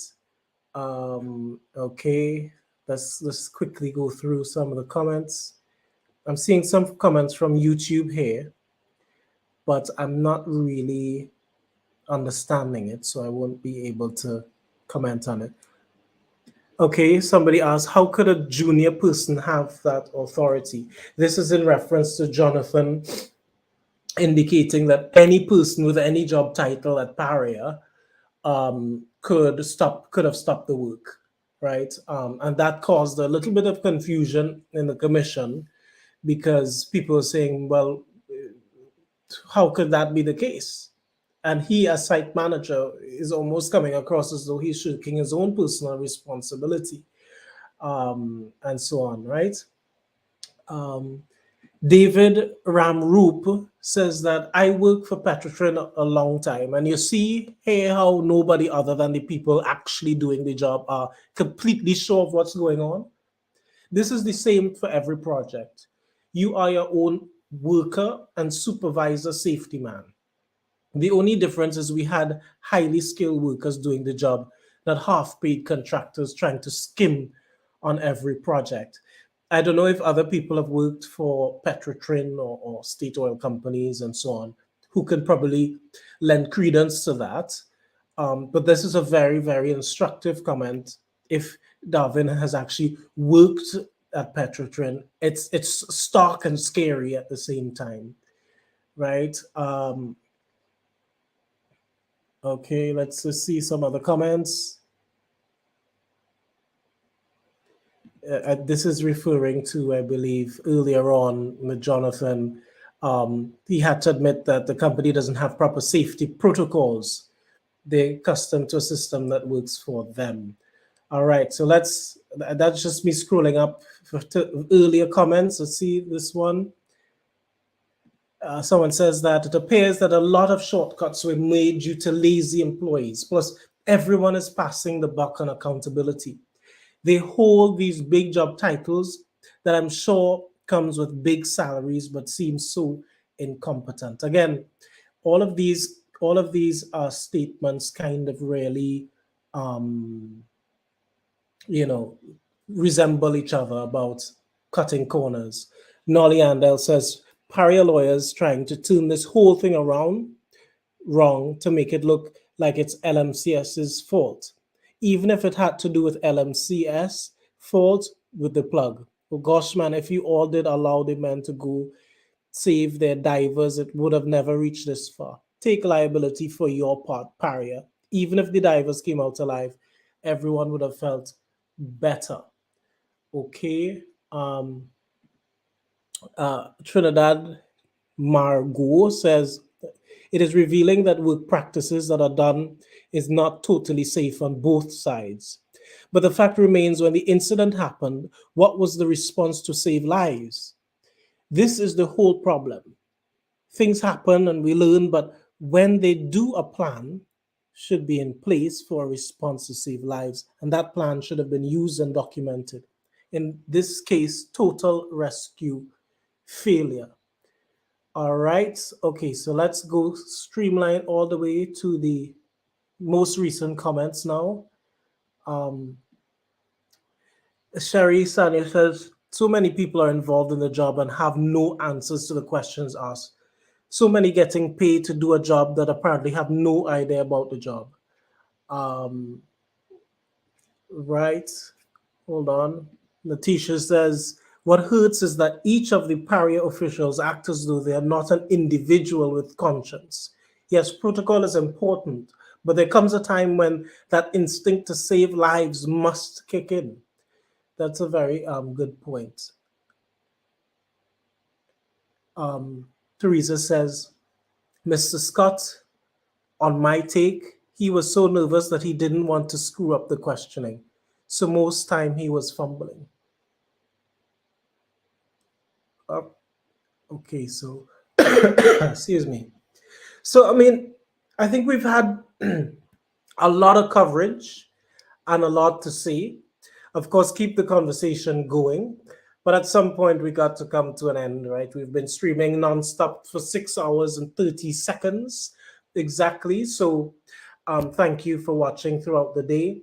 Okay, let's quickly go through some of the comments. I'm seeing some comments from YouTube here, but I'm not really understanding it, so I won't be able to comment on it. Okay, somebody asked, how could a junior person have that authority? This is in reference to Jonathan indicating that any person with any job title at Paria could have stopped the work, right? And that caused a little bit of confusion in the commission because people are saying, well, how could that be the case? And he, as site manager, is almost coming across as though he's shirking his own personal responsibility, and so on, right? David Ramroop says that I work for Petrotrin a long time, and you see here how nobody other than the people actually doing the job are completely sure of what's going on. This is the same for every project. You are your own worker and supervisor safety man. The only difference is we had highly skilled workers doing the job, not half-paid contractors trying to skim on every project. I don't know if other people have worked for Petrotrin or state oil companies and so on, who can probably lend credence to that. But this is a very, very instructive comment. If Darwin has actually worked at Petrotrin, it's stark and scary at the same time, right? Okay, let's just see some other comments. This is referring to, I believe, earlier on with Jonathan. He had to admit that the company doesn't have proper safety protocols. They're accustomed to a system that works for them. All right, so that's just me scrolling up to earlier comments. Let's see this one. Someone says that it appears that a lot of shortcuts were made due to lazy employees. Plus, everyone is passing the buck on accountability. They hold these big job titles that I'm sure comes with big salaries, but seems so incompetent. Again, all of these statements kind of really, resemble each other about cutting corners. Nolly Andel says, Paria lawyers trying to turn this whole thing around wrong to make it look like it's LMCS's fault. Even if it had to do with LMCS, fault with the plug. Oh gosh, man, if you all did allow the men to go save their divers, it would have never reached this far. Take liability for your part, Paria. Even if the divers came out alive, everyone would have felt better. Okay. Trinidad Margot says, it is revealing that work practices that are done is not totally safe on both sides. But the fact remains, when the incident happened, what was the response to save lives? This is the whole problem. Things happen and we learn, but when they do, a plan should be in place for a response to save lives, and that plan should have been used and documented. In this case, total rescue failure. All right, okay, so let's go streamline all the way to the most recent comments now. Sherry Sanya says, so many people are involved in the job and have no answers to the questions asked. So many getting paid to do a job that apparently have no idea about the job. Right, hold on. Natisha says, what hurts is that each of the Paria officials act as though they are not an individual with conscience. Yes, protocol is important, but there comes a time when that instinct to save lives must kick in. That's a very good point. Teresa says, Mr. Scott, on my take, he was so nervous that he didn't want to screw up the questioning. So most time he was fumbling. Okay, so, excuse me. So, I mean, I think we've had a lot of coverage and a lot to say. Of course, keep the conversation going. But at some point, we got to come to an end, right? We've been streaming nonstop for 6 hours and 30 seconds exactly. So thank you for watching throughout the day.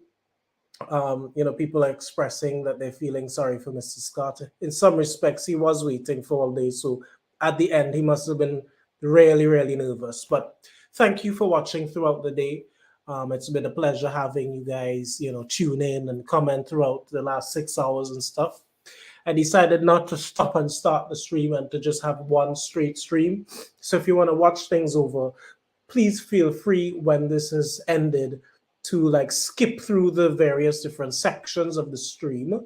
People are expressing that they're feeling sorry for Mr. Scott. In some respects, he was waiting for all day. So at the end, he must have been really, really nervous. But thank you for watching throughout the day. It's been a pleasure having you guys, tune in and comment throughout the last 6 hours and stuff. I decided not to stop and start the stream and to just have one straight stream. So if you want to watch things over, please feel free when this is ended to skip through the various different sections of the stream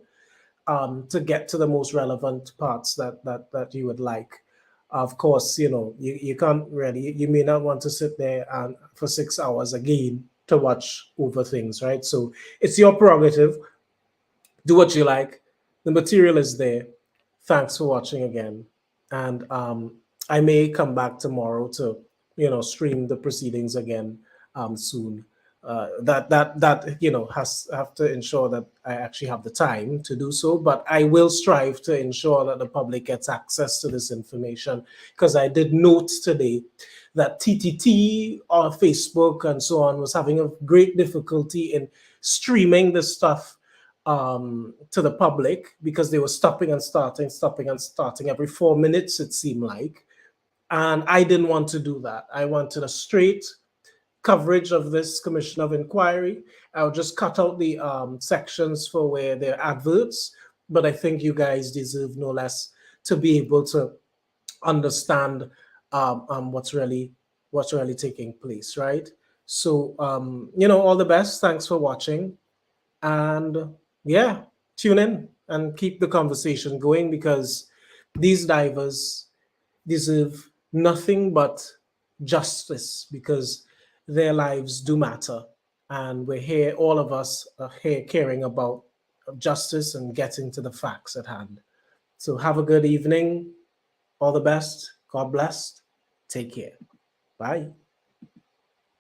to get to the most relevant parts that you would like. Of course, you can't really, you may not want to sit there and for 6 hours again to watch over things, right? So it's your prerogative. Do what you like. The material is there. Thanks for watching again. And I may come back tomorrow to, stream the proceedings again soon. That have to ensure that I actually have the time to do so, but I will strive to ensure that the public gets access to this information, because I did note today that TTT or Facebook and so on was having a great difficulty in streaming the stuff to the public, because they were stopping and starting every 4 minutes, it seemed like. And I didn't want to do that. I wanted a straight coverage of this Commission of Inquiry. I'll just cut out the sections for where there are adverts, but I think you guys deserve no less to be able to understand what's really taking place, right? So, all the best. Thanks for watching. And yeah, tune in and keep the conversation going, because these divers deserve nothing but justice, because their lives do matter. And we're here, all of us are here caring about justice and getting to the facts at hand. So have a good evening. All the best. God bless. Take care. Bye.